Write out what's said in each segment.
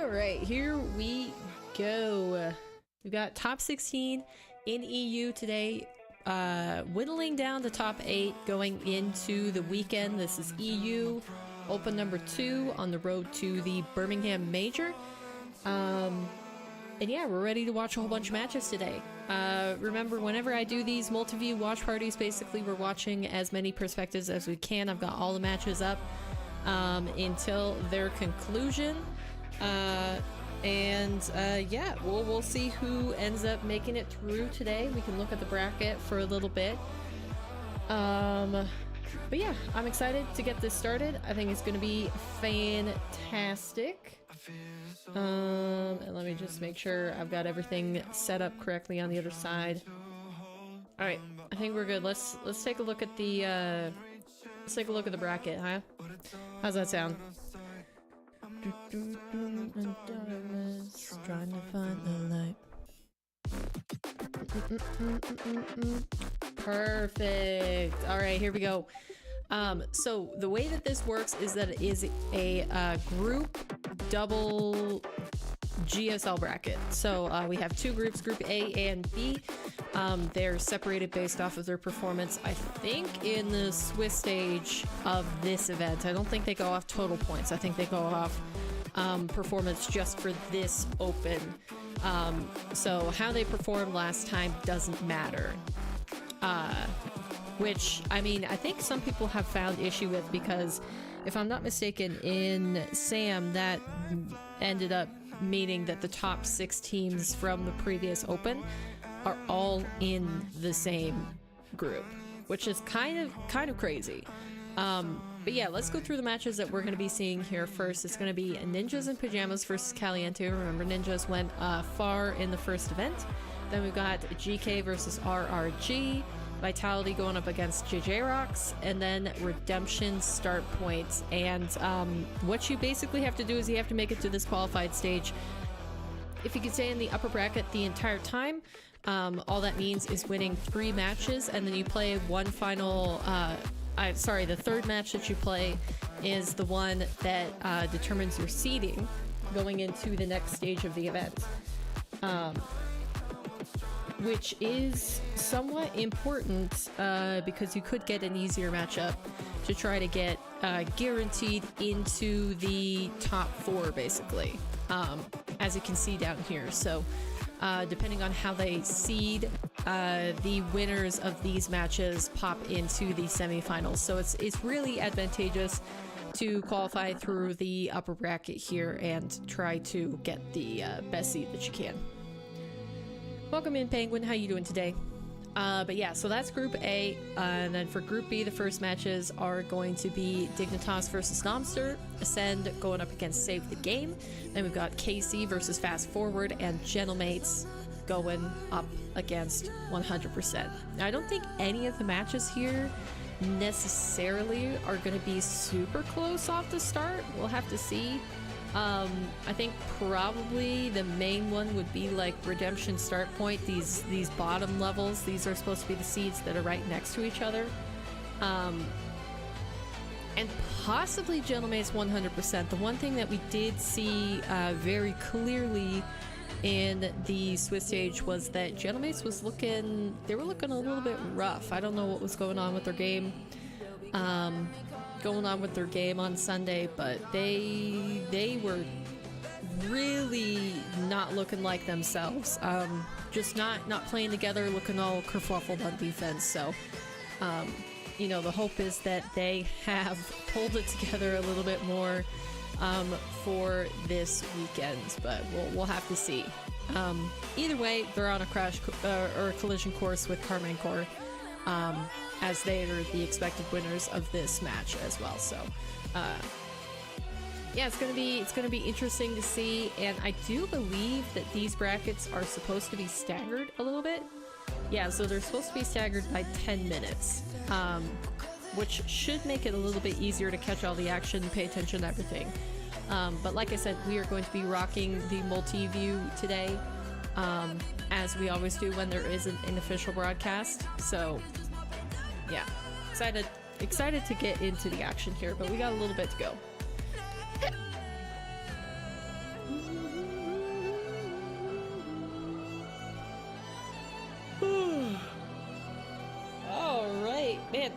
Alright, here we go. We've got top 16 in EU today, whittling down to top 8 going into the weekend. This is EU Open number 2 on the road to the Birmingham Major. And yeah, we're ready to watch a whole bunch of matches today. Remember, whenever I do these multi-view watch parties, basically we're watching as many perspectives as we can. I've got all the matches up until their conclusion. Yeah, we'll see who ends up making it through today. We can look at the bracket for a little bit. But yeah, I'm excited to get this started. I think it's going to be fantastic. And let me just make sure I've got everything set up correctly on the other side. All right, I think we're good. Let's take a look at the bracket, huh? How's that sound? Trying to find the light. Perfect. All right, here we go. So the way that this works is that it is a group double GSL bracket. So we have two groups, Group A and B. They're separated based off of their performance, I think, in the Swiss stage of this event. I don't think they go off total points. I think they go off performance just for this open. So how they performed last time doesn't matter. Which, I mean, I think some people have found issue with, because if I'm not mistaken, in SAM, that ended up meaning that the top 6 teams from the previous Open are all in the same group, which is kind of crazy. But yeah, let's go through the matches that we're going to be seeing here first. It's going to be Ninjas in Pajamas versus Caliente. Remember, Ninjas went far in the first event. Then we've got GK versus RRG. Vitality going up against JJ Rocks, and then Redemption start points. And what you basically have to do is you have to make it to this qualified stage. If you can stay in the upper bracket the entire time, all that means is winning 3 matches, and then you play one final, the third match that you play is the one that determines your seeding going into the next stage of the event. Which is somewhat important because you could get an easier matchup to try to get guaranteed into the top 4, basically, as you can see down here. So depending on how they seed, the winners of these matches pop into the semifinals. So it's really advantageous to qualify through the upper bracket here and try to get the best seed that you can. Welcome in, Penguin. How you doing today? But yeah, so that's Group A, and then for Group B, the first matches are going to be Dignitas versus Nomster, Ascend going up against Save the Game. Then we've got KC versus Fast Forward, and Gentlemates going up against 100%. Now, I don't think any of the matches here necessarily are going to be super close off the start. We'll have to see. I think probably the main one would be like Redemption start point. These bottom levels, these are supposed to be the seeds that are right next to each other. And possibly Gentlemates 100%. The one thing that we did see very clearly in the Swiss stage was that Gentlemates was looking a little bit rough. I don't know what was going on with their game. On Sunday, but they were really not looking like themselves. Just not playing together, looking all kerfuffled on defense. So you know, the hope is that they have pulled it together a little bit more for this weekend, but we'll have to see. Either way, they're on a crash or a collision course with Karmine Corp, as they are the expected winners of this match as well. So yeah, it's gonna be interesting to see, and I do believe that these brackets are supposed to be staggered a little bit. Yeah, so they're supposed to be staggered by 10 minutes, which should make it a little bit easier to catch all the action, pay attention to everything. But like I said, we are going to be rocking the multi-view today, as we always do when there isn't an official broadcast. So yeah, excited to get into the action here, but we got a little bit to go.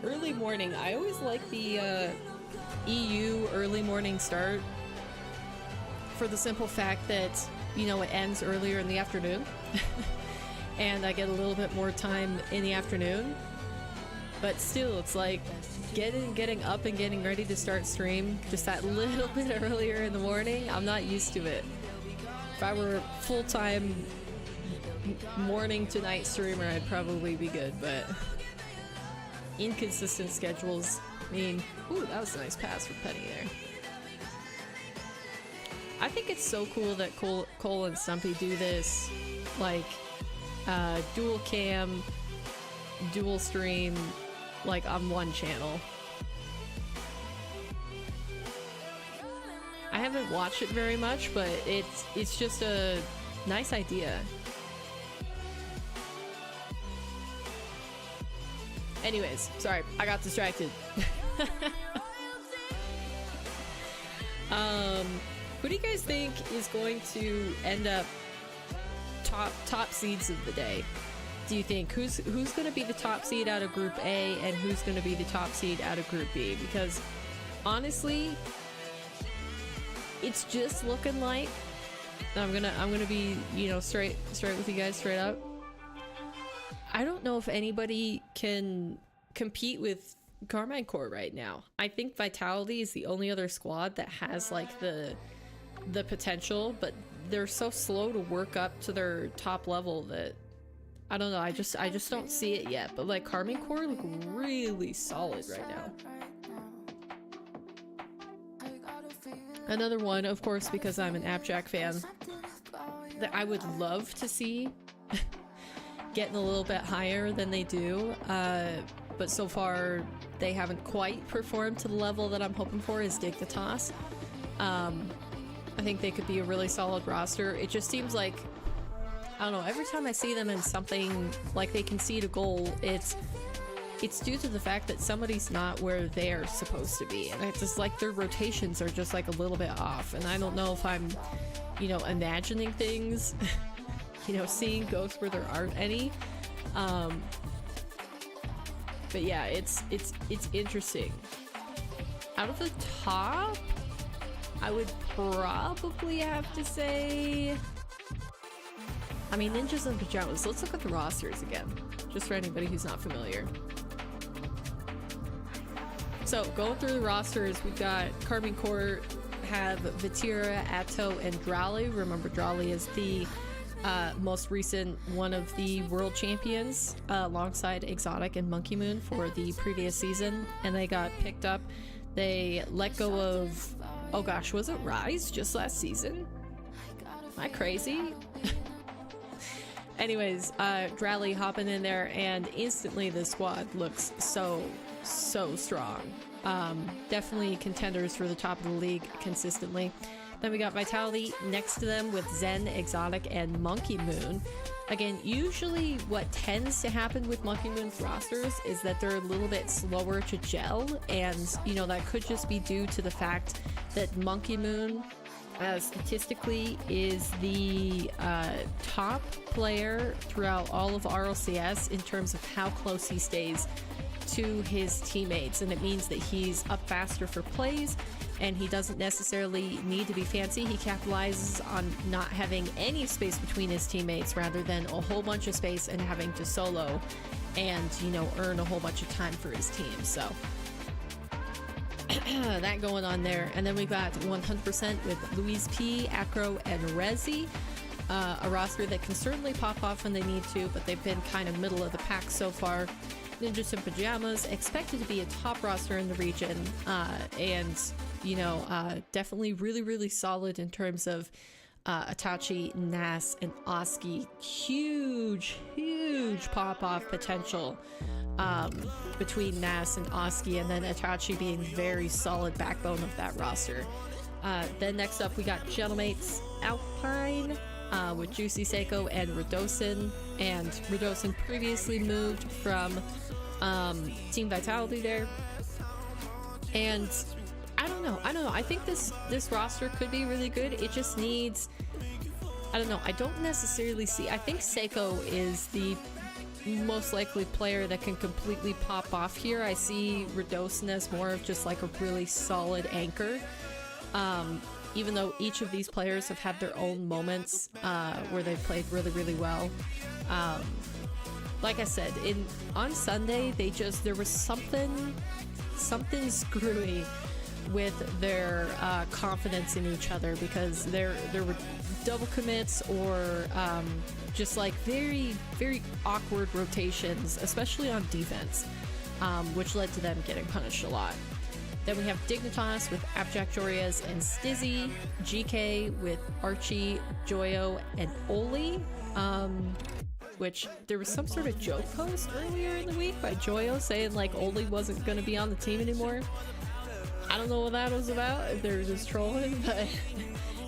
early morning. I always like the EU early morning start for the simple fact that, you know, it ends earlier in the afternoon. And I get a little bit more time in the afternoon. But still, it's like getting up and getting ready to start stream just that little bit earlier in the morning. I'm not used to it. If I were a full-time morning to night streamer, I'd probably be good, but inconsistent schedules mean... Ooh, that was a nice pass for Penny there. I think it's so cool that Cole and Stumpy do this, like, dual cam, dual stream, like, on one channel. I haven't watched it very much, but it's just a nice idea. Anyways, sorry, I got distracted. Who do you guys think is going to end up top seeds of the day? Do you think who's going to be the top seed out of Group A and who's going to be the top seed out of Group B? Because honestly, it's just looking like I'm gonna be, you know, straight with you guys, straight up. I don't know if anybody can compete with Karmine Corp right now. I think Vitality is the only other squad that has like the potential, but they're so slow to work up to their top level that I don't know. I just don't see it yet. But like Karmine Corp look really solid right now. Another one, of course, because I'm an Appjack fan, that I would love to see getting a little bit higher than they do, but so far they haven't quite performed to the level that I'm hoping for, is Dignitas. I think they could be a really solid roster. It just seems like, I don't know, every time I see them in something like they concede a goal, it's due to the fact that somebody's not where they're supposed to be, and it's just like their rotations are just like a little bit off, and I don't know if I'm, you know, imagining things, you know, seeing ghosts where there aren't any. But yeah, it's interesting. Out of the top, I would probably have to say, I mean, Ninjas in Pajamas. Let's look at the rosters again, just for anybody who's not familiar. So, going through the rosters, we've got Karmine Corp have Vatira, Atto, and Drali. Remember, Drali is the most recent one of the world champions, alongside Exotic and Monkey Moon for the previous season, and they got picked up. They let go of, oh gosh, was it Rise just last season? Am I crazy? Anyways, Drali hopping in there, and instantly the squad looks so strong. Definitely contenders for the top of the league consistently. Then we got Vitality next to them with Zen, Exotic, and Monkey Moon. Again, usually what tends to happen with Monkey Moon's rosters is that they're a little bit slower to gel, and you know, that could just be due to the fact that Monkey Moon statistically is the top player throughout all of RLCS in terms of how close he stays to his teammates, and it means that he's up faster for plays, and he doesn't necessarily need to be fancy. He capitalizes on not having any space between his teammates rather than a whole bunch of space and having to solo and, you know, earn a whole bunch of time for his team. So that going on there. And then we got 100% with Louise P, Acro, and Rezi. A roster that can certainly pop off when they need to, but they've been kind of middle of the pack so far. Ninjas in Pajamas, expected to be a top roster in the region, and, you know, definitely really solid in terms of Itachi, Nas, and Oski. Huge pop-off potential between Nas and Oski, and then Itachi being very solid backbone of that roster. Then next up we got Gentlemates Alpine with Juicy Seiko and Radosin, and Radosin previously moved from Team Vitality there. And I don't know, I think this roster could be really good. It just needs, I don't know, I don't necessarily see, I think Seiko is the most likely player that can completely pop off here. I see Radosin as more of just like a really solid anchor. Even though each of these players have had their own moments where they've played really, really well. Like I said, on Sunday, there was something screwy with their confidence in each other, because there were double commits or just like very, very awkward rotations, especially on defense, which led to them getting punished a lot. Then we have Dignitas with Abject Jorias and Stizzy, GK with Archie, Joyo, and Oli, which there was some sort of joke post earlier in the week by Joyo saying like Oli wasn't going to be on the team anymore. I don't know what that was about, if they were just trolling, but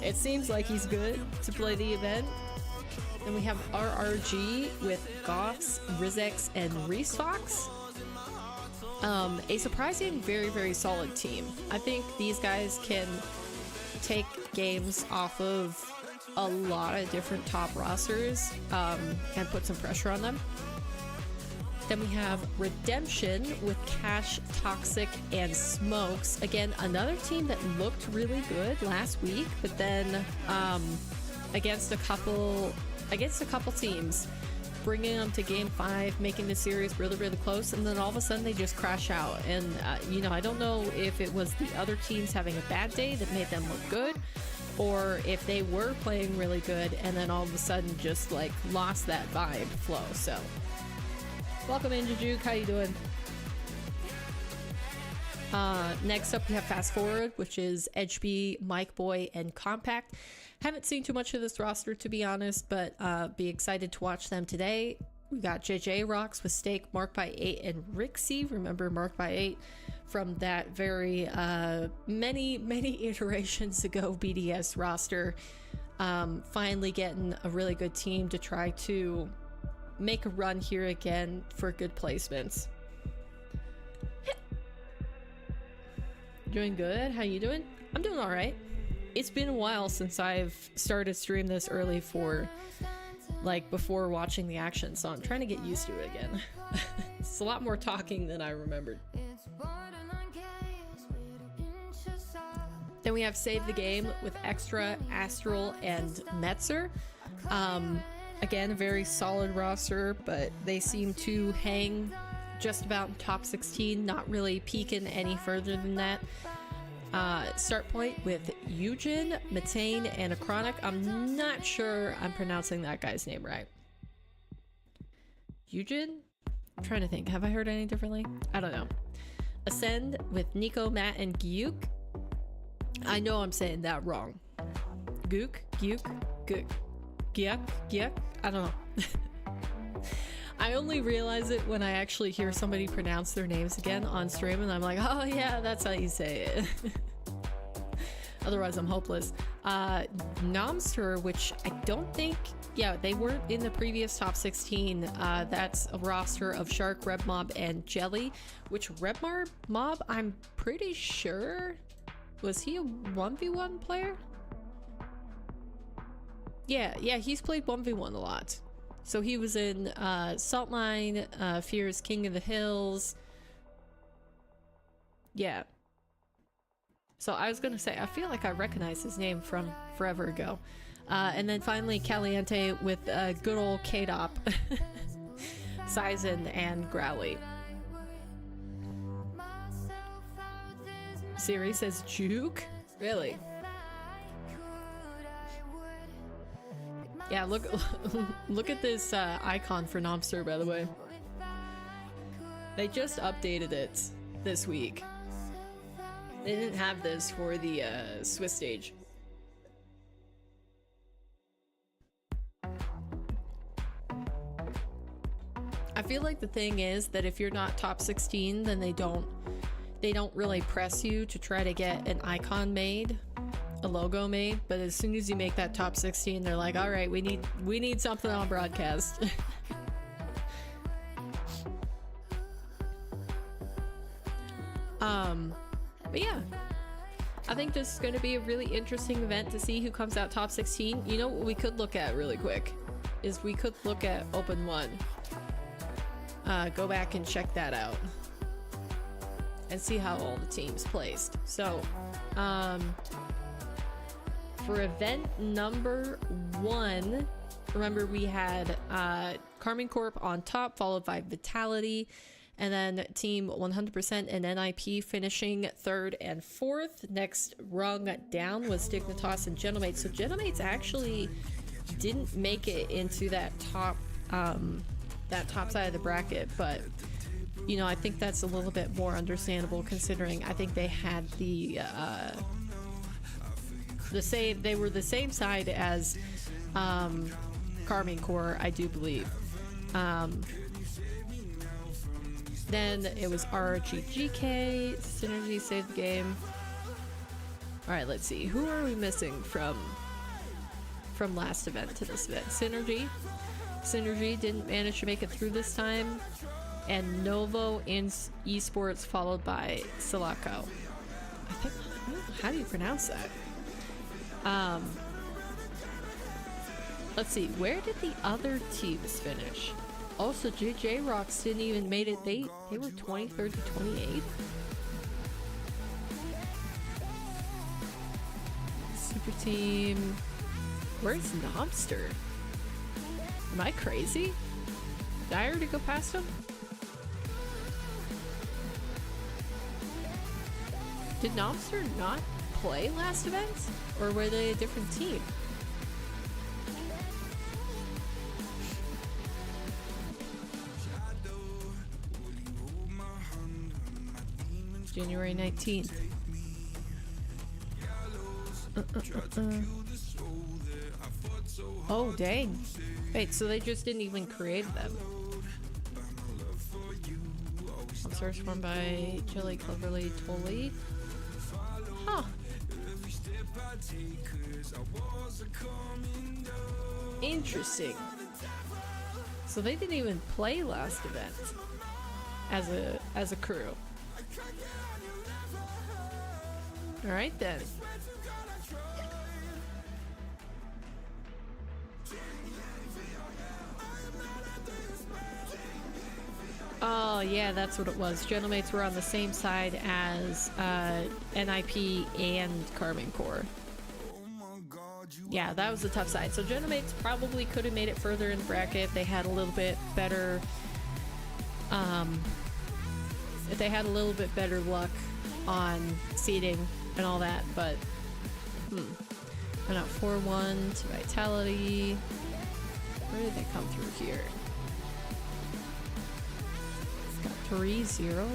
it seems like he's good to play the event. Then we have RRG with Goffs, Rizex, and Reese Fox. A surprising, very, very solid team. I think these guys can take games off of a lot of different top rosters and put some pressure on them. Then we have Redemption with Cash, Toxic, and Smokes. Again, another team that looked really good last week, but then against a couple teams, bringing them to game 5, making the series really, really close, and then all of a sudden they just crash out. And you know, I don't know if it was the other teams having a bad day that made them look good, or if they were playing really good and then all of a sudden just like lost that vibe flow. So welcome in, Jujuk. How you doing? Next up we have Fast Forward, which is HB, Mike Boy, and Compact. Haven't seen too much of this roster, to be honest, but be excited to watch them today. We got JJ Rocks with Steak, Mark by 8, and Rixie. Remember Mark by 8 from that very many iterations ago BDS roster. Finally getting a really good team to try to make a run here again for good placements. Doing good? How you doing? I'm doing all right. It's been a while since I've started stream this early for like before watching the action, so I'm trying to get used to it again. It's a lot more talking than I remembered. Then we have Save the Game with Extra, Astral, and Metzer. Again, a very solid roster, but they seem to hang just about in top 16, not really peeking any further than that. Start point with Eugen, Matane, and Achronic. I'm not sure I'm pronouncing that guy's name right. Eugen? I'm trying to think. Have I heard any differently? I don't know. Ascend with Nico, Matt, and Gyuk. I know I'm saying that wrong. Gook? Gyuk? Gook? Gyuk? Gyuk? I don't know. I only realize it when I actually hear somebody pronounce their names again on stream, and I'm like, oh yeah, that's how you say it. Otherwise, I'm hopeless. Nomster, which I don't think, yeah, they weren't in the previous top 16. That's a roster of Shark, Red Mob, and Jelly, which Red Mob, I'm pretty sure, was he a 1v1 player? Yeah, he's played 1v1 a lot. So he was in Saltline, Fear's King of the Hills. Yeah. So I was gonna say, I feel like I recognize his name from forever ago. And then finally Caliente with good old K-Dop, Sizen, and Growly. Siri says Juke? Really? Yeah, look at this icon for Nomster, by the way. They just updated it this week. They didn't have this for the Swiss stage. I feel like the thing is that if you're not top 16, then they don't really press you to try to get an icon made, a logo made, but as soon as you make that top 16, they're like, all right, we need something on broadcast. But yeah, I think this is going to be a really interesting event to see who comes out top 16. You know what we could look at really quick is we could look at Open 1. go back and check that out and see how all the teams placed. So, for event number 1, remember we had Karmine Corp on top, followed by Vitality, and then Team 100% and NIP finishing 3rd and 4th. Next rung down was Dignitas and Gentlemates. So Gentlemates actually didn't make it into that top side of the bracket, but you know, I think that's a little bit more understandable considering I think they had they were the same side as Karmine Corp, I do believe. Then it was RGGK, Synergy saved the game. Alright, let's see. Who are we missing from last event to this event? Synergy. Synergy didn't manage to make it through this time. And Novo in Esports followed by Silico. I think, how do you pronounce that? Let's see, where did the other teams finish? Also, JJ Rocks didn't even made it. They were 23rd to 28th. Super team. Where's Knobster? Am I crazy? Did I already go past him? Did Knobster not play last event? Or were they a different team? January 19th. Oh, dang. Wait, so they just didn't even create them. Search formed by Chili Cleverly Tully. Huh. Interesting. So they didn't even play last event as a crew. All right then. Oh yeah, that's what it was. Gentlemates were on the same side as NIP and Karmine Corp. Yeah, that was a tough side. So Gentlemates probably could have made it further in the bracket if they had a little bit better luck on seeding and all that, but went out 4-1 to Vitality. Where did they come through here? Got 3-0.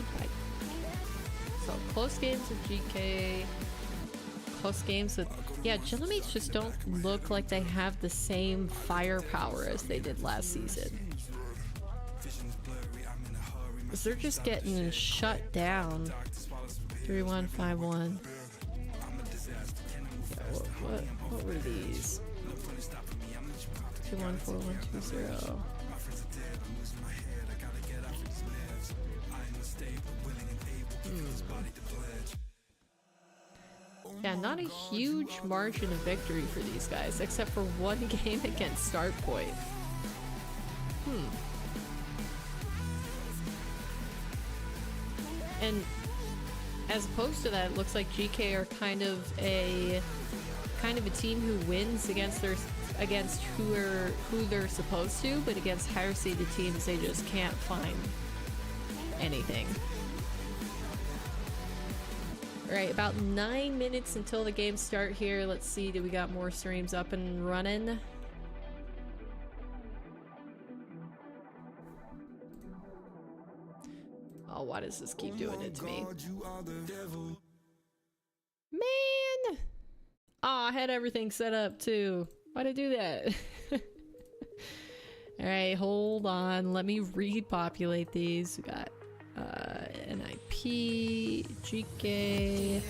So close games with GK. Close games with... Yeah, Gentlemates just don't look like they have the same firepower as they did last season. Because they're just getting shut down. 3-1, 5-1. Yeah, what were these? 2-1, 4-1, 2-0. Yeah, not a huge margin of victory for these guys, except for one game against Startpoint. And as opposed to that, it looks like GK are kind of a team who wins against who they're supposed to, but against higher seeded teams they just can't find anything. Alright, about 9 minutes until the games start here. Let's see, do we got more streams up and running? Oh, why does this keep doing it to me? Man! Oh, I had everything set up too. Why'd I do that? Alright, hold on. Let me repopulate these. We got NIP, GK,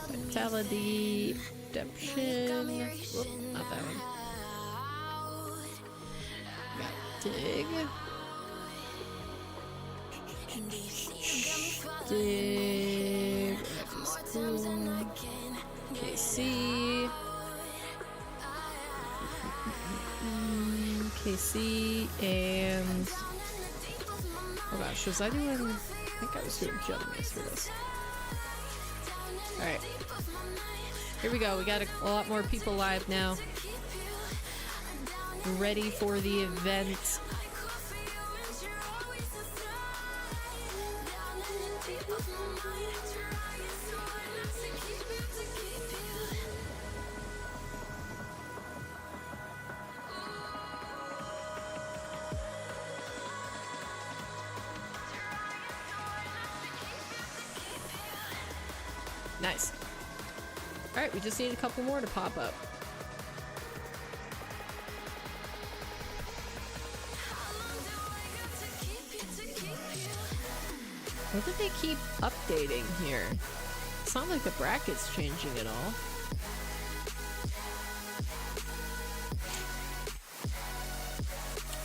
Vitality, Redemption. Whoop, not that one. Got Dig. Dig. KC. KC and Oh gosh, was I doing... I think I was doing jump miss for this. Alright. Here we go, we got a lot more people live now. Ready for the event. Nice. Alright, we just need a couple more to pop up. What did they keep updating here? It's not like the bracket's changing at all.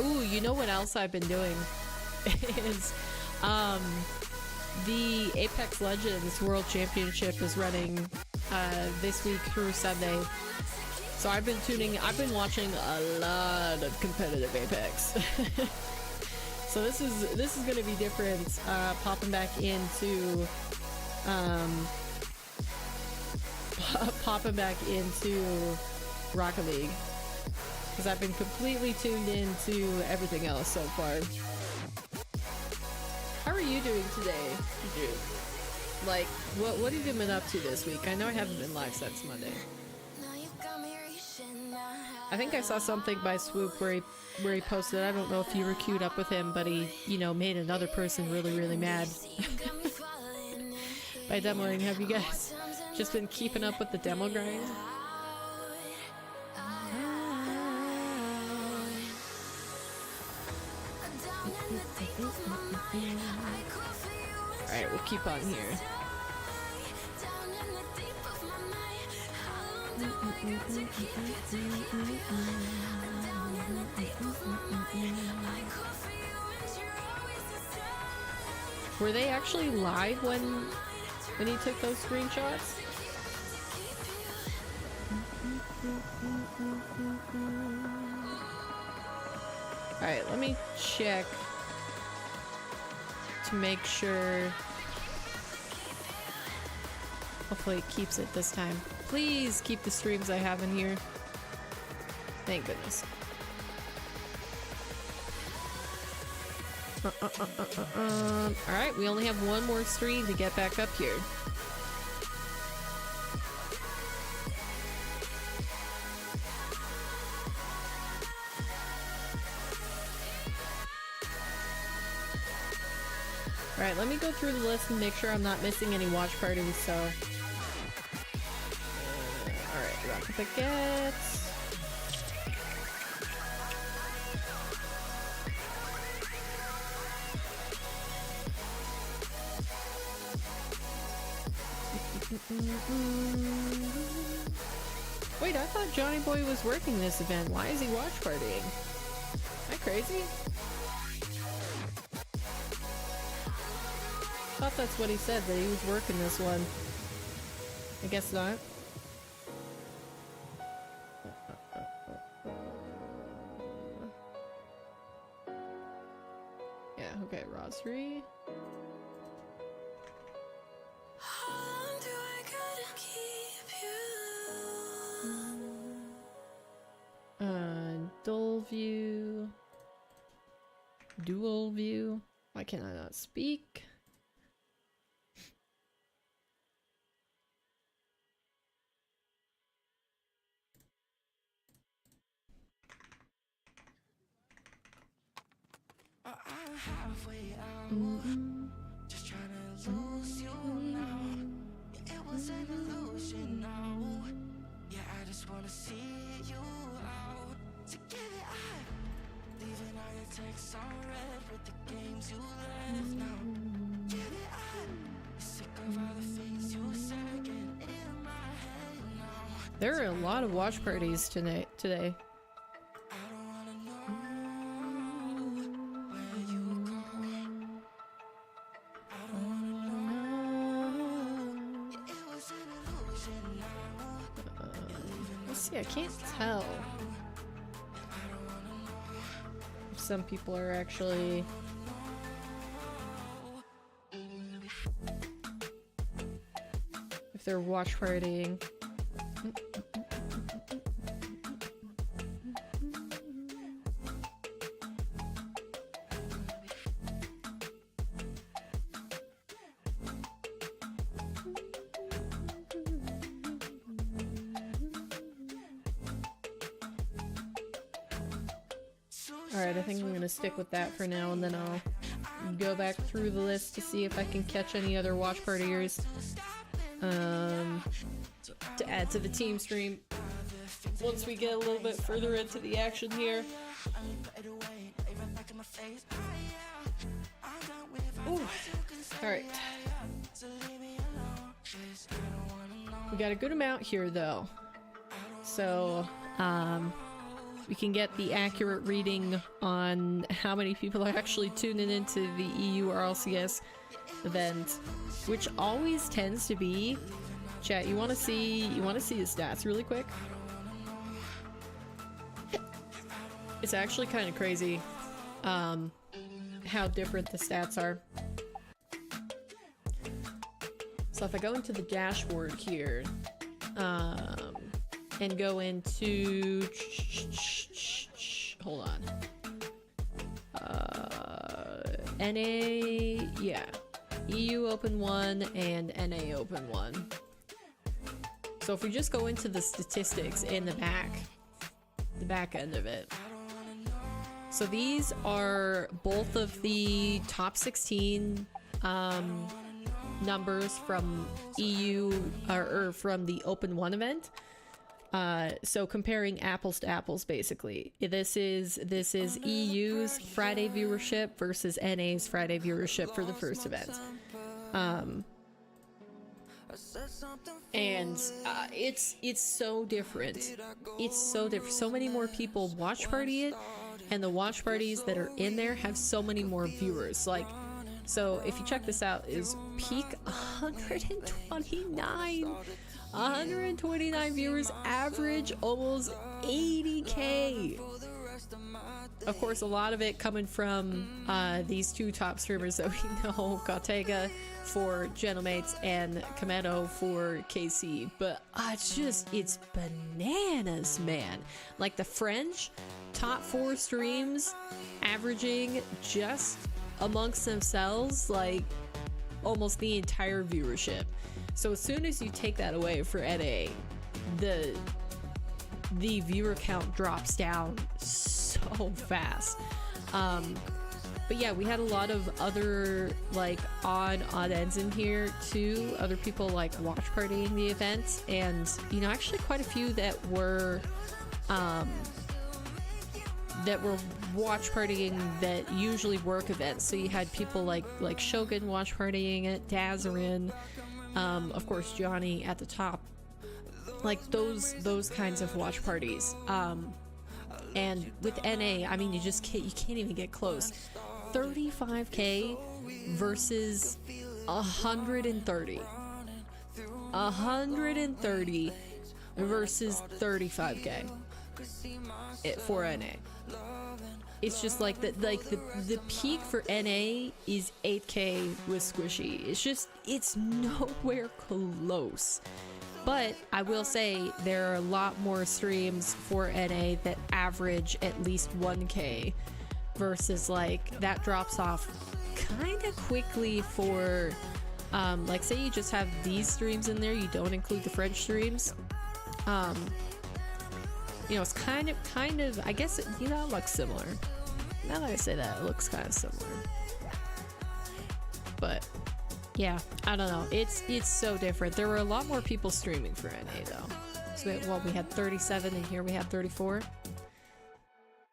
Ooh, you know what else I've been doing? Is, the Apex Legends World Championship is running this week through Sunday. So I've been watching a lot of competitive Apex. So this is gonna be different, popping back into Rocket League. Because I've been completely tuned into everything else so far. How are you doing today, Juju? Like, what have you been up to this week? I know I haven't been live since Monday. I think I saw something by Swoop where he posted, I don't know if you were queued up with him, but he, you know, made another person really, really mad. By demoing, have you guys just been keeping up with the demo grind? Alright, we'll keep on here. Were they actually live when he took those screenshots? Alright, let me check to make sure. Hopefully it keeps it this time. Please keep the streams I have in here. Thank goodness. Alright, we only have one more stream to get back up here. Alright, let me go through the list and make sure I'm not missing any watch parties, so... Alright, Rocket Baguettes. Wait, I thought Johnny Boy was working this event. Why is he watch partying? Am I crazy? I thought that's what he said, that he was working this one. I guess not. Yeah, okay, Rosary. Dull view. Dual view. Why can I not speak? Halfway out, just trying to lose you now. Yeah, it was an illusion now. Yeah, I just wanna see you out. So give it up. Leaving all your texts on red with the games you left now. Give it up. Sick of all the things you said getting in my head now. There are a lot of watch parties today. I can't tell if some people are actually if they're watch partying. Alright, I think I'm gonna stick with that for now, and then I'll go back through the list to see if I can catch any other watch partiers to add to the team stream once we get a little bit further into the action here. Alright. We got a good amount here though. So, we can get the accurate reading on how many people are actually tuning into the EU RLCS event, which always tends to be. Chat, you want to see the stats really quick? It's actually kind of crazy how different the stats are. So if I go into the dashboard here, and go into hold on, NA, yeah, EU Open 1 and NA Open 1. So if we just go into the statistics in the back end of it, so these are both of the top 16 numbers from EU or from the Open 1 event. So comparing apples to apples, basically. This is EU's Friday viewership versus NA's Friday viewership for the first event. And it's so different. It's so different. So many more people watch party it, and the watch parties that are in there have so many more viewers. Like, so if you check this out, is peak 129 viewers, average almost 80k. Of course, a lot of it coming from these two top streamers that we know, Gautega for Gentlemates and Kameto for KC. But it's bananas, man. Like the French top 4 streams averaging just amongst themselves like almost the entire viewership. So as soon as you take that away for NA, the viewer count drops down so fast. But yeah, we had a lot of other like odd ends in here too. Other people like watch partying the event, and you know, actually quite a few that were watch partying that usually work events. So you had people like Shogun watch partying it, Dazarin, of course Johnny at the top, like those kinds of watch parties. And with NA, I mean, you can't even get close. 35k versus 130 versus 35k for NA. It's just like the peak for NA is 8k with Squishy. It's nowhere close. But I will say there are a lot more streams for NA that average at least 1k versus like that drops off kind of quickly for like say you just have these streams in there, you don't include the French streams. You know, it's kind of I guess it, you know, it looks similar. Now that I say that, it looks kind of similar. But yeah, I don't know. It's so different. There were a lot more people streaming for NA though. So we had 37 and here we have 34.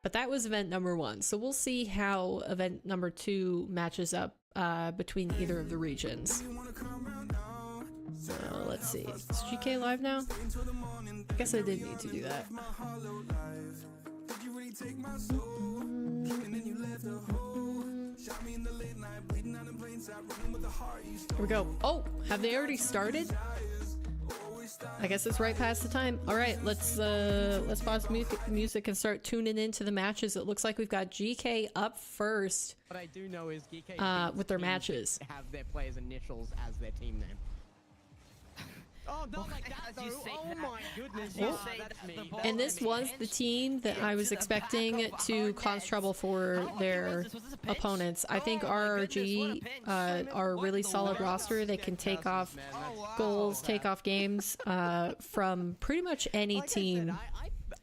But that was event number 1. So we'll see how event number 2 matches up between either of the regions. So let's see. Is GK live now? I guess I did need to do that. Here we go. Oh, have they already started? I guess it's right past the time. All right, let's pause music and start tuning into the matches. It looks like we've got GK up first. What I do know is GK with their matches have their players' initials as their team name. Oh, not like that, As though. you say Oh that- my goodness. as you Yeah, say that's that, me. the ball And this was the team that I was expecting to cause trouble for their opponents. I think RRG are a really solid roster. They can take off goals, take off games from pretty much any Like team.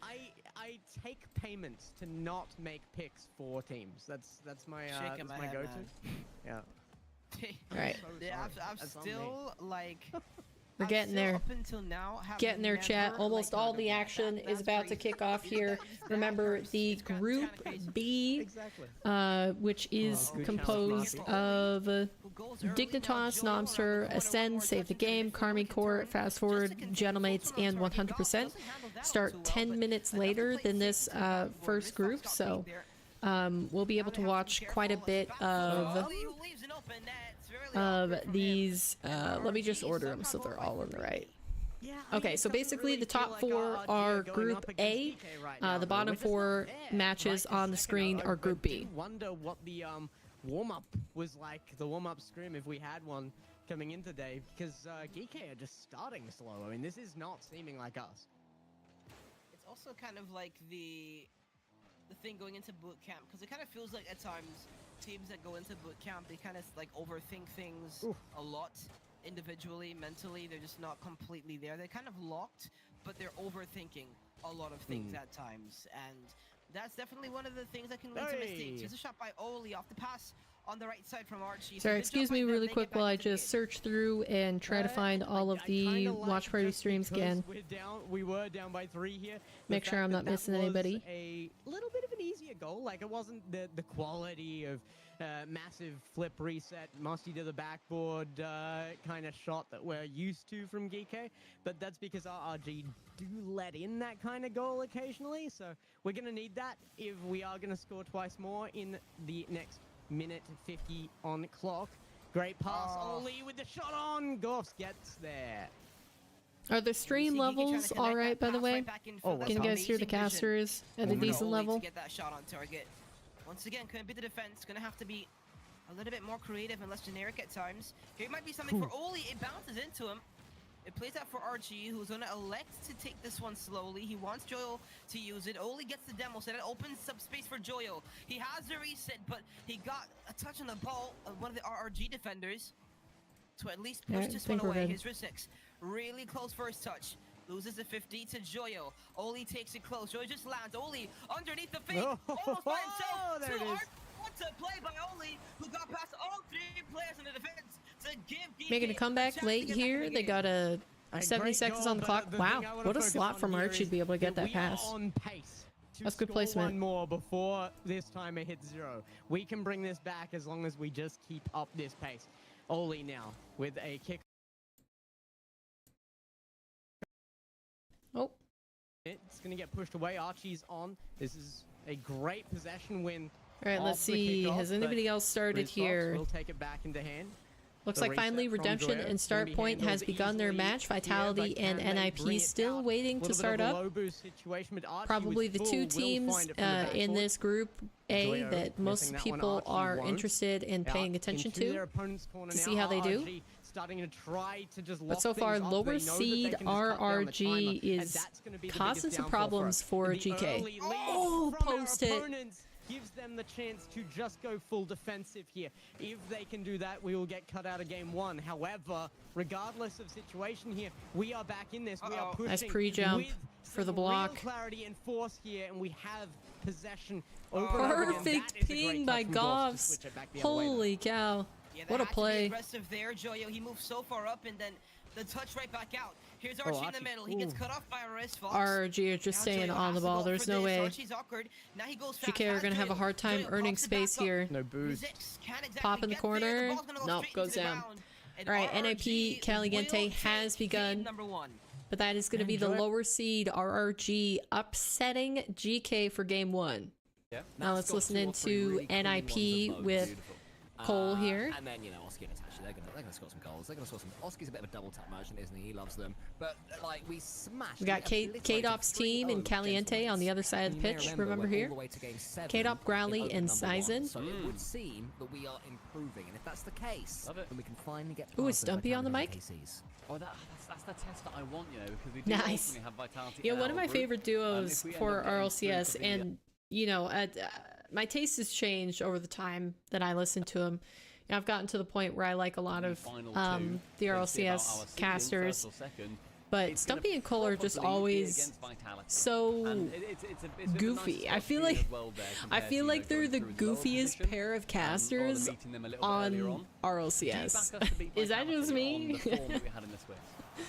I take payments to not make picks for teams. That's my Shaking my head, go-to. man. Yeah. Right. Yeah, I'm That's on me. still like. We're I'm getting still, there. Up until now, have Getting there, chat. never, Almost like, all heard the of that. action is That's about to crazy. kick off You know, here. that is that Remember, verse. the It's kinda Group crazy. B, Exactly. which is good composed challenge, of Who goes early, Dignitas, now Joel around the Nomster, corner, one Ascend, more Save the touch until Game, they feel Karmine, like a Corp, turn. Fast Just Forward, to continue Gentlemates, focusing on and target. 100%. Golf doesn't handle that Start too well, 10 but minutes enough to later play than safe this to back forward. first This group, box got so beat there. we'll be able to watch quite a bit of these. Let me just order them so they're all in the right. Yeah, Okay, so basically the top four are Group A. The bottom four matches on the screen are Group B. I wonder what the warm-up was like, the warm-up scrim, if we had one coming in today, because GK are just starting slow. I mean, this is not seeming like us. It's also kind of like the thing going into boot camp, because it kind of feels like at times teams that go into boot camp, they kind of like overthink things a lot individually, mentally. They're just not completely there. They're kind of locked, but they're overthinking a lot of things at times, and that's definitely one of the things that can lead to mistakes. Here's a shot by Oli off the pass on the right side from Archie. Sorry, excuse me really quick while I just search through and try to find all of the watch party streams again. We were down by 3 here. Make sure I'm not missing anybody. A little bit of an easier goal. Like, it wasn't the quality of massive flip reset, musty to the backboard kind of shot that we're used to from GK. But that's because RRG do let in that kind of goal occasionally. So we're going to need that if we are going to score twice more in the next minute 50 on clock. Great pass, Oli with the shot on. Goffs gets there. Are the stream levels alright, by the way? Can you guys hear the casters at a decent level? To get that shot on target. Once again, couldn't be the defense. Gonna have to be a little bit more creative and less generic at times. Here might be something for Oli. It bounces into him. It plays out for RG, who's gonna elect to take this one slowly. He wants Joyo to use it. Oli gets the demo, so that opens up space for Joyo. He has the reset, but he got a touch on the ball of one of the RRG defenders to at least push this one away. His wrist 6. Really close first touch. Loses the 50 to Joyo. Oli takes it close. Joyo just lands. Oli underneath the feet. Almost by himself. There it is. What to play by Oli, who got past all 3 players in the defense to give Making a comeback late here. They got a 70 seconds on the clock. Wow, what a slot from Archie to be able to get that pass. On pace. That's good placement. One more before this timer hits 0. We can bring this back as long as we just keep up this pace. Oli now with a kick. Oh. It's going to get pushed away. Archie's on. This is a great possession win. All right, let's see. Has anybody else started here? We'll take it back into hand. Looks like finally Redemption and Start Point has begun their match. Vitality and NIP still waiting to start up. Probably the 2 teams in this Group A that most people are interested in paying attention to see how they do. But so far, lower seed RRG is causing some problems for GK. Oh, post it. Gives them the chance to just go full defensive here. If they can do that, we will get cut out of game 1. However, regardless of situation here, we are back in this. We are pushing. Nice pre-jump for the block. Real clarity and force here, and we have possession over and over again. Perfect That is a great ping touch by from Goff to Goffs. switch it back the other way, though. Holy cow. Yeah, what a play. Aggressive there, Joyo. He moves so far up, and then the touch right back out. Here's Archie in the middle. He gets cut off by a wrist. RRG are just staying on the ball. There's no way. GK are going to have a hard time earning space here. No boost. Pop in the corner. Nope, goes down. All right, NIP Caliente has begun. But that is going to be the lower seed RRG upsetting GK for game 1. Yeah. Now let's listen into NIP with Cole here. And then, you know, Oski and Itachi, they're gonna score some goals. They're gonna score some. Oski's a bit of a double tap merchant, isn't he? He loves them. But like we smashed. We got K-Dop's team and Caliente on the other side of the pitch. Remember here? K-Dop, Growly, and Sizen. So it would seem that we are improving, and if that's the case, then we can finally get. Ooh, is Stumpy on the mic? Oh, that's the test that I want, you know, because we do Nice. ultimately have Vitality. Yeah, in one of our my group. favorite duos If we end for up getting RLCS, through to the- and you know, my taste has changed over the time that I listen to them. You know, I've gotten to the point where I like a lot of Final two, the let's see about our RLCS seeding, casters, first or second. but It's gonna Stumpy and Cole are just probably be always against Vitality. so And it's a bit of a nice goofy. I spot feel to be like as well there I compared to, feel you like know, they're going the through as lower goofiest position, pair of rather casters than meeting them a little bit earlier on on. RLCS. Do you back us to beat Is that just Vitality me? on the form that we had in the Swiss?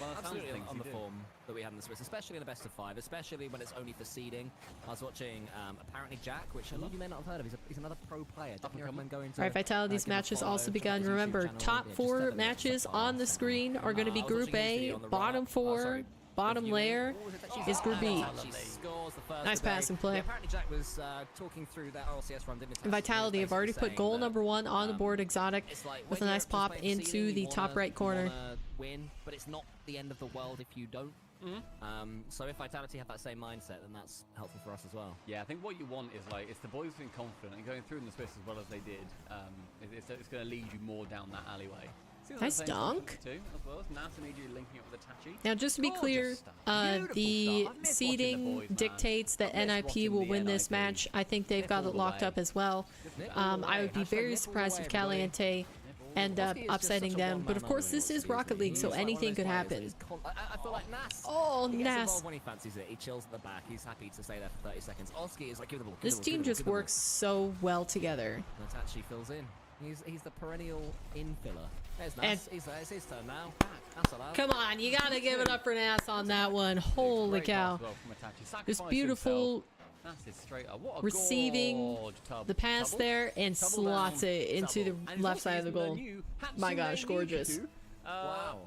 Well, that sounds Absolutely things on you the do. form that we had in the Swiss, especially in a best of 5, especially when it's only for seeding. I was watching apparently Jack, which a lot of you may not have heard of. He's another pro player. Definitely recommend going to. Alright, Vitality's give him a match has follow, also check out begun. his YouTube Remember, channel. top Yeah, just 4 7 minutes matches so on far. the screen are going to be I was Group watching his A, video on the bottom run-up. 4, Sorry, bottom reviewing. layer What was it that she is said? Group B. She scores the first Nice of the day. pass and play. Yeah, apparently Jack was talking through that RLCS run, didn't he? And Vitality have already put goal number 1 on the board, Exotic, It's like with a when nice you're pop just playing into seeding, the you top wanna- right corner. you wanna win, but it's not the end of the world if you don't. So if Vitality have that same mindset, then that's helpful for us as well. Yeah, I think what you want is like it's the boys being confident and going through in the Swiss as well as they did. It's going to lead you more down that alleyway. See what Nice they're saying dunk. too, as well as Nasa need you linking up with Itachi. Now, just to be Gorgeous clear, stuff. the Beautiful stuff. I miss watching the seeding boys, man. dictates that I miss NIP watching will the win this NIP. match. I think they've got Nip it all the locked way. up as well. I would be very surprised if Caliente end up upsetting them. But of course, this is Rocket League, so anything could happen. I feel like Nas. Oh, He gets Nas. involved when he fancies it. He chills at the back. He's happy to stay there for 30 seconds. Oski is like, give the ball. This team just works so well together. Natachi fills in. He's the perennial infiller. There's And- Nas. It's his turn now. That's allowed. Come on, you gotta give it up for Nas on that one. Holy Great cow. pass as well from Itachi. This Sacrificed beautiful himself. That's it straight up. What a receiving gorge. the pass Double. there and Double slots down. it into Double. the And left it's side of the also goal. new My Hatsune gosh, gorgeous. Miku. Wow.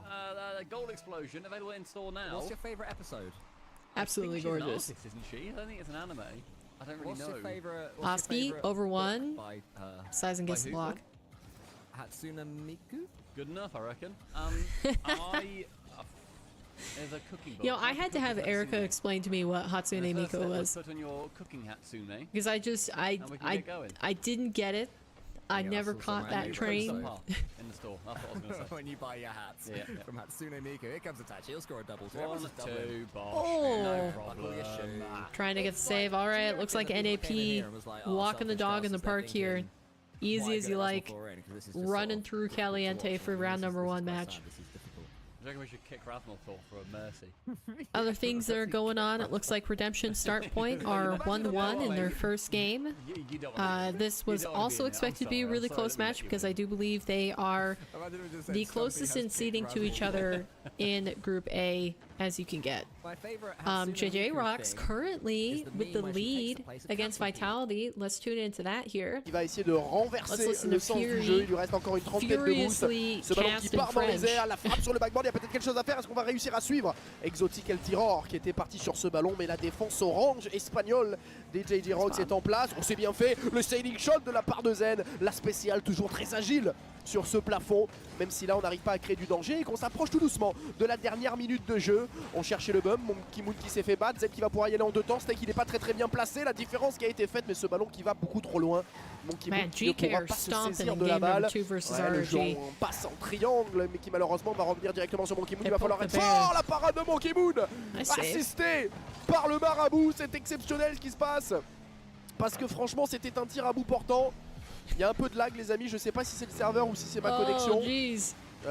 Goal explosion available in store now. What's your favorite episode? Absolutely I think she's an gorgeous. artist, isn't she? I don't think it's an anime. I don't really What's know. your favorite? Oski, over one. By, Sizen gets By the who? block. Hatsune Miku. Good enough, I reckon. There's a cooking book. You know, I had to have Erica explain to me what Hatsune The first Miku step was. Put on your cooking Hatsune. Because I just, And we can get going. I didn't get it. I Yeah, never that's also caught my that favorite train. episode. In the store. That's what I was going to say. When you buy your hats Yeah, yeah. from Hatsune Miku, here comes Itachi. He'll score a double. So One, everyone's just doubling. two, bosh. Oh. No Buckle your problem. shoe. Trying to get the save. All right, looks like NAP walking the dog in the park here. Easy as you like. Running through Caliente for round number 1 match. I reckon we should kick Rathmel for a mercy. Other things that are going on, it looks like Redemption Start Point are 1-1 in their first game. You don't wanna be- This was you don't wanna also be in it. I'm expected to be a sorry, really I'm close sorry, match let me because I do believe they are the closest in seeding to each other in Group A as you can get. My favorite JJ Rocks currently with the lead against Vitality. Let's tune into that here. Il va essayer de renverser Let's listen le to sens du Fury jeu. Il lui reste encore une trentaine de boosts. furiously Ce ballon qui cast in part dans les French. airs, la frappe sur le backboard, il y a peut-être quelque chose à faire. Est-ce qu'on va réussir à suivre Exotic El Tiror qui était parti sur ce ballon, mais la défense orange espagnole des JJ Rocks est en place. On s'est bien fait. Le sailing shot de la part de Zen, la spéciale toujours très agile sur ce plafond, même si là on n'arrive pas à créer du danger et qu'on s'approche tout doucement de la dernière minute de jeu. On cherchait le bum, Monkey Moon qui s'est fait battre, Zen qui va pouvoir y aller en 2 temps, Steak il n'est pas très bien placé, la différence qui a été faite, mais ce ballon qui va beaucoup trop loin. Monkey Moon Man, qui ne GK pourra are pas se stomping saisir in de la game balle. number 2 versus Ouais, le jeu RG. en passe en triangle, mais qui malheureusement va revenir directement sur Monkey Moon. Il va Et falloir pour être the bear. fort, la parade de Monkey Moon, Nice save. assisté par le marabout. C'est exceptionnel ce qui se passe, parce que franchement c'était un tir à bout portant. Il y a un peu de lag les amis, je sais pas si c'est le serveur ou si c'est ma connexion. Oh, jeez.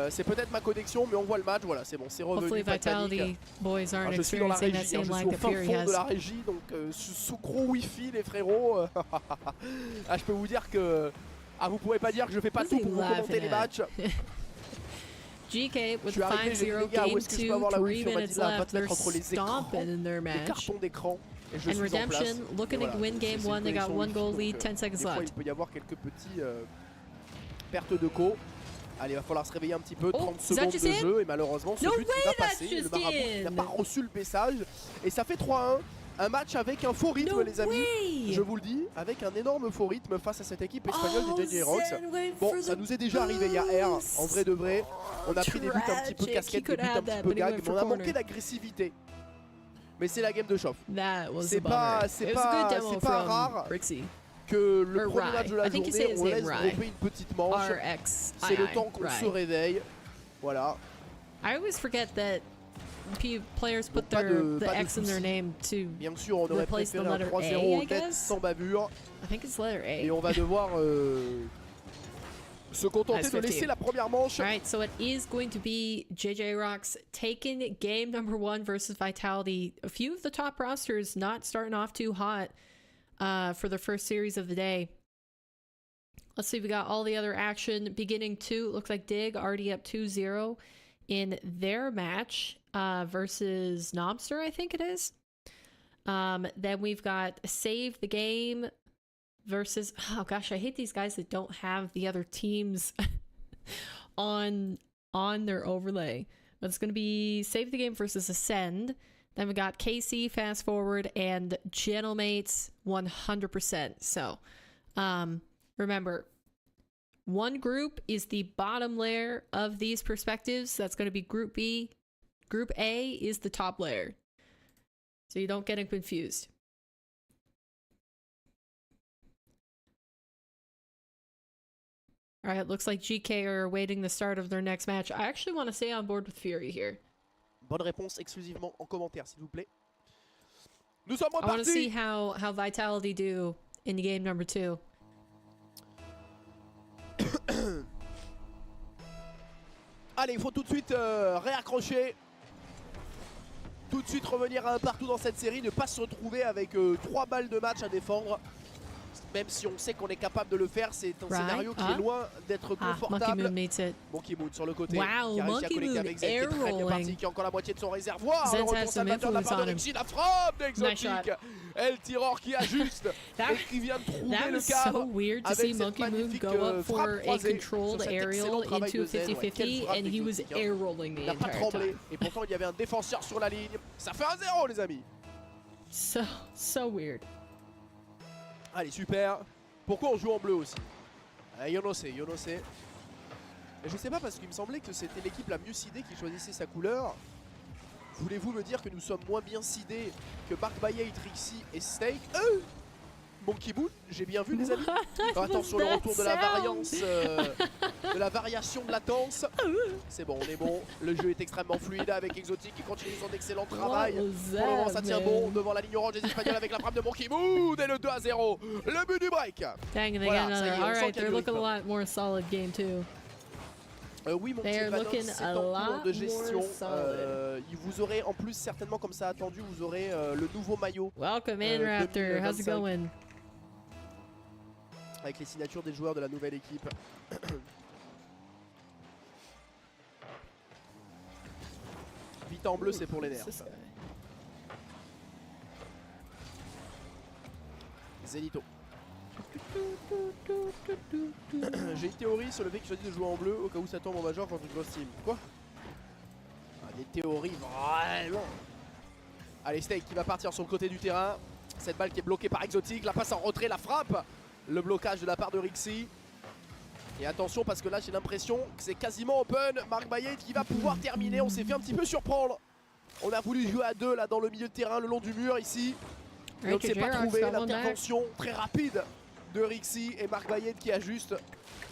C'est peut-être ma connexion, mais on voit le match, voilà, c'est bon, c'est Hopefully revenu, pas de panique. Vitality boys aren't Je suis dans la experiencing that régie, same je lag suis au that fin Fury fond de la has. régie, donc sous gros wifi les frérots. Ah, je peux vous dire que... Ah, vous pouvez pas dire que je fais pas Who's tout he pour vous commenter laughing les at? matchs. GK with Je suis arrivé, j'ai dit, 5-0 les gars, où game est-ce que je peux 2, avoir la 3 wifi? On m'a minutes dit là, va left. te mettre They're entre les écrans, stomping in their les match. cartons d'écran. Et je And suis en place. Redemption looking Et to voilà, win game c'est 1. une They got connexion 1 wifi, goal donc, lead, 10 seconds des fois, il left. peut y avoir quelques petits pertes de co. Allez, il va falloir se réveiller un petit peu, 30 is that secondes just de in? jeu et malheureusement ce No but qui way, va that's passer. Le just marabout qui n'a in. pas reçu le message et ça fait 3-1. Un match avec un faux rythme, No les amis. way! Je vous le dis, avec un énorme faux rythme face à cette équipe espagnole Oh, des JJ Rocks. Zen went Bon, for ça the nous est déjà arrivé il y a R, en vrai de vrai. On a pris des buts un petit peu Tragic. casquettes, He des could buts un have petit that, peu but he gag, went mais for on a corner. manqué d'agressivité. Mais c'est la game de chauffe. That was C'est a bummer. pas- It c'est was pas- a good demo c'est pas from rare. Rixie. Que le Or premier Rye. match de la I think he journée, said his on name laisse Rye. dropper une petite manche. RX. C'est le temps qu'on se réveille. Voilà. I always forget that players put Donc, pas de- the pas de X in their soucis. name to. Bien sûr, on aurait Replace the préféré un letter 3-0 A, I net guess? sans bavure. I think it's letter A. Et on va devoir se contenter That's de laisser 15. la première manche. All right, so it is going to be JJ Rocks taking game number 1 versus Vitality. A few of the top rosters not starting off too hot for the first series of the day. Let's see, we got all the other action beginning 2. Looks like Dig already up 2-0 in their match versus Knobster, I think it is. Then we've got Save the Game versus, oh gosh, I hate these guys that don't have the other teams on their overlay. But it's going to be Save the Game versus Ascend. Then we got KC, Fast Forward, and Gentlemates 100%. So, remember, one group is the bottom layer of these perspectives. That's going to be Group B. Group A is the top layer. So you don't get it confused. All right, looks like GK are awaiting the start of their next match. I actually want to stay on board with Fury here. Bonne réponse exclusivement en commentaire, s'il vous plaît. Nous sommes I want to see repartis. how Vitality do in game number 2. Allez, il faut tout de suite réaccrocher. Tout de suite revenir à un partout dans cette série. Ne pas se retrouver avec 3 balles de match à défendre. Même si on sait qu'on est capable de le faire, c'est un Right. scénario qui est loin d'être Ah, Monkey confortable. Moon makes it. Monkey Moon sur le côté, Wow, qui a réussi à Monkey connecter Moon avec Zen, qui est très bien air-rolling. parti, qui a encore la moitié de son réservoir. Zen's Le retour had some salvateur de la influence part de on him. Rixie, la frappe Nice d'Exotique. shot. El Tiror qui ajuste That- et qui vient de trouver That le was cadre. so weird to avec see cette Monkey Moon magnifique, go up frappe for a croisée controlled sur cet excellent aerial travail into de a Zen, ouais. 50-50, Quelle frappe and he was d'Exotique, hein. air rolling the Il n'a pas entire tremblé time. et pourtant il y avait un défenseur sur la ligne. Ça fait 1-0 les amis. So weird. Allez super. Pourquoi on joue en bleu aussi? Yo no sé. Je sais pas parce qu'il me semblait que c'était l'équipe la mieux seedée qui choisissait sa couleur. Voulez-vous me dire que nous sommes moins bien seedés que Mark Bayet, Rixie et Steak? Monkey Moon, j'ai bien vu les amis. Attention le retour de la variance, de la variation de latence. C'est bon, on est bon. Le jeu est extrêmement fluide avec Exotique qui continue son excellent travail. What was Pour le moment that, ça tient man? bon devant la ligne orange des Espagnols avec la frappe de Monkey Moon et le 2-0. Le but du break. Dang, and they Voilà, got ça y est, another. on All sent right, qu'il y a they're du looking a rythme. lot more solid game too. Oui, mon They petit are Vanos, looking c'est a en cours lot de gestion. more solid. Vous aurez en plus certainement comme ça attendu, vous aurez le nouveau maillot Welcome in, Raptor. How's it 2025. going? avec les signatures des joueurs de la nouvelle équipe. Vite en bleu, c'est pour les nerfs. This guy. Zenito. J'ai une théorie sur le fait qu'il choisit de jouer en bleu au cas où ça tombe en major contre Gross Team. Quoi? Des théories vraiment. Allez, Steak qui va partir sur le côté du terrain. Cette balle qui est bloquée par Exotique, la passe en retrait, la frappe. Le blocage de la part de Rixie. Et attention parce que là j'ai l'impression que c'est quasiment open. Mark Bayet qui va pouvoir terminer, on s'est fait un petit peu surprendre. On a voulu jouer à deux là dans le milieu de terrain, le long du mur ici. Et on ne s'est pas trouvé. L'intervention très rapide de Rixie et Mark Bayet qui ajuste.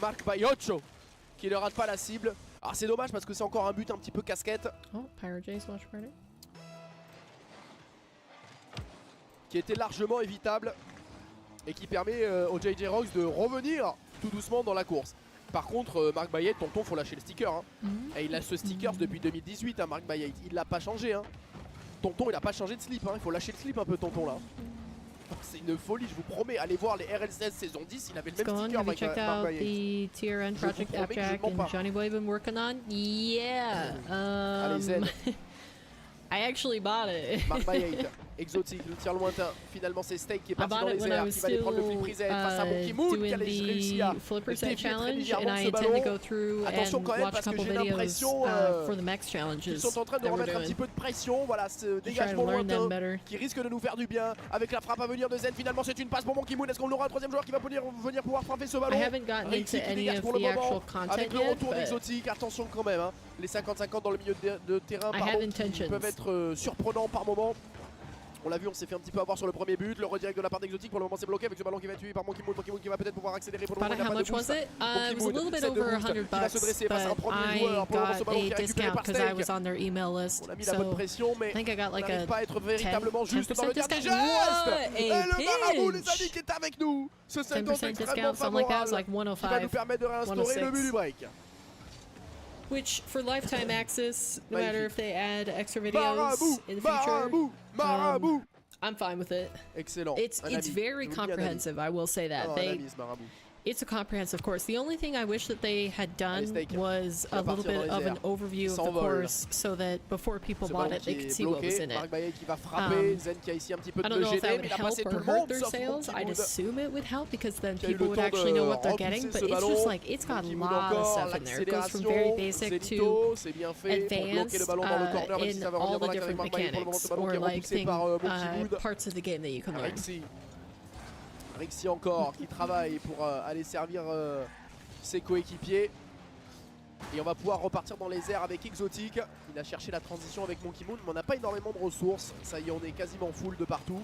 Mark Bayotcho qui ne rate pas la cible. Alors c'est dommage parce que c'est encore un but un petit peu casquette. Oh, Pyro Jace watch party. Qui était largement évitable et qui permet aux JJ Rocks de revenir tout doucement dans la course. Par contre, Mark Bayet, Tonton, faut lâcher le sticker. Hein. Et il a ce sticker depuis 2018, hein, Mark Bayet. Il l'a pas changé. Hein. Tonton, il a pas changé de slip. Hein. Il faut lâcher le slip un peu, Tonton, là. C'est une folie, je vous promets. Allez voir les RLCS saison 10, il avait le même Going, sticker, have you Mark checked out Bayet. the TRN Je vous Project promets que je Appjack mens pas. and Johnny Boy been working on? Yeah. Allez, Zen. I actually bought it. Mark Bayet. Exotique, le tir lointain. Finalement, c'est Steak qui est I parti dans bought it les when I airs, was qui va aller prendre le still flip reset face à Monkey Moon qui a doing réussi à the flipper set dévier très challenge, légèrement and I ce intend to ballon. go through Attention and quand même watch a parce que couple j'ai videos l'impression for the max challenges qu'ils sont en train de that we're remettre un doing. petit peu de pression. Voilà, ce To try to dégagement learn them lointain better. qui risque de nous faire du bien avec la frappe à venir de Zen. Finalement, c'est une passe pour Monkey Moon. Est-ce qu'on aura un troisième joueur qui va venir pouvoir frapper ce ballon? I haven't gotten Rixi into qui any dégage of pour le the moment actual content avec le yet, retour but d'Exotique. Attention quand même, hein. Les 50-50 dans le milieu de terrain I pardon, have qui intentions. peuvent être surprenants par moment. On l'a vu, on s'est fait un petit peu avoir sur le premier but. Le redirect de la part d'Exotique, pour le moment c'est bloqué avec ce ballon qui va être tué par Monkey Moon. Monkey Moon qui va peut-être pouvoir accélérer pour le But moment. Il how n'a pas much de boost. was it? Monkey It was a little Moon, bit set de over boost, 100 qui va se bucks, dresser face à un but premier I joueur. Pour le moment, ce got ballon a qui est récupéré discount par because I Steak. was on their email list. On a mis la bonne So pression, mais I think I got on like n'arrive a pas à être véritablement 10% juste dans le dernier discount. geste. What Et a le marabout, les pinch! amis, qui est avec nous. Ce 10% sentence extrêmement discount, something like that. It was favorable like qui va nous 105. permettre de réinstaurer le but du 106. break. Which, for lifetime access, no matter if they add extra videos Marabout, in the future, marabout. I'm fine with it. Excellent. It's Un ami. very Je vous le dis, un ami. comprehensive. I will say that Ah, un they. ami, ce marabout. It's a comprehensive course. The only thing I wish that they had done Steak. was Il a va little partir dans bit les of an airs. overview Il of the s'envole. course so that before people Ce bought ballon it, they qui could est see what was bloqué. in Marc it. Baillet qui va frapper. Zen qui a essayé un petit peu I de don't le know if that gêner, would mais il a help passé or tout le hurt monde their sauf sales. Monkey I'd Moon. assume it would help because then Qui a eu people le would temps actually de know what they're repousser getting. But ce it's ballon. just like it's got a Monkey Moon lot of encore, stuff in there. It goes from very l'accélération, basic to Zenito, c'est bien fait pour bloquer advanced le ballon dans le corner, même si in ça va all revenir dans the la carrière different Marc Baillet. Pour le moment, ce mechanics ballon qui or est like repoussé par Monkey Moon. parts of the game that you can learn. Rixi encore qui travaille pour aller servir ses coéquipiers. Et on va pouvoir repartir dans les airs avec Exotique. Il a cherché la transition avec Monkey Moon, mais on n'a pas énormément de ressources. Ça y est, on est quasiment full de partout.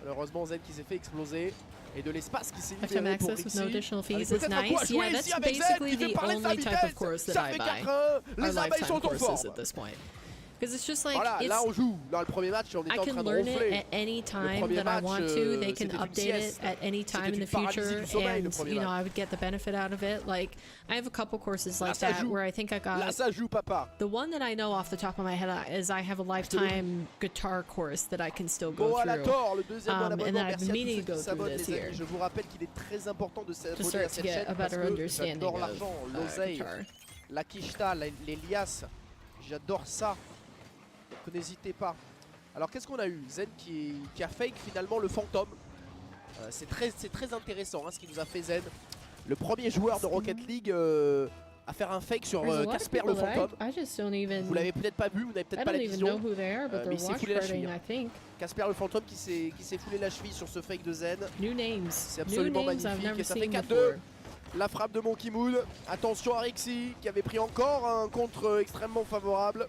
Malheureusement, Zen qui s'est fait exploser. Et de l'espace qui s'est Lifetime libéré pour access with Rixi. no additional fees Avec is peut-être un coup à nice. jouer Yeah, ici that's avec Zen basically qui fait the parler de sa only type of vitesse. course that Ça I fait buy. 4-1. Are Les abeilles lifetime sont en courses forme. at this point. Because it's just like Voilà, it's, là on joue. Dans le premier match, on était I en train can de learn ronfler. it at any time premier that I match, want to. They can c'était une update it sieste. at any time in C'était the une paralysie future, du sommeil, le and premier you know match. I would get the benefit out of it. Like I have a couple courses Là, like ça that joue. where I think I Là got. ça joue, papa. The one that I know off the top of my head is I have a lifetime guitar course that I can still go Go à la through. tort, le deuxième mois and d'abonnement. then I've Merci been à meaning tous to ceux qui go through s'abonnent, this les amis. year Je vous rappelle qu'il est très important de to s'abonner à start to cette get chaîne a parce better que understanding j'adore of l'argent, l'oseille, guitar. la quicheta, les liasses. J'adore ça. Donc n'hésitez pas. Alors qu'est-ce qu'on a eu? Zen qui a fake finalement le fantôme. C'est très intéressant hein, ce qu'il nous a fait Zen. Le premier joueur de Rocket League à faire un fake sur There's a lot of Casper le people that fantôme. I just don't even. Vous l'avez peut-être pas vu, vous n'avez I peut-être pas don't la even know vision. who they are, but mais they're il s'est watch foulé la partying, cheville. I think. Casper le fantôme qui s'est foulé la cheville sur ce fake de Zen. New names. C'est New absolument names I've magnifique never et ça fait seen 4-2. before. La frappe de Monkey Moon. Attention à Rixi qui avait pris encore un contre extrêmement favorable.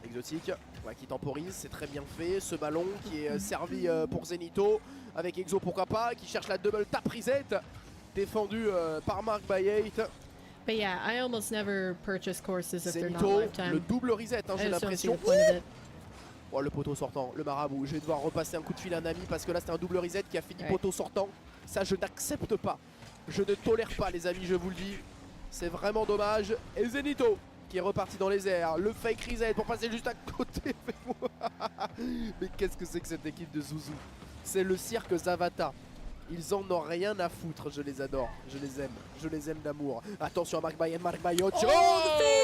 Exotique ouais, qui temporise, c'est très bien fait. Ce ballon qui est servi pour Zenito avec Exo pourquoi pas, qui cherche la double tap reset. Défendu par Marc Baillet. But yeah, I almost never purchase courses if they're not Zenito, lifetime. le double reset, hein, I j'ai just don't see l'impression. the point of it. Oh, le poteau sortant, le marabout. Je vais devoir repasser un coup de fil à un ami parce que là c'était un double reset qui a fini Ouais. poteau sortant. Ça je n'accepte pas. Je ne tolère pas les amis, je vous le dis. C'est vraiment dommage. Et Zenito qui est reparti dans les airs. Le fake reset pour passer juste à côté avec moi. Mais qu'est-ce que c'est que cette équipe de Zouzou? C'est le cirque Zavata. Ils en ont rien à foutre, je les adore, je les aime d'amour. Attention à Marc Baillet, the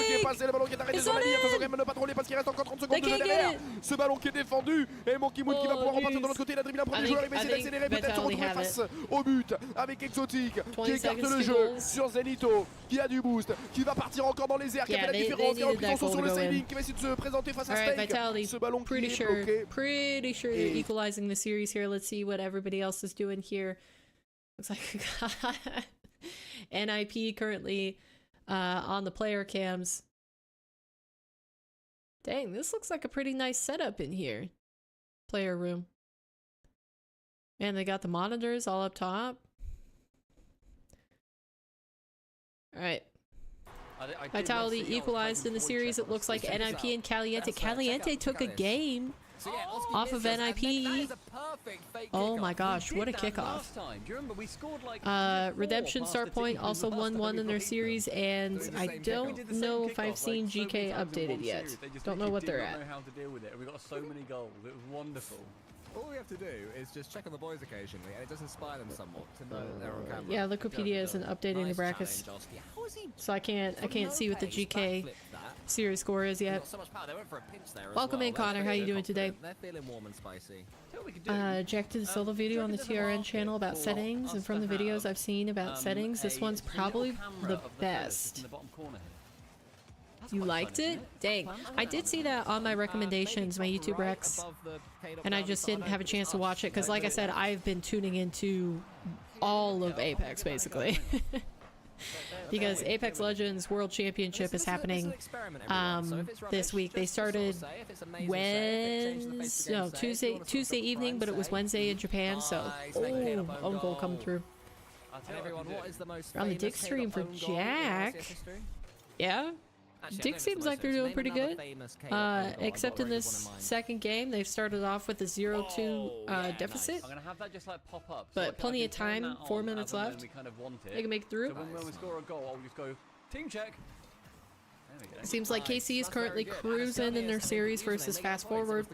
qui est passé, le ballon qui est arrêté It's sur la on ligne, in. attention quand même de pas trop parce qu'il reste encore 30 secondes They can't derrière. get it. Ce ballon qui est défendu, et Monkey Moon qui va Oh, pouvoir repartir jeez. de l'autre côté, il a dribblé un premier I joueur, il think- va essayer I think d'accélérer, peut-être se Vitality retrouver have face au but avec Exotique qui 20 écarte seconds le to jeu goal. sur Zenito, qui a du boost, qui va partir encore dans les airs, qui a Yeah, fait la they différence, qui a needed repris that son saut sur goal le to go in. sailing, qui va essayer de se présenter face à All right, Steak. Vitality. Ce ballon qui Pretty est sure bloqué. they're Et- equalizing the series here. Let's see what everybody else is doing here. Looks like NIP currently on the player cams. Dang, this looks like a pretty nice setup in here. Player room. And they got the monitors all up top. All right. Vitality equalized in the series. It looks like NIP and Caliente. Caliente took a game. So yeah, Oski Off of misses, and then that NIP. is a perfect fake Oh kickoff. my gosh, We what a did that kickoff. last time. Do you remember we scored like we did 4 Redemption past start the point team also last time 1-1 we in their beat them. series, and Doing the I same don't We did the same know if kickoff, I've seen like, so many GK times in updated one yet. series. They just Don't know literally what they're did not at. know how to deal with it, and we got so many goals. It was wonderful. All we have to do is just check on the boys occasionally, and it does inspire them somewhat to know that they're on camera. Yeah, Wikipedia isn't updating the Nice brackets, challenge, Oski. How is he? so I can't see with the GK series score is They've yet. got so much power. They went for a pinch there as Welcome well. in, They're Connor. How feeling you doing today? confident. They're feeling warm and spicy. Tell what we could do. Jack did a solo video on the TRN channel about settings, and from the videos I've seen about settings, this one's probably the best. You liked it? Dang. I did see that on my recommendations, my YouTube recs, and I just didn't have a chance to watch it because, like I said, I've been tuning into all of Apex, basically. Because Apex Legends World Championship is happening this week. They started Tuesday evening, but it was Wednesday in Japan, so own goal coming through. On the Dick stream for Jack. Yeah, Dick seems like they're doing pretty good. Except in this second game, they've started off with a 0-2 deficit. I'm gonna have that just like pop up. But plenty of time, 4 minutes left. They can make it through. So when we score a goal, I'll just go team check. There we go. Seems like KC is currently cruising in their series versus Fast Forward.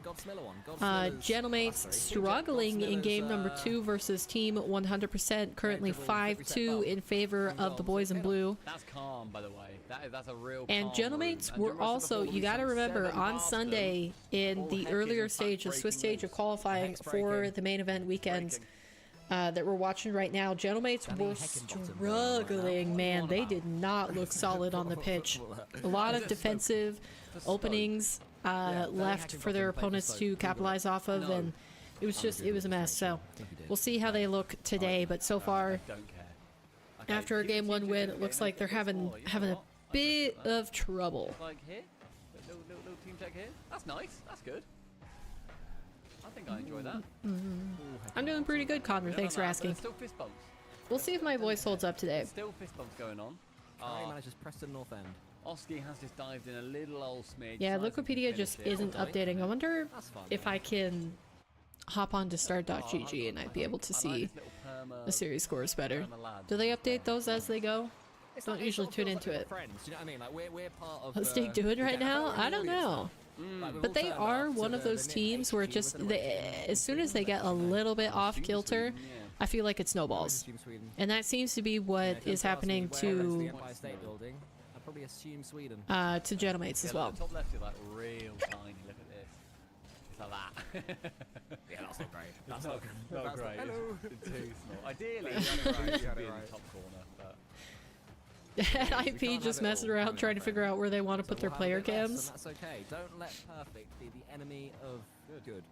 Gentlemates struggling in game number 2 versus Team 100%, currently 5-2 in favor of the boys in blue. That's calm, by the way. That's a real. And Gentlemates were also, you got to remember, on Sunday in the earlier stage, the Swiss stage of qualifying for the main event weekend that we're watching right now, Gentlemates were struggling, man. They did not look solid on the pitch. A lot of defensive openings left for their opponents to capitalize off of, and it was a mess. So we'll see how they look today, but so far, after a game 1 win, it looks like they're having a bit of trouble. Like here, little team check here. That's nice. That's good. I think I enjoy that. I'm doing pretty good, Connor. Thanks for asking. Still fist bumps. We'll see if my voice holds up today. Still fist bumps going on. manages Preston North End. Oski has just dived in a little old smidge. Yeah, Wikipedia just isn't updating. I wonder if I can hop on to start.gg and I'd be able to see the series scores better. Do they update those as they go? Don't usually tune into it. What's Stake doing right now? I don't know. But they are one of those teams where just as soon as they get a little bit off kilter, I feel like it snowballs. And that seems to be what is happening to Gentlemates as well. The top left is like real tiny. Look at this. It's like that. Yeah, that's not great. That's not great. Hello. It's too small. Ideally, you should be in the top corner, but. IP just messing around trying to figure out where they want to put their player cams. That's okay. Don't let perfect be the enemy of good.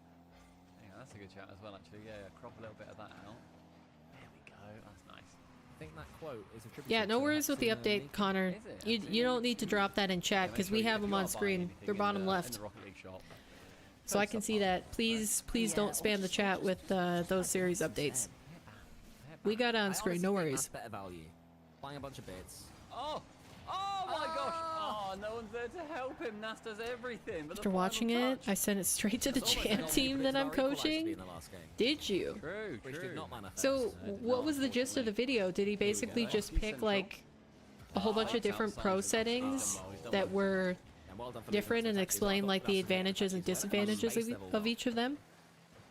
Yeah, that's a good chat as well, actually. Yeah, crop a little bit of that out. There we go. That's nice. I think that quote is attributed. Yeah, no worries with the update, Connor. You don't need to drop that in chat because we have them on screen. They're bottom left. So I can see that. Please don't spam the chat with those series updates. We got it on screen. No worries. Better value. Buying a bunch of bits. Oh my gosh! Oh, no one's there to help him. Nas does everything. But After watching it, I sent it straight to the champ team that I'm coaching. Did you? True. So what was the gist of the video? Did he basically just pick like a whole bunch of different pro settings that were different and explain like the advantages and disadvantages of each of them?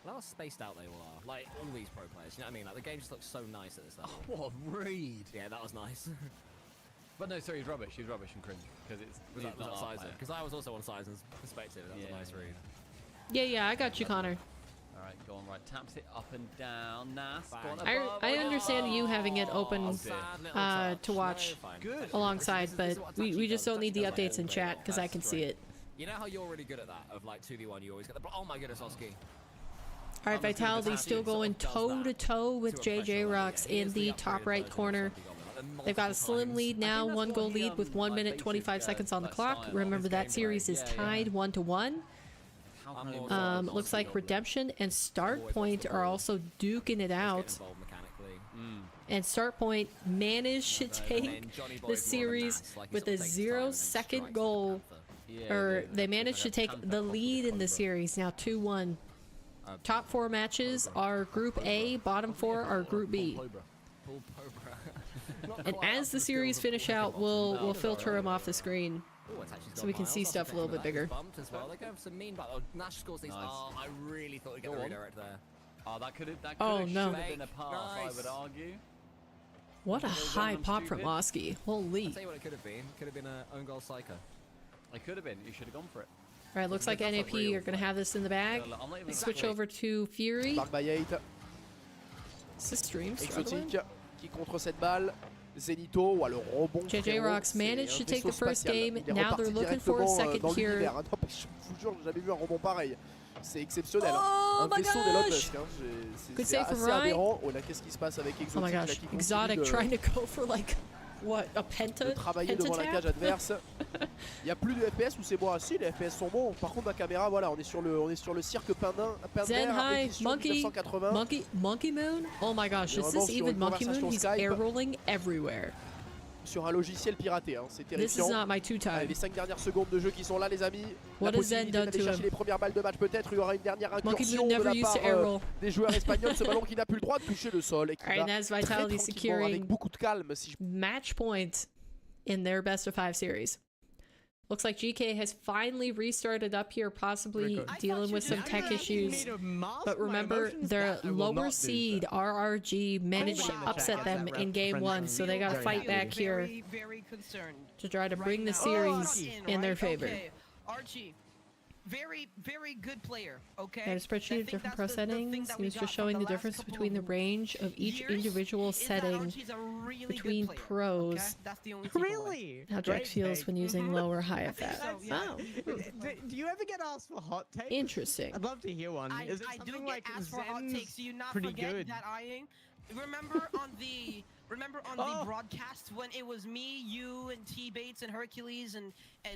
Well, how spaced out they all are. Like all these pro players, you know what I mean? Like the game just looks so nice at this level. What a read! Yeah, that was nice. But no, sorry, he's rubbish. He's rubbish and cringe because it's not our player. Because I was also on Sizen's perspective. That was a nice read. Yeah, I got you, Connor. All right, go on. Right, taps it up and down. Nas, I understand you having it open to watch alongside, but we just don't need the updates in chat because I can see it. You know how you're really good at that? Of like 2v1, you always get the. Oh my goodness, Oski. All right, Vitality still going toe-to-toe with JJ Rocks in the top right corner. They've got a slim lead now, 1 goal lead with 1 minute 25 seconds on the clock. Remember that series is tied 1-1. Looks like Redemption and Start Point are also duking it out. And Start Point managed to take the series with a 0-second goal. Or they managed to take the lead in the series, now 2-1. Top 4 matches are Group A, bottom 4 are Group B. And as the series finish out, we'll filter them off the screen so we can see stuff a little bit bigger. Nash scores these. Oh, I really thought we'd get the redirect there. Oh, that could have been a pass, I would argue. What a high pop from Oski. Holy. I'll tell you what it could have been. It could have been an own goal psycho. It could have been. You should have gone for it. All right, looks like That's a NAP real are going to fight. have this in the bag. I'm not even They switch exactly- over to Fury. Mark by 8. Is this stream struggling? Exotique qui contre cette balle. Zenito, ou le rebond. JJ frérot, Rocks c'est managed un to take vaisseau the first spatial. game. Il est Now they're reparti looking for a directement, second dans here. l'univers. Non, mais je vous jure, j'ai jamais vu un rebond pareil. C'est exceptionnel. Oh un my vaisseau d'Elon gosh! Musk. Good C'est save from assez Ryan. aberrant. Oh là, qu'est-ce qui se passe avec Exotique Oh my là, gosh, qui continue Exotic de- trying to go for like, what, a de travailler devant la cage adverse. Il n'y a plus de FPS ou c'est moi? Si, les FPS sont bons. Par contre, ma caméra, voilà, on est sur le cirque Zen High, édition Monkey, 1980. Monkey Moon? Oh my gosh, Mais is vraiment this sur even une Monkey Moon? conversation He's Skype. air rolling everywhere. Sur un logiciel piraté, hein. C'est This is terrifiant. not my two Allez, time. les 5 dernières secondes de jeu qui sont là, les amis. What La has Zen possibilité done d'aller to chercher him? les premières balles de match, peut-être. Il y aura une dernière Monkey incursion Moon de never la used part to air roll. des joueurs espagnols. Ce ballon qui n'a plus le droit de toucher le sol et qui Alright, va and as très Vitality tranquillement, securing avec beaucoup de calme. Si je... match point in their best of 5 series. Looks like GK has finally restarted up here, possibly I dealing with some tech issues. But remember, their lower seed RRG managed to upset them in game 1, so they gotta fight back here Very, very concerned. to try to bring the Right now. series Oh, in their right? favor. Okay. Archie, very, very good player. Okay. Got a I spreadsheet think of different that's pro the thing settings. that He we was got just from showing the last difference couple between the of range of each years individual is that setting Archie's a really good between player, pros. okay? That's the only takeaway. Really? how Great Jax feels take. when using low or high FF. So, yeah. Oh, Do you ever get asked for hot takes? interesting. I'd love to hear one. I Is it do something get like asked for hot Zen's takes. Do you not pretty forget good? that I remember on the Oh. broadcast when it was me, you, and T Bates and Hercules and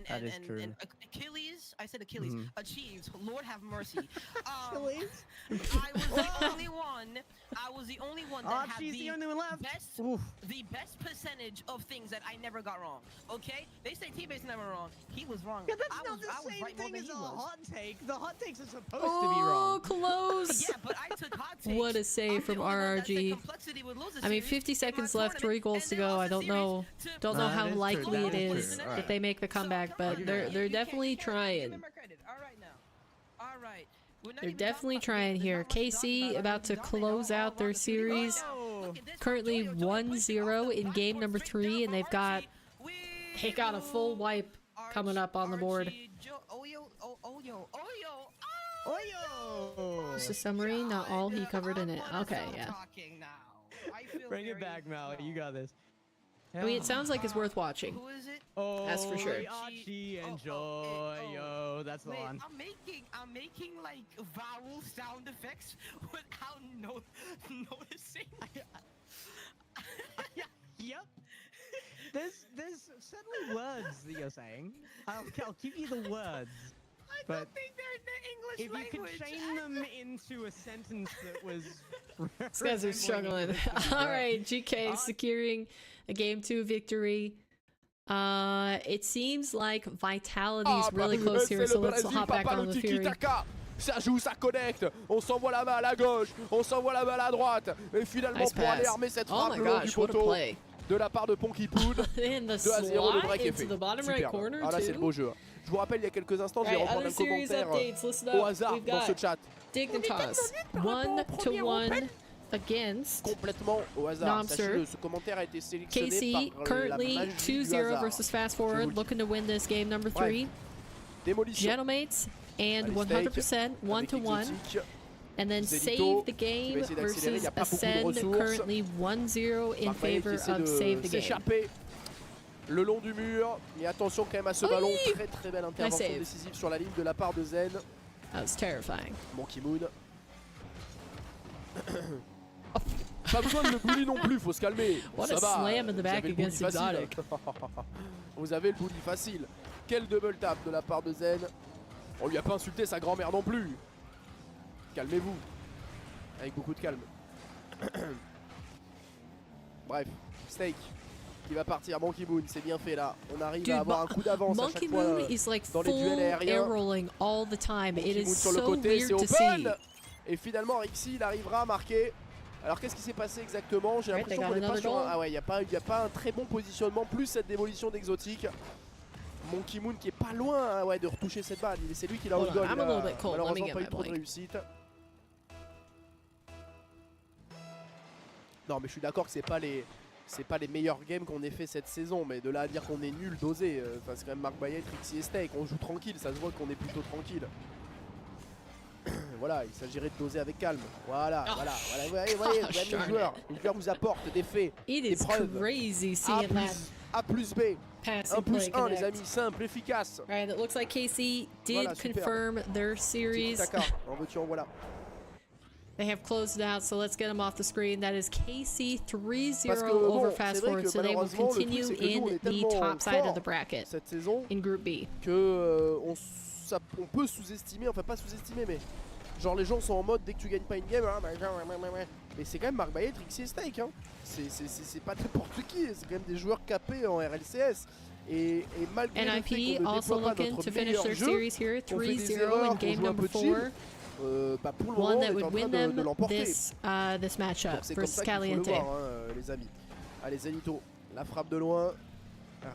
That is true. Achilles. I said Achilles. Mhm. Achieves. Lord have mercy. Achilles? I was the only one. I was the only one that Archie's had the only one left. best Oof. the best percentage of things that I never got wrong. Okay? They say T-Base's never wrong. He was wrong. Yeah, that's I not was, I the was same right more thing than as he a was. hot take. The hot takes are supposed to be Oh, wrong. close! Yeah, but I took hot takes. What a save I'm from the only one that said RRG. Complexity would lose the I mean, series 50 in my seconds left, 3 tournament, goals and to they go. lost I the don't series know. to Don't know That how is true, likely that it is is true. that they make the comeback, come but on, they're you can't definitely give trying. them my credit. All right now. All right. We're not They're even talking definitely about the trying game. here. There's not much to talk KC about to They're close all out their around the city right series. now. Look at this. Currently Joyo pushing 1-0 off the in game backboard number straight 3, down and they've for got Archie. they got a full wipe coming up on the board. Archie, Oyo, Oyo. Oyo! Just a summary, not all he covered in it. Okay, yeah. Talking now. I feel Bring it very back, Mal. You got this. I mean, it sounds like it's worth watching. Who is it? Oh, That's for sure. Archie and Oh, Joyo. That's the Wait, one. I'm making like vowel sound effects without noticing. Yep. There's certainly words that you're saying. I'll give you the words. I But don't think they're in the English If you language. could chain them into a sentence that was. These guys are struggling. All right, GK securing a game 2 victory. It seems like Vitality's really close here, so let's hop back on the Fury. Ça joue, ça connecte. On s'envoie la balle à gauche, on s'envoie la balle à droite. Et finalement, Nice pour aller pass. armer cette Oh frappe my le long du gosh, what a poteau play. de la part de Ponky Poon. And the 2-0, le slide break est into fait. the bottom right Superbe. corner, Ah là, c'est le too. beau jeu. Je vous rappelle, il y a quelques instants, j'ai Right, reprendre other un series commentaire updates, listen au up. hasard We've dans ce got chat. Dig and Toss 1-1 against Complètement au hasard. Nomser. Sachez-le, ce commentaire a été sélectionné KC, par currently la magie du 2-0 hasard. versus Fast Je vous Forward, le dis. looking to win this game number 3. Démolition. Gentlemates and Allez, 100% Steak, 1-1. avec Exotique. And then Zenito, save the qui va game essayer d'accélérer, il versus n'y a pas beaucoup de Ascend, ressources. currently 1-0 in Marc Baillet qui favor essaie of de save the game. s'échapper le long du mur. Et attention quand même à ce ballon. Très très belle intervention save. décisive sur la ligne de la part de Zen. That was terrifying. Monkey Moon. Pas besoin de le bully non plus, faut se calmer. What Ça a va, slam in the vous back avez le bully against facile. Exotic. Vous avez le bully facile. Quel double tap de la part de Zen. On lui a pas insulté sa grand-mère non plus. Calmez-vous. Avec beaucoup de calme. Bref, Steak qui va partir. Monkey Moon, c'est bien fait là. On arrive Dude, à avoir un coup d'avance à Monkey chaque fois. Moon is like dans les duels full aériens. air rolling all the time. It Monkey is Moon sur le so côté, c'est weird to see. open. Et finalement, Rixi, il arrivera à marquer. Alors qu'est-ce qui s'est passé exactement? J'ai Right, they l'impression got qu'on n'est pas another sur un... goal. Ah ouais, il n'y a pas un très bon positionnement, plus cette démolition d'Exotique. Monkey Moon qui est pas loin hein, ouais, de retoucher cette balle. C'est lui qui l'a au Hold on, goal. I'm Il a a little bit cold. Let me malheureusement get pas my eu trop de blank. réussite. Non mais je suis d'accord que c'est pas les c'est pas les meilleurs games qu'on ait fait cette saison, mais de là à dire qu'on est nul, dosé. Enfin, c'est quand même Marc Bayet, Rixi et Steak. On joue tranquille, ça se voit qu'on est plutôt tranquille. Voilà, il s'agirait de doser avec calme. Voilà, voilà. Vous voyez, les joueurs vous apportent des faits, It des is preuves. crazy A seeing that A plus B. passing 1 plus play 1, les connect. amis, simple, efficace. Alright, it looks like KC did Voilà, super. confirm their series. D'accord, en veux-tu, en voilà. They have closed it out, so let's get them off the screen. That is KC 3-0 Parce que, over bon, fast c'est vrai forward, que so they will malheureusement, le truc, continue c'est que nous, on in est the tellement top side of forts the bracket cette saison in Group B. que on peut sous-estimer, enfin pas sous-estimer, mais genre les gens sont en mode dès que tu gagnes pas une game, mais c'est quand même Marc Bayet, Rixi et Steak, hein. C'est pas n'importe qui, c'est quand même des joueurs capés en RLCS. Et malgré le fait NIP qu'on ne also déploie pas looking notre to finish meilleur their jeu, series here, on fait des 3-0 erreurs, in on game joue un peu number chill, 4. bah pour le One moment, that on est would en train win de them l'emporter. this matchup Donc c'est comme versus ça qu'il faut le Caliente. voir, hein, les amis. Allez, Zenito, la frappe de loin.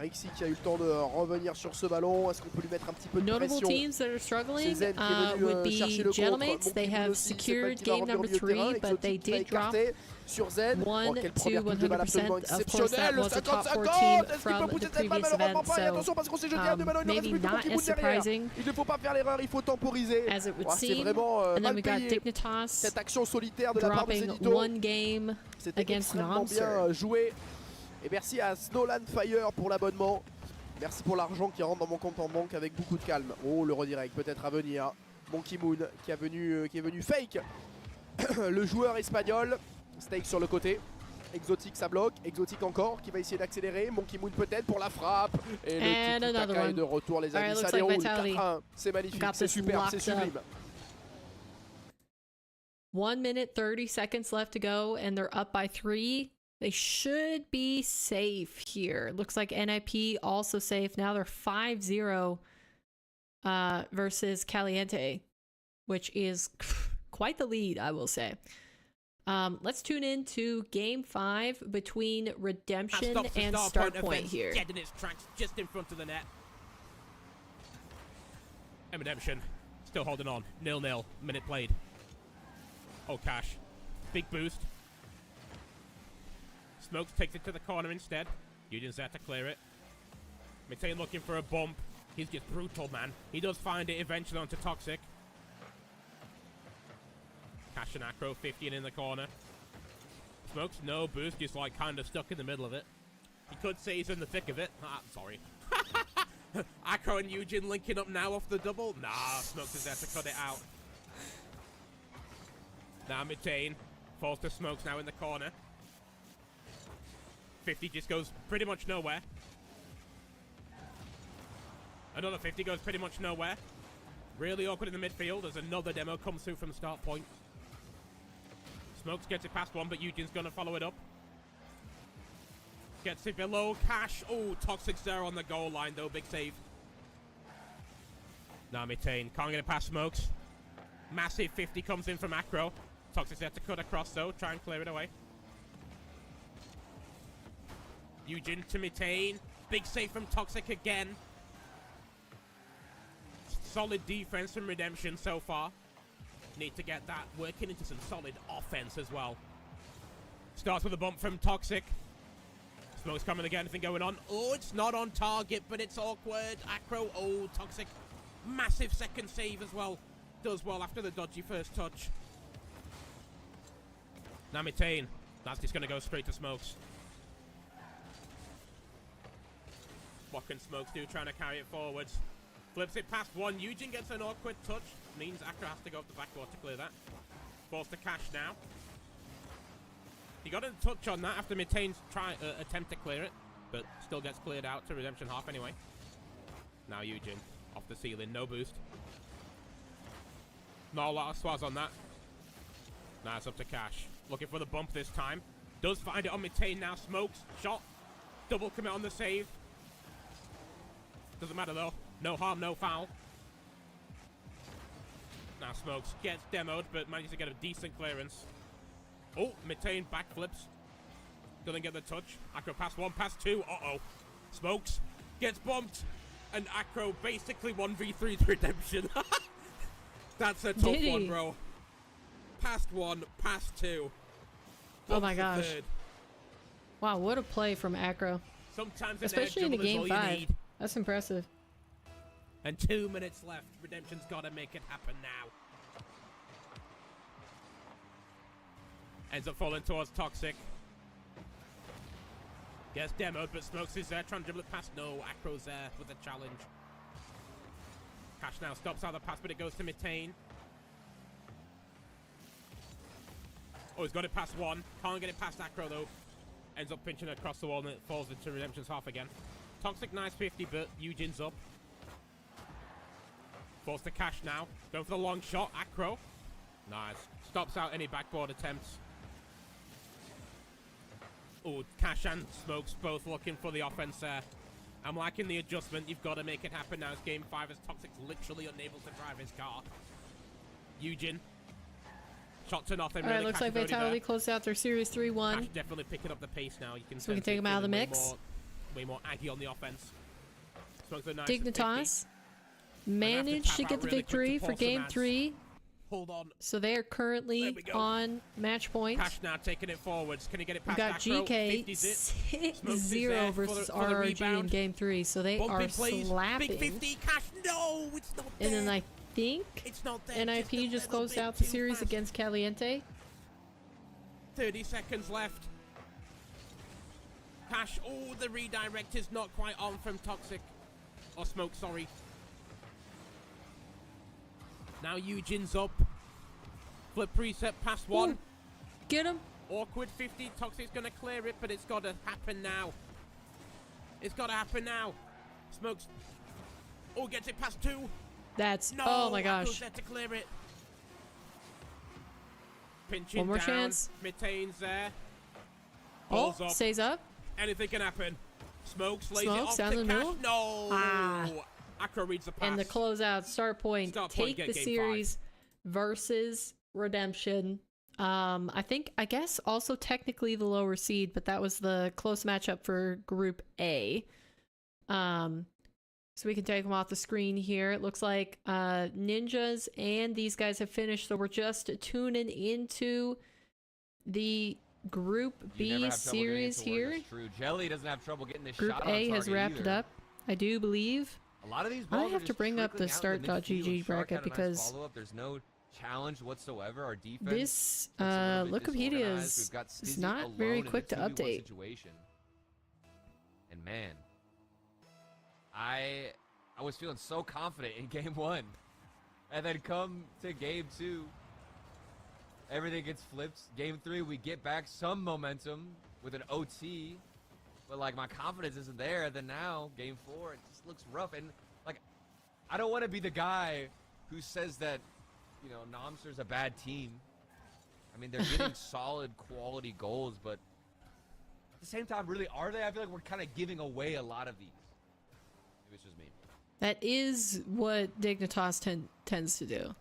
Rixi qui a eu le temps de revenir sur ce ballon. Est-ce qu'on peut lui mettre un petit peu de Notable pression? teams that are struggling C'est Zen qui est venu would chercher be le Gentlemen. contre. They Monkey have aussi, c'est pas secured qui va game revenir au number milieu de terrain. 3, but they Exotic qui va did drop écarter sur Zen. 1 Quelle to première touche de balle absolument 100%. Of course, that exceptionnelle. was a top 4 50-50. team Est-ce qu'il from peut the pousser cette balle? previous Malheureusement event, pas. Et so attention parce qu'on s'est jeté à deux ballons. Il ne reste maybe plus que not Monkey as derrière. surprising Il ne faut pas faire l'erreur, il faut temporiser. as it would C'est seem. vraiment And then mal we got payé. Dignitas Cette action solitaire de la part de dropping Zenito. one game C'était against extrêmement Nomser. bien joué. Et merci à Snowland Fire pour l'abonnement. Merci pour l'argent qui rentre dans mon compte en banque avec beaucoup de calme. Oh, le redirect peut-être à venir. Monkey Moon qui est venu fake le joueur espagnol. Steak sur le côté. Exotic ça bloque. Exotic encore qui va essayer d'accélérer. Monkey Moon peut-être pour la frappe. Et And le another tiki-taka est one. de retour les amis. Alright, Ça looks like déroule. Vitality 4-1. C'est magnifique. got C'est this super. locked C'est sublime. 1 minute 30 seconds left to go, and they're up by 3. They should be safe here. Looks like NIP also safe. Now they're 5-0 versus Caliente, which is quite the lead, I will say. Let's tune in to Game 5 between Redemption and Starpoint here. Dead in its tracks, just in front of the net. And Redemption still holding on. 0-0. Minute played. Oh, Cash. Big boost. Smokes takes it to the corner instead. Eugen's there to clear it. Mitain looking for a bump. He's just brutal, man. He does find it eventually onto Toxic. Cash and Acro 15 in the corner. Smokes no boost, just like kind of stuck in the middle of it. You could say he's in the thick of it. Ah, sorry. Acro and Eugen linking up now off the double. Nah, Smokes is there to cut it out. Now Mitain falls to Smokes now in the corner. 50 just goes pretty much nowhere. Another 50 goes pretty much nowhere. Really awkward in the midfield as another demo comes through from start point. Smokes gets it past one, but Eugen's gonna follow it up. Gets it below Cash. Oh, Toxic's there on the goal line though. Big save. Now Mitain can't get it past Smokes. Massive 50 comes in from Acro. Toxic's there to cut across though. Try and clear it away. Eugen to Mitain. Big save from Toxic again. Solid defense from Redemption so far. Need to get that working into some solid offense as well. Starts with a bump from Toxic. Smoke's coming again. Anything going on? Oh, it's not on target, but it's awkward. Acro. Oh, Toxic. Massive second save as well. Does well after the dodgy first touch. Now Mitain. That's just going to go straight to Smokes. What can Smokes do trying to carry it forwards? Flips it past one. Eugen gets an awkward touch. Means Acro has to go up the backboard to clear that. Falls to Cash now. He got a touch on that after Mitain's attempt to clear it. But still gets cleared out to Redemption half anyway. Now Eugen. Off the ceiling. No boost. Not a lot of swaz on that. Now it's up to Cash. Looking for the bump this time. Does find it on Mitain now. Smokes. Shot. Double commit on the save. Doesn't matter though. No harm, no foul. Now Smokes gets demoed, but manages to get a decent clearance. Oh, Mitain backflips. Doesn't get the touch. Acro pass one, pass two. Uh-oh. Smokes gets bumped. And Acro basically 1v3's Redemption. That's a tough one, bro. Past one, past two. Oh my gosh. Third. Wow, what a play from Acro. Sometimes Especially in the game 5. That's impressive. And 2 minutes left. Redemption's got to make it happen now. Ends up falling towards Toxic. Gets demoed, but Smokes is there, trying to dribble it past. No, Acro's there with a challenge. Cash now stops out the pass, but it goes to Mitane. Oh, he's got it past one. Can't get it past Acro, though. Ends up pinching it across the wall, and it falls into Redemption's half again. Toxic, nice 50, but Eugene's up. Forced to Cash now. Going for the long shot. Acro. Nice. Stops out any backboard attempts. Oh, Cash and Smokes both looking for the offense there. I'm liking the adjustment. You've got to make it happen now. It's game 5 as Toxic's literally unable to drive his car. Eugen. Shot to nothing. Alright, looks like Vitality closed out their series 3-1. Cash definitely picking up the pace now. You can so we can take him out of the mix. Way more Aggie on the offense. Nice Dignitas managed to get the victory for game 3. Hold on. So they are currently on match point. Cash now taking it forwards. Can he get it We past got Acro? GK 6-0 versus RRG in game 3. So they are slapping. Big 50. Cash, no, it's not there. And then I think it's not there. NIP just closed out the series against Caliente. 30 seconds left. Cash, oh, the redirect is not quite on from Toxic. Or Smoke, sorry. Now Eugene's up. Flip reset past one. Ooh, get him. Awkward 50. Toxic's going to clear it, but it's got to happen now. It's got to happen now. Smokes. Oh, gets it past 2. That's, no, oh my gosh. There to clear it. Pinching one more down. chance. Mitane's there. Oh, Balls up. stays up. Anything can happen. Smokes lays Smokes it off down to the Cash. middle. No. Ah. Acro reads the pass. And the closeout start point. Take the series versus Redemption. I guess also technically the lower seed, but that was the close matchup for Group A. So we can take them off the screen here. It looks like Ninjas and these guys have finished, so we're just tuning into the Group B series here. True. Jelly doesn't have trouble getting this Group shot A on has wrapped it up, I do believe. A lot of these I balls have to bring up the start.gg bracket because there's no challenge whatsoever. Our defense this Wikipedia is not very quick to update. Situation. And man, I was feeling so confident in game 1, and then come to game 2, everything gets flipped. Game 3, we get back some momentum with an OT. But, like, my confidence isn't there. Then now, game 4, it just looks rough. And, like, I don't want to be the guy who says that, you know, Nomster's a bad team. I mean, they're getting solid quality goals, but at the same time, really, are they? I feel like we're kind of giving away a lot of these. Maybe it's just me. That is what Dignitas tends to do.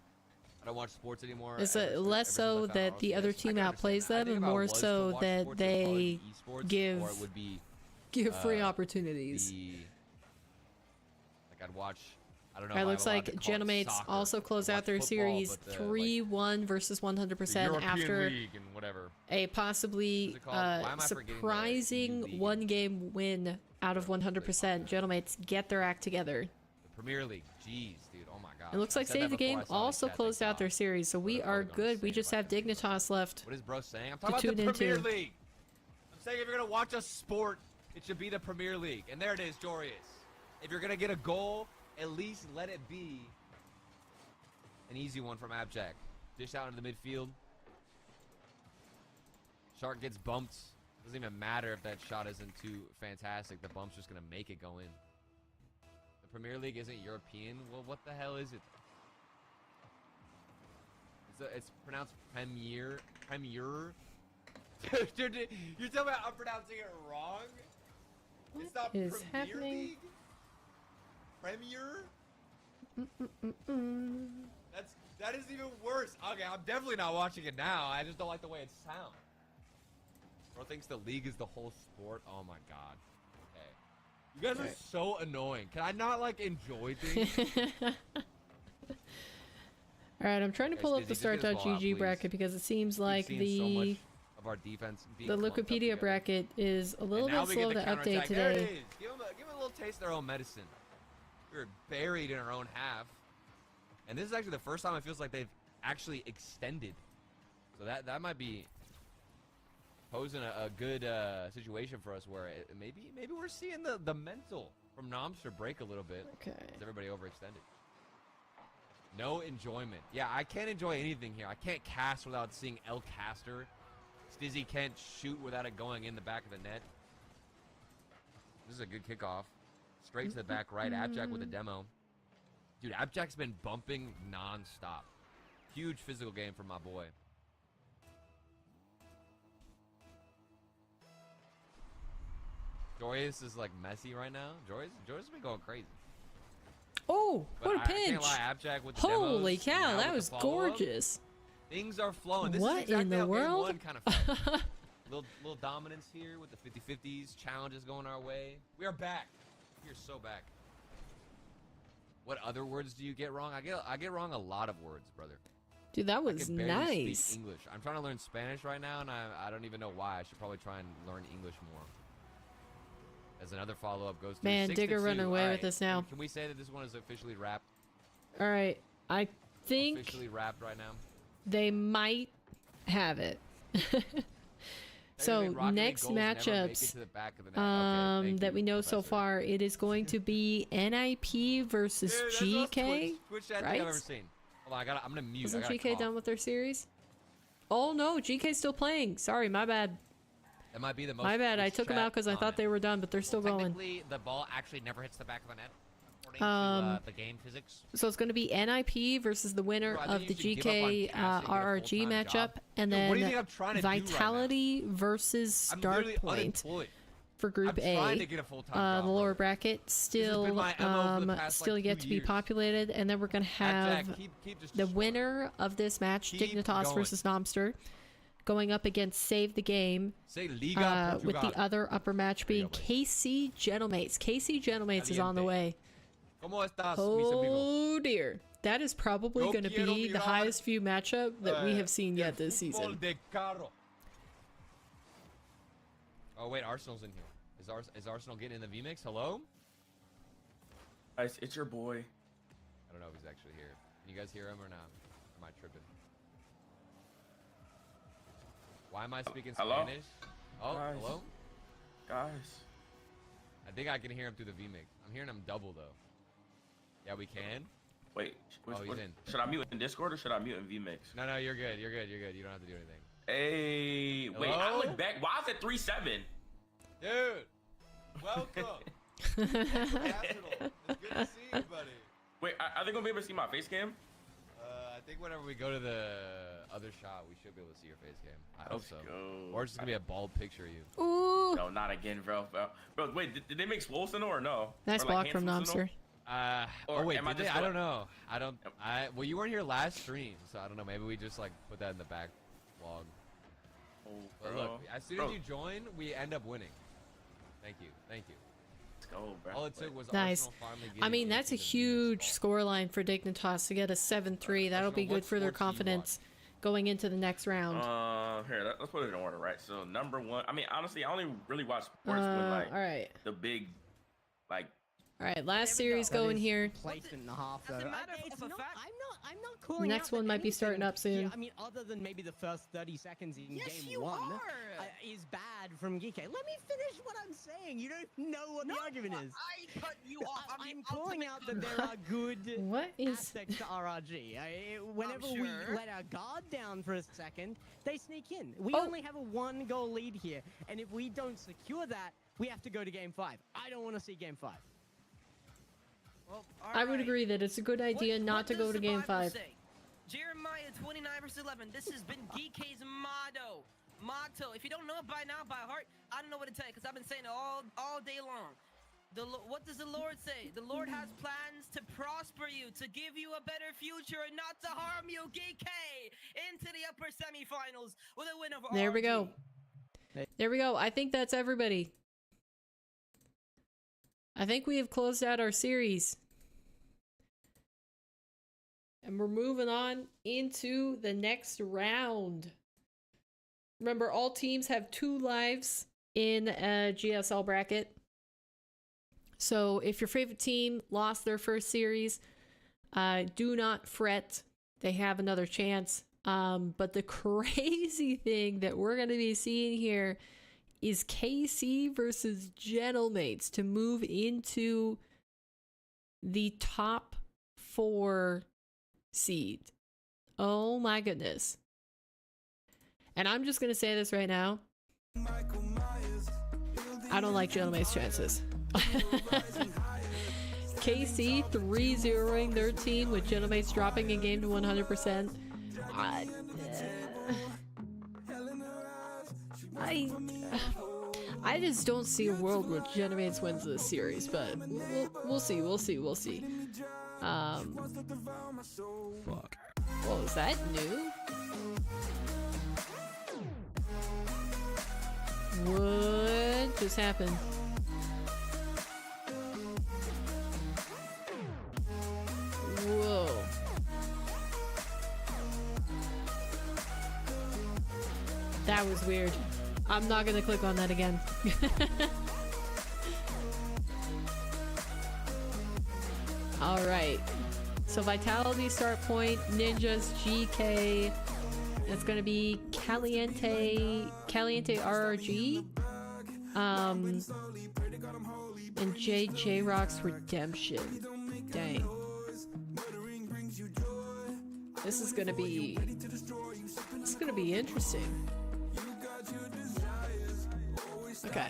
I don't watch sports anymore. It's less so that the other team outplays them, and more so that they give free opportunities. Like I'd watch. I don't know. It looks like Genomates also close out their series 3-1 versus 100% after a possibly surprising one-game win out of 100%. Genomates get their act together. The Premier League, jeez, dude, oh my god. It looks like Save the Game also closed out their series, so we are good. We just have Dignitas left. What is bro saying? I'm talking about the Premier League. I'm saying if you're gonna watch a sport, it should be the Premier League. And there it is, Jorius. If you're gonna get a goal, at least let it be an easy one from Abjack. Dish out into the midfield. Shark gets bumped. Doesn't even matter if that shot isn't too fantastic. The bump's just gonna make it go in. The Premier League isn't European. Well, what the hell is it? It's pronounced Premier. Dude, you're telling me I'm pronouncing it wrong? It's not What is Premier happening? League? Premier? That is even worse. Okay, I'm definitely not watching it now. I just don't like the way it sounds. Bro thinks the league is the whole sport. Oh my god. Okay. You guys are so annoying. Can I not like enjoy things? Alright, I'm trying to pull up the start.gg bracket because it seems like the of our defense being The clumped up Wikipedia together. bracket is a little And now bit we get slow the to update counterattack. There it today. is. Give them a little taste of their own medicine. We were buried in our own half. And this is actually the first time it feels like they've actually extended. So that might be posing a good situation for us where maybe we're seeing the mental from Nomster break a little bit. Okay. As everybody overextended. No enjoyment. Yeah, I can't enjoy anything here. I can't cast without seeing El Caster. Stizzy can't shoot without it going in the back of the net. This is a good kickoff. Straight to the back right. Abjack with a demo. Dude, Abjack's been bumping non-stop. Huge physical game for my boy. Joyous is like messy right now. Joyous has been going crazy. Oh, But what a I can't pinch! lie, Abjack with the Holy demos, cow, now that with was the follow-up, gorgeous. Things are flowing. This What is exactly in the how world? Game 1 kind of felt. little dominance here with the 50-50s. Challenges going our way. We are back. We are so back. What other words do you get wrong? I get wrong a lot of words, brother. Dude, that I was can barely nice. speak English. I'm trying to learn Spanish right now, and I don't even know why. I should probably try and learn English more. As another follow-up goes to Man, 6-2. Digger running away All with us now. Can we say that this one is officially wrapped? All right, I think Officially wrapped right now. they might have it. So next matchups that we know so far, it is going to be NIP versus Dude, that's GK. Twitch chat right? I've ever seen. Hold on, I'm gonna mute. Isn't I gotta GK cough. done with their series? Oh no, GK's still playing. Sorry, my bad. That might be the most. My bad. I Twitch took them chat out because I thought comment. they were done, but they're still going. Technically, the ball actually never hits the back of the net, according to the game physics. So it's going to be NIP versus the winner Bro, I think of the you should give up on GK casting, get a RRG full-time matchup, job. and Dude, what do you then think I'm trying to do right now? Vitality versus I'm literally Starpoint unemployed. for Group I'm trying A. to get a full-time job, The lower brother. bracket has still been my MO for the past, still like, yet 2 to be years. populated, and then we're going to have Abjack, keep just the destroying. winner of this match, Keep Dignitas going. versus Nomster, going up against Save the Game. Say Liga With the Portugal. other upper match being Liga, KC Gentlemates. KC Gentlemates is on the Caliente. way. ¿Cómo estás, mis amigos? Oh dear. That is probably Yo going to quiero be the mirar, highest view matchup that we have seen el yet this fútbol season. de carro. Oh wait, Arsenal's in here. Is Arsenal getting in the VMix? Hello? Guys, it's your boy. I don't know if he's actually here. Can you guys hear him or not? Am I tripping? Why am I speaking Hello? Spanish? Oh, Guys. hello? Guys. I think I can hear him through the VMix. I'm hearing him double though. Yeah, we can. Wait, Oh, he's in. should I mute in Discord or should I mute in VMix? No, you're good. You're good. You're good. You don't have to do anything. Hey, wait, I Hello? look back. Why is it 3-7? Dude, welcome. National. It's good to see you, buddy. Wait, are they gonna be able to see my face cam? I think whenever we go to the other shot, we should be able to see your face cam. I hope Let's so. go. Or it's just gonna be a bald picture of you. Ooh. No, not again, bro. Bro, wait, did they make Swole Sinnoh or no? Nice Or, block from Handsome Sinnoh? Nomster. Or Oh wait, am I did they? just I going- don't know. Well, you weren't here last stream, so I don't know. Maybe we just like put that in the back log. Oh, But bro. look, as soon Bro, as you join, we end up winning. Thank you. let's go, bro. All it took was Nice. Arsenal finally I mean, getting that's a into the huge VMix. scoreline for Dignitas to get a 7-3. That'll be good for their confidence going into the next round. Here, let's put it in order, right? So number one, I mean, honestly, I only really watch sports when like all right. the big, like, All right, last There we series That going is here. Placement and a half, though. Doesn't matter It's of a not, fact. I'm not calling Next out that one might be starting anything up soon. here, I mean, other than maybe the first 30 seconds in Yes, game you one, are. is bad from Geeke. Let me finish what I'm saying. You don't know what the argument is. I cut you off. I'm calling out that there are good What is... aspects to RRG. Whenever we sure. let our guard down for a second, they sneak in. We Oh. only have a 1-goal lead here, and if we don't secure that, we have to go to game 5. I don't want to see game 5. Well, I would alright. agree that it's a good idea not What to go does to the game Bible 5. say? Jeremiah 29 verse 11. This has been DK's motto. If you don't know it by now by heart, I don't know what to tell you because I've been saying it all day long. What does the Lord say? The Lord has plans to prosper you, to give you a better future, and not to harm you. DK into the upper semifinals with a win over There we go. RRG. There we go. I think that's everybody. I think we have closed out our series. And we're moving on into the next round. Remember, all teams have 2 lives in a GSL bracket. So if your favorite team lost their first series, do not fret. They have another chance. But the crazy thing that we're going to be seeing here is KC versus Gentlemates to move into the top 4 seed. Oh my goodness. And I'm just going to say this right now. I don't like Gentlemates' chances. KC 3-0ing their team with Gentlemates dropping a game to 100%. I just don't see a world where Gentlemates wins this series, but we'll see. Fuck. Whoa, is that new? What just happened? Whoa. That was weird. I'm not gonna click on that again. Alright. So Vitality start point, Ninjas, GK. It's gonna be Caliente RRG. And JJ Rock's Redemption. Dang. This is gonna be interesting. Okay.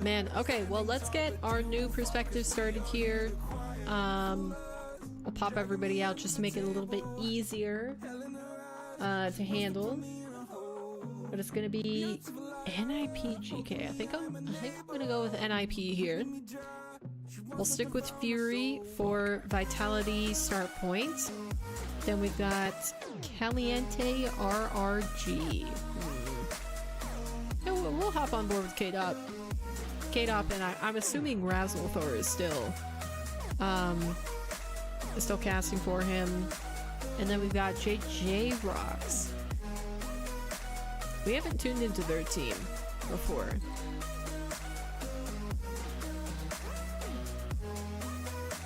Man, okay, well, let's get our new perspective started here. I'll pop everybody out just to make it a little bit easier to handle. But it's gonna be NIPGK. I think I'm gonna go with NIP here. We'll stick with Fury for Vitality start points. Then we've got Caliente RRG. Yeah, we'll hop on board with K-Dop. K-Dop, and I'm assuming Razzlethor is still casting for him. And then we've got JJ Rocks. We haven't tuned into their team before.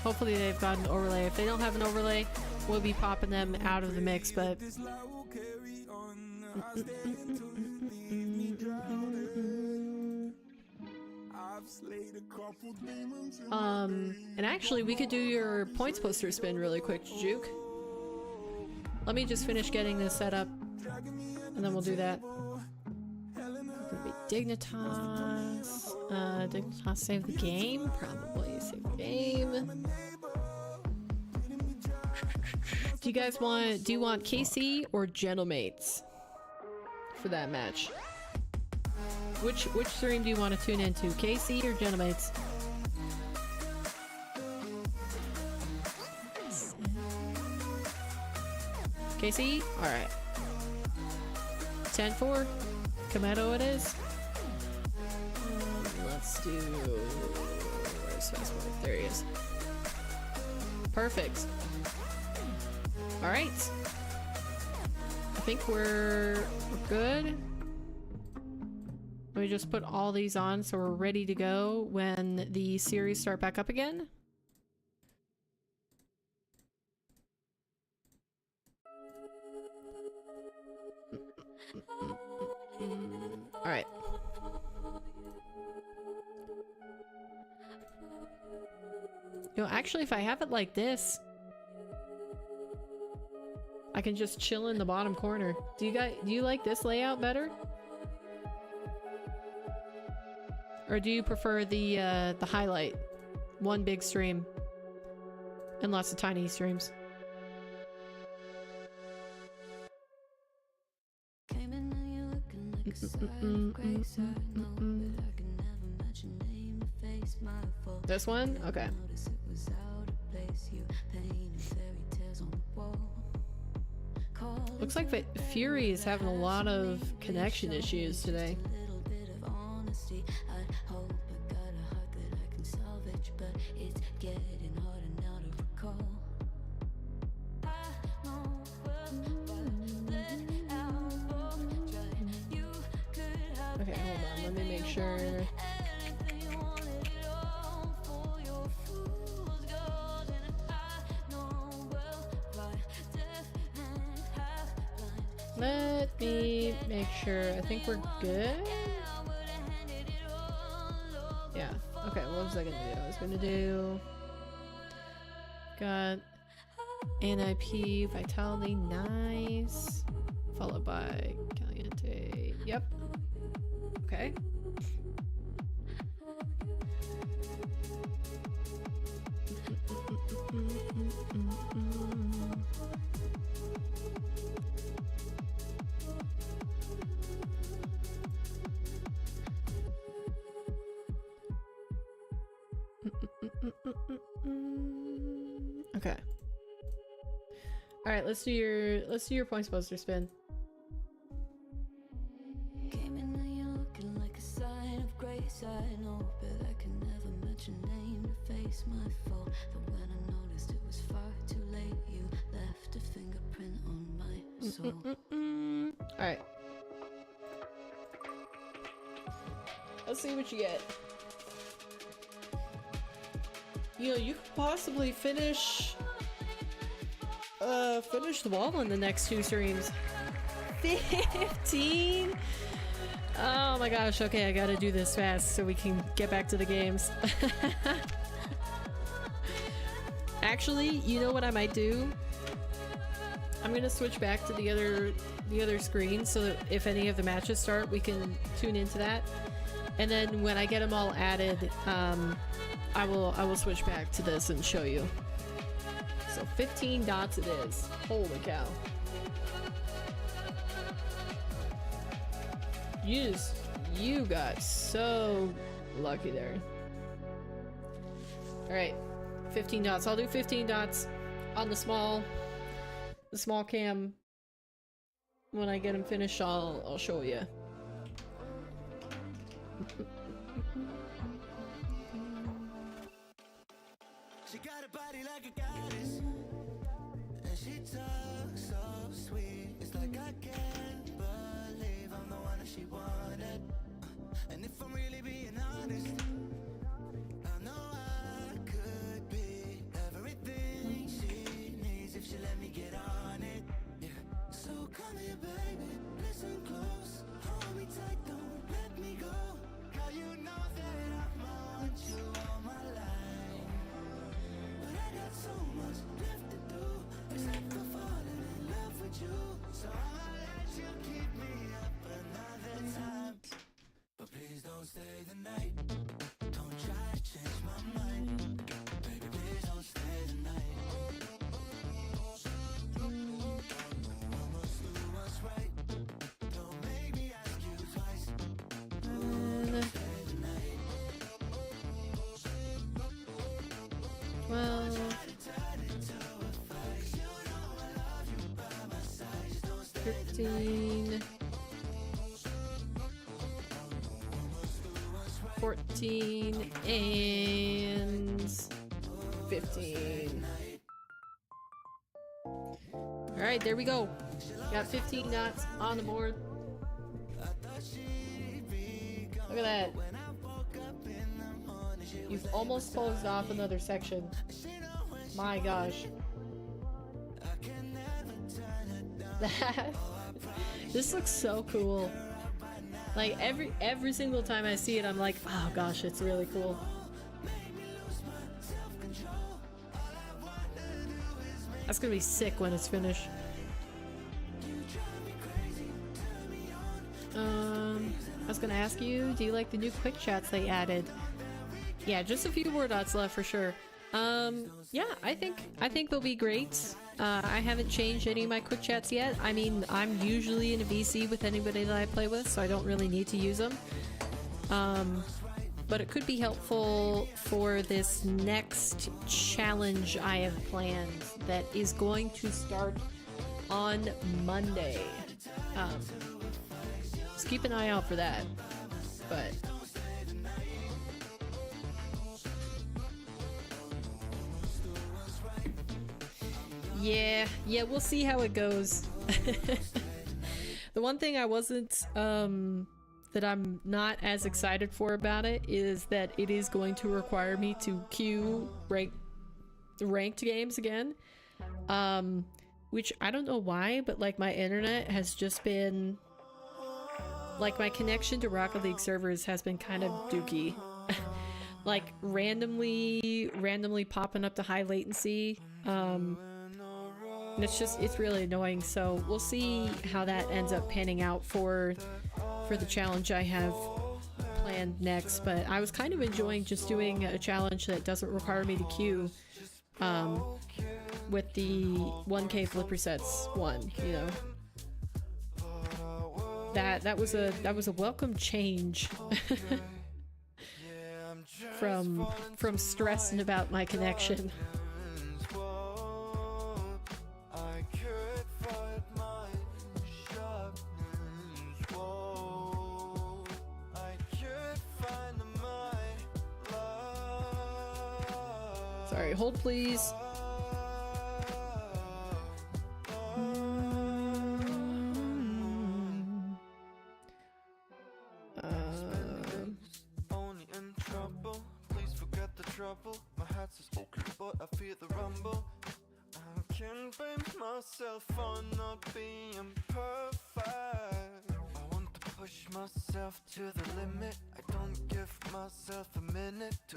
Hopefully they've got an overlay. If they don't have an overlay, we'll be popping them out of the mix, but... and actually, we could do your points poster spin really quick, Juke. Let me just finish getting this set up, and then we'll do that. It's gonna be Dignitas. Dignitas save the game? Probably save the game. Do you want KC or Gentlemates for that match? Which stream do you want to tune into? KC or Gentlemates? KC? Alright. 10-4. Kometo it is. Let's do... Where's Fastboy? There he is. Perfect. Alright. I think we're good. Let me just put all these on so we're ready to go when the series start back up again. Alright. Actually, if I have it like this, I can just chill in the bottom corner. Do you like this layout better? Or do you prefer the highlight? One big stream and lots of tiny streams. This one? Okay. Looks like Fury is having a lot of connection issues today. Let me make sure. I think we're good. Yeah. Okay, what was I gonna do? I was gonna do... Got... NIP, Vitality, nice. Followed by Caliente. Yep. Okay. Okay. All right, let's do your points poster spin. Came in and you're looking like a sign of grace. I know, but I can never match your name to face my fault. That when I noticed it was far too late, you left a fingerprint on my soul. All right. Let's see what you get. You know, you could possibly finish the wall in the next 2 streams. 15? Oh my gosh, okay, I gotta do this fast so we can get back to the games. Actually, you know what I might do? I'm gonna switch back to the other screen so that if any of the matches start, we can tune into that. And then when I get them all added, I will switch back to this and show you. So 15 dots it is. Holy cow. You got so lucky there. Alright. 15 dots. I'll do 15 dots on the small cam. When I get them finished, I'll show you. She got a body like a goddess, and she talks so sweet. It's like I can't believe I'm the one that she wanted. And if I'm really being honest, I know I could be everything she needs if she let me get on it. Yeah. So come here, baby, listen close, hold me tight, don't let me go. Girl, you know that I want you all my life. So much left to do, except for falling in love with you. So I'll let you keep me up another time, but please don't stay the night. Don't try to change my mind, baby. Please don't stay the night. I must do what's right. Don't make me ask you twice. Don't stay the night. Well. 13, 14, and 15. Alright, there we go. Got 15 dots on the board. Look at that. You've almost closed off another section. My gosh. This looks so cool. Like every single time I see it, I'm like, oh gosh, it's really cool. That's gonna be sick when it's finished. I was gonna ask you, do you like the new quick chats they added? Yeah, just a few more dots left for sure. Yeah, I think they'll be great. I haven't changed any of my quick chats yet. I mean, I'm usually in a VC with anybody that I play with, so I don't really need to use them. But it could be helpful for this next challenge I have planned that is going to start on Monday. Just keep an eye out for that. But yeah, we'll see how it goes. The one thing I wasn't, that I'm not as excited for about it is that it is going to require me to queue ranked games again. which I don't know why, but like my internet has just been, like my connection to Rocket League servers has been kind of dookie. Like randomly popping up to high latency. And it's really annoying. So we'll see how that ends up panning out for the challenge I have planned next. But I was kind of enjoying just doing a challenge that doesn't require me to queue, with the 1K flip resets one, you know. That was a welcome change from stressing about my connection. Sorry, hold please. Only in trouble, please forget the trouble. My heart's is okay, but I feel the rumble. I can't blame myself for not being perfect. I want to push myself to the limit. I don't give myself a minute to.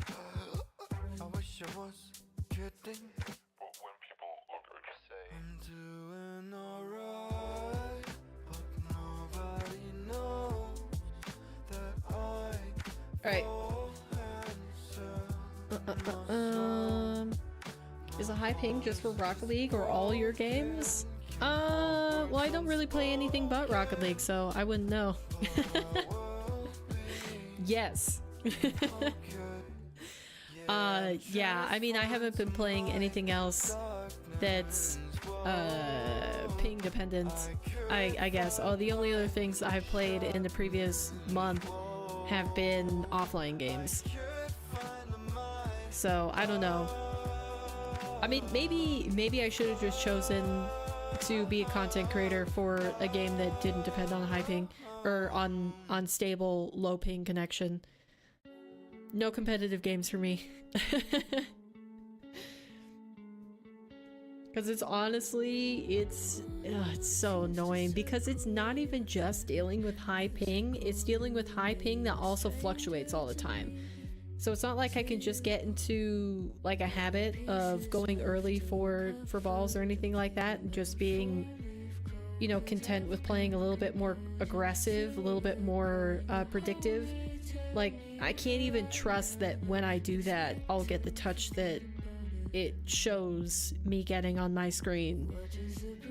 I wish I was kidding. But when people look at you say I'm doing alright, but nobody knows that I. Alright. Is a high ping just for Rocket League or all your games? Well, I don't really play anything but Rocket League, so I wouldn't know. Yes. Yeah, I mean, I haven't been playing anything else that's ping dependent, I guess. Oh, the only other things I've played in the previous month have been offline games. So, I don't know. I mean, maybe I should have just chosen to be a content creator for a game that didn't depend on high ping or on stable low ping connection. No competitive games for me. Because it's honestly, it's so annoying because it's not even just dealing with high ping, it's dealing with high ping that also fluctuates all the time. So it's not like I can just get into like a habit of going early for balls or anything like that and just being, you know, content with playing a little bit more aggressive, a little bit more predictive. Like, I can't even trust that when I do that, I'll get the touch that it shows me getting on my screen,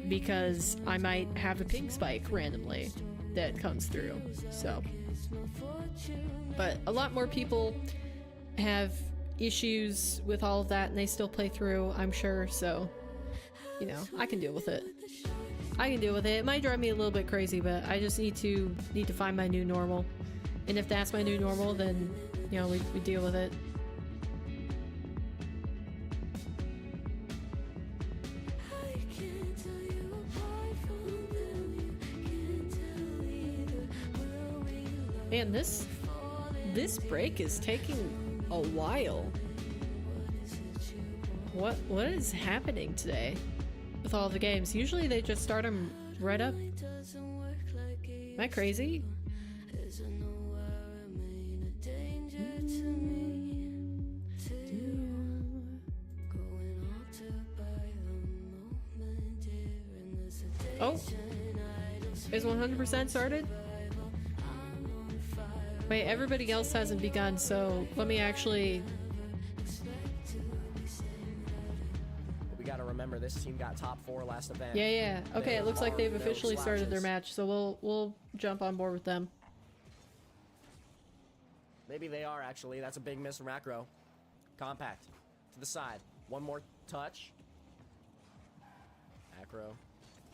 because I might have a ping spike randomly that comes through. So, but a lot more people have issues with all of that and they still play through, I'm sure, so, you know, I can deal with it. I can deal with it. It might drive me a little bit crazy, but I just need to find my new normal. And if that's my new normal, then, you know, we deal with it. Man, this break is taking a while. What is happening today with all the games? Usually they just start them right up. Am I crazy? Oh, is 100% started? Wait, everybody else hasn't begun, so let me actually... We gotta remember this team got top 4 last event. Yeah. Okay, it looks like they've officially started their match, so we'll jump on board with them. Maybe they are, actually. That's a big miss from Acro. Compact. To the side. One more touch. Acro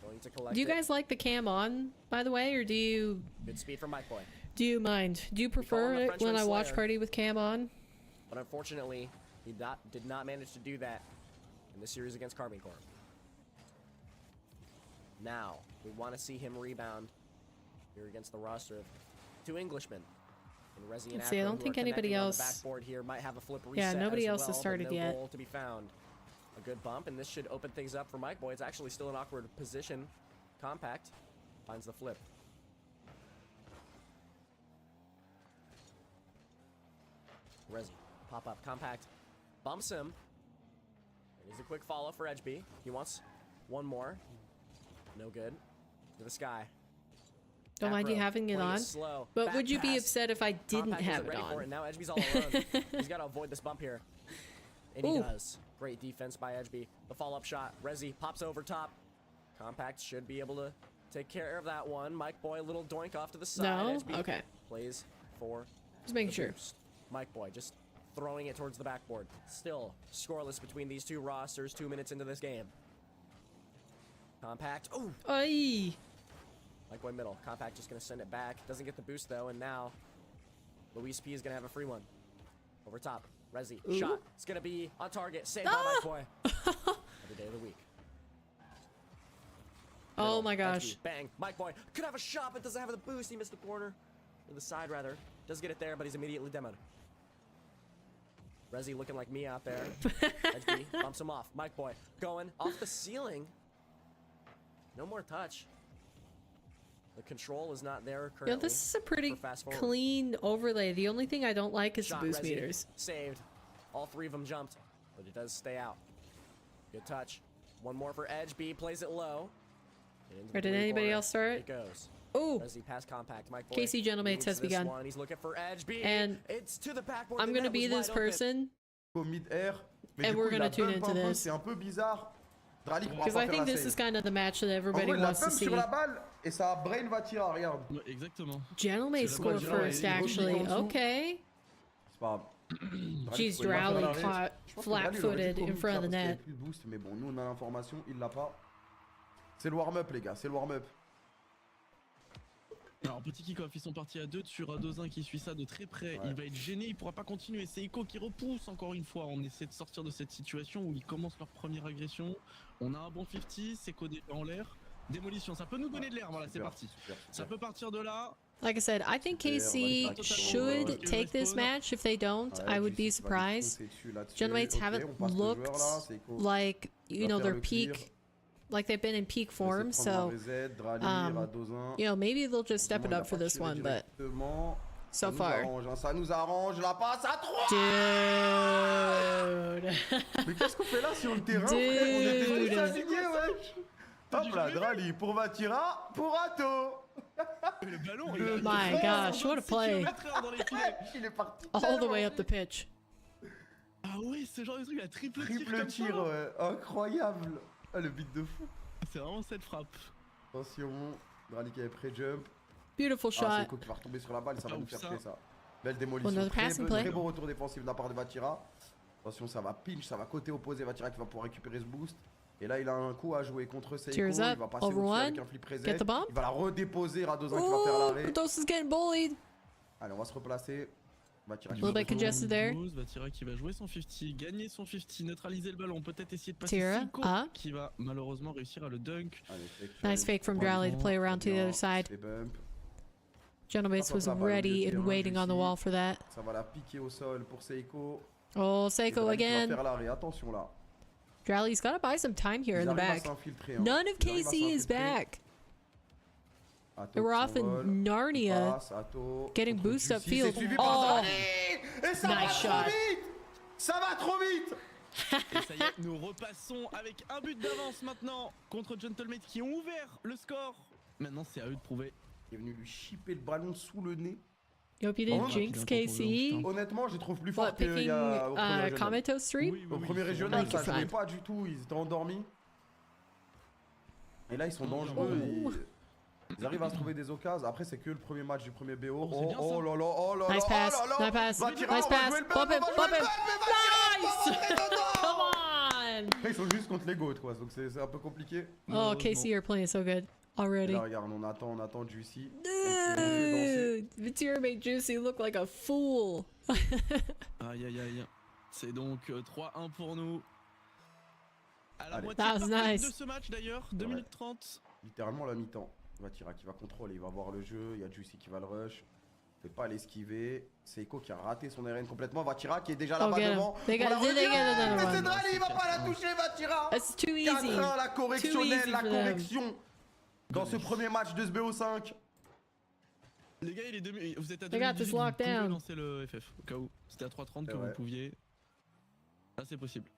going to collect. Do you guys like the cam on, by the way, or do you... Good speed from Mike Boy. Do you mind? Do you prefer it when I watch party with cam on? But unfortunately, he did not manage to do that in the series against Karmine Corp. Now, we want to see him rebound here against the roster of 2 Englishmen. And Resi and I don't think anybody else... Backboard here might have a flip reset. Yeah, nobody else has well, started no yet. goal to be found. a good bump, and this should open things up for Mike Boy. It's actually still an awkward position. Compact finds the flip. Resi, pop up, Compact bumps him. There's a quick follow for Edgeby. He wants one more. No good. To the sky. Don't mind you having it on. But Back would you be pass. upset if I didn't Compact have isn't it ready for on? it. Now Edgeby's all alone. He's got to avoid this bump here. And he Ooh. does. Great defense by Edgeby. The follow-up shot. Resi pops over top. Compact should be able to take care of that one. Mike Boy, a little doink off to the side. No? Edgeby Okay. plays for Just making the sure. boost. Mike Boy just throwing it towards the backboard. Still scoreless between these two rosters 2 minutes into this game. Compact. Oh! Oi! Mike Boy middle. Compact just going to send it back. Doesn't get the boost though, and now Luis P is going to have a free one. Over top. Resi. Ooh. Shot. It's going to be on target. Saved by Mike Boy. Every day of the week. Oh Middle. my gosh. Edgeby. Bang. Mike Boy could have a shot, but doesn't have the boost. He missed the corner. Or the side, rather. Does get it there, but he's immediately demoed. Resi looking like me out there. Edgeby bumps him off. Mike Boy going off the ceiling. No more touch. The control is not there currently. Yo, this is a pretty for fast forward. clean overlay. The only thing I don't like is Shot, the boost Resi, meters. Saved. All three of them jumped, but it does stay out. Good touch. One more for Edgeby. Plays it low. And into the Or did blue anybody corner. else start? It goes. Oh, Resi pass Compact. Mike Boy KC Gentlemates leads has this begun. one. He's looking for Edgeby. And it's to the backboard. I'm The gonna net be was this wide open. person, Au mid-air. Mais and du we're coup, il gonna a tune bump into un peu, this. c'est un peu bizarre. Dralik pourra because pas I faire think la this is save. kind of the match that En everybody gros, il la wants to pump see. sur la balle et ça brain va tirer, regarde. Ouais, exactement. Gentle may C'est score la balle, first, il est actually. revenu en dessous. Okay. C'est pas grave. Jeez, il va faire Drowley l'arrêt. caught Je pense que Drowley, il aurait dû flat-footed in commit front ça of the parce qu'il y avait net. plus de boost, mais bon, nous on a l'information, il l'a pas. C'est le warm-up, les gars, c'est le warm-up. Alors, petit kick-off, ils sont partis à 2 sur A2-1 qui suit ça de très près. Ouais. Il va être gêné, il pourra pas continuer. C'est Echo qui repousse encore une fois. On essaie de sortir de cette situation où ils commencent leur première agression. On a un bon 50, c'est codé en l'air. Démolition, ça peut nous donner de l'air. Voilà, c'est Super, parti. super, Ça super. peut partir de là. Like I said, I think KC Ouais, should ouais. take this match. If they don't, Ouais, I would JC be qui va surprised. défoncer dessus là-dessus. Gentlemates Ok, haven't on passe le joueur, looked là, c'est Echo. like, you Va know, faire their le clear. peak, like they've been in peak On form. essaie de prendre So, un VZ, Drali, um, Radozin. you know, maybe they'll just step it Il a up for pas this tiré one, but directement. so Ça nous far. arrange, hein, ça nous arrange, la passe à 3. Dude. Mais qu'est-ce qu'on fait là sur le terrain, frère? On était tous Dude. alignés, wesh. Hop là, Drali pour Vatira, pour Ato. Le ballon, Le il My gosh, what a play. dans les filets. Il est parti. All the way up the pitch. Ah ouais, ce genre de truc, la triple Triple tir. tir, ouais. Incroyable. Ah, le beat de fou. C'est vraiment cette frappe. Attention, Drali qui avait pré-jump. Beautiful Ah, c'est shot. Echo qui va retomber sur la balle, ça va Ah, nous ouf, faire ça. chier ça. Belle démolition, Another passing play. très beau retour défensif de la part de Vatira. Attention, ça va pinch, ça va côté opposé, Vatira qui va pouvoir récupérer ce boost. Et là, il a un coup à jouer contre Seiko, il Tears up, va passer over au-dessus one, avec un flip reset. get the bump. Il va la redéposer, Radozin qui va faire Oh, l'arrêt. Protos is getting bullied. Allez, on va se replacer. Vatira qui A little va bit congested there. Vatira qui va jouer son 50, gagner son 50, neutraliser le ballon, peut-être essayer de passer Tira, Seiko up. qui va malheureusement réussir à le dunk. Allez, Nice fake from Drowley to play around to the other side. Les bumps. Gentleman was ready and waiting on the wall for that. Ça va la piquer au sol pour Seiko. Oh, Et Seiko Drali qui va again. faire l'arrêt, attention là. Drowley's got to buy some time here Ils in the arrivent à back. s'infiltrer, hein. None of Ils arrivent à KC is s'infiltrer. back. Ato They were qui off in s'envole. Narnia, Passe, Ato, getting contre boost Juicy, upfield. c'est suivi par Oh, Drali. Et ça va nice trop shot. vite. Ça va trop vite. Et ça y est, nous repassons avec un but d'avance maintenant contre Gentlemen qui ont ouvert le score. Maintenant, c'est à eux de prouver. Il est venu lui chipper le ballon sous le nez. hope you Oh, didn't jinx KC. Honnêtement, je les trouve plus What, forts qu'il picking y a au premier régional. Kameto stream? Au premier régional, Thank ça you, jouait Fran. pas du tout, ils étaient endormis. Et là, ils sont dangereux. Oh. Ils arrivent à se trouver des occasions. Après, c'est que le premier match du premier BO. c'est bien ça. Oh là là, oh là là, Nice pass, oh là là. nice pass, Vatira, nice on va pass. jouer le Bump ball, him, on va bump jouer le him. ball, mais Vatira, Nice! on va rentrer Come dedans. on! Après, ils sont juste contre les GOAT, quoi. Donc c'est un peu compliqué. Oh, KC, you're playing so good already. Là, regarde, on attend Juicy. On fait danser. Dude, Vatira made Juicy look like a fool. Aïe aïe aïe. C'est donc 3-1 pour nous. À la Allez. moitié That was parfaite nice. de ce match d'ailleurs, 2 minutes 30. Littéralement la mi-temps. Vatira qui va contrôler, il va voir le jeu. Il y a Juicy qui va le rush. peut pas l'esquiver. Seiko qui a raté son RN complètement. Vatira qui est déjà Oh, là-bas get him. devant. They got- On la they revient. got another Mais one. c'est Drali, il va pas la toucher, Vatira. That's too easy. 4-1, la Too correctionnelle, easy la for them. correction. Dans ce premier match de ce BO5. Les gars, il est vous êtes à They 2 got this minutes, vous locked pouvez down. lancer le FF au cas où. C'était à 3:30 que Ouais. vous pouviez. Là, c'est possible.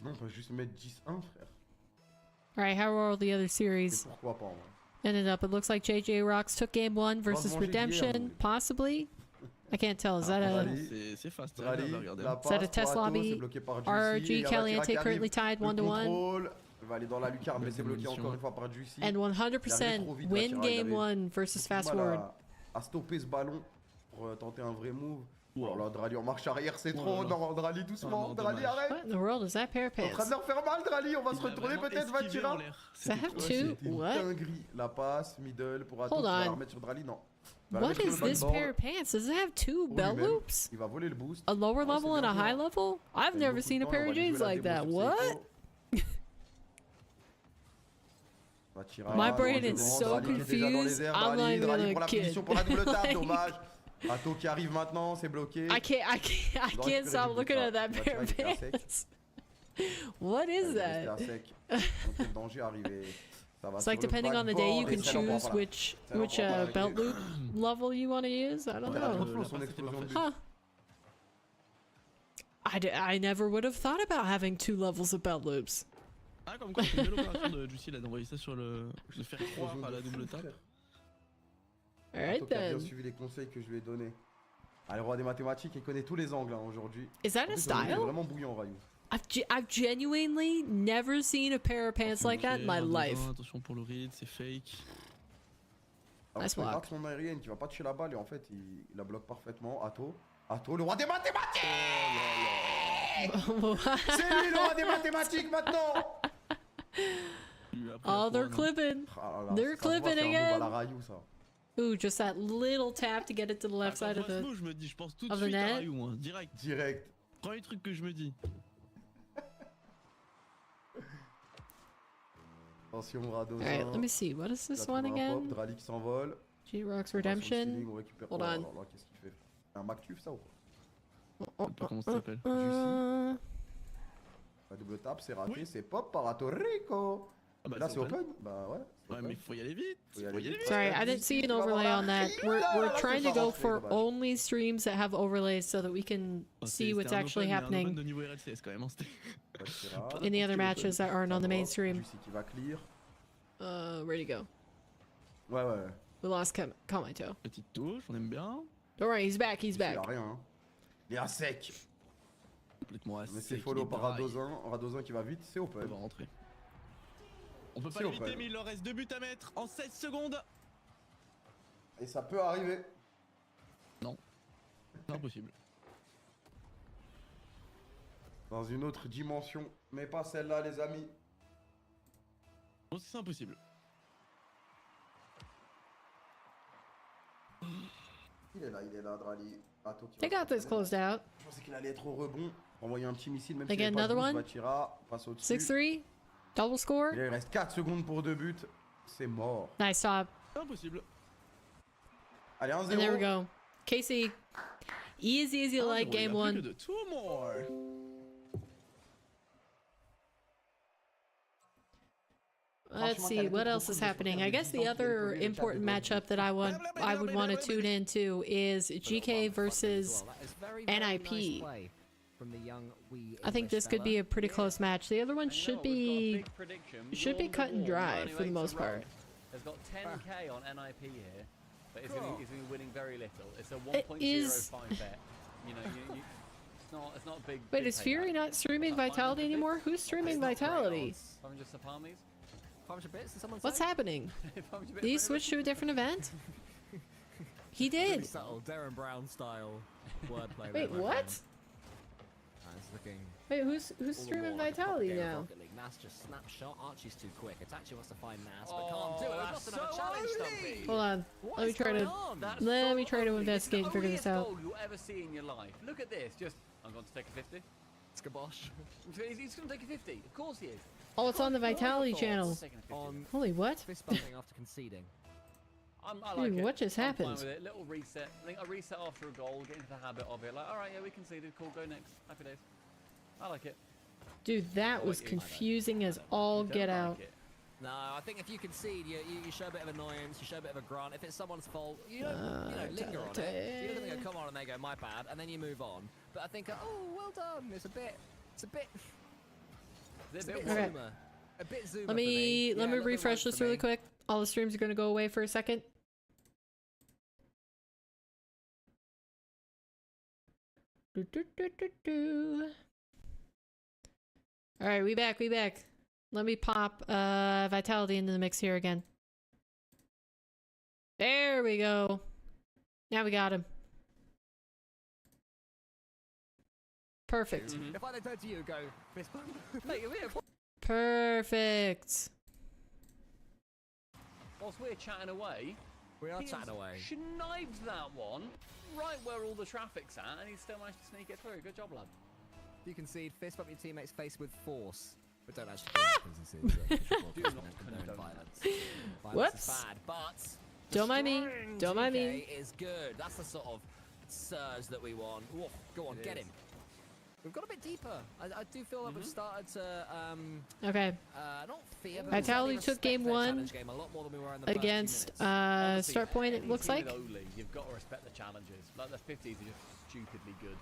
Non, on peut juste mettre 10-1, frère. Alright, how are all the other Et series pourquoi pas, moi. ended up? It looks like JJ Rocks took game 1 versus manger d'hier, Redemption, mon possibly. I can't tell. Is that a C'est fast. Drali, Regardez. la Is that a passe test pour Ato, lobby? c'est bloqué par Juicy. RG Il y a Vatira Caliente qui arrive. currently tied Le 1-1, contrôle, il va aller dans la lucarne, mais c'est bloqué encore une fois par Juicy. and 100% trop vite, win Vatira, il game avait 1 versus du Fast mal Forward. à stopper ce ballon pour tenter un vrai move. Wow. Oh là, Drali en marche arrière, c'est Oh trop. là là. Non, Drali, doucement. Oh non, Drali, dommage. arrête. What in the world is that pair of En train pants? de leur faire mal, Drali. On va se Il a retourner vraiment peut-être, esquivé Vatira. en l'air. Does that have C'était- two? C'était une What? dinguerie. La passe, middle pour Ato Hold qui va la on. remettre sur Drali. Non. Il va la What mettre sur is le this backboard pair of pants? Does it have two pour belt lui-même. loops? Il va voler le boost. A lower Oh, c'est level and bien a joué, high hein. level? I've Il y a never beaucoup seen de a temps, pair on va of aller jeans jouer la like démo that. sur What? Seiko. Vatira, My dans brain le is grand, so Drali qui est déjà dans les confused. airs, I'm Drali, not Drali even pour a la kid. finition pour la double tap, Like- dommage. Ato qui arrive maintenant, c'est bloqué. I can't stop looking at that Vatira, pair of il était à sec. pants. What is Il restait that? à sec. Donc le danger arrivé. Ça va It's sur like le depending on the day, you backboard et can ça l'envoie choose par là. which Ça l'envoie par là. belt loop level you want to use. I don't Ouais, know. trop son explosion de but. Huh. I never would have thought about having 2 levels of belt loops. Ah, comme quoi, c'est une belle opération de Juicy là d'envoyer ça sur le. de faire croire à la double tape. Alright Ato qui a bien then. suivi les conseils que je lui ai donnés. Ah, le roi des mathématiques, il connaît tous les angles hein, aujourd'hui. Is that En a plus, il est style? vraiment bouillant, Rayou. I've genuinely never seen a pair of pants like that in my life. Attention pour le read, c'est fake. Alors, Nice il rate block. son aérienne qui va pas toucher la balle et en fait il la bloque parfaitement. Ato, le roi des mathématiques. C'est lui le roi des mathématiques maintenant. Oh, they're clipping. Ah là là, They're ça se voit, clipping c'est un move à again. la Rayou ça. Ooh, just that little tap to get it to the left side of the. Je me dis, je pense tout de of the suite à net. Rayou, hein, direct. Direct. Premier truc que je me dis. Attention Radosin. Alright, let me see. What is this Il a one trouvé un pop, again? Drali qui s'envole. G-Rocks On va sur le Redemption. ceiling, on récupère- Hold Oh là on. là, qu'est-ce qu'il fait? Un MacTuf ça ou quoi? Je sais pas comment ça s'appelle. La double tape, c'est raté, c'est pop par Ato Rico. Ah bah, Là c'est c'est open. open. Bah ouais. c'est Ouais, open. mais faut y aller vite. Faut y aller vite. Sorry, I didn't see an overlay on that. We're trying to go for dommage. only streams that have overlays so that we can Oh, see what's c'était un actually open, mais un open happening de niveau RLCS quand même. Hein, c'était- Vatira. in the other matches that aren't on the main stream. Juicy qui va clear. Where'd he go? Ouais ouais. We lost Kamito. Petite touche, on aime bien. Don't worry, he's back. He's Il back. a rien. Hein. Il est à sec. Complètement à Mais c'est sec, follow il est par dry. Radosin qui va vite, c'est On open. va rentrer. On peut pas C'est l'éviter, open. mais il leur reste 2 buts à mettre en 16 secondes. Et ça peut arriver. C'est impossible. Dans une autre dimension, mais pas celle-là les amis. Je pense que c'est impossible. Il est là, Drali. Ato qui They va got this s'entraîner. closed out. Je pensais qu'il allait être au rebond. Envoyer un petit missile, même They s'il get n'y a pas de another boost, one? Vatira passe au-dessus. 6-3. Double score. Et là, il reste 4 secondes pour 2 buts. C'est mort. Nice stop. C'est impossible. Allez, 1-0. And there we go. Casey. Easy like Il game y a plus 1. que de 2 more. Let's see what else is happening. I guess the other important matchup that I would want to tune into is GK versus NIP. I think this could be a pretty close match. The other one should be cut and dry for the most part. Has got 10k on NIP here, but he's going to be winning very little. It's a It is- 1.05 bet. You know, it's not a big. Wait, big is payback. Fury not streaming Vitality anymore? Who's streaming Vitality? 500 Sapamis? 500 bits, did someone What's say? happening? 500 bits Did he for switch to a different event? He Really did. subtle Darren Brown style wordplay. Wait, what? It's looking Wait, who's all the streaming more like a proper Vitality game of now? Rocket League. Nas just snapshot. Archie's too quick. Itachi wants to find Nas, but can't do it. that's We've got another so challenge, early. Stumpy. Hold on. What Let me is try going to on? That's let so me try to ugly. investigate and figure It's this the out. only goal you'll ever see in your life. Look at this. Just, I'm going to take a 50. Skabosh. He's going to take a 50. Of course he is. Oh, it's on the Vitality channel. Taking a 50. On Holy what? fist bumping after conceding. I like Dude, it. what just I'm fine happened? with it. Little reset. I think a reset after a goal, get into the habit of it. Like, all right, yeah, we conceded. Cool, go next. Happy days. I like it. Dude, that was confusing as all get out. No, I think if you concede, you show a bit of annoyance, you show a bit of a grunt. If it's someone's fault, you don't linger on it. You don't go, come on, and they go, my bad, and then you move on. But I think, oh, well done. It's a bit Okay. zoomer. A bit zoomer. Let me refresh this really quick. All the streams are gonna go away for a second. All right, we back. Let me pop Vitality into the mix here again. There we go. Now we got him. Perfect. If I turn to you, go fist bump. Perfect. Whilst we're chatting away, we are chatting away. Sniped that one right where all the traffic's at, and he still managed to sneak it through. Good job, lad. You concede, fist bump your teammate's face with force. But don't actually do not condone violence. Whoops. Is bad, but don't mind me. Don't mind me. Is good. That's the sort of surge that we want. Ooh, go on, get him. We've got a bit deeper. I do feel like we've started to okay. Not fear, but Vitality took game 1 game a lot more than we were in the against start point. It looks like. You've got to respect the challenges. Like the 50s are just stupidly good.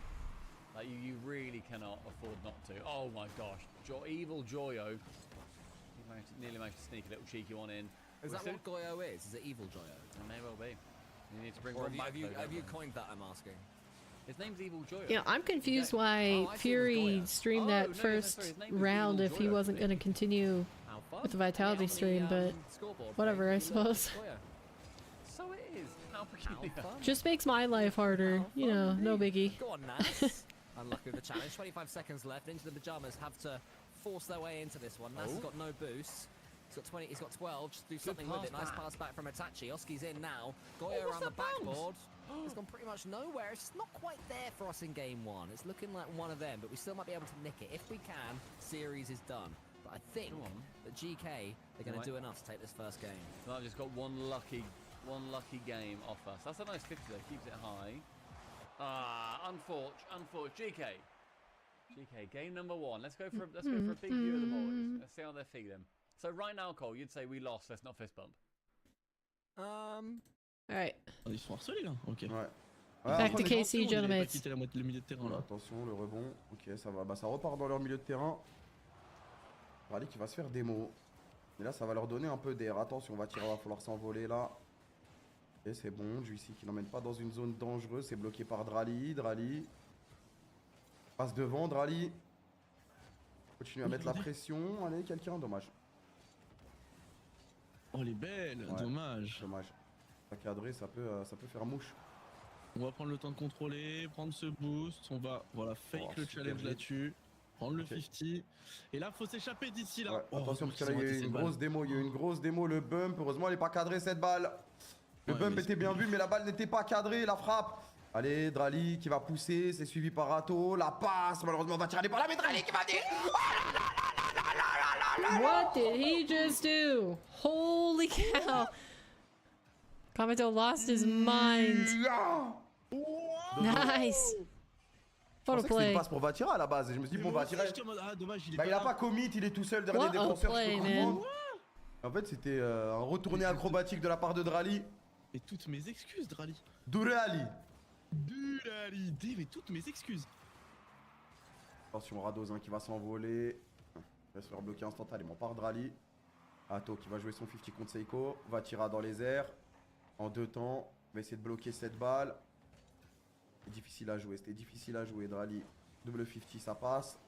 Like you really cannot afford not to. Oh my gosh, evil Joyo. He nearly managed to sneak a little cheeky one in. Is that what Goyo is? Is it evil Joyo? It may well be. You need to bring. Or have you coined that? I'm asking. His name's Evil Joyo. Yeah, I'm confused why Fury streamed that first round if he wasn't going to continue with the Vitality stream, but whatever, I suppose. So it is. How peculiar. Just makes my life harder, you know, no biggie. Go on, Nas. Unlucky with the challenge. 25 seconds left. Into the pajamas have to force their way into this one. Nas has got no boost. He's got 20. He's got 12. Just do something with it. Nice pass back from Itachi. Oski's in now. Goya around the backboard. It's gone pretty much nowhere. It's not quite there for us in game 1. It's looking like one of them, but we still might be able to nick it. If we can, series is done. But I think that GK are going to do enough to take this first game. So I've just got one lucky game off us. That's a nice 50 though. Keeps it high. Unfortunate. GK, game number 1. Let's go for a big view of the boys. Let's see how they're feeling. So right now, Cole, you'd say we lost. Let's not fist bump. Alright. Ils sont harcelés là. Ok. Ouais. Back to KC, gentlemen. Le milieu de terrain. Voilà, attention, le rebond. Ok, ça va. Bah, ça repart dans leur milieu de terrain. Rally qui va se faire démo. Et là, ça va leur donner un peu d'air. Attention, va tirer, va falloir s'envoler là. Et c'est bon. Juicy qui n'emmène pas dans une zone dangereuse. C'est bloqué par Drali. Drali passe devant. Drali continue à mettre la pression. Allez, quelqu'un. Dommage. Oh, elle est belle. Ouais, dommage. Dommage. Ça cadré, ça peut faire mouche. On va prendre le temps de contrôler, prendre ce boost. On va fake le challenge là-dessus. Prendre le 50. Et là, faut s'échapper d'ici là. Ouais, attention, parce que là, il y a eu une grosse démo. Il y a eu une grosse démo. Le bump, heureusement, elle n'est pas cadrée cette balle. Le bump était bien vu, mais la balle n'était pas cadrée. La frappe. Allez, Drali qui va pousser. C'est suivi par Rato. La passe, malheureusement, on va tirer par là. Mais Drali qui va dire. What did he just do? Holy cow! Kamito lost his mind. Nice. What a play. C'était une passe pour Vatira à la base. Et je me suis dit, bon, Vatira. Bah, il a pas commit, il est tout seul derrière les défenseurs. En fait, c'était un retourné acrobatique de la part de Drali. Et toutes mes excuses, Drali. Durali. Mais toutes mes excuses. Attention, Radozin qui va s'envoler. Il va se faire bloquer instantanément par Drali. Ato qui va jouer son 50 contre Seiko. Vatira dans les airs. En 2 temps. Il va essayer de bloquer cette balle. C'était difficile à jouer, Drali. Double 50, ça passe.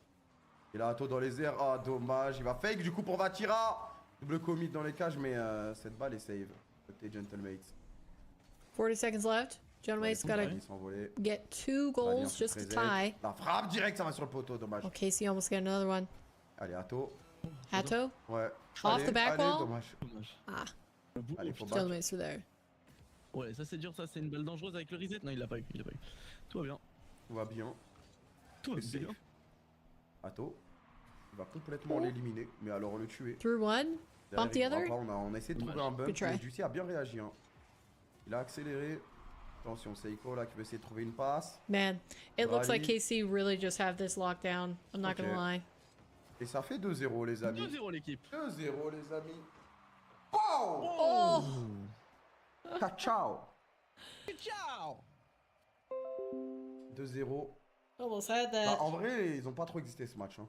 Et là, Ato dans les airs. Ah, dommage. Il va fake du coup pour Vatira. Double commit dans les cages, mais cette balle est save. Côté Gentlemates. 40 seconds left. Gentlemates gotta get 2 goals just to tie. La frappe direct, ça va sur le poteau, dommage. Oh, Casey almost got another one. Allez, Ato. Hato? Ouais. Off the back wall? Dommage. Ah. Allez, faut Gentlemates were there. Ouais, ça c'est dur, ça c'est une balle dangereuse avec le reset. Non, il l'a pas eu, Tout va bien. Tout va bien. Tout va bien. Ato. Il va complètement l'éliminer, mais alors le tuer. Through one, bump the other. On a essayé de trouver un bump, mais Juicy a bien réagi. Hein. Il a accéléré. Attention, Seiko là qui veut essayer de trouver une passe. Man, it looks like Rally. KC really just have this locked down. I'm not gonna Ok. lie. Et ça fait 2-0 les amis. 2-0 l'équipe. 2-0 les amis. Oh, Oh! Ciao. Ciao. 2-0. Almost had Bah, that. en vrai, ils ont pas trop existé ce match. Hein.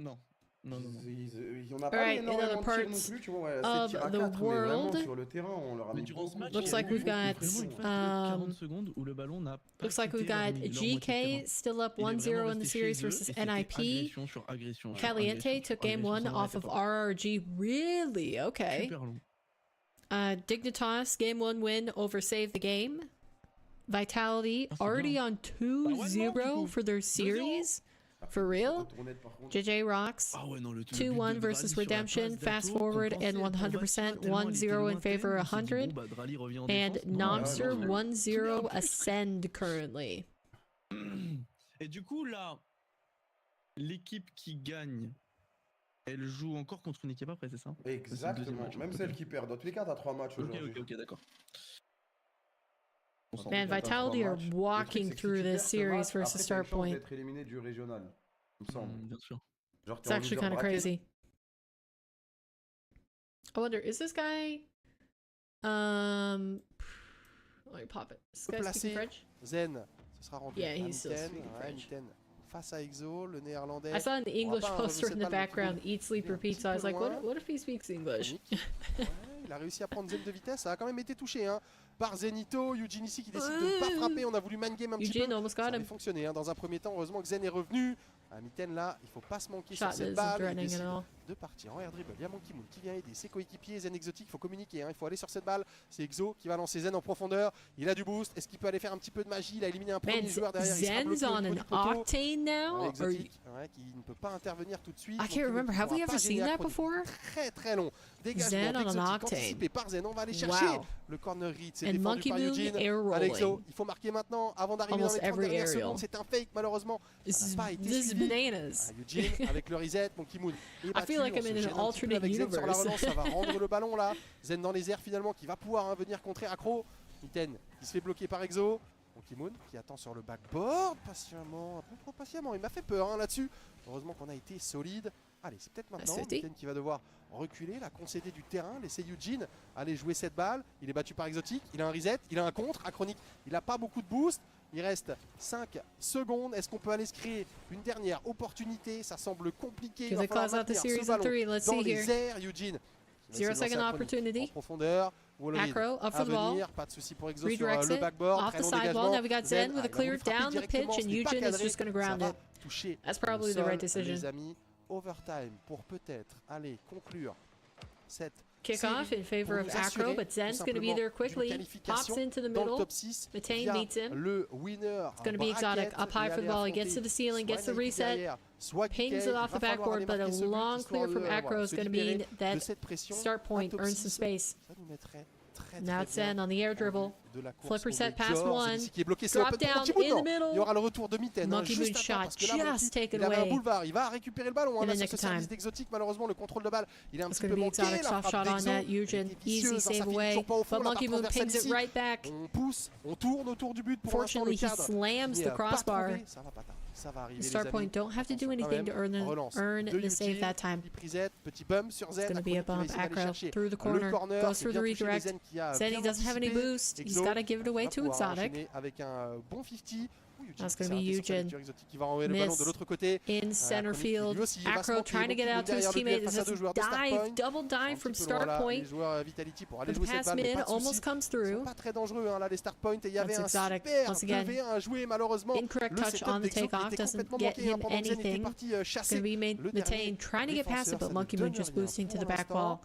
Non. Non, non, non. Il y en a pas Alright, in énormément other de tirs non parts plus, tu vois. Ouais, of c'est tir à the 4, mais vraiment world. sur le terrain, on leur a Mais mis durant ce beaucoup match, Looks il y a like we've eu vraiment got, une phase de 40 um, secondes où le ballon n'a pas Looks like we've quitté leur got moitié de terrain. GK still up Il est 1-0 vraiment in the resté series chez eux, versus et c'était NIP. agression sur agression sur Caliente agression sur took game agression, 1 ça off n'arrêtait of pas. RRG. Really? Okay. Super long. Dignitas, game 1 win over Save the Game. Vitality Ah, c'est already bien. on Bah ouais, 2-0 non, du coup. for their 2-0. series. For real? JJ Rocks. Ah ouais, non, le 2-1 versus Redemption. Fast forward and 100%. 1-0 in favor 100. And Nomster 1-0 ascend currently. Et du coup, là, l'équipe qui gagne, elle joue encore contre une équipe après, c'est ça? Exactement. Même celle qui perd. Dans tous les cas, t'as 3 matchs aujourd'hui. Ok, d'accord. Man, Vitality are walking through this series versus Start Point. D'être éliminé du régional, il me semble. Bien sûr. Genre, It's actually kind of crazy. I wonder, is this guy? Let me pop it. Is this guy speaking Placé. French? Zen, ce sera rendu. Yeah, à he's still Mitten, speaking ouais, French. Mitten face à Exo, le néerlandais. I saw an English pas poster revu in the cette balle, background. Eat, sleep, repeat. So I was like, what if he speaks English? Ouais, il a réussi à prendre Zen de vitesse, ça a quand même été touché hein, par Zenito. Eugene ici qui décide de ne pas frapper, on a voulu man game un petit Eugene peu. almost Ça got avait him. fonctionné hein, dans un premier temps, heureusement que Zen est revenu. À Mitten là, il faut pas se manquer sur Shot cette isn't balle. Il threatening décide at all. de partir en air dribble. Il y a Monkey Moon qui vient aider ses coéquipiers. Zen exotique, il faut communiquer, hein, il faut aller sur cette balle. C'est Exo qui va lancer Zen en profondeur. Il a du boost. Est-ce qu'il peut aller faire un petit peu de magie? Il a éliminé un premier Man, joueur derrière. Il sera Zen's bloqué au on niveau an du poteau. octane now? Ouais, Or exotique, ouais, qui ne peut pas intervenir tout de suite. I Monkey can't Moon remember. qui Have we pourra ever pas seen gêner that Acronyme. before? Très très long. Dégagement Zen on an d'exotique octane. anticipé par Zen. On va aller chercher Wow. le corner read. C'est And défendu Monkey par Moon Eugene. air Alexo, rolling. il faut marquer maintenant avant d'arriver dans Almost les 30 every dernières aerial. secondes. C'est un fake malheureusement. This Ça n'a is pas été this is suivi. bananas. Eugene avec le reset, Monkey Moon est battu. feel like On I'm se in an gêne un petit peu alternate avec Zen sur la universe. relance, ça va rendre le ballon là. Zen dans les airs finalement qui va pouvoir venir contrer Accro. Mitten qui se fait bloquer par Exo. Monkey Moon qui attend sur le backboard patiemment, un peu trop patiemment. Il m'a fait peur hein, là-dessus. Heureusement qu'on a été solide. Allez, c'est peut-être maintenant C'était. Mitten qui va devoir reculer, la concéder du terrain, laisser Eugene aller jouer cette balle. Il est battu par Exotique, il a un reset, il a un contre. Acronique, il n'a pas beaucoup de boost. Il reste 5 secondes. Est-ce qu'on peut aller se créer une dernière opportunité? Ça semble compliqué. Do Il va they falloir close out the maintenir series ce in ballon 3? Let's dans see les here. airs. Eugene. 0 second En opportunity. profondeur. Wallreed Acro, up à for the ball. venir. Pas de souci pour Exo sur Redirects le it. backboard. Off Très the long sidewall. dégagement. Now we got Zen with a il a clear voulu frapper down the directement, pitch, ce and n'est pas Eugene is cadré. just going to ground Ça it. va toucher That's probably le the right sol, decision. Les amis, overtime pour peut-être aller conclure cette Kickoff in favor of Acro, but Zen's going to be there quickly. Pops into the dans le middle. top 6 Methane via meets him. le winner. It's going to be exotic. Up high for the ball. He gets to the ceiling, gets the reset, pings it off the backboard, but a long clear from Acro is going to mean that Start Point earns some space. Ça nous mettrait très, Now it's Zen on the air dribble. de la course Flip au reset major. pass C'est one. ici qui est bloqué, c'est Drop open pour down Monkey Moon, in the non. middle. Il y aura le retour de Mitten. Monkey juste Moon à temps, shot parce que là, just Monkey, taken il avait un away. boulevard. Il va récupérer le ballon. In Là, the sur nick ce of service time. d'exotique, malheureusement, le contrôle de balle, il est un It's petit going peu to be manqué. exotic. La Soft frappe shot on d'Exo net. était Eugene, easy vicieuse, hein, ça save finit away. toujours pas au fond, But la Monkey part Moon transversale pings it ici. right back. On pousse, on tourne autour du but pour l'instant. Fortunately, Le he cadre slams n'est the pas crossbar. trouvé. Ça va pas tarder. Ça va arriver, les Start amis. Point don't have to do Attention, anything to quand même. Relance earn de the save Eugene. that time. Petit preset, petit bump sur Zen. It's going to be a Acronique qui va bump. essayer d'aller Acro chercher through the le corner. corner, Goes c'est through the bien touché, redirect. Zen qui a Zen, he bien doesn't have any anticipé. boost. He's Exo got to give it away va to pouvoir exotic. enchaîner avec un bon 50. That's going to be Eugene. Qui va envoyer le ballon de Miss l'autre côté. in center Acronique, field. lui aussi, il va se Acro manquer. trying to Monkey get Moon out to his derrière le teammate. duel face à This deux is joueurs de Start dive, Point. double Un dive from petit peu loin, Start là, Point. les joueurs Vitality pour aller The jouer cette pass balle, mais mid pas de almost soucis. comes Ils sont through. pas très dangereux hein, là les Start Point et il y avait That's un exotic. super Once again, PV1 joué malheureusement. Incorrect Le touch setup on the d'Exo qui takeoff était doesn't complètement get manqué hein, him pendant que Zen était anything. parti It's chasser going to be le dernier Methane trying to get past it, défenseur. but Ça Monkey ne Moon donne just rien boosting to pour the back wall, l'instant.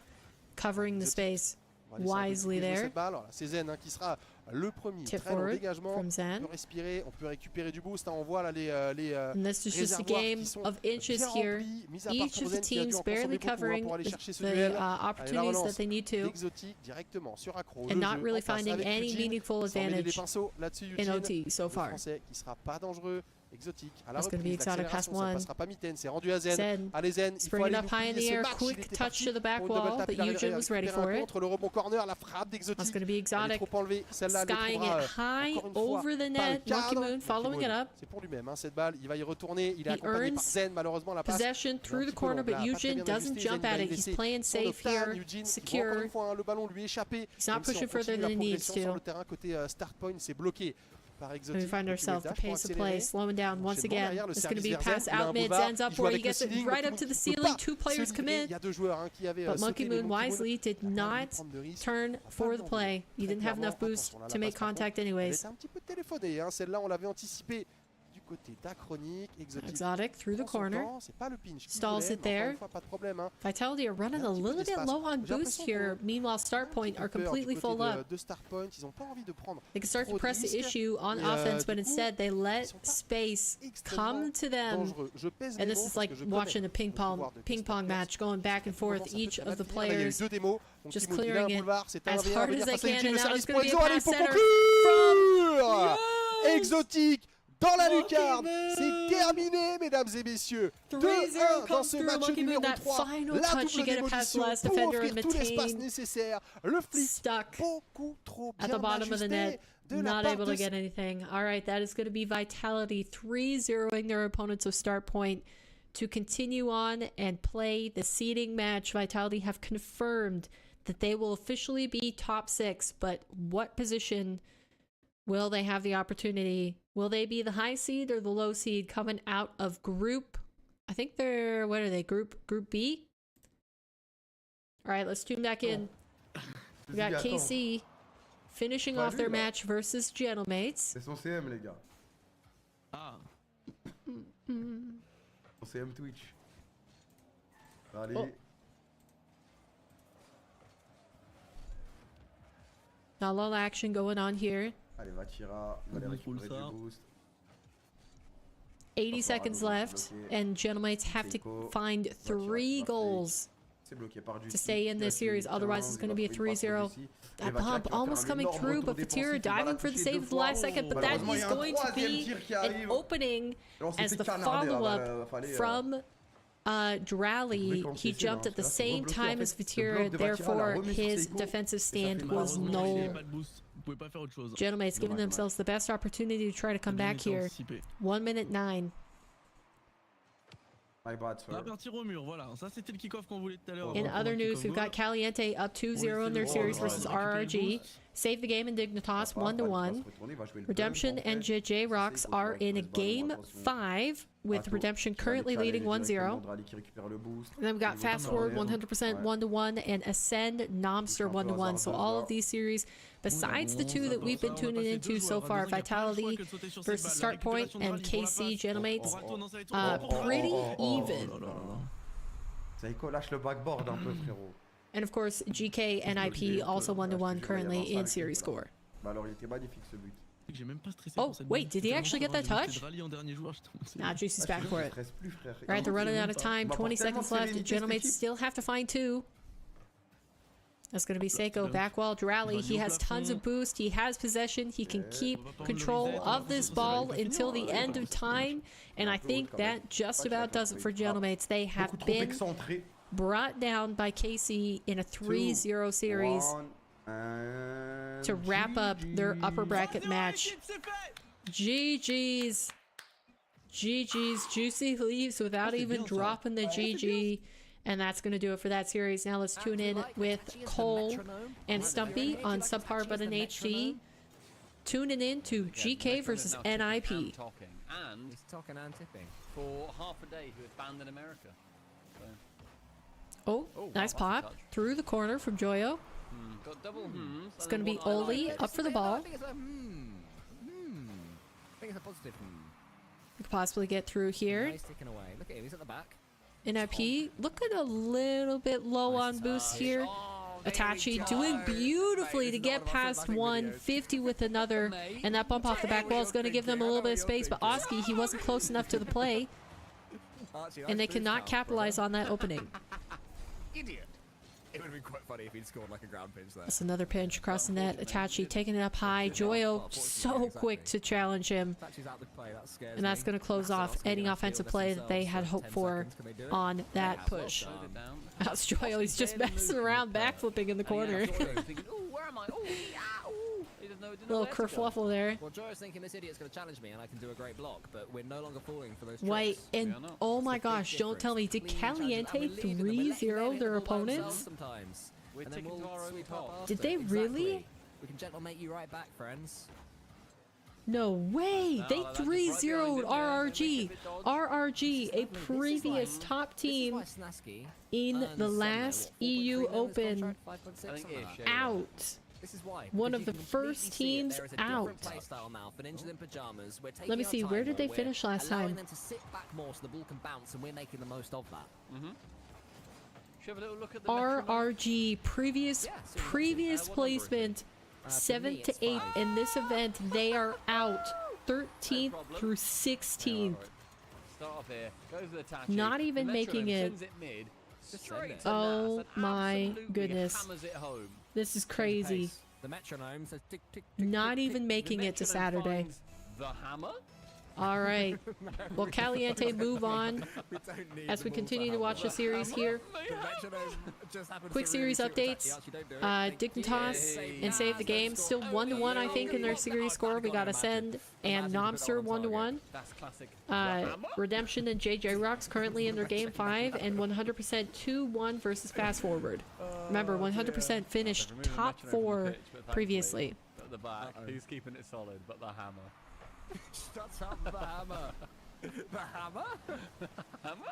covering the space On va laisser wisely jouer there. cette balle. Voilà, c'est Zen hein, qui sera le premier. Tip Très long forward dégagement. from On Zen. peut respirer, on peut récupérer du boost. hein. On voit là les And this is just a réservoirs game qui sont of inches bien here. remplis, mis à part Each pour of the Zen qui a dû teams en barely consommer beaucoup, hein, covering pour aller the, chercher ce the duel. opportunities that they need to, Exotique directement sur Accro. and Le not jeu really en face finding avec any Eugene, meaningful sans mêler les advantage pinceaux là-dessus, in Eugene, OT so le far. français qui sera pas dangereux Exotique à la That's gonna be reprise, Exotic past l'accélération, ça one. passera pas mitaine, c'est rendu à Zen. Zen. Allez Zen, il faut Bring aller it up nous high in the plier ce air, match, quick il était touch parti to the back pour une double wall, tap, but il arrive Eugen à was ready récupérer for un it. contre, le rebond corner, la frappe That's d'Exotique. gonna be Elle est Exotic. trop enlevée, celle-là elle ne Skying trouvera it high encore une fois over the pas le net. Monkey cadre. Moon following it up. C'est pour lui-même hein, cette balle, il va y retourner, il est He accompagné par earns Zen, malheureusement la passe. Possession through the corner, but Eugen doesn't jump at it. He's playing safe here, secure. Encore une fois, hein, le ballon lui échappé. He's not Même si pushing on further continue than la he needs progression sur to. le terrain côté start point, c'est bloqué par And Exotique. we find ourselves the Petit pace of accéléré. play slowing down once Enchaînement again. derrière, le It's going to service be vers pass Zen, il a un out mid. boulevard, Zen's up il joue for it. He avec le gets it ceiling, right Monkey up to the Moon peut ceiling. pas 2 players se come livrer. in. Il y a 2 joueurs hein, qui avaient But sauté, Monkey mais Moon Monkey Moon wisely did a pas voulu not prendre de risque. turn for the play. He didn't have enough boost to make contact Elle anyways. était un petit peu téléphonée, hein. Celle-là on l'avait anticipé du côté d'Achronique. Exotic through the corner. C'est pas le pinch qui Stalls voulait, it mais encore there. une fois, pas de problème, hein. Vitality are running a little bit low on boost here. Meanwhile, start point are completely full up. De start point, ils ont pas envie de prendre They can start to trop de press the risques. issue on Et, offense, but du coup, instead they let ils sont pas space extrêmement come to them. dangereux. Je pèse And mes this mots is parce like que je connais watching a le pouvoir de ping pong Casper match going back and forth. Comment ça peut Each très of the mal finir. Là, il y a eu players 2 démos. Donc, just Timothée, il a clearing un it boulevard, c'est un as V1 hard à venir as they face à can, Eugene, and le now service it's gonna be a pour Exo, allez, il pass faut center conclure. Exotique dans la lucarne, c'est terminé mesdames et messieurs. 2-1 dans ce match numéro 3. La double démolition pour offrir tout l'espace nécessaire. Le flip beaucoup trop at bien the bottom of the ajusté net, de la not part able de to get anything. All right, that is going to be Vitality 3-0ing their opponents of start point to continue on and play the seeding match. Vitality have confirmed that they will officially be top 6, but what position will they have the opportunity? Will they be the high seed or the low seed coming out of group? I think they're, what are they, group B? All right, let's tune back in. We got KC finishing off their match versus Gentlemates. C'est son CM, les gars. Ah. Son CM Twitch. Allez. Oh. Not a lot of action going on here. Allez, Vatira. Il va aller récupérer du boost. 80 seconds left, and Gentlemates have to find 3 goals to stay in this series, otherwise it's going to be a 3-0. That bump almost coming through, but Fatira diving for the save at the last second, but that is going to be an opening as the follow-up from Drally. He jumped at the same time as Fatira, therefore his defensive stand was null. Gentlemates giving themselves the best opportunity to try to come back here. 1 minute 9. My bad, sir. Un tir au mur, voilà. Ça, c'était le kick-off qu'on voulait tout à l'heure. In other news, we've got Caliente up 2-0 in their series versus RRG. Save the game and Dignitas 1-1. Redemption and JJ Rocks are in a game 5, with Redemption currently leading 1-0. And then we've got Fast Forward 100% 1-1 and Ascend Nomster 1-1. So all of these series, besides the 2 that we've been tuning into so far, Vitality versus Start Point and KC Gentlemates, pretty even. Saiko lâche le backboard un peu, frérot. And of course, GK and IP also 1-1 currently in series score. Alors, il était magnifique ce but. Oh, wait, did he actually get that touch? Nah, Juicy's back for it. Alright, they're running out of time. 20 seconds left. Gentlemates still have to find 2. That's going to be Seiko. Back wall, Drally. He has tons of boost. He has possession. He can keep control of this ball until the end of time. And I think that just about does it for Gentlemates. They have been brought down by KC in a 3-0 series to wrap up their upper bracket match. GG's. GG's. Juicy leaves without even dropping the GG. And that's going to do it for that series. Now let's tune in with Cole and Stumpy on Subpar but an HD. Tuning in to GK versus NIP. He's talking and tipping for half a day. Who had banned in America. Oh, nice pop through the corner from Joyo. Got double It's going to be Oli up for the ball. I think it's a I think it's a positive We could possibly get through here. Nice ticking away. Look at him, he's at the back. NIP looking a little bit low on boost here. Itachi doing beautifully to get past 150 with another, and that bump off the back wall is going to give them a little bit of space, but Oski, he wasn't close enough to the play, and they cannot capitalize on that opening. Idiot. It would have been quite funny if he'd scored like a ground pinch there. That's another pinch across the net. Itachi taking it up high. Joyo so quick to challenge him. Itachi's out the play, that scares And that's me. going to close off any offensive play that they had hoped for on that push. That's Joyo. He's just messing around, backflipping in the corner. Thinking, oh, where am I? Oh, yeah, oh. He didn't know Little where to go. kerfluffle there. Well, Joyo's thinking this idiot's going to challenge me and I can do a great block, but we're no longer falling for those tricks. Wait, and oh my gosh, don't tell me, did Caliente 3-0 their opponents? Sometimes. We're And then ticking to our own sweep top. up Did after. they really? Exactly. We can gentle make you right back, friends. No way! No, They that's just right 3-0'd behind RRG. RRG, a previous top team This is why Snasky in earns the something, last what, 4.3 EU million Open contract, 5.6, I think something it like is, that. yeah. out. This is why. One because of the you can completely first see it. teams There is a out. different playstyle now for Ninjas in Pajamas. We're taking Let me our see, time where did they more. finish We're last allowing time? them to sit back more so the ball can bounce, and we're making the most of that. Should have a little look at the metronome. RRG, previous what number is it? placement, For 7th me, to it's 8th. 5. In this event, they are out 13th problem. through Yeah, 16th. alright. Start off here. Goes with the Tachi. Not even The making metronome it. Sends it mid. Just Straight send it. to Oh Nas, and my absolutely goodness. hammers it home. This is Change of crazy. pace. The metronome says tick, tick, tick, Not tick, even tick. making The it to metronome Saturday. finds The hammer? All right. Well, Caliente, move on We don't need as we them all continue to have watch the that. series here. The metronome just happens Quick to really series shoot updates. Itachi. Actually, don't do it. Dignitas Yay. and save the game. Still 1-1, I think, in their series score. We got Ascend and Nomster 1-1. That's classic. Redemption and JJ Rocks currently in their game 5 and 100% 2-1 versus Fast Forward. Remember, 100% finished Remove the top metronome from the 4 pitch, but thankfully, previously. At the back, he's keeping it solid, but the hammer. Shut up, the hammer. The hammer? Hammer?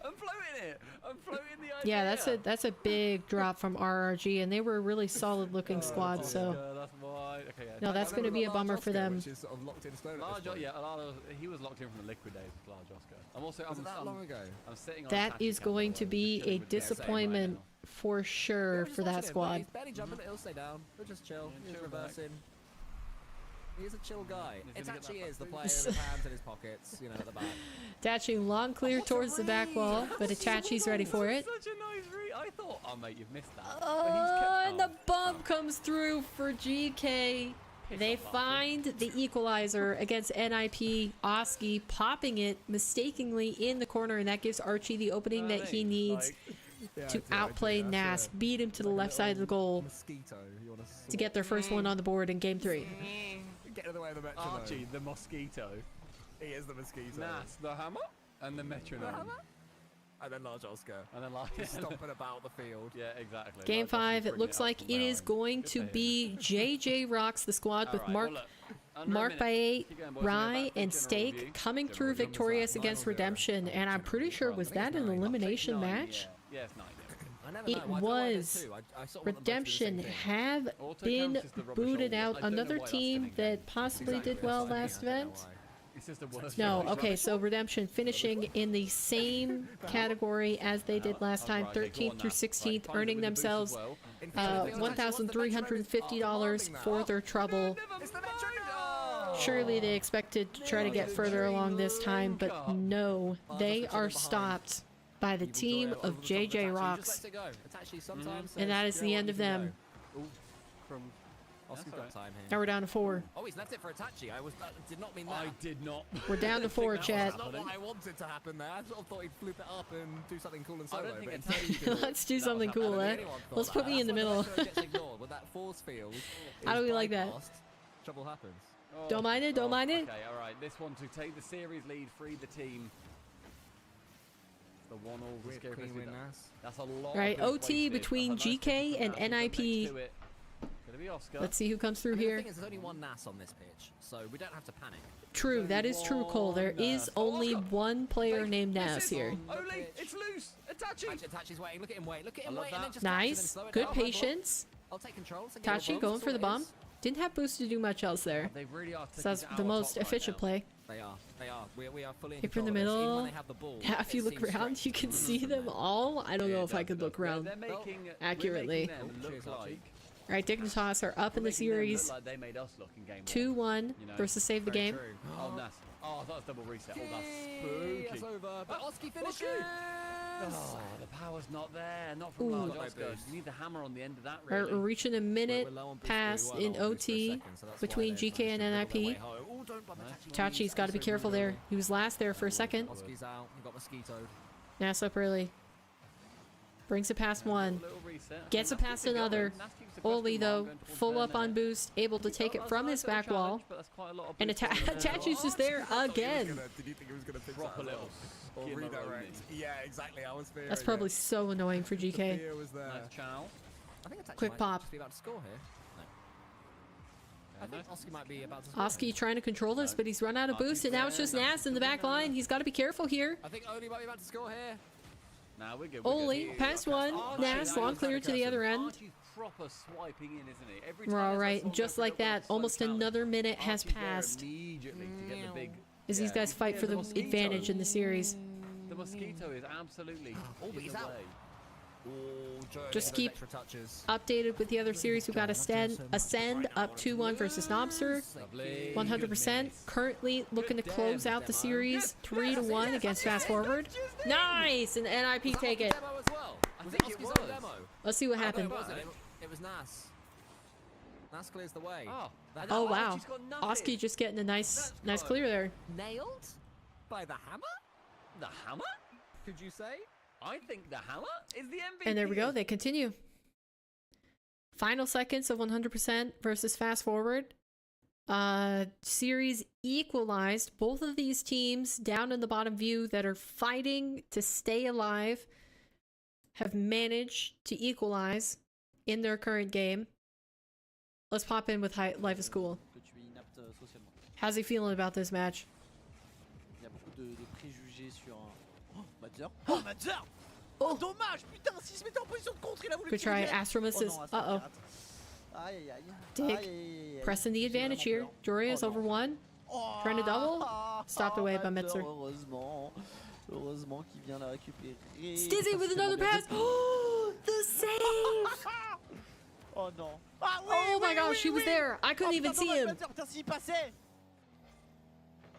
I'm floating it. I'm floating the idea. Yeah, that's a big drop from RRG, and they were a really solid looking squad. So That's why. Okay, yeah. no, that's going to be a bummer for them. Which is sort of locked in stone at this Large, point. yeah, he was locked in from the liquid days with Large Oscar. I'm also. Was it that long ago? I'm sitting on That a is going to be a disappointment for sure for that squad. He's barely jumping, he'll stay down. He'll just chill. Yeah, He's chill back. reversing. He's a chill guy. He's gonna get Itachi that is the back player with his hands in his pockets, you know, at the back. Itachi long clear towards the back wall, but Itachi's ready for it. Such a nice read. I thought, oh mate, you've missed that. And the bump comes through for GK. They find the equalizer against NIP. Oski popping it mistakenly in the corner, and that gives Archie the opening that he needs to outplay Nas, beat him to the left side of the goal Mosquito. You wanna to get their first one on the board in Game 3. get in the way of the metronome. Archie, the mosquito. He is the mosquito. Nas, the hammer, and the metronome. And then Large Oscar. And then like Just stomping about the field. Yeah, exactly. Game Large Oscar's 5, it bringing looks up like from it is Barry. going Good to for him. be JJ Rocks, the squad with Alright, Mark, well, look, under a Mark minute. by 8, Keep going, boys. We're Rye, back to and general Steak review. coming General through review. victorious Nine against or zero. Redemption, and I'm pretty sure was that an elimination match? Yeah, it's 9. I never It know. I don't know why there's was. two. I sort of want them both to do the Redemption same thing. have Auto been counts is the rubbish booted old- out. I don't know Another why that's team still in that game. possibly Exactly, did well that's what I last mean, I don't know event. why. It's just the worst. No, rubbish. okay, so Redemption finishing in the same category as they did last time, Alright, okay, go 13th on through now. 16th, Right, earning find it with the boost as themselves well. In fact, I think $1,350 for their trouble. It's the metronome! Surely they expected to try to get further along this time, but no, they are stopped by the team of JJ Rocks. And that is the end of them. From Oscar's got time here. Now we're down to 4. Oh, he's left it for Itachi. I did not mean that. I did not. We're down to 4, chat. That's not what I wanted to happen there. I sort of thought he'd flip it up and do something cool and I solo. don't think but Itachi instead- did. Let's do something cool, eh? Let's put me in the middle. With that force field. How do we like that? Trouble happens. Oh, Don't mind it, don't mind it. Okay, all right. This one to take the series lead, free the team. The 1-all. Weird Scary clean Frisbee. win, Nas. That's a lot. Right, of boost OT wasted. between That's a nice GK boost and from Nas. NIP. Next to it. Gonna be Oscar. Let's see who comes through I mean, here. The thing is, there's only one Nas on this pitch, so we don't have to panic. True, that is true, Cole. There is only one player named Nas here. Oli, it's loose. Itachi. Itachi's waiting. Look at him wait. Look at him love wait. And then that. just catch it and Nice, slow it good down. patience. I'll take control. So Tachi going for the bomb. Didn't have boost to do much else there. They really are. So that's the most efficient play. They are. They are. We are fully in Hit from the control of this, even middle. when they have the ball. Yeah, if you it look seems around, stretched. you can see them all. I don't know if I could look around They're making, accurately. We're making them Cheers, look Archie. like All right, Dignitas are up in the Making them look series. like they made us look in game 2-1 one, you know. versus save the Very game. true. Oh, nice. Oh, that was double reset. Oh, that's Yay, spooky. That's over. But Oski finishes. Oh, the power's not there. Not from Ooh. large Got no Oscar. boost. You need the hammer on the end of that, All right, really. we're reaching a minute We're low on boost, past we were in low on boost for a OT second, so that's why between they've GK and managed to wriggle NIP. away home. Oh, don't bump Nice. Itachi. Tachi's got to be careful there. He was last there for a second. Oski's out. He got mosquitoed. Nas up early. Brings it past one. Little reset. I Gets think it Nas past keeps it another. going. Nas keeps the question Oli, mark though, going towards full turn up on there. boost, able to take it That's from a his nice little back wall. challenge, but that's quite a lot of And boost on there. Tachi's just there again. Did you think he was going to fix Proper that as little well? Or skimmer redirect? only. Yeah, exactly. I was fearing That's probably it. so annoying for The GK. fear was there. Nice chow. I think Itachi Quick might pop. just be about to score here. No. I think Oski might be about to score. Oski trying to control this, but he's run out of boost, and now it's just Nas in the back line. He's got to be careful here. I think Oli might be about to score here. Nah, we're good. Oli, past one. Nas, long clear to the other end. Archie's proper swiping in, isn't he? Every We're time all there's right, someone just going like for a that. slow Almost challenge, another minute has Archie's there passed immediately to get the big. as these guys fight for the advantage in the series. The mosquito is absolutely. Oh, but in he's the out. way. Oh, Joe, Just those keep extra touches. updated with the other series. We've got Ascend up 2-1 versus Knobster. Lovely. 100%. Currently looking to close out the series 3-1 against Fast Forward. Nice! And NIP take it. Demo as well. I Was think it it Oski's was. own demo? Let's see what Oh, no, happened. it wasn't. It was Nas. Nas clears the way. Oh, That- Oh oh, wow. Archie's got nothing. Oski just getting a nice clear there. Nailed by the hammer? The hammer? Could you say? I think the hammer is the MVP. And there we go, they continue. Final seconds of 100% versus Fast Forward. Series equalized. Both of these teams down in the bottom view that are fighting to stay alive have managed to equalize in their current game. Let's pop in with Life is Cool. Que tu es inapte socialement. How's he feeling about this match? Il y a beaucoup de préjugés sur un. Oh, Madzer. Oh, Madzer. Oh, dommage. Putain, s'il se mettait en position de contre, il a voulu. Good try. Astromus is. Uh-oh. Aïe, aïe, aïe. Dig. Aïe, aïe, aïe. Pressing the J'ai advantage vraiment here. peur. Jory is Oh, over non. one. Oh, Trying to double. Stopped away by Madzer, Metzer. Heureusement. Heureusement qu'il vient la récupérer. Stizzy with another pass. Oh, the save! Oh non. Ah oui, Oh my oui, gosh, oui, he was oui. there. I couldn't Oh, even putain, see dommage, him. Madzer, putain, s'il passait.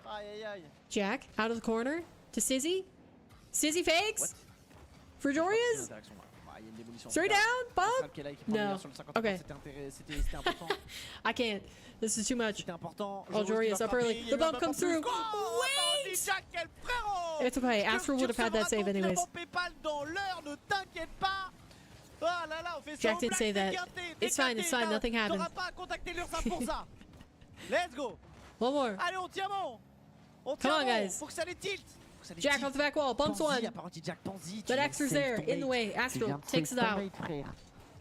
Aïe, aïe, aïe. Jack out of the corner to Sizzy. Sizzy fakes for Jorias. Straight down, bump. No. Okay. C'était important. I can't. This is too much. C'était important. Oh, Jorias up early. The bump comes through. Wait! It's okay. Astro would have had that save anyways. Jack didn't say that. It's fine, it's fine, nothing happened. Let's go. One more. Allez, on tient bon. On Come tient on, bon. guys. Faut que ça les tilt. Jack off the back wall. Bumps one. But Extra's there, in the way. Astro takes it out.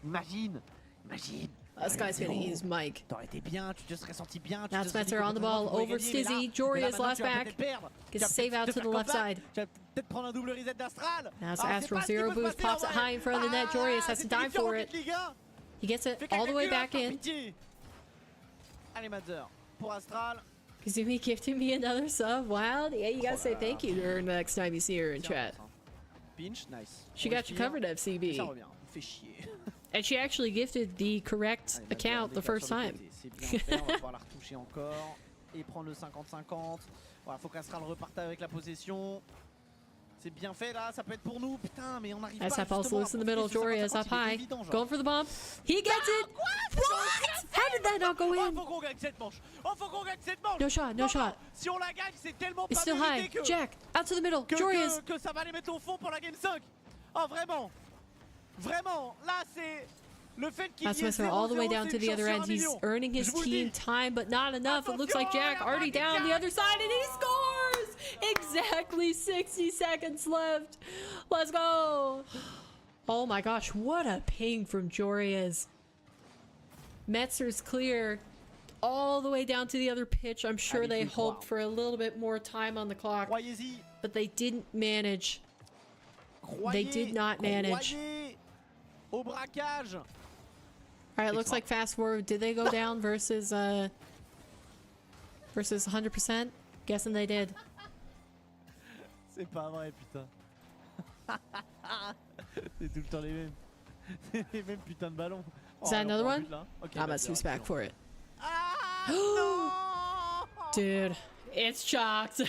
Imagine. Imagine. This guy's gonna use Mike. T'aurais été bien, tu te serais senti bien. Now Spencer on the ball over Stizzy. Jorias last back. Gets a save out to the left side. Tu vas peut-être prendre un double reset d'Astral. Now it's Astral. Zero boost. Pops it high in front of the net. Jorias has to dive for it. He gets it all the way back in. Allez, Madzer. Pour Astral. Kazumi gifting me another sub. Wild. Yeah, you gotta say thank you to her next time you see her in chat. Pinch, nice. She got you covered, Ça FCB. revient. Fait chier. And she actually gifted the correct Allez, account the Madzer, first dégage sur le time. côté. C'est bien fait, on va pouvoir la retoucher encore. Et prendre le 50-50. Voilà, faut qu'Astral reparte avec la possession. C'est bien fait là, ça peut être pour nous. Putain, mais on arrive pas SF falls justement à loose in the middle. profiter de Jorias ce 50-50, up il est high. évident, genre. Going for the bump. He gets it. What? How did that not go Oh, in? faut qu'on gagne cette manche. Oh, faut qu'on gagne cette manche. No shot, no shot. Si on la gagne, c'est tellement It's pas still high. mérité que, Jack, out to the middle. Jorias. que ça va les mettre au fond pour la game 5. Oh, vraiment. Vraiment, là, c'est le fait qu'il y ait Spencer all the way 0-0, down c'est to une the chance other sur end. un He's million. earning his Je vous le team dis. time, but not enough. It looks like Jack already down the other side, and he scores! Exactly 60 seconds left. Let's go. Oh my gosh, what a ping from Jorias. Metzer's clear all the way down to the other pitch. I'm sure they hoped for a little bit more time on the clock, Croyez-y. but they didn't manage. They did not manage. Croyez au braquage. All right, looks like fast forward. Did they go down versus 100%? Guessing they did. C'est pas vrai, putain. C'est tout le temps les mêmes. C'est les mêmes putains de ballons. Is that another one? Okay, I'm vas-y, who's back excellent. for it. Ah, Dude, it's chalked.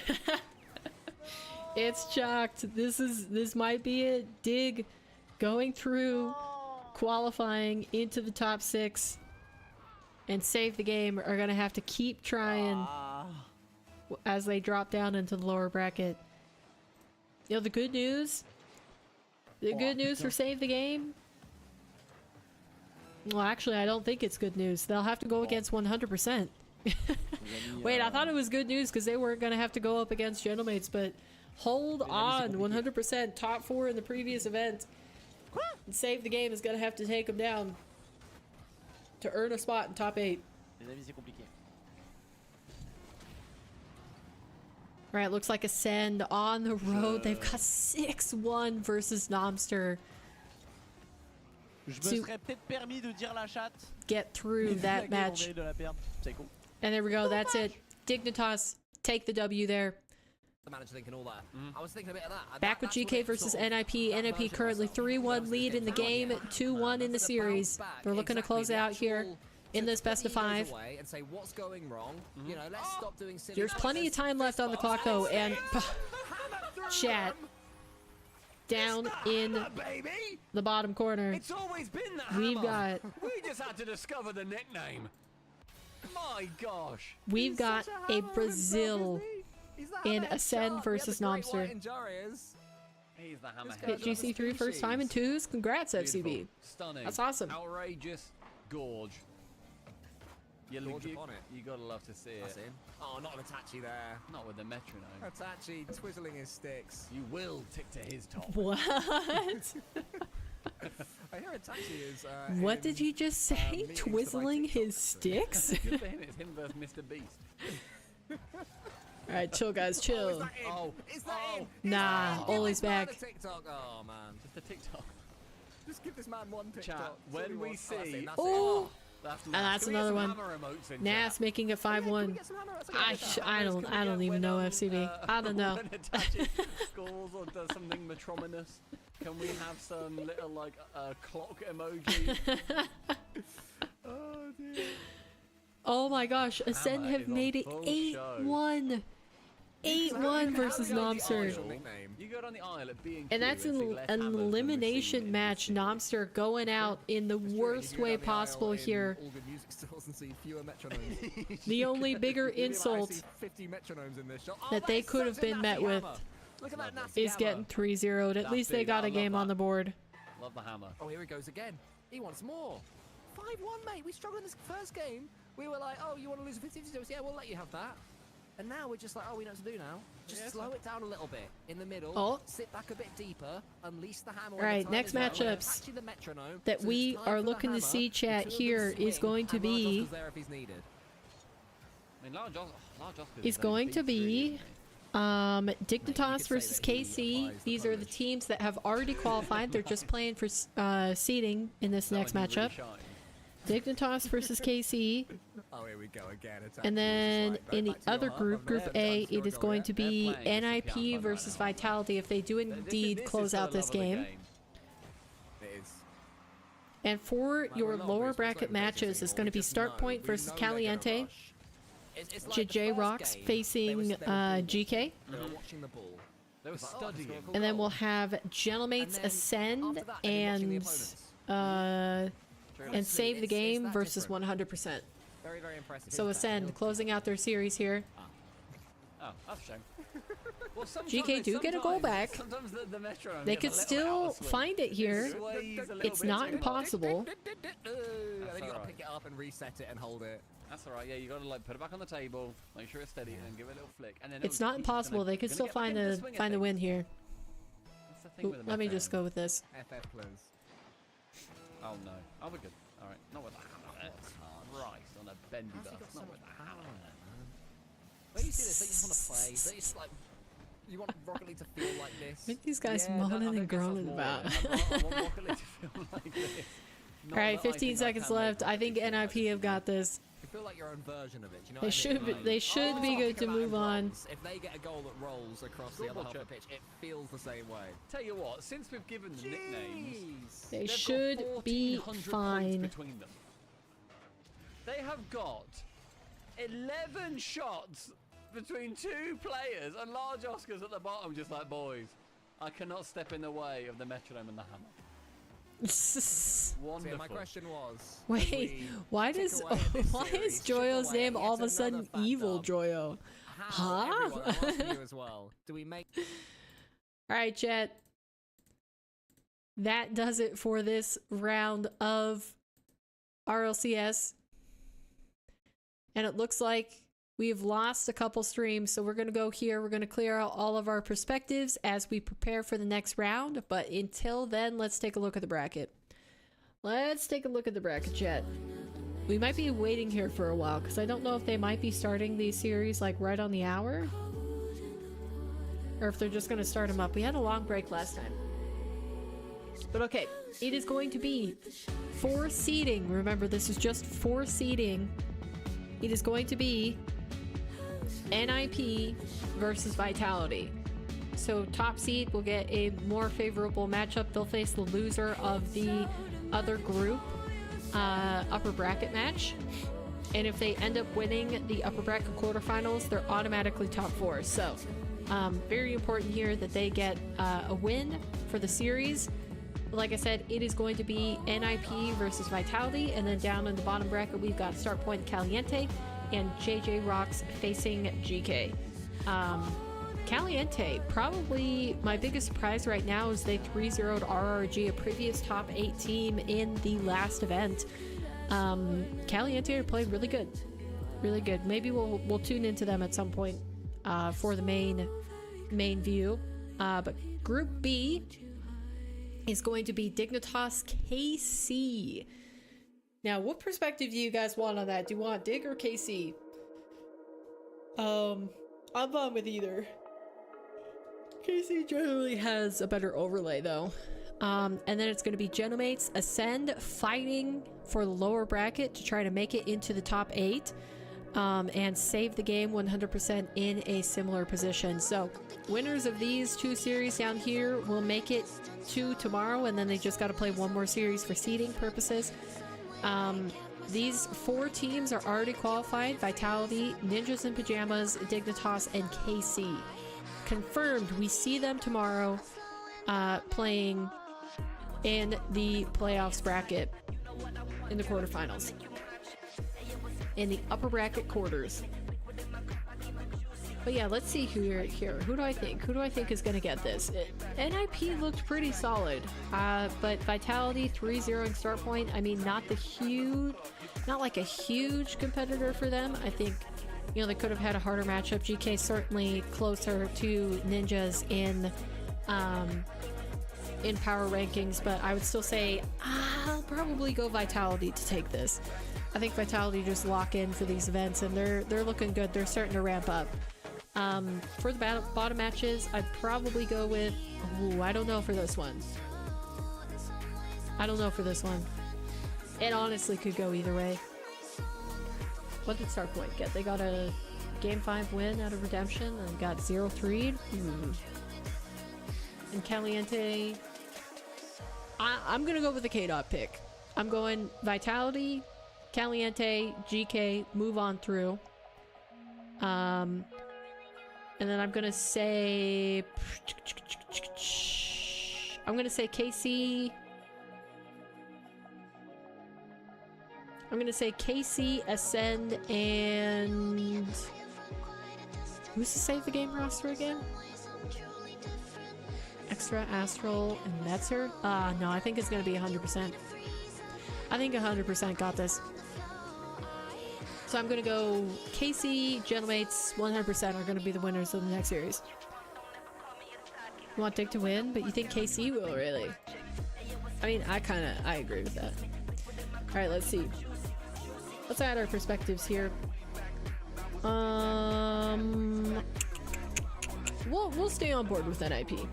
It's chalked. This might be it. Dig going through qualifying into the top 6 and save the game are gonna have to keep trying as they drop down into the lower bracket. You know, the good news for save the game, well, actually I don't think it's good news. They'll have to go against 100%. Wait, I thought it was good news because they weren't gonna have to go up against Gentlemates, but hold on. 100% top 4 in the previous event. And save the game is gonna have to take them down to earn a spot in top 8. Les amis, c'est compliqué. Right, looks like Ascend on the road. They've got 6-1 versus Nomster. Je me serais peut-être permis de dire la chatte. Get through that match. De la perdre. C'est cool. And there we go, that's it. Dignitas take the W there. The manager thinking all that. I was thinking a bit of that. Back with GK versus NIP. NIP currently 3-1 lead in the game, 2-1 in the series. They're looking to close it out here in this best of 5. And say what's going wrong. You know, let's stop doing silly There's plenty of time left on the clock though, and chat down in the bottom corner. It's always been that We've hammer. got We just had to discover the nickname. My gosh. we've got a Brazil in Ascend versus Nomster. He's the hammerhead. Hit GC3 first time in 2s. Congrats, FCB. Beautiful. Stunning. That's awesome. Outrageous. Gorge. You gotta love to see That's it. in. Oh, not an Itachi there. Not with the metronome. Itachi twizzling his sticks. You will tick to his top. What? I hear Itachi is. What did you just say? Twizzling his sticks? Good for him. It's him versus Mr. Beast. Alright, chill guys, chill. Oh, is that him? Nah, Oli's back. TikTok. Oh man. Just a TikTok. Just give this man one TikTok. Chat, when we see... Oh! That's And that's another one. Nas making it 5-1. I don't even know FCB. I don't know. When Itachi scores or does something metronomous, can we have some little like clock emoji? Oh dear. Oh my gosh, Ascend Hammer have is on made it full 8-1. 8-1 versus Nomster. You go down the aisle at B&Q And that's an elimination match. Nomster going out in the worst way possible here. All good music stores and see fewer metronomes. The only bigger Maybe like I insult see 50 metronomes in this shot. Oh, that they could have been met with Look at that nasty is hammer. getting 3-0'd. At least they got a game on the board. Love the hammer. Oh, here he goes again. He wants more. 5-1, mate. We struggled in this first game. We were like, oh, you want to lose a 50-50? Yeah, we'll let you have that. And now we're just like, oh, we know what to do now. Just slow it down a little bit in the middle. Oh. Sit back a bit deeper. Unleash the hammer. All right, next matchups that we are looking to see, chat, here is going to be Dignitas versus KC. These are the teams that have already qualified. They're just playing for seeding in this next matchup. Dignitas versus KC. Oh, here we go again. And then in the other group, Group A, it is going to be NIP versus Vitality if they do indeed close out this game. It is. And for your lower bracket matches, it's going to be Start Point versus Caliente. JJ Rocks facing GK. They were studying. And then we'll have Gentlemates Ascend and Save the Game versus 100%. Very, very impressive. So Ascend closing out their series here. Oh, that's a shame. Well, GK do get a goal back. Sometimes the metronome They gets could a little still out of swing. find it here. It's not impossible. And then you gotta alright. pick it up and reset it and hold it. That's alright, yeah, you gotta like put it back on the table, make sure it's steady, and then give it a little flick. And then It's not impossible. They could still find the win here. That's the thing Ooh, with the let me metronome. just go with this. FF close. Oh no. Oh, we're good. Alright, not with the hammer. Christ, on a bendy bus. Not with the hammer. When you see this, they just want to play. They just like, you want Rocket League to feel like this. What are these guys Yeah, moaning I and guess that's groaning more about? it. I want Rocket League to feel like this. Not Alright, that I 15 think seconds can left. make I think Rocket League NIP have got this. If feel like your own version of it. You know They what I mean? should be, Like, they should be good to move on. if they get a goal that rolls across the other half of the pitch, it feels the same way. Tell you what, since we've given them nicknames, They they've got should be 1,400 fine. points between them. They have got 11 shots between 2 players, and large Oscars at the bottom, just like, boys, I cannot step in the way of the metronome and the hammer. So Wonderful. yeah, my question was, Wait, why does why is Joyo's name all of a sudden Evil Joyo? how Huh? everyone, I'm asking you as well, do we make All right, chat. That does it for this round of RLCS. And it looks like we've lost a couple streams, so we're going to go here. We're going to clear out all of our perspectives as we prepare for the next round. But until then, let's take a look at the bracket. Let's take a look at the bracket, chat. We might be waiting here for a while, because I don't know if they might be starting these series like right on the hour. Or if they're just going to start them up. We had a long break last time. But okay, it is going to be 4 seeding. Remember, this is just 4 seeding. It is going to be NIP versus Vitality. So top seed will get a more favorable matchup. They'll face the loser of the other group upper bracket match. And if they end up winning the upper bracket quarterfinals, they're automatically top 4. So very important here that they get a win for the series. Like I said, it is going to be NIP versus Vitality, and then down in the bottom bracket, we've got Start Point Caliente and JJ Rocks facing GK. Caliente, probably my biggest surprise right now is they 3-0'd RRG, a previous top 8 team in the last event. Caliente are playing really good. Really good. Maybe we'll tune into them at some point for the main view. But Group B is going to be Dignitas KC. Now, what perspective do you guys want on that? Do you want Dig or KC? I'm fine with either. KC generally has a better overlay though. And then it's going to be Genomates Ascend fighting for the lower bracket to try to make it into the top 8 and save the game 100% in a similar position. So winners of these 2 series down here will make it to tomorrow, and then they just got to play 1 more series for seeding purposes. These 4 teams are already qualified: Vitality, Ninjas in Pajamas, Dignitas, and KC. Confirmed, we see them tomorrow playing in the playoffs bracket in the quarterfinals. In the upper bracket quarters. But yeah, let's see who here. Who do I think is going to get this? NIP looked pretty solid. But Vitality 3-0ing Start Point, I mean, not like a huge competitor for them. I think, you know, they could have had a harder matchup. GK certainly closer to Ninjas in power rankings, but I would still say I'll probably go Vitality to take this. I think Vitality just lock in for these events, and they're looking good. They're starting to ramp up. For the bottom matches, I'd probably go with... Ooh, I don't know for this one. It honestly could go either way. What did Start Point get? They got a Game 5 win out of Redemption and got 0-3'd. And Caliente... I'm gonna go with the K-Dot pick. I'm going Vitality, Caliente, GK, move on through. And then I'm gonna say KC. I'm gonna say KC, Ascend, and who's to save the game roster again? Extra, Astral, and Metzer? No, I think it's gonna be 100%. I think 100% got this. So I'm gonna go KC, Genomates, 100% are gonna be the winners of the next series. You want Dig to win, but you think KC will, really? I mean, I agree with that. Alright, let's see. Let's add our perspectives here. We'll stay on board with NIP.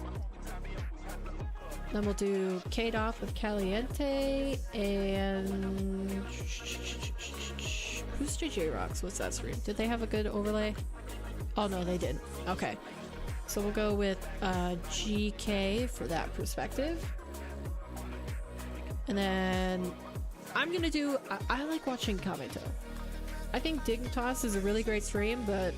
Then we'll do K-Dot with Caliente, and... who's JJ Rocks? What's that stream? Did they have a good overlay? Oh no, they didn't. Okay. So we'll go with GK for that perspective. And then I'm gonna do, I like watching Kamito. I think Dignitas is a really great stream, but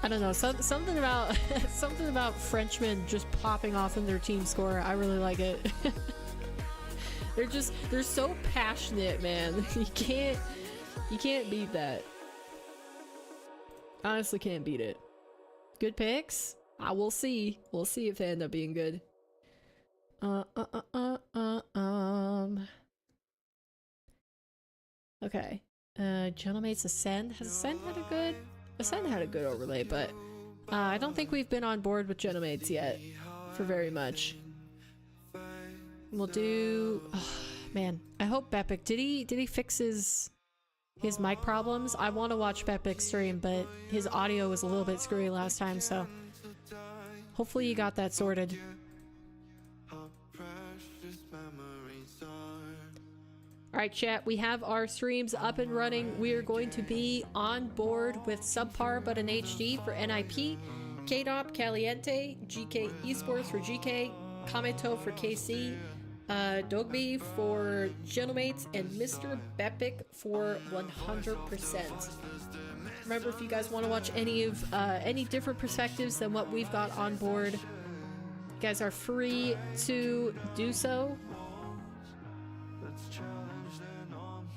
I don't know, something about something about Frenchmen just popping off in their team score. I really like it. They're so passionate, man. You can't beat that. Honestly, can't beat it. Good picks? We'll see. We'll see if they end up being good. Okay. Gentlemate's Ascend. Has Ascend had a good? Ascend had a good overlay, but I don't think we've been on board with Gentlemates yet for very much. We'll do. Oh, man, I hope Bepic. Did he fix his mic problems? I want to watch Bepic's stream, but his audio was a little bit screwy last time, so hopefully you got that sorted. Alright chat, we have our streams up and running. We are going to be on board with Subpar but an HD for NIP, KDOP Caliente, GK Esports for GK, Kamito for KC, Dogby for Gentlemates, and Mr. Bepic for 100%. Remember, if you guys want to watch any different perspectives than what we've got on board, you guys are free to do so.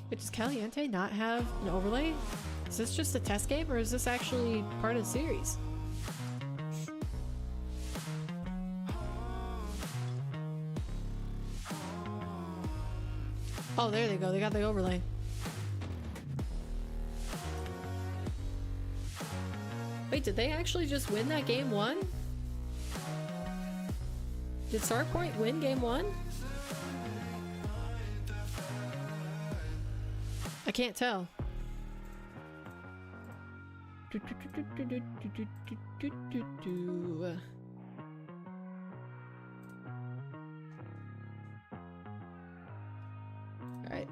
Wait, does Caliente not have an overlay? Is this just a test game, or is this actually part of the series? Oh, there they go. They got the overlay. Wait, did they actually just win that game 1? Did Starpoint win game 1? I can't tell. Alright.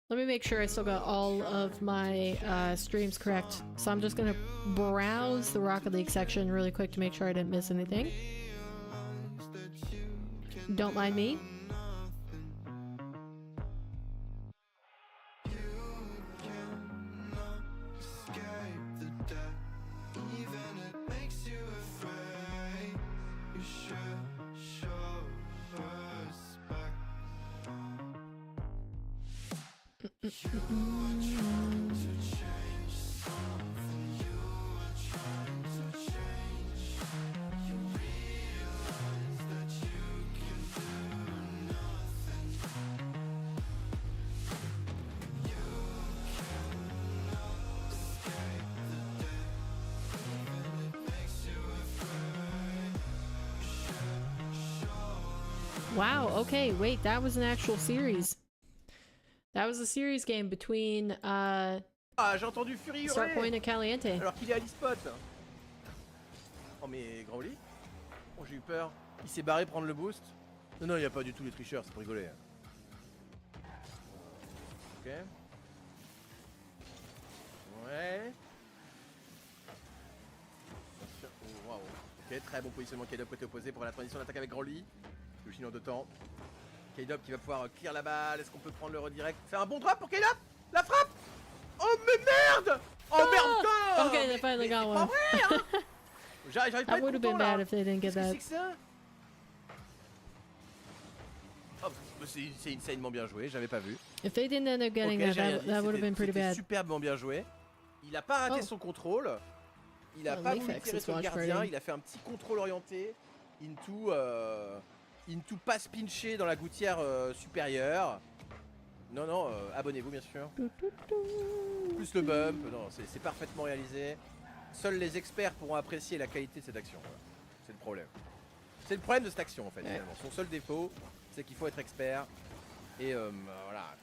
Let me make sure I still got all of my streams correct. So I'm just gonna browse the Rocket League section really quick to make sure I didn't miss anything. Don't mind me. Wow, okay, wait, that was an actual series. That was a series game between j'ai entendu Fury Starpoint et Caliente. alors qu'il est à l'e-spot. Oh mais Growly. Oh, j'ai eu peur. Il s'est barré prendre le boost. Non, il n'y a pas du tout les tricheurs, c'est pour rigoler. Ok. Ouais. Oh, waouh. Ok, très bon positionnement K-Dop côté opposé pour la transition d'attaque avec Growly. Le chinois de temps. K-Dop qui va pouvoir clear la balle. Est-ce qu'on peut prendre le redirect? C'est un bon drop pour K-Dop. La frappe. Oh mais merde. Oh merde. Okay, they finally got one. J'arrive pas à That would have been bad if they didn't get that. Oh, c'est insanement bien joué, j'avais pas vu. If they didn't end up getting that would have been pretty bad. Superbement bien joué. Il a pas raté son contrôle. Il a pas voulu tirer sur le gardien. Il a fait un petit contrôle orienté into passe pinché dans la gouttière supérieure. Non, abonnez-vous bien sûr. Plus le bump, non, c'est parfaitement réalisé. Seuls les experts pourront apprécier la qualité de cette action. Voilà. C'est le problème. C'est le problème de cette action en fait. Finalement. Son seul défaut, c'est qu'il faut être expert. Et voilà.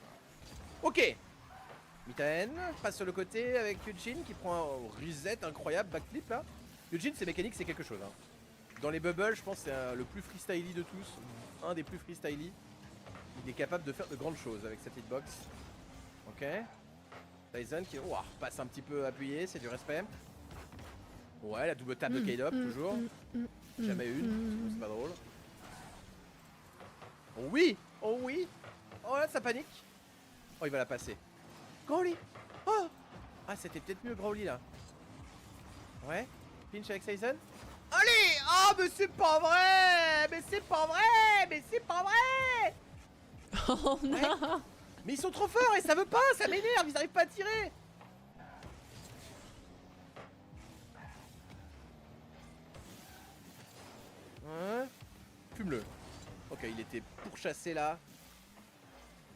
Ok. Mitaen passe sur le côté avec Yujin qui prend un reset incroyable, backflip là. Yujin, ses mécaniques, c'est quelque chose. Hein. Dans les bubbles, je pense que c'est le plus freestyly de tous. Un des plus freestyly. Il est capable de faire de grandes choses avec cette hitbox. Ok. Tyson qui passe un petit peu appuyé, c'est du respect. Ouais, la double tap de K-Dop, toujours. Jamais une, sinon c'est pas drôle. Oh oui! Oh oui! Oh là, ça panique! Oh, il va la passer. Growly! Oh! Ah, c'était peut-être mieux Growly là. Ouais. Pinch avec Tyson. Allez! Oh, mais c'est pas vrai! Mais c'est pas vrai! Mais c'est pas vrai! Oh non! Ouais. Mais ils sont trop forts et ça veut pas! Ça m'énerve! Ils arrivent pas à tirer! Hein? Fume-le. Ok, il était pourchassé là.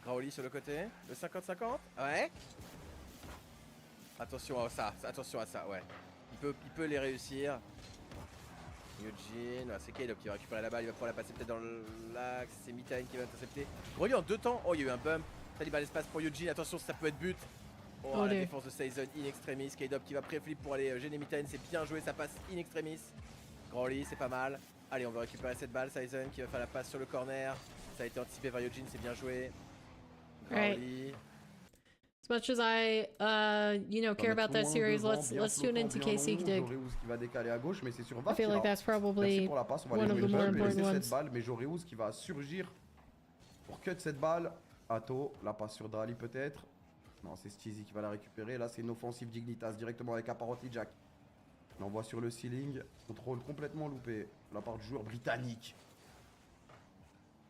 Growly sur le côté. Le 50-50. Ouais. Attention à ça. Attention à ça, ouais. Il peut les réussir. Eugene. C'est Caleb qui va récupérer la balle. Il va pouvoir la passer peut-être dans l'axe. C'est Mitane qui va intercepter. Growly en 2 temps. Oh, il y a eu un bump. Ça libère l'espace pour Eugene. Attention, ça peut être but. Oh, la défense de Tyson in extremis. K-Dop qui va pré-flip pour aller gêner Mitane. C'est bien joué. Ça passe in extremis. Growly, c'est pas mal. Allez, on va récupérer cette balle. Tyson qui va faire la passe sur le corner. Ça a été anticipé par Eugene. C'est bien joué. Growly. As much as I, care about that series, let's tune into KC Dig. Qui va décaler à gauche, mais c'est sur I feel like that's probably pour la passe. On va one of the more important ones. Cette balle, mais Joreus qui va surgir pour cut cette balle. Atto, la passe sur Drali peut-être. Non, c'est Steezy qui va la récupérer. Là, c'est une offensive Dignitas directement avec apparently Jack. On l'envoie sur le ceiling. Contrôle complètement loupé de la part du joueur britannique.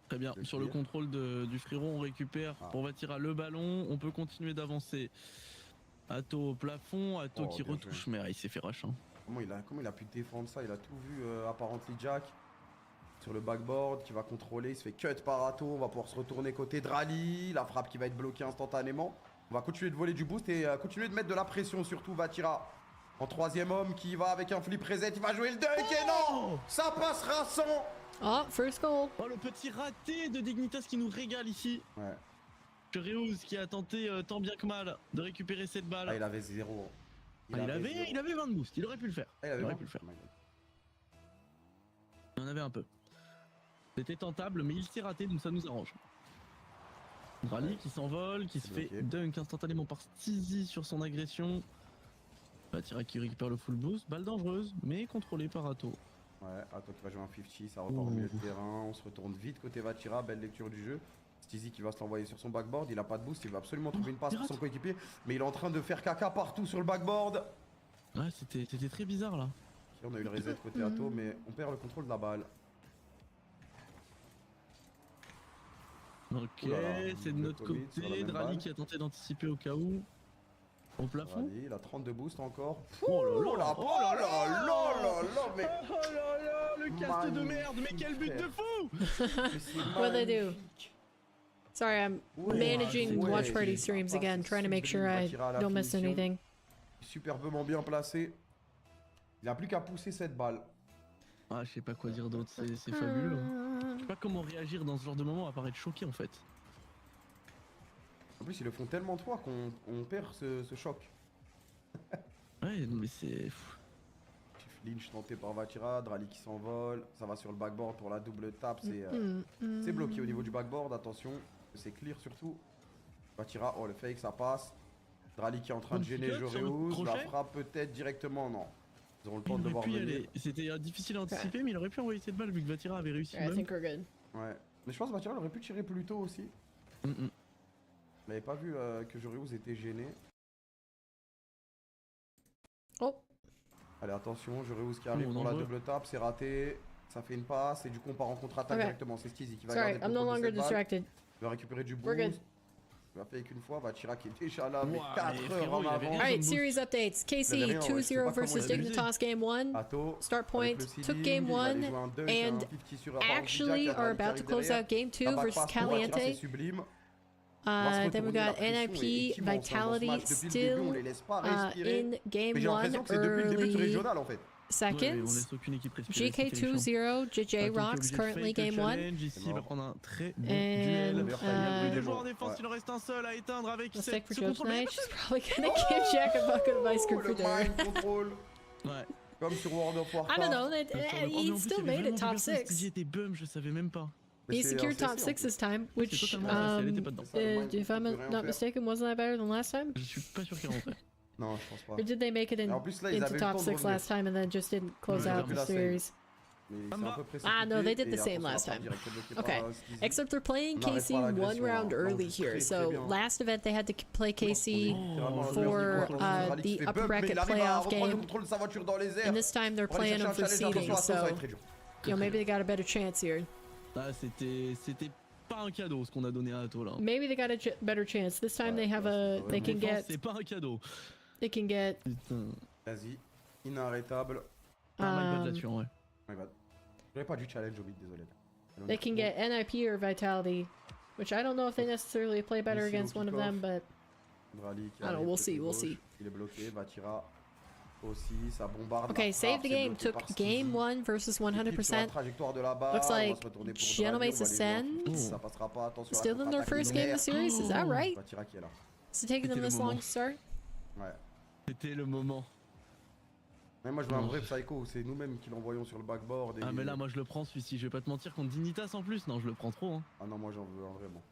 Très bien, sur le contrôle du frérot, on récupère pour Vatira le ballon, on peut continuer d'avancer. Atto au plafond, Atto qui retouche, mais il s'est fait rush. Hein. Comment il a pu défendre ça? Il a tout vu, apparently Jack. Sur le backboard, qui va contrôler, il se fait cut par Atto, on va pouvoir se retourner côté Drali, la frappe qui va être bloquée instantanément. On va continuer de voler du boost et continuer de mettre de la pression, surtout Vatira. En 3ème homme qui va avec un flip reset, il va jouer le dunk et non! Ça passera sans! Oh, first goal. Oh, le petit raté de Dignitas qui nous régale ici. Ouais. Reus qui a tenté tant bien que mal de récupérer cette balle. Ah, il avait 0. Il avait 20 de boost, il aurait pu le faire. Ah, il aurait pu le faire. Il en avait un peu. C'était tentable, mais il s'est raté, donc ça nous arrange. Drali qui s'envole, qui se fait dunk instantanément par Steezy sur son agression. Vatira qui récupère le full boost. Balle dangereuse, mais contrôlée par Atto. Ouais, Atto qui va jouer un 50, ça repart au milieu de terrain, on se retourne vite côté Vatira, belle lecture du jeu. Steezy qui va se l'envoyer sur son backboard, il a pas de boost, il va absolument trouver une passe pour son coéquipier, mais il est en train de faire caca partout sur le backboard. Ouais, c'était très bizarre là. On a eu le reset côté Atto, mais on perd le contrôle de la balle. Ok, c'est de notre côté, Drali qui a tenté d'anticiper au cas où. Au plafond. Drali, il a 32 boosts encore. Oh là là, mais... Oh là là, le cast de merde, mais quel but de fou! What they do? Sorry, I'm managing watch party streams again, trying to make sure I don't miss anything. Superbement bien placé. Il n'a plus qu'à pousser cette balle. Ah, je sais pas quoi dire d'autre, c'est fabuleux. Je sais pas comment réagir dans ce genre de moment à part être choqué en fait. En plus, ils le font tellement de fois qu'on perd ce choc. Ouais, mais c'est... Lynch tenté par Vatira, Drali qui s'envole, ça va sur le backboard pour la double tape, c'est bloqué au niveau du backboard, attention, c'est clear surtout. Vatira, oh le fake ça passe. Drali qui est en train de gêner Joreus, la frappe peut-être directement, non. Ils auront le temps de le voir venir. C'était difficile à anticiper, mais il aurait pu envoyer cette balle vu que Vatira avait réussi. I think we're good. Ouais, mais je pense que Vatira aurait pu tirer plus tôt aussi. Il n'avait pas vu que Joreus était gêné. Oh. Allez, attention, Joreus qui arrive pour la double tape, c'est raté. Ça fait une passe et du coup on part en contre-attaque directement. C'est Steezy qui va garder le contrôle de cette balle. Il va récupérer du boost. Il va faire qu'une fois. Vatira qui est déjà là, mais 4 heures en avant. Alright, series updates. KC 2-0 versus Dignitas game 1. Start point took game 1 and actually are about to close out game 2 versus Caliente. Then we got NIP Vitality still in game 1 early seconds. GK2-0 JJ Rocks currently game 1. Ici va prendre un très bon duel. Deux joueurs en défense, il en reste un seul à éteindre avec ce contrôle. She's probably gonna give Jack a bucket of ice cream for dinner. Ouais. Comme sur World of Warcraft. I don't know, he still made it top 6. J'étais bum, je savais même pas. He secured top 6 this time, which, if I'm not mistaken, wasn't that better than last time? Je suis pas sûr qu'il rentrait. Non, je pense pas. Or did they make it En plus, là, ils into avaient le top temps de 6 revenir. last time and then just didn't close Ouais, out ils the ont pu la series? Mais c'est un peu précipité, Ah no, they did et the same attention, last la time. frappe directe bloquée par, Okay, Steezy. except they're playing On n'arrête KC pas one l'agression, round là. early On joue here. très, So très bien. last event they had to play KC Littéralement, le for joueur qui contrôle the qui fait upper bump, mais bracket il arrive à playoff reprendre le game. contrôle de sa voiture dans les airs. And this time they're Pour aller playing him chercher for un challenge, seeding, attention, ça va so être très dur. you know maybe they got a better chance here. Ah, c'était pas un cadeau ce qu'on a donné à Atto là. Maybe they got a better chance. This time they have a they can get C'est pas un cadeau. they can get Putain. Vas-y, inarrêtable. Ah, my bad là-dessus, ouais. My bad. J'avais pas du challenge au mid, désolé. they can get NIP or Vitality, which I don't know if they necessarily play better Ici, against au one of kick-off. them, but Drali qui I don't know, arrive we'll côté see, we'll gauche. see. Il est bloqué, Vatira aussi, ça bombarde. okay, la save frappe, the c'est game. bloqué Took par game Steezy. 1 versus Sur la 100%. trajectoire de là-bas, Looks on va like se retourner pour Genomase Drali, on va aller voir. Ascend. Ça passera pas, attention. Still in their first game of the series, is that right? Vatira qui est là. Is it taking them C'était le this long moment. to start? Ouais. C'était le moment. Mais moi je veux un vrai psycho, c'est nous-mêmes qui l'envoyons sur le backboard. Et Ah mais là moi je le prends celui-ci, je vais pas te mentir contre Dignitas en plus, non je le prends trop hein. Ah non moi j'en veux un vraiment.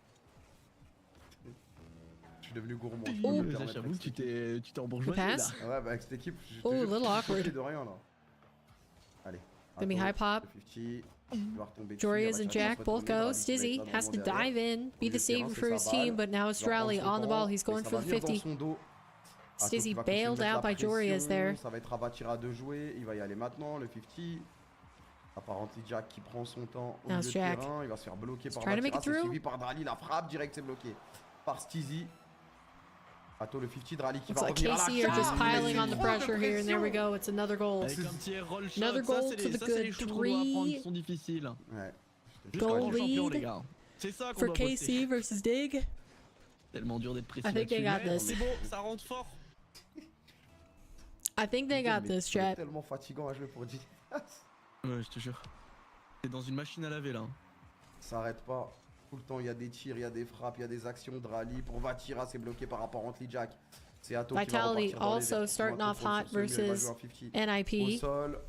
Je suis devenu gourmand. Oh. Je peux me le permettre J'avoue avec que cette tu t'es embourgeoisé The là. pass? Ah ouais bah avec cette équipe, je te Oh, jure, little je suis awkward. choqué de rien là. Allez. Gonna be high pop. 50, il va retomber dessus, Jorias il va and chercher à Jack se both retourner, go. Drali qui va Stizzy être là has to derrière. dive in, be Au the lieu de saver lancer for sa his balle, team, but now it's il va prendre Drali son on the temps, ball. He's mais going ça for va the venir dans 50. son dos. Atto Stizzy qui va continuer de bailed mettre la out by Jorias pression, there. Ça va être à Vatira de jouer, il va y aller maintenant, le 50. Apparently Jack qui prend son temps au Now milieu de Jack. terrain, il va se faire bloquer par trying to make Vatira, it c'est through. suivi par Drali, la frappe direct c'est bloqué par Steezy. Atto le 50, Drali qui Looks va like revenir à la KC are just charge, mais piling c'est on the trop de pressure here, and there we pression. go. It's another goal. Avec un petit roll shot, Another ça goal c'est to les, the ça, c'est les good shoots qu'on doit apprendre qui three. sont difficiles. Ouais. Juste Goal un grand champion lead les gars. C'est ça qu'on For doit bosser. KC versus Dig. Tellement dur d'être précis I think they là-dessus. got Mais this. c'est bon, ça rentre fort. I think they got Mais this, c'est chat. tellement fatigant à jouer pour G. Ouais je te jure. T'es dans une machine à laver là. Ça arrête pas. Tout le temps, il y a des tirs, il y a des frappes, il y a des actions de rallye. Pour Vatira, c'est bloqué par rapport à Jack. C'est Atto qui va Vitality repartir dans les also airs. starting off hot Il va jouer versus un 50. Au NIP. sol,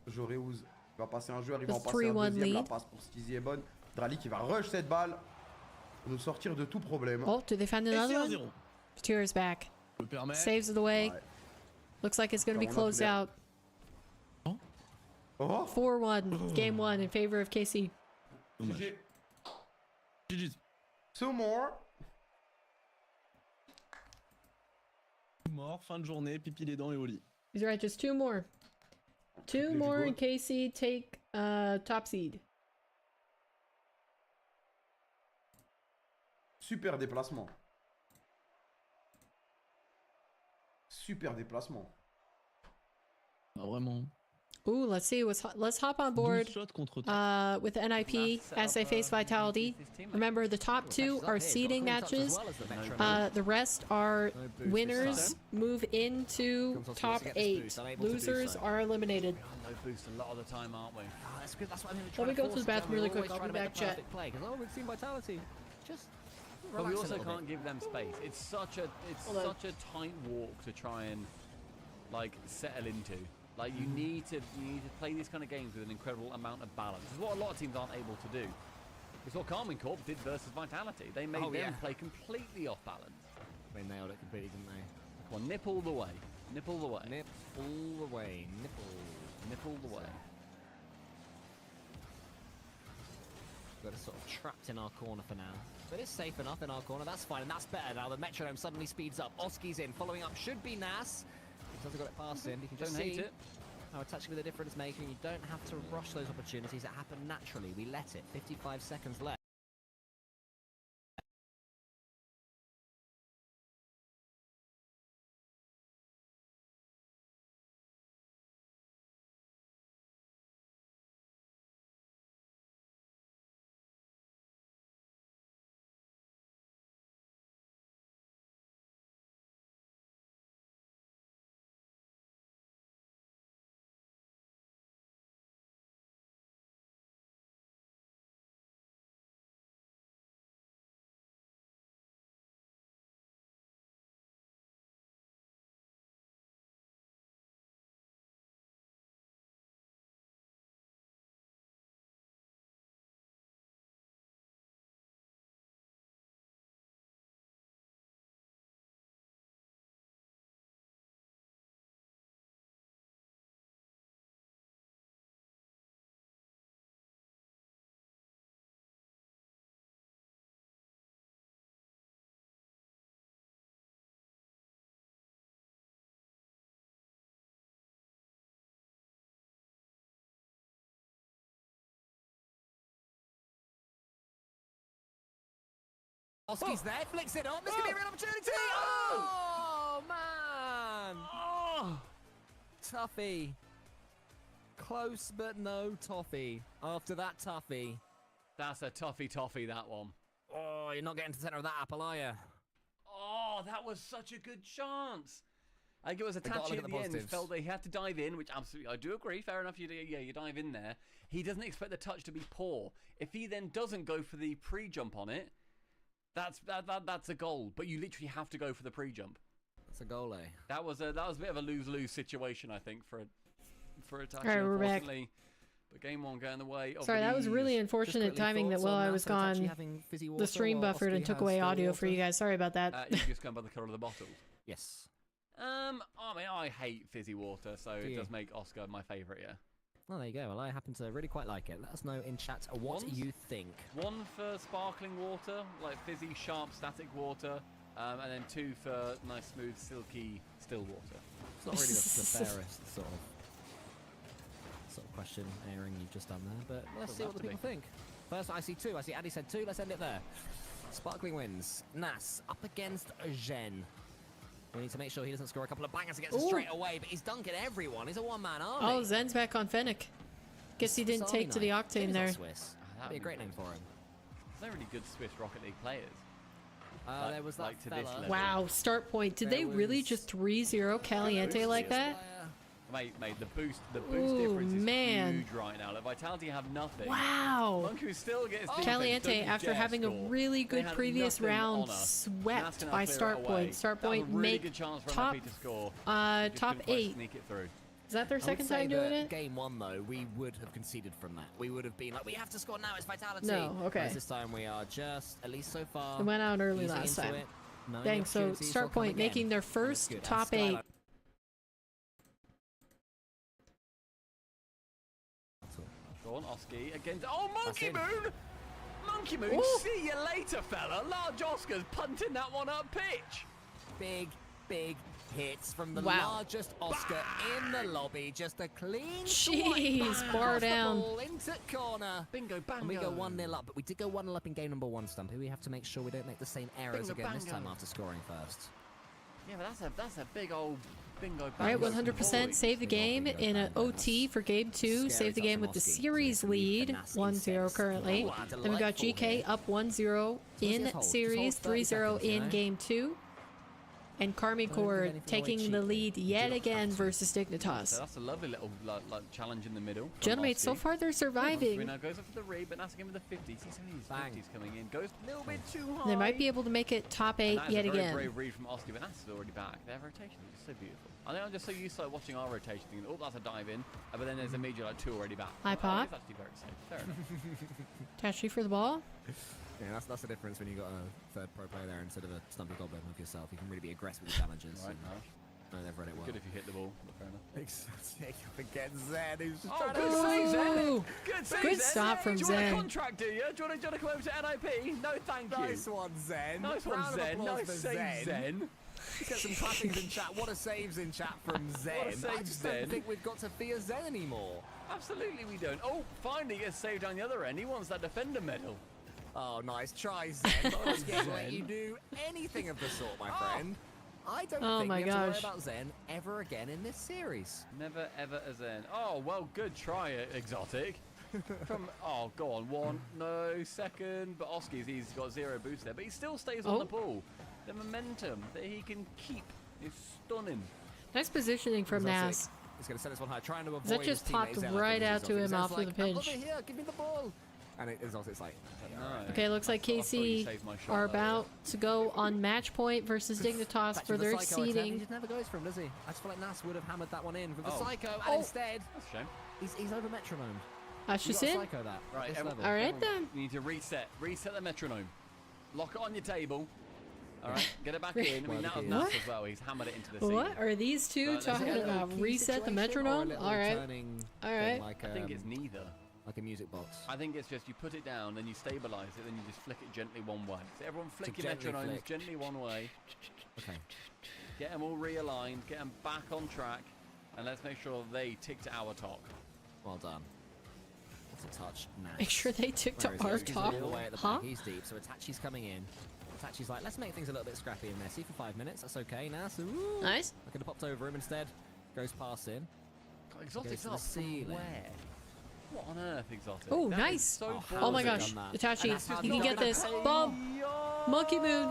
Joreuz va passer un joueur, il va en The passer un 3-1 deuxième. La lead. passe pour Steezy est bonne. Drali qui va rush cette balle pour nous sortir de tout problème. Oh, do they find Et c'est another one? 1-0. Tears back. Je me permets. Saves it away. Ouais. Looks like it's going to be Ça, on a closed couvert. out. Oh 4-1. Game 1 in favor of KC. Dommage. GG's. Two more. Mort, fin de journée, pipi les dents et au lit. He's right, just two more. Two Please more go. and KC take top seed. Super déplacement. Super déplacement. Ah, vraiment. Ooh, let's see. Let's hop on board 12 shots contre 3. with NIP as they face Vitality. Remember, the top two are seeding matches. The rest are winners move into top 8. Losers are eliminated. No boost a lot of the time, aren't we? That's good. That's what I'm Let me go to the bathroom really quick. I'll be back, chat. Oh, we've seen Vitality. Just But we relax a also little can't give them space. It's such Hold on. a tight walk to try and like settle into. Like you need to play these kind of games with an incredible amount of balance. It's what a lot of teams aren't able to do. It's what Karmine Corp did versus Vitality. They made them play completely off balance. They nailed it completely, didn't they? Come on, nip all the way. Nip all the way. Nip all the way. Nip all the way. Got us sort of trapped in our corner for now. But it's safe enough in our corner. That's fine, and that's better now. The metronome suddenly speeds up. Oski's in. Following up should be Nas. He hasn't got it past him. You can just Don't hate see it. how a touch can be the difference maker. You don't have to rush those opportunities that happen naturally. We let it. 55 seconds left. Oski's there, flicks it on. This could be a real opportunity. Oh, man. Oh! Tuffy. Close, but no toffee. After that toffee. That's a toffee, that one. Oh, you're not getting to the center of that apple, are you? Oh, that was such a good chance. I think it was a They've got to touch look at at the the end. positives. Felt that he had to dive in, which absolutely, I do agree. Fair enough, you dive in there. He doesn't expect the touch to be poor. If he then doesn't go for the pre-jump on it, that's a goal. But you literally have to go for the pre-jump. That's a goal, eh? That was a bit of a lose-lose situation, I think, for Itachi, All right, we're back. unfortunately. But game one got in the way. Of Sorry, that was these. really unfortunate timing that while I was gone, the stream buffered and took away audio for you guys. Sorry about that. You just go by the colour of the bottles. Yes. I mean, I hate fizzy water, so it you? does make Oscar my favourite, yeah. Oh, there you go. Well, I happen to really quite like it. Let us know in chat what you think. One for sparkling water, like fizzy, sharp, static water, and then two for nice, smooth, silky, still water. It's not really the fairest sort of question airing you've just done there, but let's see what the people think. First, I see two. I see Addy said two. Let's end it there. Sparkling wins. Nas up against Zhen. We need to make sure he doesn't score a couple of bangers against us straight away, but he's dunking everyone. He's a one-man army. Oh, Zen's back on Fennec. Guess he didn't take to the Octane there. Swiss. That'd be a great name for him. There's no really good Swiss Rocket League players. There was that to this fella. level. Wow, start point. Did they really just 3-0 Caliente like that? Mate, the boost Ooh, difference is man. huge right now. Like, Vitality have nothing. Wow. Monku still gets defense, Caliente, doesn't after dare having score. a really They good had previous nothing round, on us. swept That's gonna by clear it start away. point. Start That was point a really make good chance for top NIP to score. Just top couldn't quite 8. Sneak it through. Is that their I would second say time doing that it? Game one, though, we would have conceded from that. We would have been like, we have to score now, it's Vitality. No, okay. Whereas this time we are just, at least so far, It went out early easing last into time. it, knowing Dang, the so opportunities will start come point again. making their That's first good. top And 8. Skylar- Go on, Oski against. Oh, That's Monkey in. Moon! Monkey Moon, Ooh. see you later, fella. Large Oscar's punting that one up pitch. Big hits from the Wow. largest Oscar in the lobby. Just a clean Jeez, swipe bar across the down. ball into corner. Bingo, bango. And we go 1-0 up, but we did go 1-0 up in game number 1, Stumpy. We have to make sure we don't make the same errors Bingo, again this bango. time after scoring first. Yeah, but that's a big old bingo. All right, 100% save the game in an OT for game 2. Save the game with the series lead, 1-0 currently. Then we got GK up 1-0 in series, 3-0 in game 2. And Karmine Corp taking the lead yet again versus Dignitas. So that's a lovely little like challenge in the middle. Genmates, so far they're surviving. Now goes up for the read, but that's again with the 50s. He's only his 50s coming in. Goes a little bit too high. They might be able to make it top 8 And yet that's a very again. brave read from Oski, but that's already back. Their rotation is just so beautiful. I think I'm just so used to watching our rotation, thinking, oh, that's a dive in, but then there's immediately like 2 already back. Hi, Oh, Pop. it's actually very safe. Fair enough. Tashi for the ball. Yeah, that's the difference when you got a third pro player there instead of a Stumpy Goblin of yourself. You can really be aggressive with the challenges. Right, and nice. no, they've read it well. Good if you hit the ball, but fair enough. Exotic against Zen, who's just Oh, trying good to save, Zen! Ooh. Good save, Good Zen! stop from Do you want Zen. a contract, do you? Do you want to come over to NIP? No, thank you. Nice one, Zen. Nice one, Round of Zen. applause Nice for save, Zen. Let's get some clappings in chat. What a saves in chat from Zen. What a save, I just Zen. don't think we've got to fear Zen anymore. Absolutely we don't. Oh, finally gets saved on the other end. He wants that defender medal. Oh, nice try, Zen. Not going to let you do anything of the sort, my friend. I don't Oh think my we have to worry gosh. about Zen ever again in this series. Never ever a Zen. Oh, well, good try, Exotic. Oh, go on. 1, no, 2nd. But Oski's, he's got 0 boost there. But he still stays on the ball. The momentum that he can keep is stunning. Nice positioning from Exotic. Nas. He's going to send this one high, trying to avoid That just his popped teammate Zen. right I out think to Zen's him after like, the "I'm pinch. over here, give me the ball. And Exotic's like, No. Okay, looks like I thought you KC saved my shot are there. about to go on match point versus Dignitas Back for to the their Psycho attempt. He seeding. just never goes for him, does he? I just feel like Nas would have hammered that one in with the Oh. Psycho, and Oh. instead, That's a shame. he's over metronome. That's You just got it. Psycho that. Right, at this everyone- level. All right then. You need to reset. Reset the metronome. Lock it on your table. All right, get it back in. I mean, that was What? Nas as well. He's hammered it into the What seat. are these two Right, talking is it a about? Key Reset the situation or a metronome? little All right. turning All thing right. Like, I think it's neither. like a music box. I think it's just you put it down, then you stabilize it, then you just flick it gently one way. So everyone flick So your gently metronomes flick. gently one way. Okay. Get them all realigned, get them back on track, and let's make sure they tick to our talk. Well done. That's a touch. Nice. Make sure they tick to Where is he? our He's top. all the way at the Huh? back. He's deep, so Itachi's coming in. Tachi's like, let's make things a little bit scrappy and messy for 5 minutes. That's okay, Nas. Ooh. Nice. I could have popped over him instead. Goes past him. Exotic's Goes up to the ceiling. from where? What on earth, Exotic? Oh, That nice. is so Oh my ballsy. gosh. Itachi, you can get this. Bomb. Monkey Moon.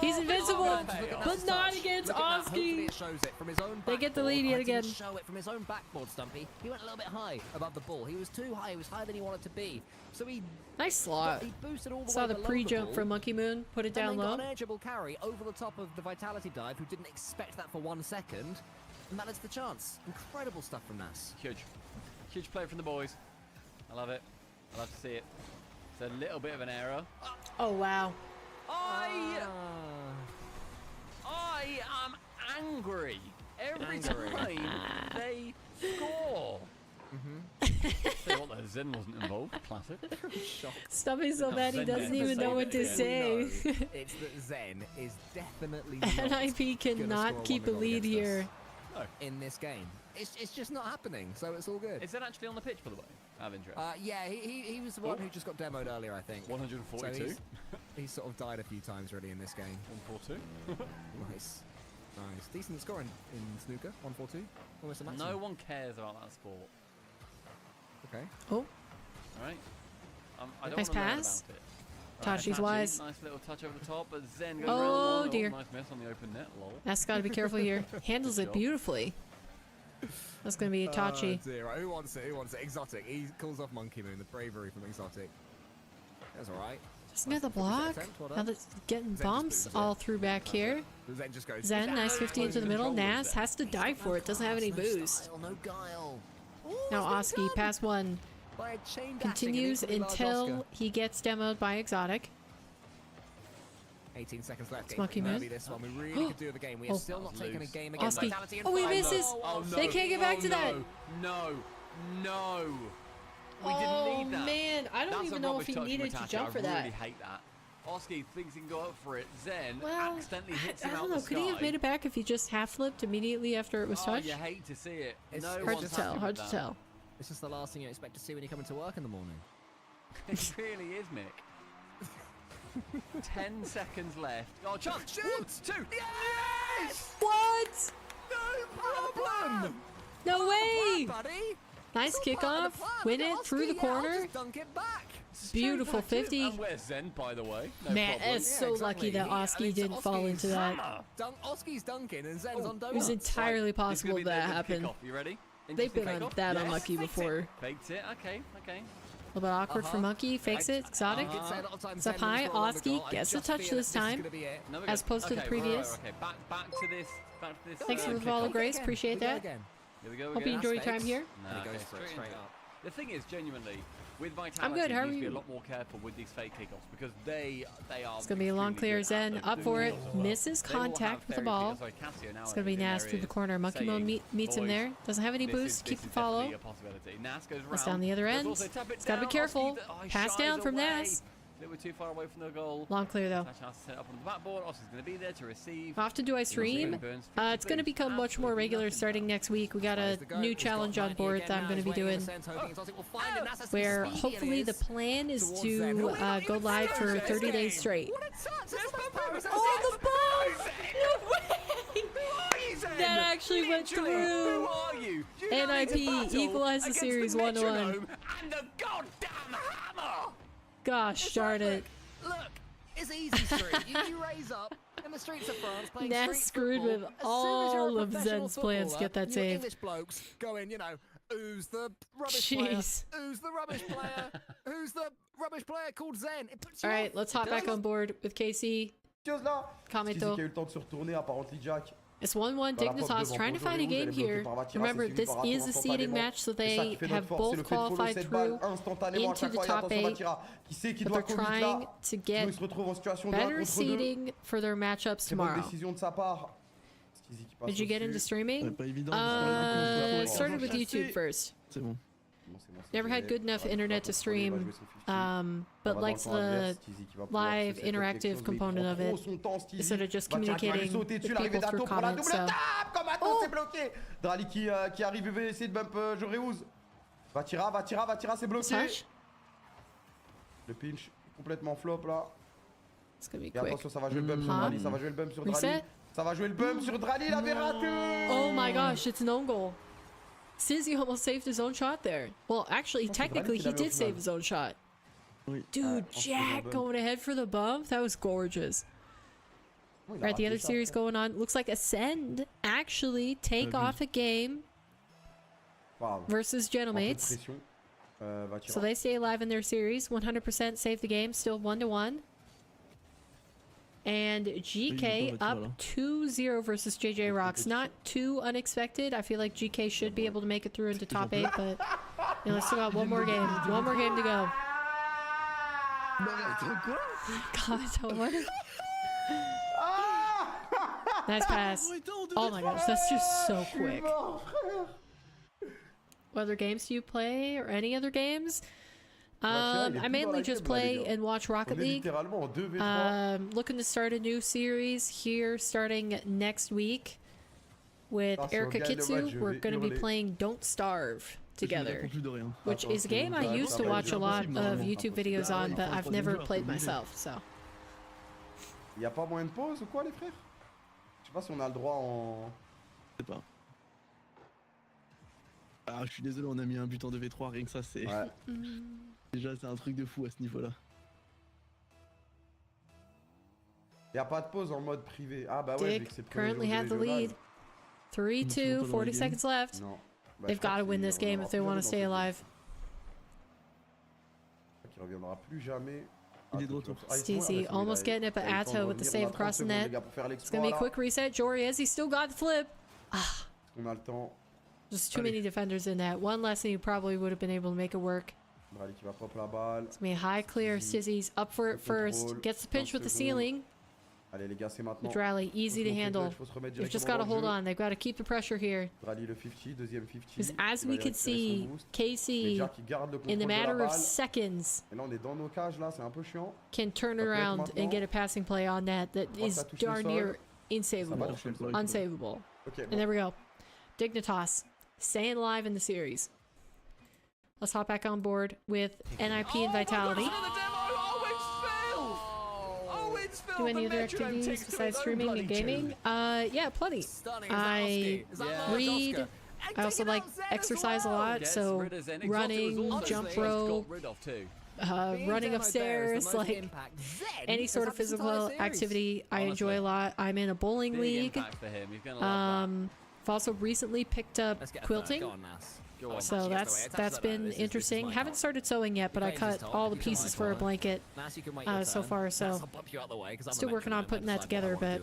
He's invincible, but not against Hopefully Oski. it shows it from his own They get the backboard. lead yet I didn't again. show it from his own backboard, Stumpy. He went a little bit high above the ball. He was too high. He was higher than he wanted to be. So he Nice slot. He boosted all the Saw way the below pre-jump ball, from Monkey Moon. Put it and down then low. got an edgeable carry over the top of the Vitality dive, who didn't expect that for 1 second. And that is the chance. Incredible stuff from Nas. Huge. Huge play from the boys. I love it. I love to see it. It's a little bit of an error. Oh wow. I am angry every time they score. Say what, the Zen wasn't involved. Classic. Stumpy's so bad he Zen doesn't never even know said what to it. say. It's that Zen is definitely NIP cannot keep a lead here. No. In this game. It's just not happening, so it's all good. Is that actually on the pitch, by the way? Out of interest. Yeah, he was the one who just got demoed earlier, I think. 142. So he's sort of died a few times really in this game. 142. Nice. Nice. Decent score in snooker. 142. Almost a maximum. No one cares about that sport. Okay. Oh. All right. I don't Nice want to learn pass. about it. Tachi's Itachi, wise. Nice little touch over the top, but Zen goes Oh, around one. dear. Nice miss on the open net. Lol. That's got to be careful here. Handles Good it job. beautifully. That's going to be Itachi. Dear. Right, who wants it? Who wants it? Exotic. He calls off Monkey Moon. The bravery from Exotic. That's all right. Doesn't get the block. Now that's getting bumps all through back here. Zen just goes. Zen, nice 50 into the middle. Nas has to die for it. Doesn't have any boost. No guile. Now Oski, pass one. By a chain Continues dashing and equally large until Oscar. he gets demoed by Exotic. 18 seconds left. It's Monkey Moon. This one. We really could do the game. We Oh. have still not taken a game against Oski. Vitality in Oh, he 5 misses. Oh, no. They can't get back to that. No. No. We Oh, didn't need that. man. I don't That's even a know rubbish if he touch from needed to Itachi. jump for I that. really hate that. Oski thinks he can go up for it. Zen Well, accidentally hits I him out don't know. the Could he have sky. made it back if he just half flipped immediately after it was Oh, touched? you hate to see it. It's No hard Hard one's to tell. happy Hard with to that. tell. It's just the last thing you expect to see when you come into work in the morning. It really is, Mick. 10 seconds left. Oh, chance! Shoot! 1, 2. Yes! What? No problem! No way! Buddy! Nice It's all part of kickoff. the plan. Win Look at it through the Oski, yeah, I'll corner. just dunk it back. Beautiful 50. And where's Zen, by the way? No Man, problem. it's so lucky that Oski didn't fall into that. Oski's dunking and Zen's on It donuts. was entirely It's gonna possible be that the happened. kickoff. You ready? They've been Interesting on kickoff? that Yes. unlucky Faked before. It. Faked it. Okay. A little bit awkward for Monkey. Fakes it. Exotic. It's up high. Oski gets the touch this time, No, we're as good. opposed to the Okay, previous. Right, okay. Back to this. Back to this. Thanks for the follow, kickoff. Grace. Appreciate that. Here we go. Hope you enjoy your time here. No, And he okay, goes for it straight straight into it. up. The thing is, genuinely, with Vitality, I'm good, how you are need to be you? a lot more careful with these fake kickoffs because they are. It's gonna be a long extremely clear. good Zen at up them. for it. They will have Misses contact with the very ball. big- sorry, Casio now It's gonna be in there Nas through the is corner. Monkey Moon saying, meets him "Boys, there. Doesn't have any this boost. is Keep the definitely follow. a possibility. Nas goes That's round. down the other Does end. also tap it It's gotta be down. careful. Oski, oh, he Pass shies down from away. Nas. They were too far away from the goal. Long clear though. Touch has to set up on the backboard. Oski's going to be there to receive. How often do I stream? It's going to become much more regular starting next week. We got a new challenge on board that I'm going to be doing, where hopefully the plan is to go live for 30 days straight. Oh, the ball! No way! That actually went through. NIP equalized the series 1-1. And the goddamn hammer! Gosh darn it. Look, it's easy street. You raise up in the streets of France playing Nas street screwed football. with As soon as all you're a of professional Zen's plans to footballer, get that you save. English blokes going, who's the rubbish Jeez. player? Who's the rubbish player? Who's the rubbish player called Zen? It puts you Alright, off. let's hop back on board with KC. là. Comment Squeezie qui a eu le temps de se retourner, apparemment Jack. It's 1-1 Dignitas trying to find a game here. Remember, this is a seeding match, so they have both qualified through into the top 8. But they're trying to get better seeding for their matchups tomorrow. Did you get into streaming? Started with YouTube first. Never had good enough internet to stream, but liked the live interactive component of it instead of just communicating with people through comments. So. Oh, c'est bloqué. Drali qui arrive, il veut essayer de bump Joreuz. Va tira, c'est bloqué. Touch. Le pinch complètement flop là. It's gonna be Et quick. attention, ça va jouer le bump sur Huh? Drali, ça va jouer le bump sur Drali. Reset. Ça va jouer le bump sur Drali, il avait raté. Oh my gosh, it's an own goal. Sizzy almost saved his own shot there. Well, actually, Oh, c'est technically, Drali qui he l'avait au did save final. his own shot. Oui. Dude, ensuite, le Jack bump. going ahead for the bump. That was gorgeous. Oh, il a Right, the raté other ça, series frère. going on. Looks like Ascend actually take off a game Pas grave. versus Un peu de Gentlemates. pression. Va tirer. So they stay alive in their series. 100% save the game, still 1-1. And GK up 2-0 versus JJ Rocks. Not too unexpected. I feel like GK should be able to make it through into top 8, but you know, let's still got one more game. One more game to go. God, what? Nice pass. Oh my gosh, that's just so quick. What other games do you play, or any other games? I mainly just play and watch Rocket League. Looking to start a new series here starting next week with Erica Kitsu. We're going to be playing Don't Starve together, which is a game I used to watch a lot of YouTube videos on, but I've never played myself, so. Y a pas moyen de pause ou quoi, les frères? Je sais pas si on a le droit en. Je sais pas. Ah, je suis désolé, on a mis un but en 2v3, rien que ça, c'est. Ouais. Déjà, c'est un truc de fou à ce niveau-là. Y a pas de pause en mode privé. Ah bah ouais, vu Dick que c'est le premier currently jour has the des jeux lead. live. 3-2, 40 seconds left. Non. Bah, They've je crois got to win qu'il this game reviendra if they plus want to jamais stay dans ce alive. jeu. Il reviendra plus jamais. Il est de retour. Steezy almost getting it, but Atto with the save across the net. It's going to be a quick reset. Jory, he still got the flip. Ah, On a le temps. just too many defenders in that. One less than you probably would have been able to make it work. Drali qui va pop la balle. It's going to be a high clear. Stizzy's up for it first. Gets the pinch with the ceiling. Allez les gars, c'est maintenant. Drally, easy to handle. They've just got to hold on. They've got to keep the pressure here. Drali le 50, deuxième 50. Because as Il we va could récupérer son see, boost. Casey, Déjà qui garde le in the contrôle de la matter of balle. seconds, Et là on est dans nos cages là, c'est un peu chiant. can turn Ça peut être around maintenant. and get a passing play on that that Crois que is ça touche le darn sol. near Ça va insavable. toucher le sol. Unsavable. Ok, And bon. there we go. Dignitas, staying alive in the series. Let's hop back on board with NIP and Vitality. Do any other activities besides streaming and gaming? Yeah, plenty. I read. I also like exercise a lot, so running, jump rope, running upstairs, like any sort of physical activity I enjoy a lot. I'm in a bowling league. I've also recently picked up quilting. So that's been interesting. Haven't started sewing yet, but I cut all the pieces for a blanket so far. So still working on putting that together. But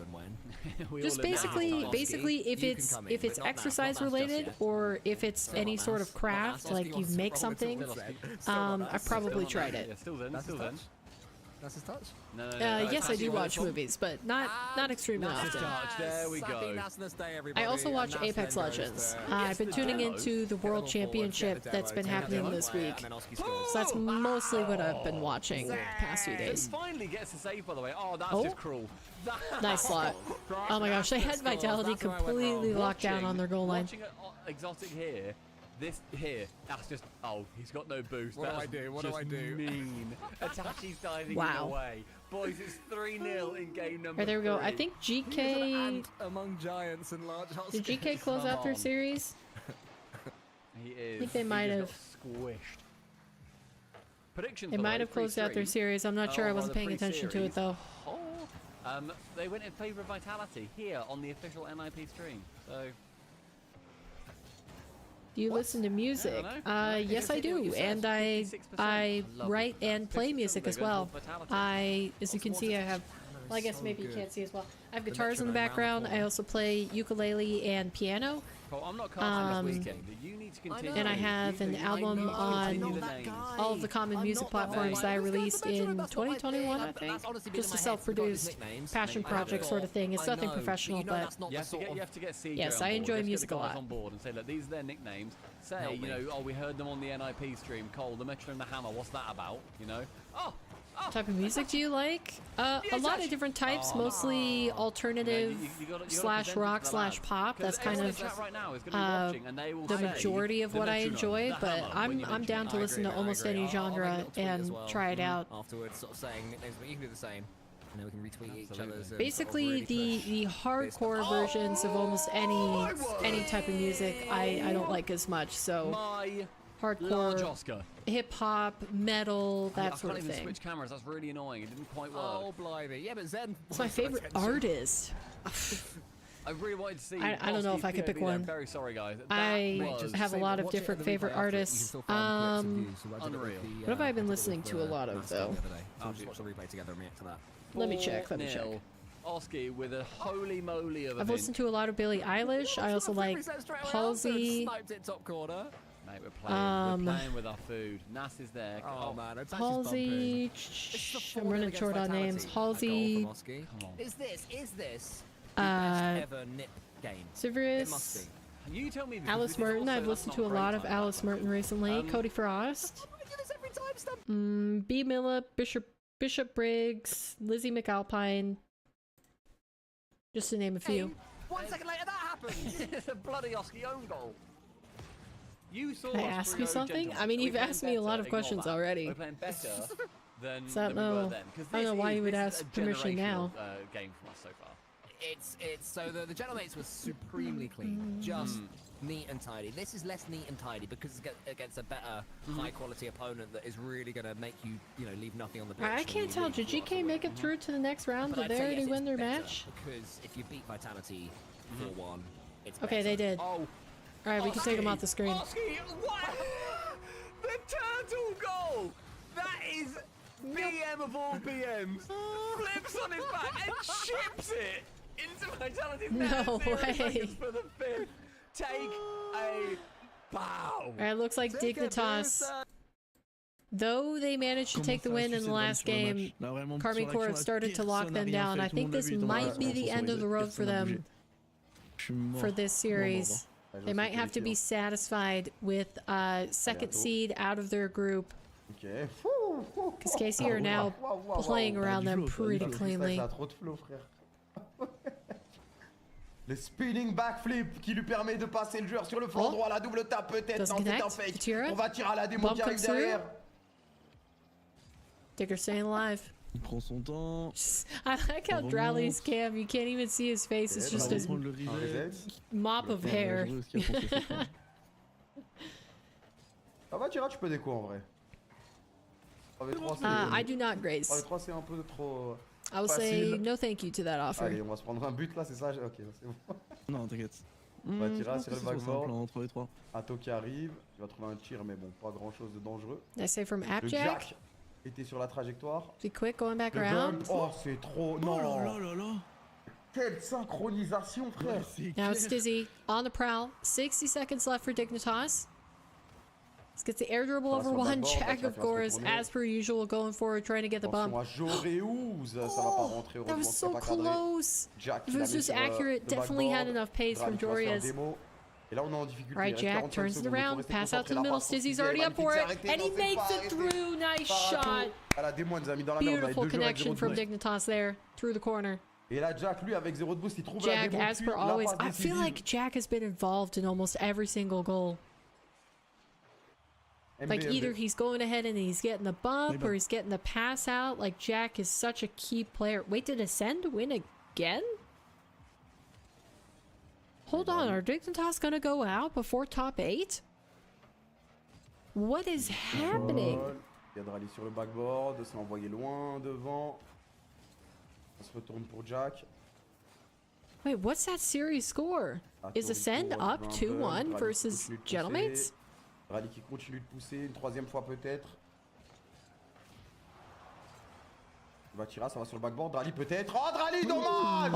just basically, if it's exercise related or if it's any sort of craft, like you make something, I've probably tried it. Still then. That's his touch? No. Yes, I do watch movies, but not extremely often. There we go. I also watch Apex Legends. I've been tuning into the World Championship that's been happening this week. So that's mostly what I've been watching the past few days. Finally gets a save, by the way. Oh, that's just cruel. Nice slot. Oh my gosh, they had Vitality completely locked down on their goal line. Watching Exotic here. This here, that's just, oh, he's got no boost. What do That's I do? What do just I do? mean. Itachi's diving Wow. away. Boys, it's 3-0 in game number Right, there we go. 3. I think GK... among giants and large Did GK close out their series? He is. I think they might have. Squished. Predictions. They might have closed out their series. I'm not sure. I wasn't paying attention to it though. They went in favour of Vitality here on the official NIP stream. So. Do you listen to music? Yes, I do, and I write and play music as well. As you can see, I have. Well, I guess maybe you can't see as well. I have guitars in the background. I also play ukulele and piano. I'm not casting this weekend. You need to continue. And I have an album on all of the common music platforms that I released in 2021, I think. Just a self-produced passion project sort of thing. It's nothing professional, but you have to get CJ yes, on I board. enjoy Let's music get a the guys lot. on board and say, look, these are their nicknames. Say, you know, oh, we heard them on the NIP stream. Cole, the Metro and the Hammer. What's that about? You know? What type of music do you like? A lot of different types, mostly alternative slash rock slash pop. That's kind of the majority of what I enjoy, but I'm down to listen to almost any genre and try it out. Afterwards, sort of saying nicknames, but you can do the same. And then we can retweet each other's. Basically, really the hardcore versions of almost any type of music I don't like as much. So Large hardcore, Oscar. hip hop, metal, that sort I of can't even thing. switch cameras. That's really annoying. It didn't quite work. Oh blimey! Yeah, but Zen. It's my favorite artist. I really wanted to see. I don't know if I could POV pick there. one. I'm very sorry, guys. I was have a lot of different favorite artists. unreal. What have I been listening to a lot of though? I'll just watch the replay together and react to that. Let me check. Let me check. Oski with a holy moly of a I've hint. listened to a lot of Billie Eilish. I also like Halsey. Sniped it top corner. Mate, we're playing with our food. Nas is there. Oh man, it's Halsey. I'm running short on names. Halsey. Come on. Is this the best ever nip game? It must Severus. be. You tell me. because Alice this is Merton. also- I've listened that's to a not lot great of time, Alice by the way. Merton recently. Cody Frost. I do this every time, Stump. B. Milla, Bishop Briggs, Lizzie McAlpine. Just to name a few. 1 second later, that happens. It's a bloody Oski own goal. You saw Can I us ask through you those something? gentlemen. I mean, We're you've playing asked me a lot better, of ignore questions that. already. We're playing better than So, we were no. then. 'Cause I don't know this why is- you would this is ask a permission now. generational, game from us so far. It's so the Genomates was supremely clean, just neat and tidy. This is less neat and tidy because it's against a better, high quality opponent that is really going to make you know, leave nothing on the pitch. I can't tell. Did GK make it through to the next round? But Did I'd they say already yes, win it's their better, match? Because if you beat Vitality 4-1, it's Okay, they did. Oh, Alright, we can take them off the screen. Oski, what? The turtle goal! That is BM of all BMs. Flips on his back and chips it into Vitality's net. No 0 way. seconds for the fifth. Take a bow. Alright, looks like Dignitas. Though they managed to take the win in the last game, Karmine Corp started to lock them down. I think this might be the end of the road for them for this series. They might have to be satisfied with second seed out of their group. Ok. Because KC are now playing around them pretty cleanly. Ça a trop de flow, frère. Le spinning backflip qui lui permet de passer le joueur sur le flanc droit, la double tape peut-être. Doesn't Non, c'est un connect. fake. Tira. On va tirer à la démo Bump qui arrive comes through. derrière. Digger staying alive. Il prend son temps. I like how Drally's cam, you can't even see his face, it's just a Le reset. mop of hair. Ça va, Tira, tu peux déco en vrai. 3v3, c'est... I do not graze. 3v3, c'est un peu trop... I will say facile. no thank you to that offer. Allez, on va se prendre un but là, c'est ça? Ok, c'est bon. Non, t'inquiète. On va tirer sur le backboard. En 3v3. Ato qui arrive, il va trouver un tir, mais bon, pas grand chose de dangereux. I say from Le Appjack. Jack était sur la trajectoire. Be quick going back Le around. dump. Oh, c'est trop... Non. Oh là là là. Quelle synchronisation, frère. Now it's Dizzy on the prowl. 60 seconds left for Dignitas. Let's get the air dribble over one. Jack, of course, as per usual, going forward, trying to get the bump. Attention à Joreuz, ça va pas rentrer, That heureusement was c'est so pas cadré. close. Jack, If il it la was met just sur, accurate, le definitely had backboard. enough pace from Drali qui va se faire Jorias. démo. Et là on est en difficulté. All right, Il reste Jack 45 turns it secondes, il faut around, rester pass out to concentré, the la middle. passe Stizzy's pour already Stizzy, up for it, arrêtez, and he non, c'est makes pas it arrêté. through. Nice Par shot. Ato. À la démo, elle nous a mis dans la merde. On avait Beautiful 2 joueurs avec connection 0 from de boost. Dignitas there, through the corner. Et là Jack, lui avec 0 de boost, il trouve la Jack, démo. as puis per la always, passe I feel décisive. like Jack has been involved in almost every single goal. Like either he's going ahead and he's getting the bump or he's getting the pass out. Like Jack is such a key player. Wait, did Ascend win again? Hold on, are Dignitas gonna go out before top 8? What is happening? Il y a Drali sur le backboard, c'est envoyé loin devant. On se retourne pour Jack. Wait, what's that series score? Is Ascend up 2-1 versus Gentlemates? Drali qui continue de pousser, une troisième fois peut-être. Il va tirer, ça va sur le backboard. Drali peut-être. Oh, Drali, dommage!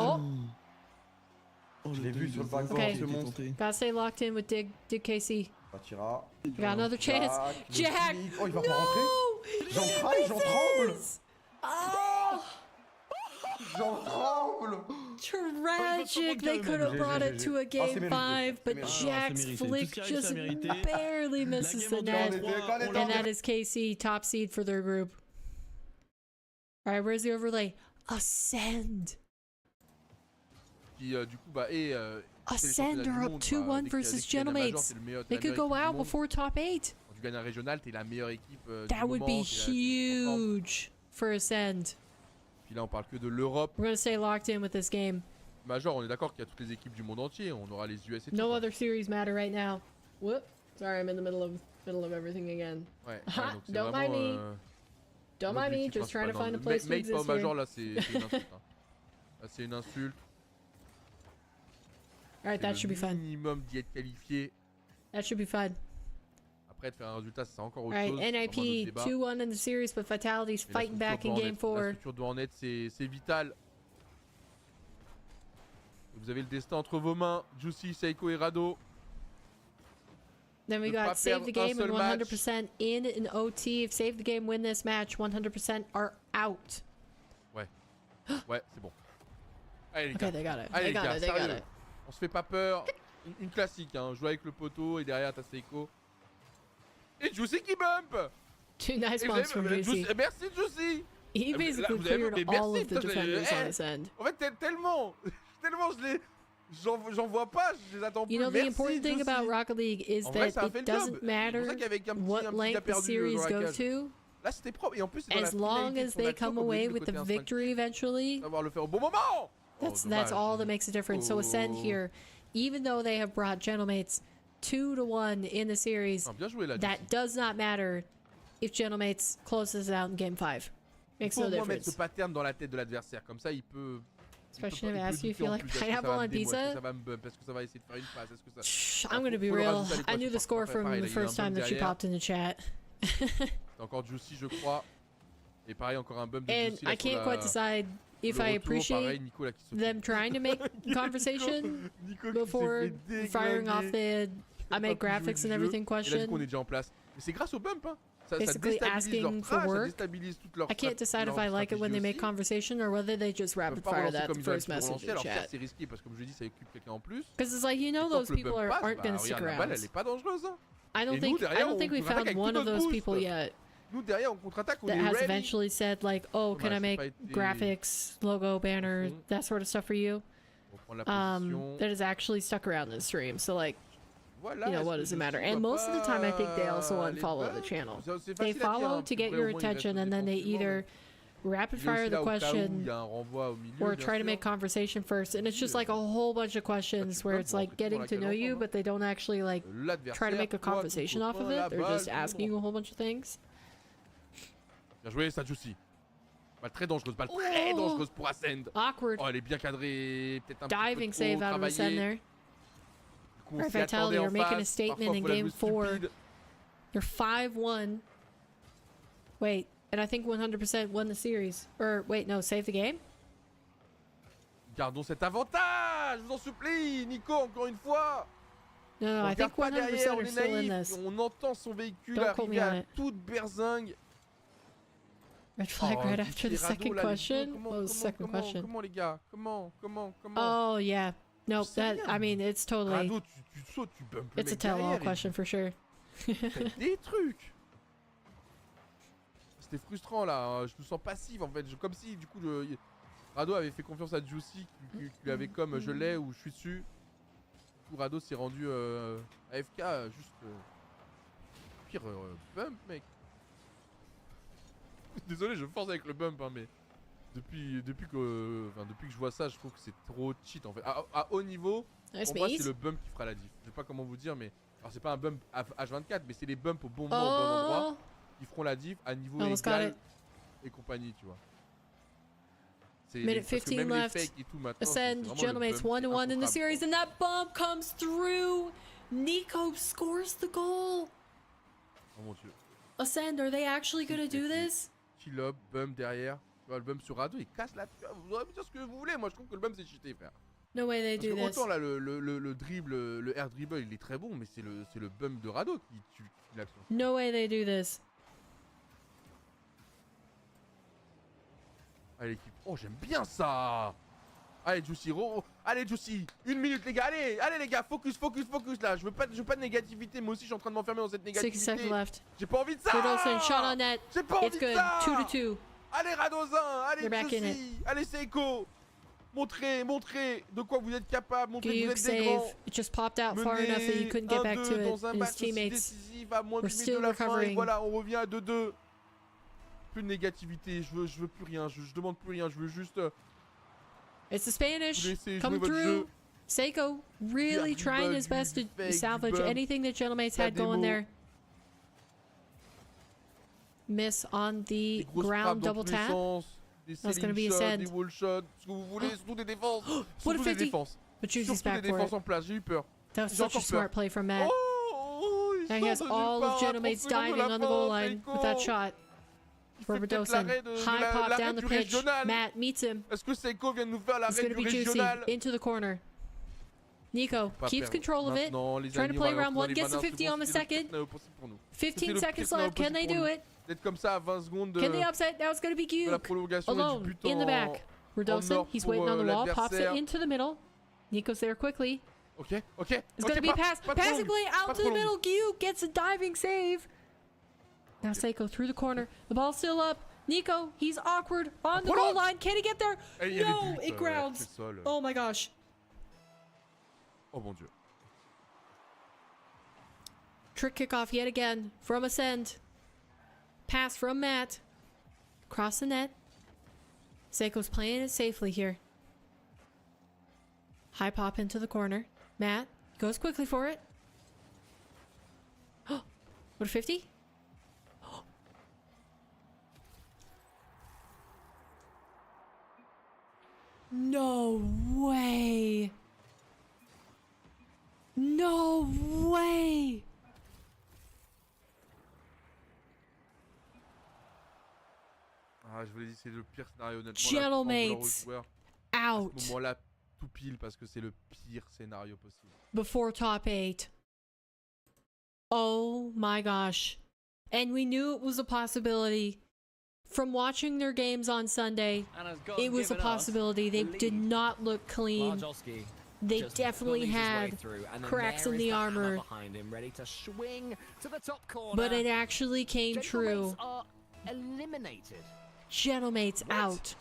Oh, Je l'ai vu sur le backboard, Okay. ce monstre. gotta stay locked in with Dig KC. Batira. We got another chance. Jack! Oh, il va pas rentrer. J'en craille, j'en tremble. Oh, J'en tremble. tragic! They could have brought it to a game 5, but Jack's flick just barely misses the net. And that is KC, top seed for their group. Alright, where's the overlay? Ascend! Qui du coup bah est Ascend are up 2-1 versus Gentlemates. They could go out before top 8. Quand tu gagnes un régional, t'es la meilleure équipe du That would moment, be t'es la plus performante. huge for Ascend. Puis là, on parle que de l'Europe. We're gonna stay locked in with this game. Major, on est d'accord qu'il y a toutes les équipes du monde entier. On aura les US et tout. No quoi. other series matter right now. Whoop. Sorry, I'm in the middle of everything again. Ouais, Ha, donc c'est don't vraiment, mind me. Don't mind me, l'objectif just trying to principal. find a Non, place to Mate exist pas au Major, here. là, c'est une insulte. Hein. Là, c'est une insulte. Alright, that should be fun. Minimum d'y être qualifié. That should be fun. Après, de faire un résultat, c'est encore autre Alright, chose. c'est vraiment un autre NIP débat. 2-1 in the series, but Fatality's Mais la fighting back structure in doit en game être- La 4. structure doit en être, c'est vital. Vous avez le destin entre vos mains. Juicy, Seiko et Rado. Then we Ne pas got save perdre the un game seul and match. 100% in an OT. If save the game, win this match, 100% are out. Ouais. Ouais, c'est bon. Allez, les Okay, gars. they got it. Allez, They les got gars, it. They got sérieux. it. On se fait pas peur. Une classique, hein. Jouer avec le poteau et derrière, t'as Seiko. Et Juicy qui bump. Two nice Et bumps from Juicy. Merci, Juicy. He Là, basically vous avez vu, cleared mais all merci, of the putain, je l'ai- defenders on his end. En fait, tellement je les... J'en vois pas, je les attends plus. You know, the Merci, important thing Juicy. about Rocket League is En vrai, that ça a fait it le job. doesn't C'est pour matter ça qu'avec un petit what gars length the perdu series dans la go cage. to, Là, c'était propre. Et en plus, c'est dans la as long finalité de as son they action, come comme vous away dites, le with the côté instinct. victory eventually. Savoir le faire au bon moment. That's dommage. all that makes a difference. So Ascend here, even though they have brought Gentlemates 2-1 in the series, Ah, bien joué là. that does not matter if Gentlemates closes it out in Game 5. Il Makes faut no au moins mettre ce difference. pattern dans la tête de l'adversaire. Comme ça, il peut. Especially if il I peut ask you if douter you en like plus. Est-ce que pineapple ça va on me démo, pizza? Est-ce que ça va me bump? Est-ce que ça va essayer de faire une passe? Est-ce que ça. Shh, I'm gonna be faut le real. rajouter à I l'équation knew the par score contre. from Pareil, the là, il y a un first time bump that she derrière. popped in the chat. C'est encore Juicy, je crois. Et pareil, encore un bump de And Juicy. là, I sur can't la- quite decide if le I retour, pareil, appreciate Nico, là, qui se them trying to make conversation Nico qui before s'est fait firing off déglinguer. the I make Pas pu jouer graphics du and jeu. everything Et là, du coup, on question. est déjà en place. Mais c'est grâce au bump, hein. Ça Basically déstabilise leur asking for trash, ça work. déstabilise toute leur I can't decide if I like it when they make conversation or whether they just rapid fire that the first message in Alors certes, chat. c'est risqué parce que comme je dis, ça occupe quelqu'un en plus. Because it's like, you know, Et tant those que le people bump passe, aren't gonna bah, stick regarde, la balle, around. elle est pas dangereuse, hein. I don't Et nous, derrière, think we contre-attaque found avec one tout of notre those boost. people yet Nous derrière, on contre-attaque, on that est has ready. eventually said like, oh, can I Dommage, make c'est pas été- graphics, logo, banner, that sort of stuff for you? On prend la position. That has actually stuck around the stream. So like, Voilà, you know, est-ce what que does it je matter? vois And most of the time, I think they also pas les unfollow the bugs? channel. C'est They facile à dire, follow hein, to get après, your au moins, il reste attention, and then they défensivement, either rapid Il y a aussi fire là, the au cas où, il question y a un renvoi au milieu, or bien try to sûr. make conversation first. And it's just like a whole bunch of questions where it's like getting to know you, but they don't actually like try to make a conversation off of it. They're just asking you a whole bunch of things. Bien joué, ça Juicy. Balle très dangereuse, balle très dangereuse pour Ascend. Awkward. Oh, elle est bien cadrée, peut-être un Diving petit peu save trop out of Ascend travaillée. there. Du coup, on Right, s'y attendait Vitality en are making a face. statement Parfois, in faut la game jouer 4. stupide. They're 5-1. Wait, and I think 100% won the series. Or wait, no, save the game? Gardons cet avantage, je vous en supplie, Nico, encore une fois. No, On I regarde think pas 100% derrière, on are est still in naïf, this. on entend son véhicule Don't quote me arriver on à it. toute berzingue. Red flag Oh, right du after the petit radeau, second là, les question? deux, comment, What was the second question? Comment les gars, comment Oh, yeah. Nope, sais that, rien. I mean, it's totally, Radeau, tu sautes, tu bumpes le it's a mec tell-all derrière et question for sure. faites des trucs. C'était frustrant là, je me sens passif en fait, comme si du coup Rado avait fait confiance à Juicy qui lui avait comme je l'ai ou je suis dessus. Du coup Rado s'est rendu AFK juste pire bump mec. Désolé, je force avec le bump hein, mais depuis que je vois ça, je trouve que c'est trop cheat en fait. À haut niveau, Nice pour moi meat. c'est le bump qui fera la diff. Je sais pas comment vous dire mais alors c'est pas un bump H24 mais c'est les bumps au bon moment au bon endroit qui feront la diff à niveau Almost got égal it. et compagnie, tu vois. Minute parce que 15 même les left. fakes et tout maintenant, Ascend, c'est vraiment le Gentlemates bump 1-1 in the incontrable. series, and that bump comes through. Nico scores the goal. Oh mon dieu. Ascend, are they actually gonna do this? Kill up, bump derrière. Tu vois, le bump sur Rado, il casse la... Vous aurez pu dire ce que vous voulez, moi je trouve que le bump c'est cheaté frère. No way they Parce do que this. autant là le dribble, le air dribble il est très bon mais c'est le bump de Rado qui tue l'action. No way they do this. Allez l'équipe. Oh j'aime bien ça. Allez Juicy, allez Juicy, 1 minute les gars, allez les gars, focus là, je veux pas de négativité, moi aussi je suis en train de m'enfermer dans cette 6 seconds négativité. left. J'ai pas envie de ça. Rudolphin shot on net. J'ai pas envie It's de good. ça. 2-2. Allez Radozin, allez You're back in Juicy, allez Seiko. Montrez de quoi vous êtes capable, montrez que vous Guyuk êtes des grands. save. It just popped out far enough that you couldn't get back to it. Dans un And his match aussi teammates décisif à moins were de 8 still de la fin et recovering. voilà, on revient à 2-2. Plus de négativité, je veux plus rien, je demande plus rien, je veux juste It's the Spanish laisser coming jouer votre through. jeu. Seiko really du trying bug, his best du to fake, du salvage bump, anything that Gentleman's la had going démo. there. Miss on the Des grosses ground frappes dans double tous les tap. sens, des That's gonna selling be a shots, send. des wall shots, ce que vous voulez, surtout des défenses. What a Surtout des 50. défenses. But Juicy's Surtout des back for défenses it. en place, j'ai eu peur. That was J'ai such a encore smart peur. play from Matt. Oh, il Now he sort has de nulle all part of à 30 Gentleman's secondes de diving la on the goal fin, line with that Seiko. shot. Il For fait peut-être l'arrêt Verdosen. de High pop l'arrêt down the du pitch. régional. Matt meets him. Est-ce que Seiko vient de nous faire It's l'arrêt going du to be Juicy régional? into the corner. Nico Pas keeps perdre. control of it. Maintenant, les Trying to amis, play on va round rentrer one. dans les Gets the 21 50 on the secondes, c'était le second. pire scénario possible pour nous. 15 C'était le seconds pire scénario left. Can they possible pour do nous. it? D'être comme ça à 20 secondes de Can they upset? Now it's going to be la Duke. prolongation et du Alone but in the en back. Verdosen, or he's pour, waiting on the wall. Pops it l'adversaire. into the middle. Nico's there quickly. Ok, ok. It's going to be a pass. pas trop Passing long, play pas out to trop the long. middle. Duke gets a diving save. Now Seiko through the corner. The ball's still up. Nico, he's awkward on the Voilà. goal line. Can he get there? Et il y a No, des buts, it grounds. c'est sol. Oh my gosh. Oh mon dieu. Trick kickoff yet again from Ascend. Pass from Matt. Cross the net. Seiko's playing it safely here. High pop into the corner. Matt goes quickly for it. What a 50? No way. No way. Ah, je vous l'ai dit, c'est le pire scénario honnêtement. Gentleman's À out ce moment-là, tout pile parce que c'est le pire scénario possible. before top 8. Oh my gosh. And we knew it was a possibility. From watching their games on Sunday, And has God it was a given us possibility. They the did lead. not look clean. Larjowski They just definitely bullies his way had through, and then cracks there in is the hammer armor. behind him, ready to swing to the top corner. But it actually came true. Gentlemen's are eliminated, Gentlemate's out.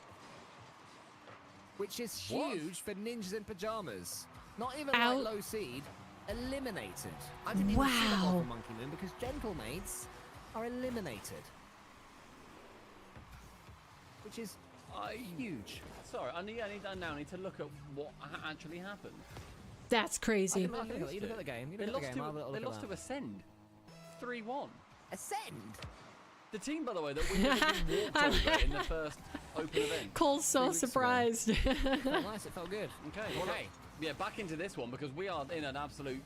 which is What? huge for ninjas in pajamas. Not even Out. like low seed, eliminated. I didn't even see the ball Wow. from Monkey Moon because Gentlemates are eliminated, which is huge. Sorry, I now need to look at what actually happened. That's crazy. You look at the game. You They look at lost the game. I'll have a to look at lost that. to Ascend, 3-1. Ascend. The team, by the way, that we walked over in the first open event. Cole's so 3 weeks ago. surprised. Felt nice. It felt good. Okay, okay. Yeah, back into this one because we are in an absolute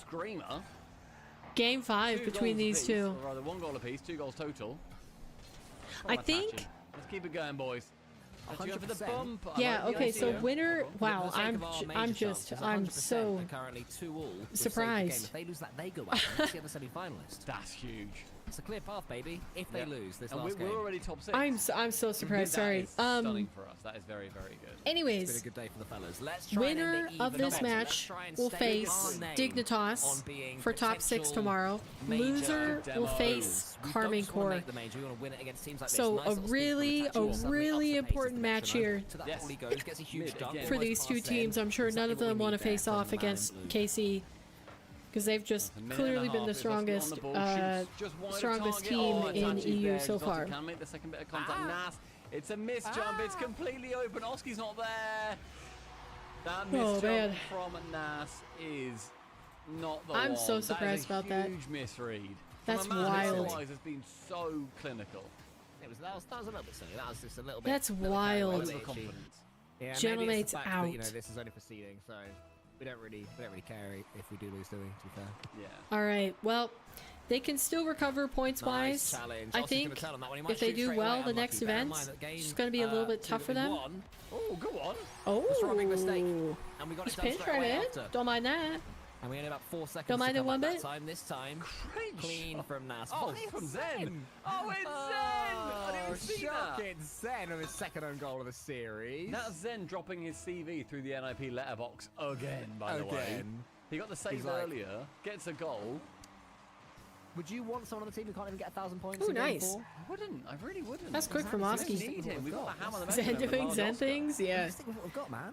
screamer. Game 5 Two between goals these apiece, two. Or rather, 1 goal apiece, 2 goals total. I From think- Itachi. Let's keep it going, boys. Let's go for the 100%. bump. I Yeah, like the okay, so idea. winner. Wow, For the sake I'm of our major I'm just chances, I'm 100% so are currently 2-all. with save the surprised. game. If they lose that, they go out. And that's the other semi-finalist. That's huge. It's a clear path, baby. If they Yeah. lose this And last game. we're already top 6. I'm so surprised. That Sorry. is stunning for us. That is very, very good. It's been a Anyways, good day for the fellas. Let's try and winner end it of even this better. Let's match try and will stake face our name on Dignitas being for top 6 potential tomorrow. major Loser will demos. face We don't Karmine just wanna Corp. make the major, we wanna win it against teams like this. So Nice a little speed from really Itachi, suddenly ups the pace of important the match match, here To that Yes. ball he goes, gets a huge Mid dunk, again. for almost these two past teams. I'm sure none Exactly of what we them want to need there face from off the man in against blue. KC because they've just A minute and clearly a been half. the It's Oski on strongest the ball, shoots just wide of strongest target. team Oh, in Itachi's EU there. so Exotic far. Can make the second bit of contact. Nas. It's a missed jump. It's completely open. Oski's not there. That missed Oh, jump man. from Nas is not the I'm one. so That is surprised a about that. Huge misread. That's From a man wild. who has been so clinical. That was a little bit silly. That was just a little bit. That's little wild. carried away, Overconfidence. Yeah, maybe Gentlemate's it's the fact that, you know, out. this is only proceeding, so we don't really care if we do lose, do we? To be fair. Yeah. All right. Well, they can still recover points Nice wise. challenge. I Oski's gonna think tell him that one. He might if they shoot do straight well, away. the Unlucky. next Bear in event mind that game, is going to be a little bit two tough that for we them. won Oh, go on. Oh, was from a big mistake, and we got Just it done pinch straight right away in. after. Don't mind that. And we only about 4 seconds Don't mind to it come one back bit. that time. This time, clean from Nas. Oh, it's from Zen. Oh, it's Zen. I didn't even see that. It's Zen on his second own goal of the series. That's Zen dropping his CV through the NIP letterbox again, by the way. Again. He got the save He's like- earlier, gets a goal. Would you want someone on the team who can't even get 1,000 points? Ooh, in game nice. 4? I wouldn't. I really wouldn't. That's quick from We Oski. need him. We've got to hammer the Zen measurement with doing Large Zen Oscar. things? Yeah. Let's stick with what we've got, man.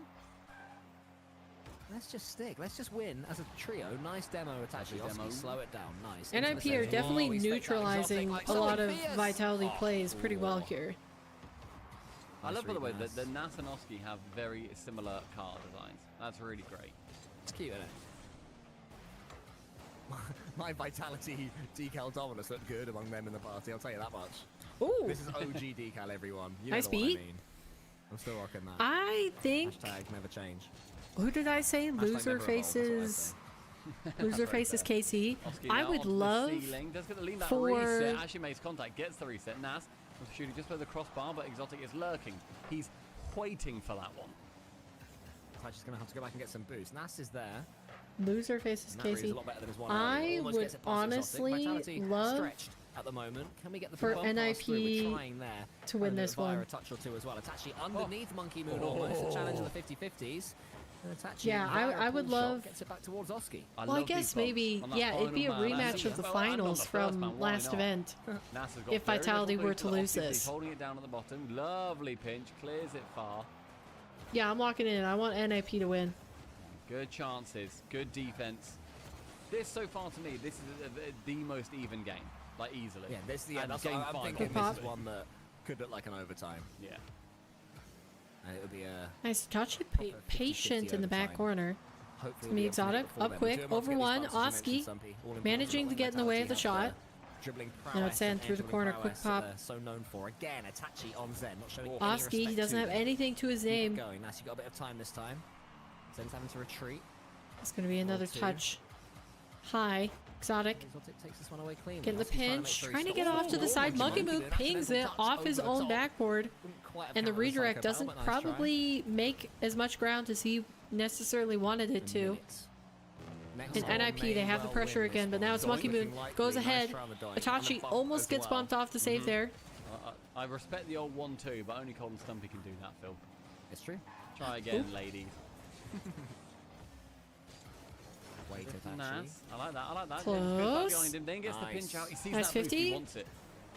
let's just stick. Let's just win as a trio. Nice demo, Itachi. demo. Oski, slow it down. Nice. NIP are definitely neutralizing a lot of Vitality plays pretty well here. I love, by the way, that the Nas and Oski have very similar car designs. That's really great. It's cute, isn't it? My Vitality decal dominance looked good among them in the party, I'll tell you that much. Ooh. This is OG decal, everyone. You Nice know what beat. I mean. I'm still rocking that. I think. Hashtag never change. Who did I say? Hashtag Loser never evolve, faces. that's Loser faces KC. Oski I now would onto the love ceiling. Does get the lean back for. reset. Actually makes contact, gets the reset. Nas was shooting just below the crossbar, but Exotic is lurking. He's waiting for that one. Itachi's going to have to go back and get some boost. Nas is there. Loser faces And that reads a Casey. lot better than his one I earlier. Almost would gets it past Exotic. honestly Vitality love stretched at the moment. Can we get the for bump pass through? NIP We're trying there. to win Trying to do this it via one. a touch or two as well. Itachi underneath Monkey Moon almost. A challenge in the 50-50s. And Itachi Yeah, via I a would pull shot love- gets it back towards Oski. Well, I guess maybe, yeah, it'd be a rematch of the finals from last event. Nas has got If very Vitality little were boost, to but lose Oski's this. holding it down at the bottom. Lovely pinch, clears it far. Yeah, I'm locking in. I want NIP to win. Good chances, good defense. This so far to me, this is the most even game, like easily. Yeah, this And that's game what I'm five, thinking. This Pop. is one that could look like an overtime. Yeah. And it would be a Nice touch. Patient in the back overtime. corner. hopefully It's gonna be exotic. Up quick. Over one. Oski managing to get in the way of the shot. Now it's in through the corner. Quick pop. So known for again, Itachi on Zen, not showing any Oski, he respect doesn't to have them. anything to his Keep it name. going. Nice, you got a bit of time this time. Zen's having to retreat. It's gonna be another two. touch. High. Exotic. Exotic takes this one away clean. Getting the Oski's trying to make pinch. sure Trying to he's get got- off to the side. Monkey Move pings it off his own backboard. And the redirect doesn't probably make as much ground as he necessarily wanted it to. In NIP, they have the pressure again, but now it's Monkey Moon. Goes ahead. Itachi almost gets bumped off the save there. I respect the old 1-2, but only Colin Stumpy can do that, Phil. It's true. Try again, ladies. Wait, Itachi. Nice. I like that. I like that. Close. Goes back behind him, then gets the Nice. pinch out. He sees Nice that boost, 50. he wants it.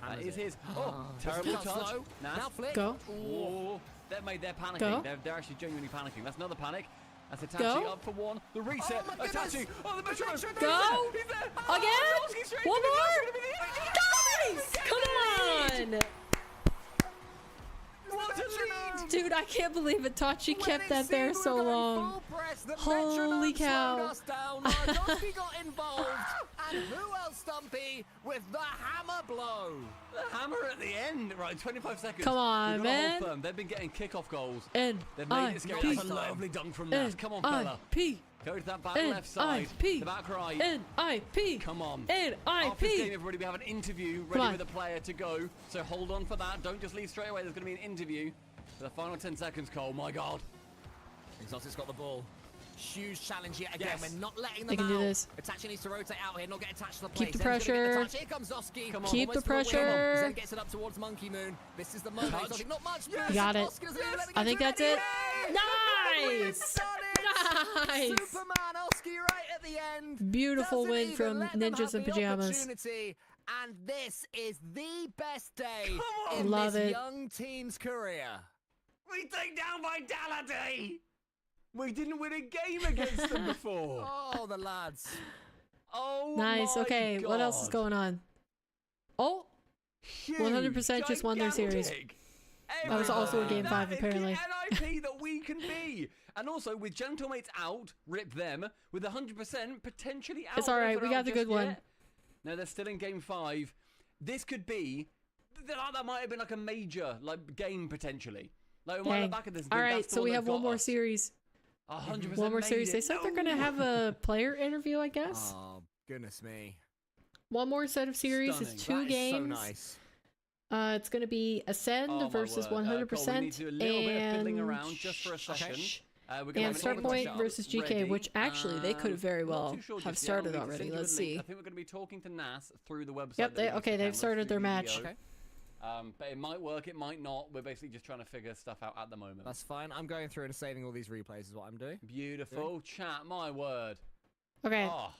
That is his. Oh, terrible Just touch. slow. Nice. Now flick. Go. Oh, they're panicking. Go. They're actually genuinely panicking. That's another panic. That's Itachi Go. up for one. The reset. Oh my goodness. Itachi. Oh, the metro. Go. He's there. Again. One more. Guys, come on. What a lead. Dude, I can't believe Itachi kept that there so long. Holy cow. Oski got involved. And who else, Stumpy, with the hammer blow? The hammer at the end. Right, 25 seconds. Come on, We've got to hold man. firm. They've been getting kickoff goals. N They've made it scary. I That's a lovely dunk from Nas. Come on, fella. P Go to that back left side. N-I-P. The back right. NIP. Come on. After this game, NIP. everybody will have an interview Come ready on. with a player to go. So hold on for that. Don't just leave straight away. There's going to be an interview. For the final 10 seconds, Cole. My God. Exotic's got the ball. Huge challenge yet again. Yes. We're not letting them They can do out. this. Itachi needs to rotate out here, not get attached to the Keep play. the Zen's gonna get pressure. touch. Here comes Oski. Come on. Keep the Almost for a win. pressure. Zen gets it up towards Monkey Moon. This is the moment. Touch. Exotic, not much. Yes. You got it. Oski doesn't even let I think get that's to it. Yay! Nice. Nice. Nice. Superman Oski right at the end. Beautiful Doesn't win even from let them Ninjas have in the Pajamas. opportunity. And this is the best day Come in Love this it. young team's career. We take down Vitality. We didn't win a game against them before. Oh, the lads. Oh, Nice. my Okay, what else is God. going on? Oh, Huge, 100% just won their series. gigantic. That was also a game That 5, is apparently. the NIP that we can be. And also, with Gentlemates out, rip them, with 100% potentially out. It's all right, nothing we got out the just good one. yet. No, they're still in game 5. This could be, that might have been like a major game potentially. Like, we might Dang. look back at this and All think right, that's the so we that have one got more us. series. 100% One more made series. it. They said they're gonna have a player interview, I guess. Oh, goodness me. One more set of series. Stunning. It's 2 That is games. so nice. It's gonna be Ascend Oh, my versus word. 100%, Cole, we need to do a little bit of fiddling and around just for a second. We're gonna and have an Start interview Point shot versus GK, ready. which actually they could very Not well too sure have just yet. started We need to already. send you Let's a link. see. I think we're going to be talking to Nas through the website. Yep, that okay, links the they've cameras started through their match. video. But it might work, it might not. We're basically just trying to figure stuff out at the moment. That's fine. I'm going through and saving all these replays is what I'm doing. Beautiful. Chat, my word. Okay, Oh,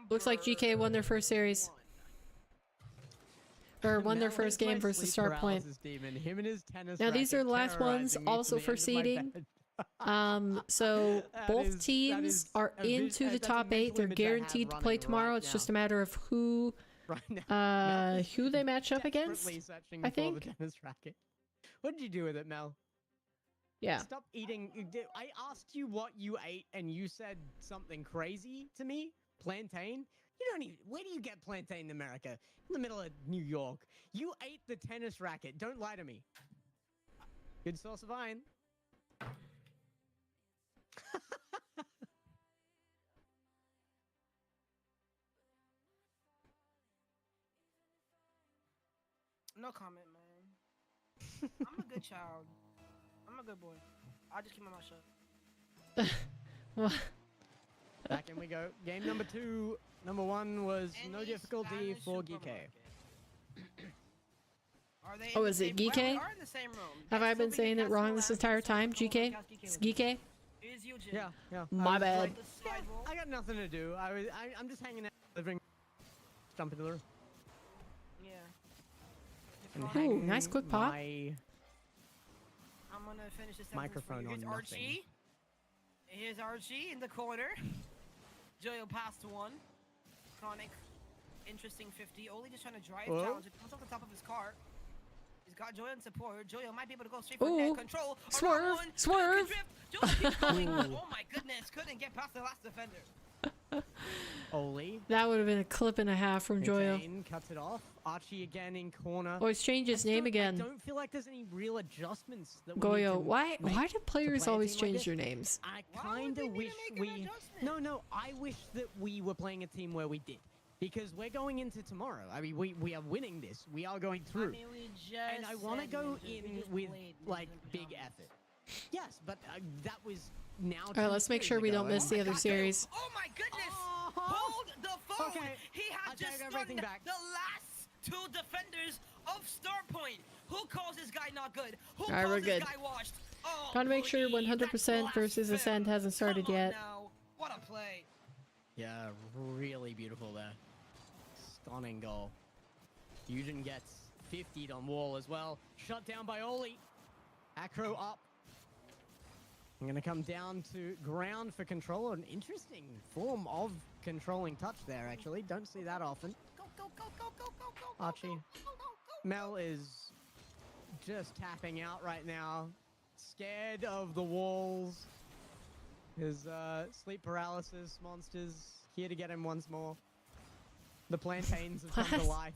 looks like GK won their first series. Or won their Now first here's my game versus sleep Start Point. paralysis demon. Him and his tennis Now these are racket the last ones, terrorizing me also to the for end of my seeding. bed. So both that teams is are into the that's a top 8. mental They're image I have guaranteed to play running tomorrow. right It's now. just a matter of who Right now. who they match up against. Desperately searching I for think. the tennis racket. What did you do with it, Mel? Yeah. Stop eating. I asked you what you ate, and you said something crazy to me. Plantain. You don't even. Where do you get plantain in America? In the middle of New York. You ate the tennis racket. Don't lie to me. Good source of iron. No comment, man. I'm a good child. I'm a good boy. I'll just keep my mouth shut. Well, Back in we go. Game number 2. Number 1 was no difficulty for Geekay. oh, is it Geekay? Have I been saying it wrong this entire time? GK? It's Geekay? Yeah, yeah. My I was bad. like, I got nothing to do. I'm just hanging out, living, jump into the room. Yeah. And Ooh, hanging nice quick pop. my I'm gonna finish this microphone Here's on Archie. nothing. Here's Archie in the corner. Joyo passed one. Chronic, interesting 50. Oli just trying to drive Whoa. challenge. It comes off the top of his car. He's got Joyo in support. Joyo might be able to go straight for Ooh. net control. Swerve, Around one. swerve. Joyo keeps going. Oh my goodness, couldn't get past the last defender. Oli. That would have been a clip and a half from Joyo. Jane cuts it off. Archie again in corner. Oh, he's changed his name I again. don't feel like there's any real adjustments that we need Goyo. to Why make do to players play a always team like change this. their names? I kind of wish we. No, I wish that we were playing a team where we did. Because we're going into tomorrow. I mean, we are winning this. We are going through. I mean, we just And I want to said go ninjas. We in just with, played like, ninjas big pajamas. effort. Yes, but that was now. Alright, let's make sure we don't miss the other series. Oh my goodness! Hold the phone! Okay. He had I just take everything stunned back. the last 2 defenders of Starpoint. Who calls this guy not good? Who Alright, calls we're this good. guy washed? Oh, Gotta make sure please, 100% that's versus Ascend blasphemy. hasn't started Come on yet. now. What a play! Yeah, really beautiful there. Stunning goal. Fusion gets 50'd on wall as well. Shut down by Oli. Acro up. I'm gonna come down to ground for control. An interesting form of controlling touch there, actually. Don't see that often. Go, go, go, go, go, go, go, Archie. go, go, go, go. Mel is just tapping out right now. Scared of the walls. His sleep paralysis monsters here to get him once more. The plantains have come to What? life.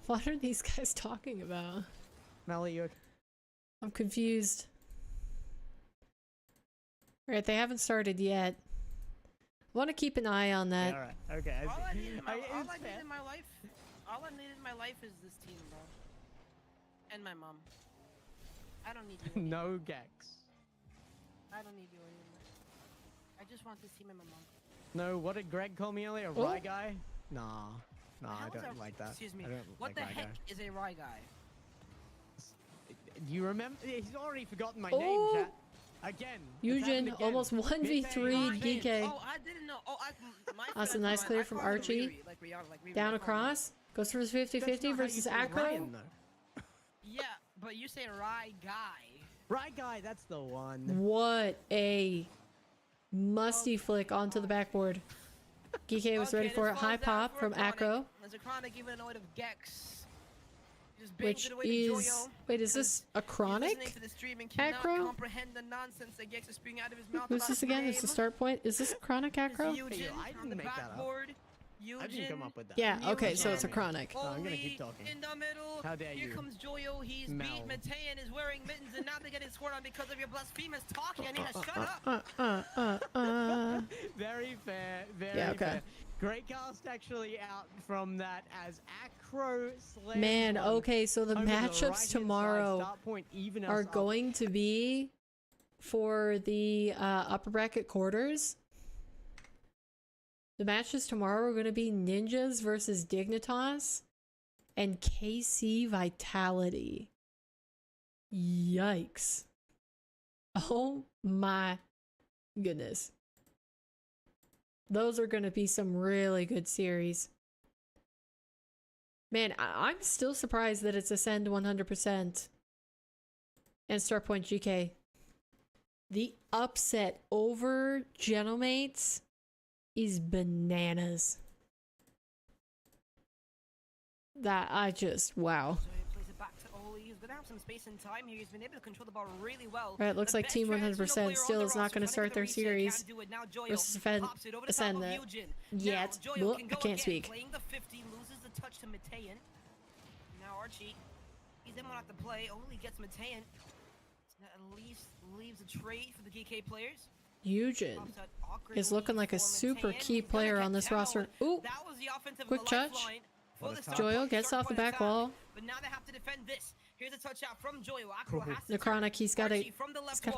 What are these guys talking about? Mel, you I'm confused. Alright, they haven't started yet. Want to keep an eye on that. yeah, alright. Okay. All I need in my, it's all I fair. need in my life, all I need in my life is this team, bro. And my mom. I don't need you. anymore. No Gex. I don't need you anymore. I just want this team and my mom. No, what did Greg call me earlier? Oh. Rye guy? Nah. Nah, I How is don't a- like that. Excuse me. I don't What like the Rye heck guy. is a Rye guy? Do you remember? He's already forgotten my Oh. name, chat. Again. it's happened Eugen again. almost 1v3'd Geekay. Oh, I didn't know. Oh, my That's a friend nice thought- clear I from called him Archie. Riri, like Rihanna, like Riri, Down I called him- across. Goes for his That's 50-50 not how you versus say Acro. Ryan, though. Yeah, but you say Rye guy. Rye guy, that's the one. What a musty flick onto the backboard. Geekay was ready Okay, for this it. High falls down pop for from Chronic. Acro, There's a Chronic even annoyed of Gex. Just bangs which it away to is... Joyo. Wait, is this a He's listening Chronic? to the stream and cannot Acro? comprehend the nonsense that Gex is spewing out of his mouth. Who's about this his again? Is the name. start point? Is this a Chronic Acro? It's Eugen I on didn't the make that up. backboard. I didn't come up with that. Yeah, okay, so it's a Eugen. Chronic. No, I'm gonna Oli keep talking. in the middle. How dare Here you. comes Joyo. He's Mel. beat. Matean is wearing mittens, and now they're getting scored on because of your blasphemous talking. I need to shut up. Very fair. Very Yeah, okay. fair. Great cast actually out from that as Acro slays Man, one okay, so the over matchups right-hand side. tomorrow Start point even us are up. going to be for the upper bracket quarters. The matches tomorrow are going to be Ninjas versus Dignitas and KC Vitality. Yikes. Oh my goodness. Those are going to be some really good series. Man, I'm still surprised that it's Ascend 100% and Starpoint GK. The upset over Genomates is bananas. That I just wow. So he plays it back to Oli. He's gonna have some space and time here. He's been able to control the ball really well. Right, looks like Team 100% still is not going to start their series versus Ascend yet. Well, I can't speak. Playing the 50, loses the touch to Matean. Now Archie, he's in one at the play. Oli gets Matean. So that at least leaves a trade for the GK players. Eugen is looking like a super key player on this roster. Ooh, quick touch. Joyo gets off the back wall. But now they have to defend this. Here's a touch out from Joyo. Acro has to Necronic, he's got to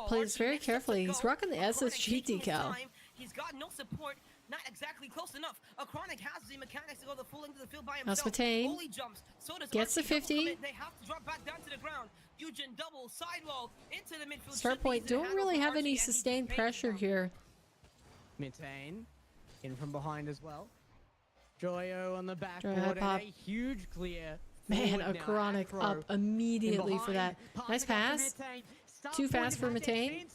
play this very carefully. He's rocking the SSG decal. He's got no support. Not exactly close enough. Acronic has the mechanics to go the full length of the field by himself. Asmataine gets the 50. They have to drop back down to the ground. Eugen double sidewall into the midfield. Start point don't really have any sustained pressure here. Mitane in from behind as well. Joyo on the backboard and pop. a huge clear. Man, Acronic up immediately for that. Nice pass. Too fast for Matane.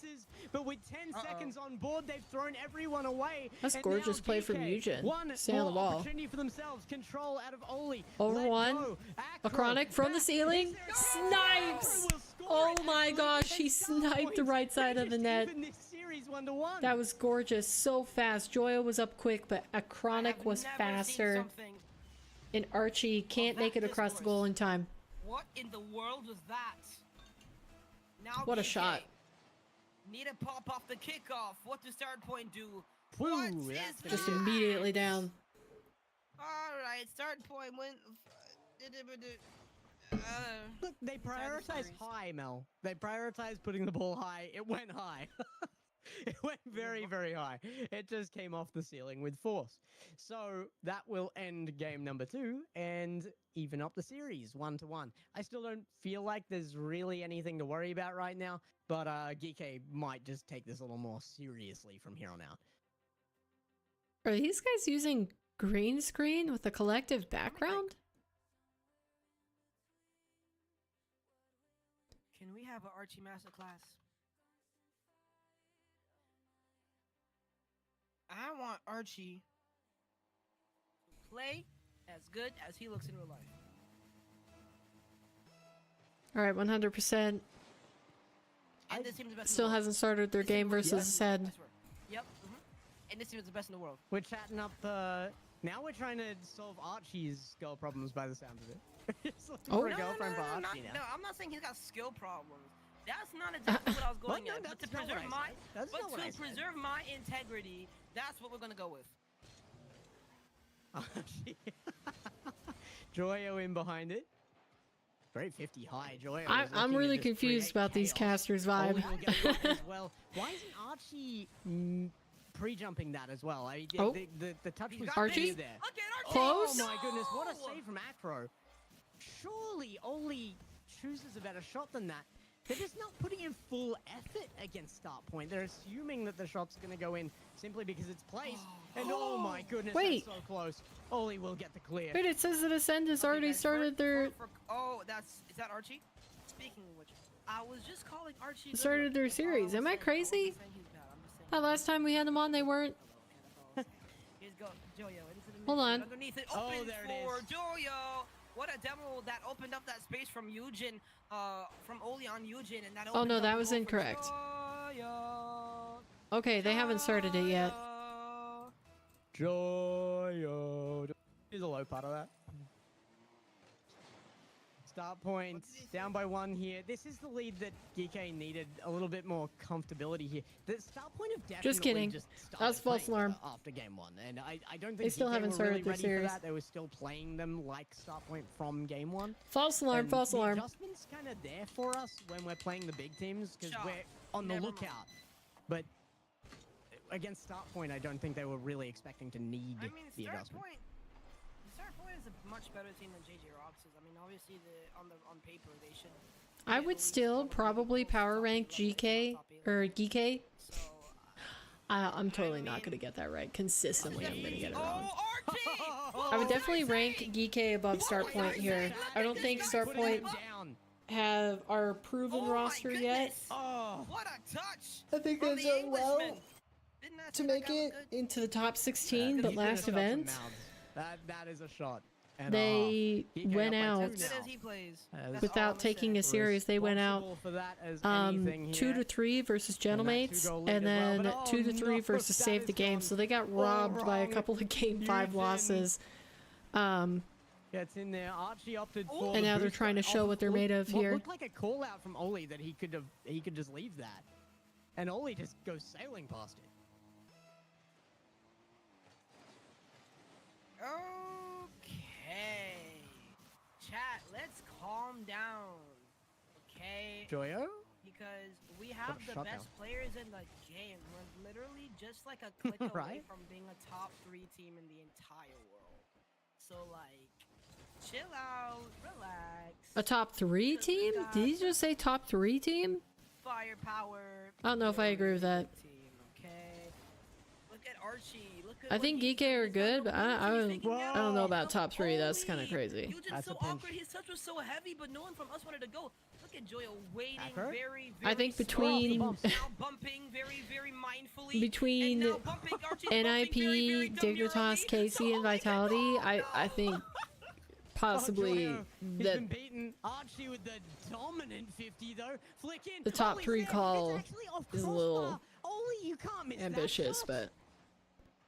But with 10 seconds on board, they've thrown everyone away. That's gorgeous play from Eugen. Stay on the ball. Opportunity for themselves. Control out of Oli. Over one. Acronic from the ceiling. Snipes! Oh my gosh, he sniped the right side of the net. That was gorgeous. So fast. Joyo was up quick, but Acronic was faster. And Archie can't make it across the goal in time. What in the world was that? Now What a shot. Need a pop off the kickoff. What does start point do? Ooh, just immediately down. Alright, start point went. Look, they prioritize high, Mel. They prioritize putting the ball high. It went high. It went very, very high. It just came off the ceiling with force. So that will end game number 2 and even up the series 1-1. I still don't feel like there's really anything to worry about right now, but GK might just take this a little more seriously from here on out. Are these guys using green screen with a collective background? Can we have an Archie masterclass? I want Archie to play as good as he looks in real life. Alright, 100%. And this team is the best Still hasn't started their game versus Ascend. Yep. And this team is the best in the world. We're chatting up, now we're trying to solve Archie's girl problems by the sound of it. Just looking for a girlfriend for Archie now. No, I'm not saying he's got skill problems. That's not exactly what I was going at. But to preserve my integrity, that's what we're gonna go with. Joyo in behind it. Very 50 high, Joyo. I'm really confused about these casters' vibe. Well, why isn't Archie pre-jumping that as well? I mean, the touch was Archie there. Close. Oh my goodness, what a save from Acro. Surely Oli chooses a better shot than that. They're just not putting in full effort against start point. They're assuming that the shot's going to go in simply because it's placed. And oh my goodness, wait, that's so close. Oli will get the clear. Wait, it says that Ascend has already started their... Oh, is that Archie? Speaking of which, I was just calling Archie... Started their series. Am I crazy? Last time we had them on, they weren't... Hold on. Underneath it, open for Joyo. What a demo that opened up that space from Eugen, from Oli on Eugen, and that. Oh no, that was incorrect. Okay, they haven't started it yet. Joyo. Here's a low part of that. Start point down by 1 here. This is the lead that GK needed, a little bit more comfortability here. The start point of definitely just kidding. That's false alarm. After game 1, and I don't think they still haven't started their series. For that. They were still playing them like start point from game 1. False alarm. False alarm. The adjustment's kind of there for us when we're playing the big teams because we're on the lookout. But against start point, I don't think they were really expecting to need the adjustment. Start point is a much better team than JJ Rocks is. I mean, obviously, on paper they should. I would still probably power rank GK or GK. I'm totally not gonna get that right. Consistently, I'm gonna get it wrong. I would definitely rank GK above start point here. I don't think start point have our proven roster yet. Oh, what a touch! I think from they've the done well Englishman. Didn't that to say make that guy was it good? into the top 16, but He last finished off some event, mouths. That is a shot. And they DK went up by out two As good now. as he plays. As That's without all I'm taking a saying. series. They went out Responsible for that as anything 2 here. to 3 versus Gentlemates, two-goal lead and as well, then but 2 to 3 no, versus that Save is the Game. gone So they got all robbed by a wrong. couple of Game 5 Eugene losses. Gets in there. Archie opted Oh. for And the now they're boost trying to off show what they're what made of what here. looked like a call out from Oli that he could just leave that, and Oli just goes sailing past it. Okay. Chat, let's calm down. Okay? Joyo? Because we have the shut best down. players in the game. We're literally just like a click away Right? from being a top 3 team in the entire world. So, like, chill out, relax. A top 3 team? Did you just say top 3 team? Firepower. I don't know if I agree with that. Team, okay? Look at Archie. Look at I what think he's GK doing. are He's got good, no but I ability. don't, He's I don't know about Look, top 3. That's kind of Oli. crazy. Eugen's That's so a pinch. awkward. His touch was so heavy, but no one from us wanted to go. Look at Joyo waiting Acker? very, I think slowly, between- now bumping very, very mindfully. Between and now bumping, Archie's NIP, bumping very, very Dignitas, demurely. Casey, and Vitality, I think possibly Joyo, he's that been beaten. Archie with the dominant 50 though. Flick in. the top Oli's 3 there. call It's actually off is a crossbar. little Oli, you can't miss that ambitious, shot. but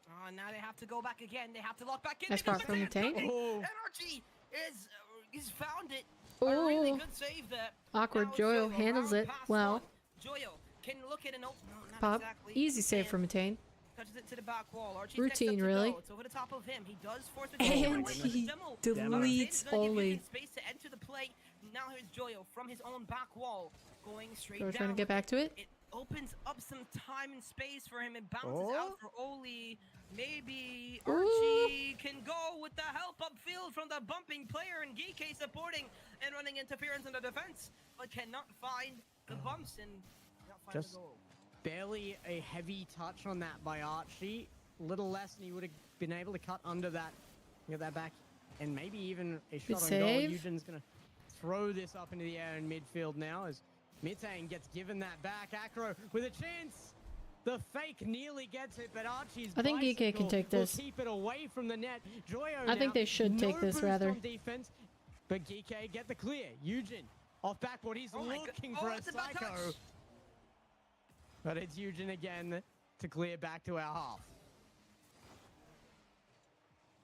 Oh, now they have to go back again. They have to lock back in. Nice because spot from the Tank. Oh. And Archie is he's found it. A really Ooh. good save there. Awkward. Now Joyo Joyo, handles round it past well. one. Joyo can look at an open. No, not Pop. exactly. Easy save And from Attain. touches it to the back wall. Archie's Routine, next up to really. go. It's over the top of him. He does force the And with he the demo. deletes Archie's gonna give Oli. Eugen space to enter the play. Now here's Joyo from his own back wall, going straight Joyo down. trying to get back to it. It opens up some time and space for him. It bounces out Oh. for Oli. Maybe Ooh. Archie can go with the help upfield from the bumping player and GK supporting and running interference in the defense, but cannot find the bumps and not find Just the goal. barely a heavy touch on that by Archie. Little less, and he would have been able to cut under that, get that back, and maybe even a shot on goal. save. Eugen's gonna throw this up into the air in midfield now as Mitane gets given that back. Acro with a chance. The fake nearly gets it, but Archie's I think GK can bicycle take will this. keep it away from the net. Joyo I think now, they should take no this, boost rather. on defense, but GK get the clear. Eugen off backboard. He's Oh my looking God. for Oh, a it's a bad psycho. touch. But it's Eugen again to clear back to our half.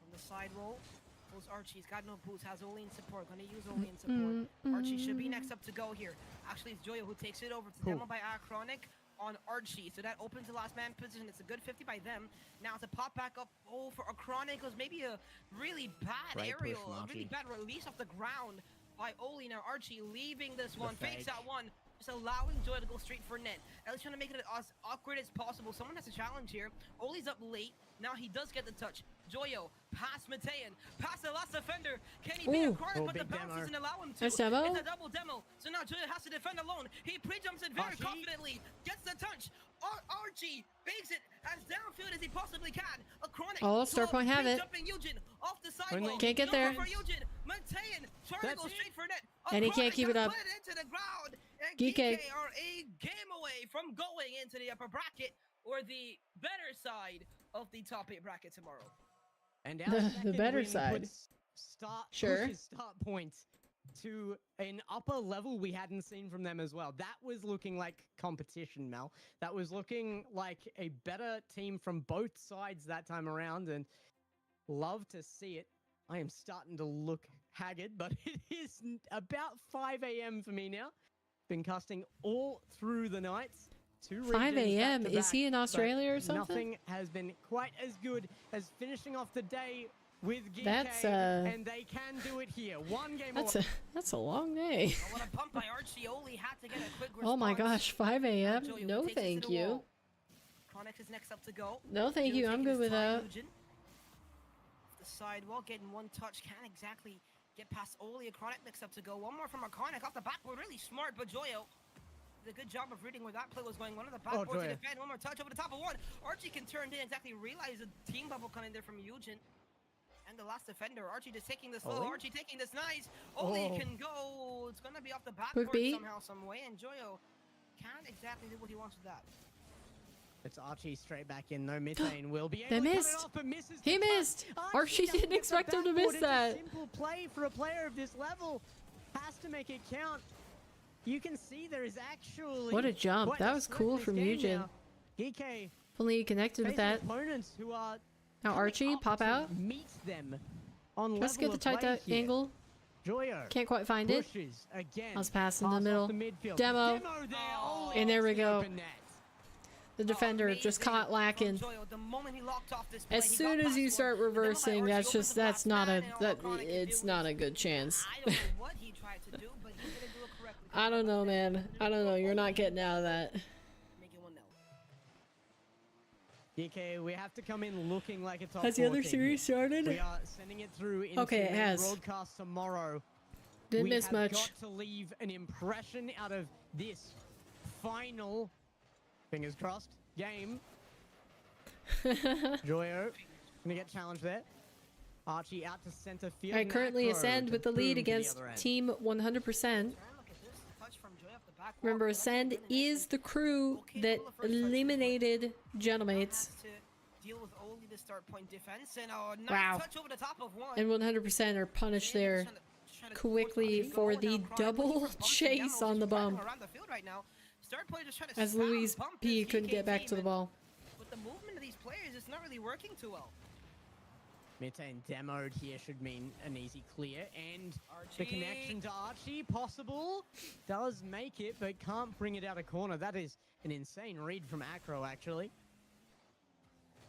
On the side roll, goes Archie. He's got no boost, has Oli in support. Gonna use Oli in support. Archie should be next up to go here. Actually, it's Joyo who takes it over to demo by Acronic on Archie. So that opens the last man position. It's a good 50 by them. Now it's a pop back up. Oh, for Acronic. It was maybe a really bad Great push aerial, from a really Archie. bad release off the ground by Oli. Now Archie leaving this one, fakes fake. that one. Just allowing Joyo to go straight for net. At least trying to make it as awkward as possible. Someone has a challenge here. Oli's up late. Now he does get the touch. Joyo, pass Matean, pass the last defender. Can he beat Ooh. Acronic? Oh, But the big bounce demo. doesn't allow him to. Nice demo. It's a double demo. So now Joyo has to defend alone. He pre-jumps it very Archie? confidently. Gets the touch. Archie bakes it as downfield as he possibly can. Acronic. Oh, star point have it. Jumping Eugen off the When sidewall. they- Can't get No there. For Eugen. Matean trying to That's go it. straight for net. And he can't Acronic keep it has up. put it into the ground. And GK. GK are a game away from going into the upper bracket or the better side of the top 8 bracket tomorrow. And The- our the second better win side. puts Sure. pushes start points to an upper level we hadn't seen from them as well. That was looking like competition, Mel. That was looking like a better team from both sides that time around, and love to see it. I am starting to look haggard, but it is about 5 a.m. for me now. Been casting all through the nights. 2 5 regions a.m. back to Is he back, in but Australia or something? Nothing has been quite as good as finishing off the day with GK, That's, and they can do it here. One game That's a long day. Oh, what a pump by Archie. Oli had to get a quick response. Oh my gosh, 5 a.m. Joyo No, takes it to thank the you. wall. Chronic is next up to go. No, thank you. Joyo I'm taking good his with time, that. Eugen. The sidewall getting one touch. Can't exactly get past Oli. A Chronic next up to go. One more from a Chronic off the backboard. Really smart, but Joyo did a good job of reading where that play was going. One of the backboard to Joyo. defend. One more touch over the top of one. Archie can turn, didn't exactly realize the team bubble coming there from Eugen. And the last defender, Archie just taking this low. Ollie? Archie taking this nice. Ollie Oh. can go. It's gonna be off the Could backboard be. somehow, some way. And Joyo can't exactly do what he wants with that. It's Archie straight back in. No mid-lane will be able They to cut it missed. off, but misses He the touch. missed. Archie doesn't didn't get the expect him to backboard. miss It's a that. simple play for a player of this level. Has to make it count. You can see there is actually What a jump. quite That a was split cool in this from game Eugen. now. GK If only you connected with facing that. opponents who are Now coming Archie, up pop to out. meet them on Let's level get the of tight play here. angle. Joyo Can't quite find it. pushes again. I was passing in the Pass middle. off the midfield. Demo. there. Oh. Ollie And there we off the go. open net. The defender just caught lacking. Joyo, the moment he locked off this play, As he soon got as you past start one. Then reversing, Archie that's opens just the that's black not man, a and all that Chronic can it's do not is- a good chance. I don't know what he tried to do, but he didn't do it correctly. I don't know, man. I don't know. You're not getting out of that. Make it 1-0. DK, we have to come in looking like a top Has the 4 other team. series started? We are sending it through into Okay, it a has. broadcast tomorrow. Didn't we miss have much. got to leave an impression out of this final, fingers crossed, game. Joyo gonna get challenged there. Archie out to center field. I currently Macro ascend to with the boom lead to the against other end. team 100%. Look at this touch from Joy off the back wall. Remember, That's Ascend really nice. is the crew Okay, that well, the first touch is eliminated Genomates has to deal with only the start point defense and a nice Wow. touch over the top of one. and 100% are punished And there trying to quickly force for Archie to the go. Now Chronic double looking for bumping chase demos, on the just running bump, around the field right now. Start player just trying to as spam Louise bump P this couldn't get back GK to the team, ball. and with the movement of these players, it's not really working too well. Mid-lane demoed here should mean an easy clear, and the Archie. connection to Archie, possible, does make it, but can't bring it out of corner. That is an insane read from Acro, actually.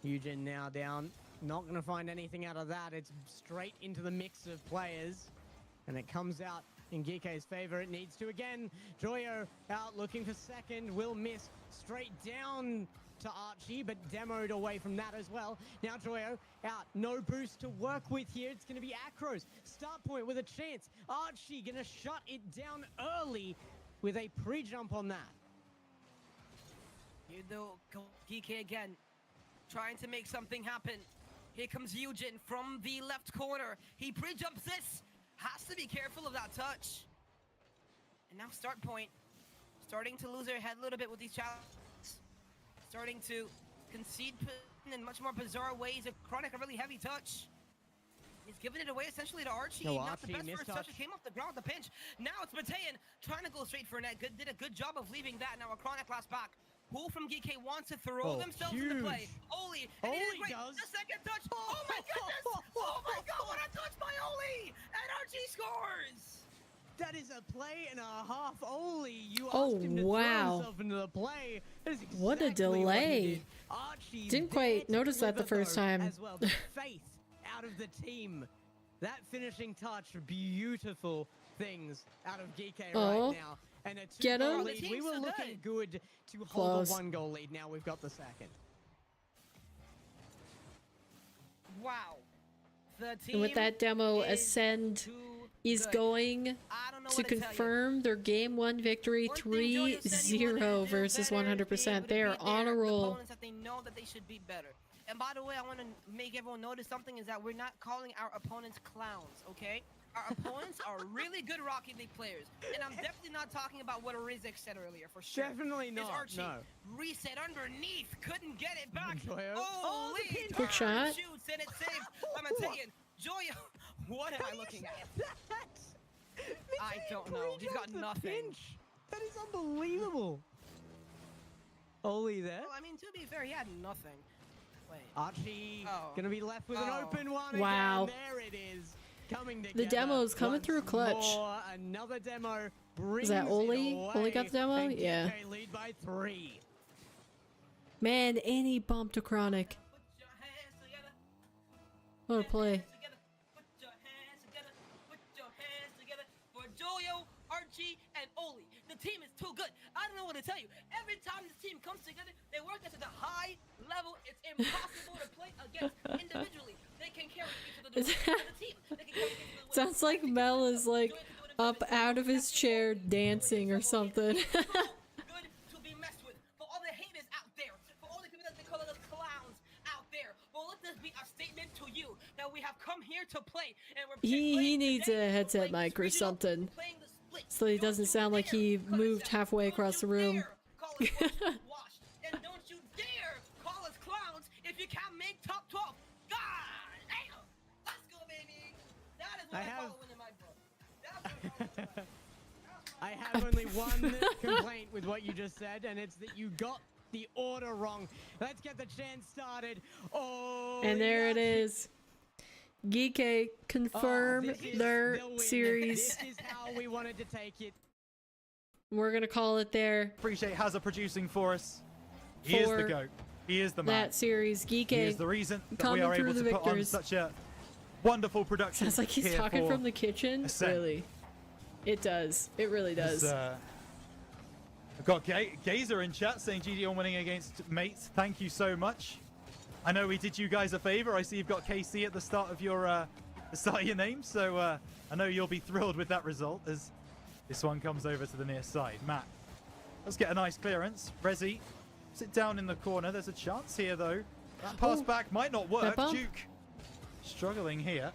Eugen now down, not going to find anything out of that. It's straight into the mix of players, and it comes out in Gike's favor. It needs to again. Joyo out looking for second, will miss straight down to Archie, but demoed away from that as well. Now Joyo out, no boost to work with here. It's going to be Acro's start point with a chance. Archie going to shut it down early with a pre-jump on that. Here though, GK again, trying to make something happen. Here comes Eugen from the left corner. He pre-jumps this. Has to be careful of that touch. And now start point, starting to lose their head a little bit with these challenges. Starting to concede in much more bizarre ways. A Chronic, a really heavy touch. He's giving it away essentially to Archie. No, Not the Archie best missed first touch. touch. It came off the ground with the pinch. Now it's Matean trying to go straight for net. Did a good job of leaving that. Now a Chronic last back. Who from GK wants to throw Oh, themselves into play? huge. Oli, and he did Oli great. does. The second touch. Oh my goodness! Oh my god, what a touch by Oli! And Archie scores! That is a play and a half only. You Oh, asked him to wow. throw himself into the play. That is What a exactly what he delay. did. Archie Didn't there quite to notice that the deliver, first though, time. As well, the faith out of the team. That finishing touch, beautiful things out of GK Oh. right now. And a Get two-goal him. lead. The We team's were so looking good. good to hold Close. a one-goal lead. Now we've got the second. Wow. The team And with that demo, is Ascend too is good. going I don't know to what tell you. confirm their game 1 victory One thing Joyo said he wanted to 3-0 do versus better is be 100%. able to They are beat on a their roll. opponents that they know that they should be better. And by the way, I want to make everyone notice something is that we're not calling our opponents clowns, okay? Our opponents are really good Rocket League players. And I'm definitely not talking about what Rizek said earlier, for sure. Definitely It's not, Archie. no. Reset underneath, couldn't get it back. Joyo. Oh, the pinch. Quick shot. Shoots and it's saved. I'm Matean. Joyo, what am I looking at? I don't know. He's got Pre-jumped the nothing. pinch. That is unbelievable. Oli there. Well, I mean, to be fair, he had nothing. Wait. Archie Oh. gonna be left with an Oh. open one Wow. again. There it is. Coming together. demo's coming once through clutch. More. Another demo brings that Oli? it Oli away, got the demo? and Yeah. GK lead by 3. Man, and he bumped a Chronic. Put your hands together. What a play. Together. Put your hands together. Put your hands together for Joyo, Archie, and Oli. The team is too good. I don't know what to tell you. Every time this team comes together, they work at a high level. It's impossible to play against individually. They can carry each other as a team. They can carry each other. Sounds like Mel is like up out of his chair dancing or something. Good to be messed with. For all the haters out there, for all the people that they call us clowns out there. Well, let this be a statement to you that we have come here to play. And we're He needs a headset mic or something, so he doesn't sound like he moved halfway across the room. And don't you dare call us clowns if you can't make top 12. God damn! Let's go, baby. That is what I call winning my book. That's what I call winning. I have only one complaint with what you just said, and it's that you got the order wrong. Let's get the chant started. Oh, And there it is. Geeke confirmed their series. This is how we wanted to take it. We're gonna call it there. Appreciate Hazza producing for us. He is the GOAT. He is the man. That series, Geeke. He is the reason that we coming are able through to the put on victors. such a wonderful production. Sounds like he's here talking for from the kitchen. Ascent. Really, it does. It really does. I've got Gazer in chat saying GD on winning against mates. Thank you so much. I know we did you guys a favor. I see you've got KC at the start of your name, so I know you'll be thrilled with that result as this one comes over to the near side. Matt, let's get a nice clearance. Rezi, sit down in the corner. There's a chance here though. That pass back might not work. Duke struggling here.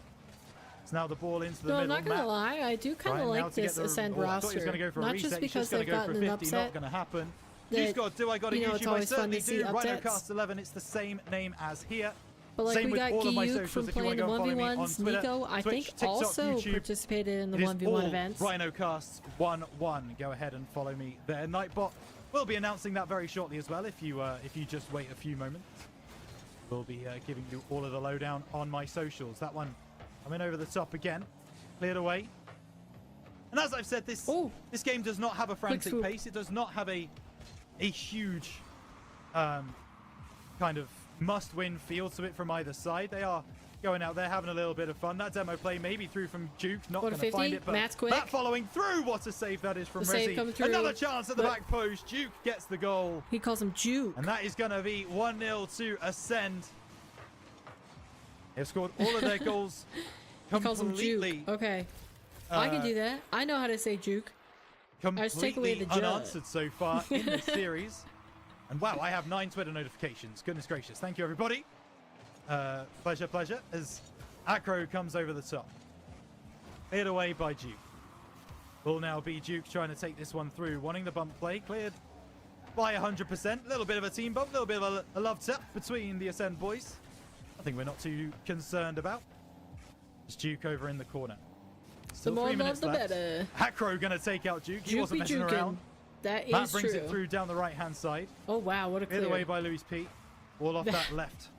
It's now the ball into the middle. I'm not gonna lie, I do kind of like this Ascend roster. Not just because they've gotten an upset. Not gonna happen. Who's got do I got a YouTube? It's always I fun to certainly see do. updates. RhinoCast11, it's the same name as here. But like Same we with got all of my Giyuk socials from if you want playing to the go follow me on 1v1s. Twitter, Nico, I Twitch, think, TikTok, also YouTube. participated in the It is 1v1 all events. RhinoCast 1-1. Go ahead and follow me there. Nightbot will be announcing that very shortly as well. If you just wait a few moments, we'll be giving you all of the lowdown on my socials. That one coming over the top again, cleared away. And as I've said, this game does not have a frantic pace. It does not have a huge kind of must-win feel to it from either side. They are going out there having a little bit of fun. That demo play maybe through from Duke, not going to find it, but Matt's quick. that following through. What a save that is from Rezi. Another chance at the back post. Duke gets the goal. He calls him Juke. And that is going to be 1-0 to Ascend. They've scored all of their goals He calls him completely. Juke. Okay. I can do that. I know how to say Juke. I just take away the Completely J. unanswered so far in this series. And wow, I have 9 Twitter notifications. Goodness gracious. Thank you, everybody. Pleasure. As Acro comes over the top. Cleared away by Duke. Will now be Duke trying to take this one through. Wanting the bump play. Cleared by 100%. A little bit of a team bump. A little bit of a love tap between the Ascend boys. I think we're not too concerned about. It's Duke over in the corner. Still the more 3 minutes love, the left. better. Acro going to take out Duke. He wasn't messing around. That is Matt brings true. it through down the right-hand side. Oh, wow. What a clear. Cleared away by Louis P. All off that left.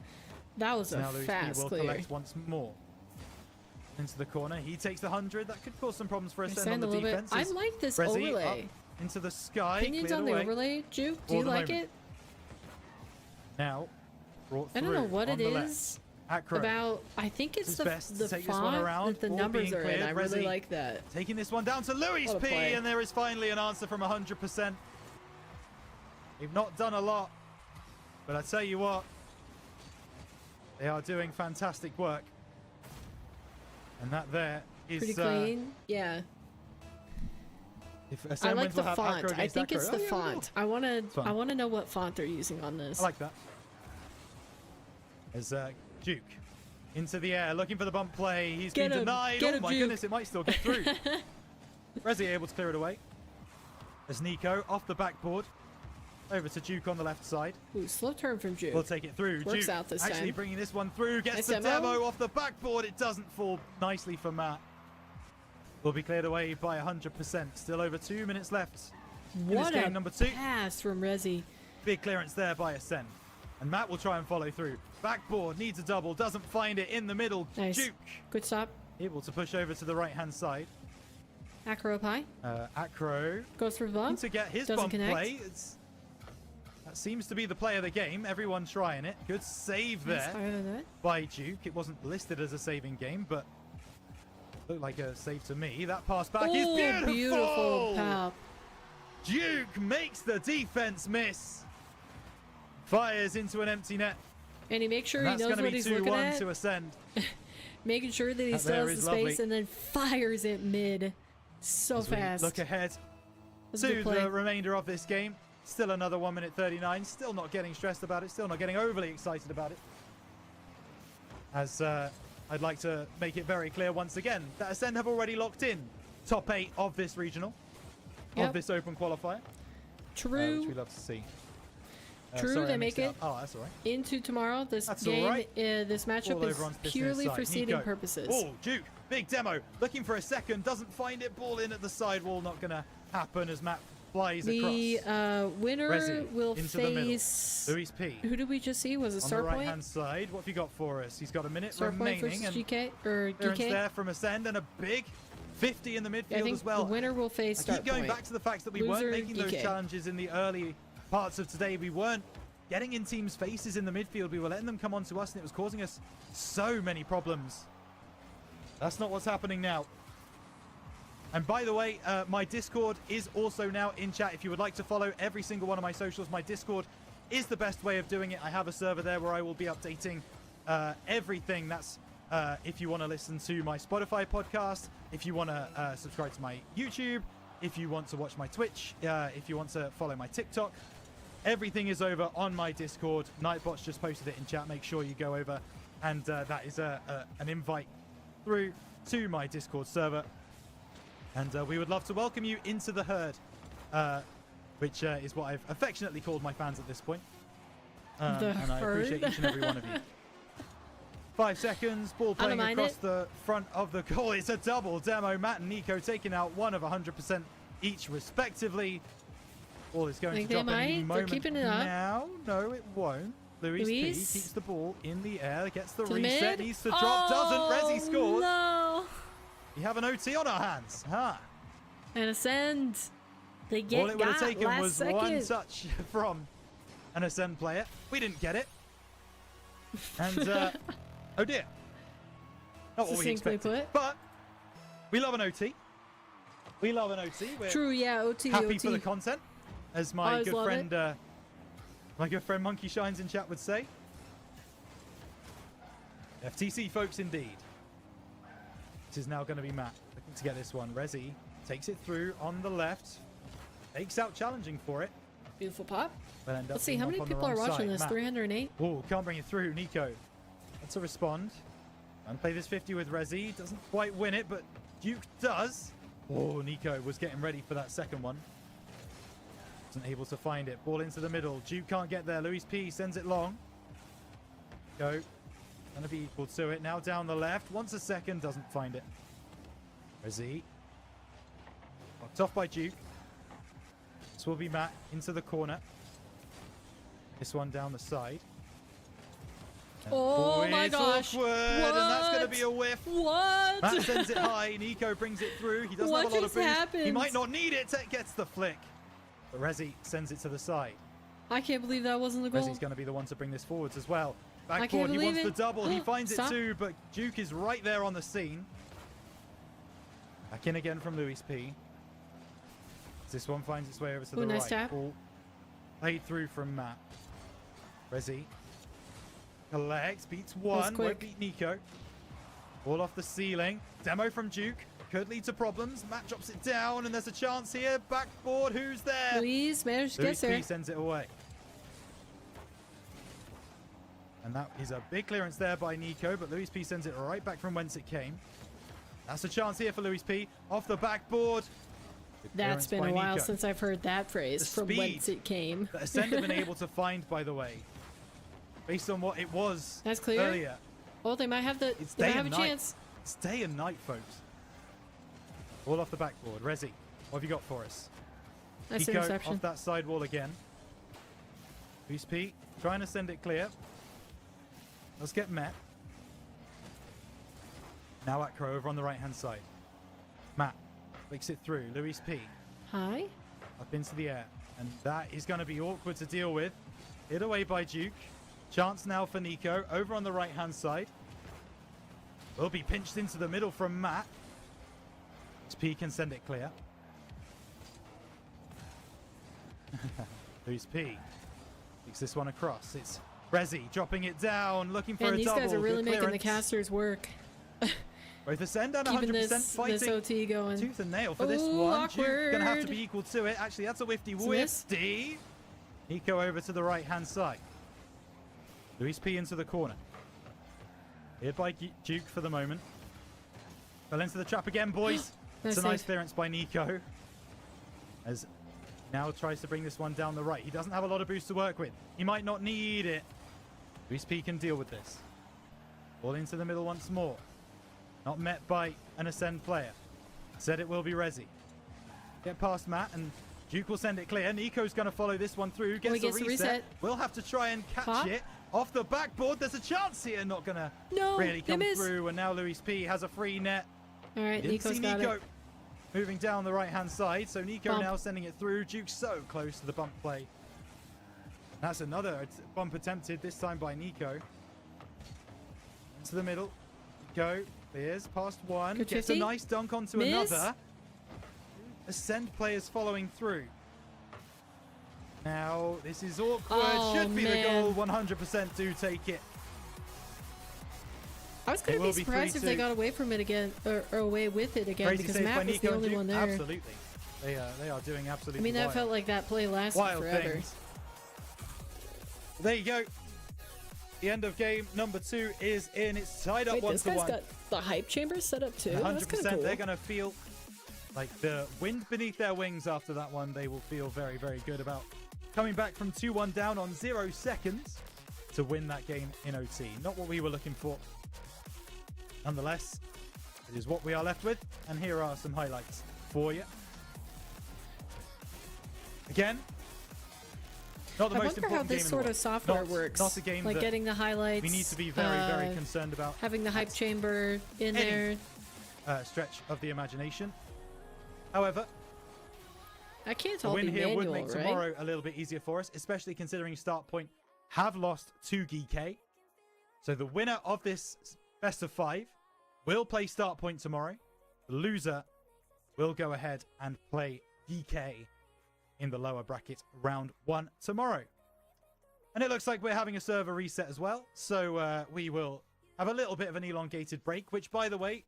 That was a now Louis fast P will clear. collect once more. Into the corner. He takes the 100. That could cause some problems for Ascend on the a little defense. bit. I like this Rezi overlay. up into the sky. Opinions Cleared on the away. overlay, Juke? Do For you the like moment. it? Now, brought I through don't know what on it the is left. Acro. about. I think it's His the best to take this one font around. that the Ball numbers being are in. cleared. I really Rezi like that. Taking this one down to Louis What a P. play. And there is finally an answer from 100%. They've not done a lot. But I tell you what, they are doing fantastic work. And that there is... Pretty clean. Yeah. If I Ascend like wins, the we'll have font. Acro I against think Acro. it's the Oh, yeah, font. yeah. I fun. want to know what font they're using on this. I like that. As Duke into the air, looking for the bump play. He's Get been him. denied. Get Oh him, my Duke. goodness, it might still get through. Rezi able to clear it away. As Nico off the backboard. Over to Duke on the left side. Ooh, slow turn from Juke. We'll take it through. Works Duke out this actually time. bringing this one through. Gets Nice the demo. demo off the backboard. It doesn't fall nicely for Matt. Will be cleared away by 100%. Still over 2 minutes left. in What this game a number 2. pass from Rezi. Big clearance there by Ascend. And Matt will try and follow through. Backboard needs a double. Doesn't find it in the middle. Nice. Duke Good stop. able to push over to the right-hand side. Acro up high. Acro Goes for the bump. to get his Doesn't bump connect. play. That seems to be the play of the game. Everyone trying it. Good save Nice there fire than that. by Duke. It wasn't listed as a saving game, but looked like a save to me. That pass back is Oh, beautiful. beautiful pal. Duke makes the defense miss. Fires into an empty net. And he makes sure And he that's knows going to what be he's looking 2-1 at. to Ascend. Making sure that he That still there has is the space lovely. and then fires it mid. So As we fast. look ahead That's a to good play. the remainder of this game. Still another 1 minute 39. Still not getting stressed about it. Still not getting overly excited about it. As I'd like to make it very clear once again that Ascend have already locked in top 8 of this regional, of this open qualifier. True. Which we love to see. True, sorry, they make it that's all right. into tomorrow. This That's game, all right. this matchup is purely for seeding purposes. Oh, Duke, big demo, looking for a second, doesn't find it, ball in at the sidewall, not going to happen as Matt flies across. The winner Resi will into the middle. face... Louis P. Who did we just see? Was it On Star the Point? right-hand side, what have you got for us? He's got a minute Star Point remaining. versus And GK, or clearance GK? there from Ascend and a big 50 in the midfield I think as well. the winner will face I Star keep going Point. back to the fact that we Loser, weren't making those GK. challenges in the early parts of today. We weren't getting in teams' faces in the midfield. We were letting them come onto us, and it was causing us so many problems. That's not what's happening now. And by the way, my Discord is also now in chat. If you would like to follow every single one of my socials, my Discord is the best way of doing it. I have a server there where I will be updating everything. That's if you want to listen to my Spotify podcast, if you want to subscribe to my YouTube, if you want to watch my Twitch, if you want to follow my TikTok. Everything is over on my Discord. Nightbot's just posted it in chat. Make sure you go over, and that is an invite through to my Discord server. And we would love to welcome you into the herd, which is what I've affectionately called my fans at this point. And I appreciate each and every one of you. 5 seconds, ball playing across the front of the goal. It's a double demo. Matt and Nico taking out one of 100% each respectively. Ball is going to drop any moment keeping it up. now. No, it won't. Luis P keeps the ball in the air, gets the reset, needs to drop, Oh, doesn't. Resi scores. No. We have an OT on our hands. And Ascend. They get All it would have got taken last was second. one touch from an Ascend player. We didn't get it. And, oh dear. Not what we Succinctly expected. put. But we love an OT. We love an OT. We're True, yeah, OT. happy OT. for the content, as my Always good love friend, Monkey Shines in chat would say. FTC folks, indeed. This is now going to be Matt looking to get this one. Resi takes it through on the left. Takes out challenging for it. Beautiful pop. Will end up Let's see, being how up many on the people are wrong watching side. this? Matt. 308? Oh, can't bring it through. Nico. Let's respond. And play this 50 with Resi. Doesn't quite win it, but Duke does. Oh, Nico was getting ready for that second one. Wasn't able to find it. Ball into the middle. Duke can't get there. Luis P sends it long. Go. Gonna be equal to it. Now down the left. Wants a second. Doesn't find it. Resi. Knocked off by Duke. This will be Matt into the corner. This one down the side. And Oh my it's gosh. awkward, and that's going to be a whiff. What? Matt sends it high. Nico brings it through. He doesn't have a lot of boost. happened? He might not need it. Gets the flick. But Resi sends it to the side. I can't believe that wasn't the goal. Resi's going to be the one to bring this forwards as well. I can't Backboard, he believe wants it. the double. He finds Stop. it too, but Duke is right there on the scene. Back in again from Luis P. This one finds its way over to the nice right. tap. Ball played through from Matt. Resi collects, beats one, quick. won't beat Nico. Ball off the ceiling. Demo from Duke. Could lead to problems. Matt drops it down, and there's a chance here. Backboard, who's there? Luis managed to Luis get there. P sends it away. And that is a big clearance there by Nico, but Luis P sends it right back from whence it came. That's a chance here for Luis P. Off the backboard. Good That's clearance been by a while Nico. since I've heard that phrase, The from speed whence it came. that Ascend have been able to find, by the way, based on what it was That's clear. earlier. Oh, they might have It's they day might have and a night. chance. It's day and night, folks. All off the backboard. Resi, what have you got for us? Nice Nico interception. off that side wall again. Luis P trying to send it clear. Let's get Matt. Now at Crow over on the right-hand side. Matt flicks it through. Luis P Hi. up into the air. And that is going to be awkward to deal with. Hit away by Duke. Chance now for Nico over on the right-hand side. Will be pinched into the middle from Matt. P can send it clear. Luis P takes this one across. It's Resi dropping it down, looking for Man, a these double. guys are really Good making the clearance. casters work. Both Ascend and Keeping 100% this fighting OT going. tooth and nail for this Ooh, one. Duke gonna have to awkward. be equal to it. Actually, that's a whifty It's a miss. whifty. Nico over to the right-hand side. Luis P into the corner. Hit by Duke for the moment. Fell into the trap again, boys. It's a nice clearance by Nico. As now tries to bring this one down the right. He doesn't have a lot of boost to work with. He might not need it. Luis P can deal with this. Ball into the middle once more. Not met by an Ascend player. Said it will be Rezi. Get past Matt and Duke will send it clear. Nico's going to follow this one through. Gets the reset. We'll have to try and catch it off the backboard. There's a chance here. Not going to really come through. And now Luis P has a free net. All right, Nico's got it. Moving down the right-hand side. So Nico now sending it through. Duke so close to the bump play. That's another bump attempted, this time by Nico. Into the middle. Go. Clears past one. Gets a nice dunk onto another. Ascend players following through. Now, this is awkward. Should be the goal. 100% do take it. I was going to be surprised if they got away from it again, or away with it again, because Matt was the only one there. Absolutely. They are doing absolutely I mean, that felt like that play lasted forever. Things. There you go. The end of game number 2 is in. It's tied up 1-1. This guy's got the hype chamber set up too. 100%. Cool. They're going to feel like the wind beneath their wings after that one. They will feel very, very good about coming back from 2-1 down on 0 seconds to win that game in OT. Not what we were looking for. Nonetheless, it is what we are left with. And here are some highlights for you. Again, not the most important game in the world. I wonder how this sort of software works. Not a game like getting the highlights. We need to be very, very concerned about. Having the hype chamber in there. Stretch of the imagination. However, I can't a win here would make tomorrow a little bit easier for us, especially considering Start Point have lost to GK. So the winner of this best of 5 will play Start Point tomorrow. The loser will go ahead and play GK in the lower bracket round 1 tomorrow. And it looks like we're having a server reset as well. So we will have a little bit of an elongated break, which, by the way,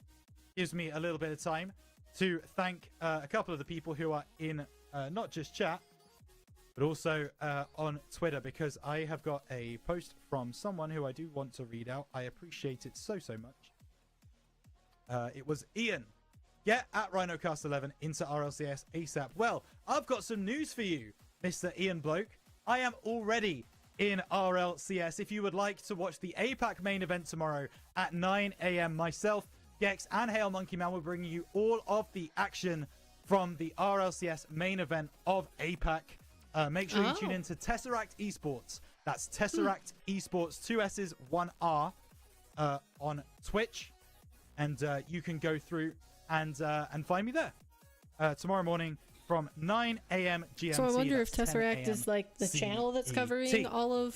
gives me a little bit of time to thank a couple of the people who are in not just chat, but also on Twitter, because I have got a post from someone who I do want to read out. I appreciate it so, so much. It was Ian. Get at RhinoCast11 into RLCS ASAP. Well, I've got some news for you, Mr. Ian Bloke. I am already in RLCS. If you would like to watch the APAC main event tomorrow at 9 a.m. myself, Gex, and Hail Monkey Man will bring you all of the action from the RLCS main event of APAC. Make sure you tune in to Tesseract Esports. That's Tesseract Esports, 2 S's, 1 R, on Twitch. And you can go through and find me there tomorrow morning from 9 a.m. GMT. So I wonder if Tesseract is like the channel that's covering all of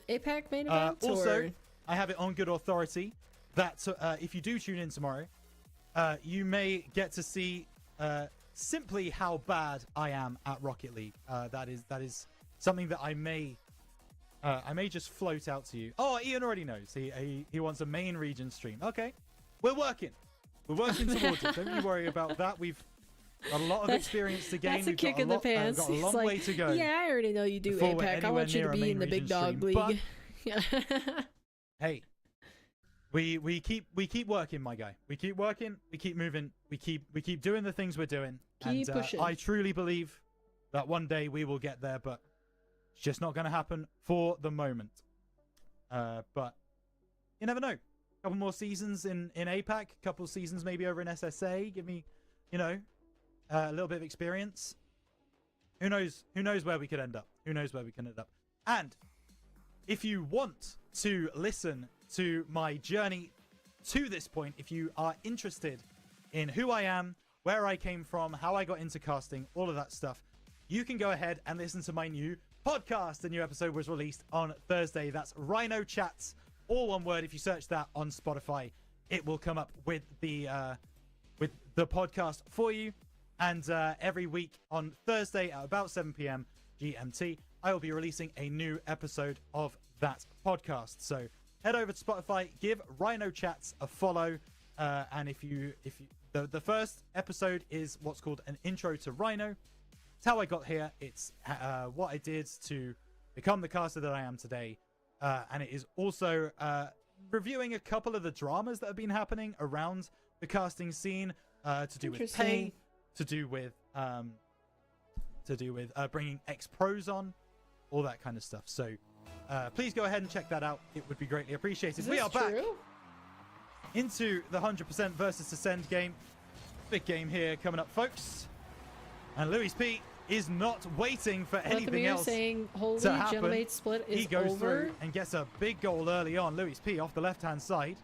APAC main events? Also, I have it on good authority that if you do tune in tomorrow, you may get to see simply how bad I am at Rocket League. That is something that I may just float out to you. Oh, Ian already knows. He wants a main region stream. Okay, we're working towards it. Don't you worry about that. We've got a lot of experience to gain. That's a kick in the pants. Got a long way to go. Yeah, I already know you do APAC. I want you to be in the big dog league. Hey, we keep working, my guy. We keep working. We keep moving. We keep doing the things we're doing. Keep pushing. I truly believe that one day we will get there, but it's just not going to happen for the moment. But you never know. A couple more seasons in APAC, a couple seasons maybe over in SSA. Give me, a little bit of experience. Who knows where we could end up? Who knows where we can end up? And if you want to listen to my journey to this point, if you are interested in who I am, where I came from, how I got into casting, all of that stuff, you can go ahead and listen to my new podcast. The new episode was released on Thursday. That's Rhino Chats, all one word. If you search that on Spotify, it will come up with the podcast for you. And every week on Thursday at about 7 p.m. GMT, I will be releasing a new episode of that podcast. So head over to Spotify, give Rhino Chats a follow, and if the first episode is what's called an intro to Rhino. It's how I got here. It's what I did to become the caster that I am today, and it is also reviewing a couple of the dramas that have been happening around the casting scene, to do with pay, to do with bringing ex-pros on, all that kind of stuff. So please go ahead and check that out. It would be greatly appreciated. We are back into the 100% versus Ascend game. Big game here coming up, folks. And Louis P is not waiting for anything else saying, holy to happen. Genmate split is he goes over. through and gets a big goal early on. Louis P off the left-hand side.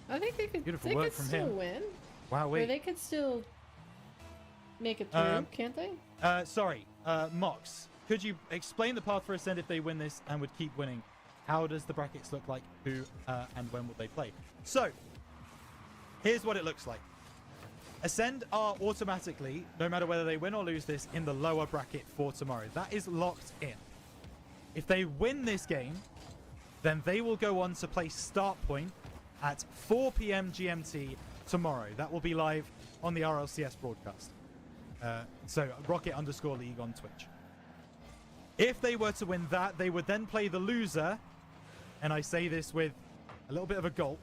I think they could. Beautiful they work could from still him. win. Wow, Or they could still make it through, can't they? Sorry, Mox. Could you explain the path for Ascend if they win this and would keep winning? How does the brackets look like? Who and when will they play? So, here's what it looks like. Ascend are automatically, no matter whether they win or lose this, in the lower bracket for tomorrow. That is locked in. If they win this game, then they will go on to play Start Point at 4 p.m. GMT tomorrow. That will be live on the RLCS broadcast. So rocket_league on Twitch. If they were to win that, they would then play the loser, and I say this with a little bit of a gulp.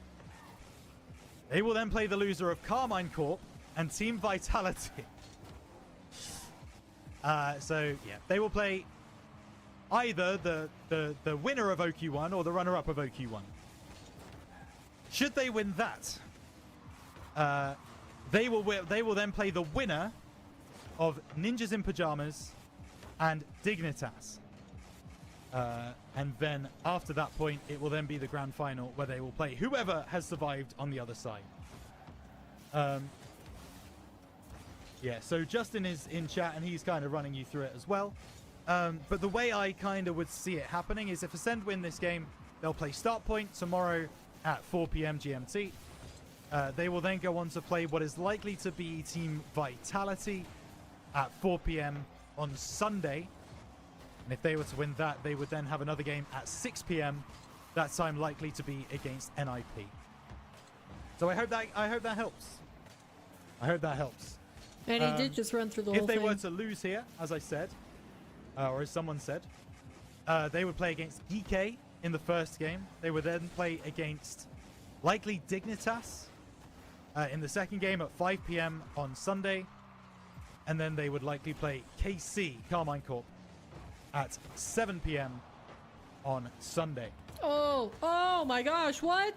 They will then play the loser of Karmine Corp and Team Vitality. So yeah, they will play either the winner of OQ1 or the runner-up of OQ1. Should they win that, they will then play the winner of Ninjas in Pajamas and Dignitas. And then after that point, it will then be the grand final where they will play whoever has survived on the other side. Yeah, so Justin is in chat and he's kind of running you through it as well. But the way I kind of would see it happening is if Ascend win this game, they'll play Start Point tomorrow at 4 p.m. GMT. They will then go on to play what is likely to be Team Vitality at 4 p.m. on Sunday. And if they were to win that, they would then have another game at 6 p.m. That time likely to be against NIP. So I hope that helps. I hope that helps. And he did just run through the whole thing. If they thing. were to lose here, as I said, or as someone said, they would play against DK in the first game. They would then play against likely Dignitas in the second game at 5 p.m. on Sunday. And then they would likely play KC, Karmine Corp, at 7 p.m. on Sunday. Oh my gosh, what?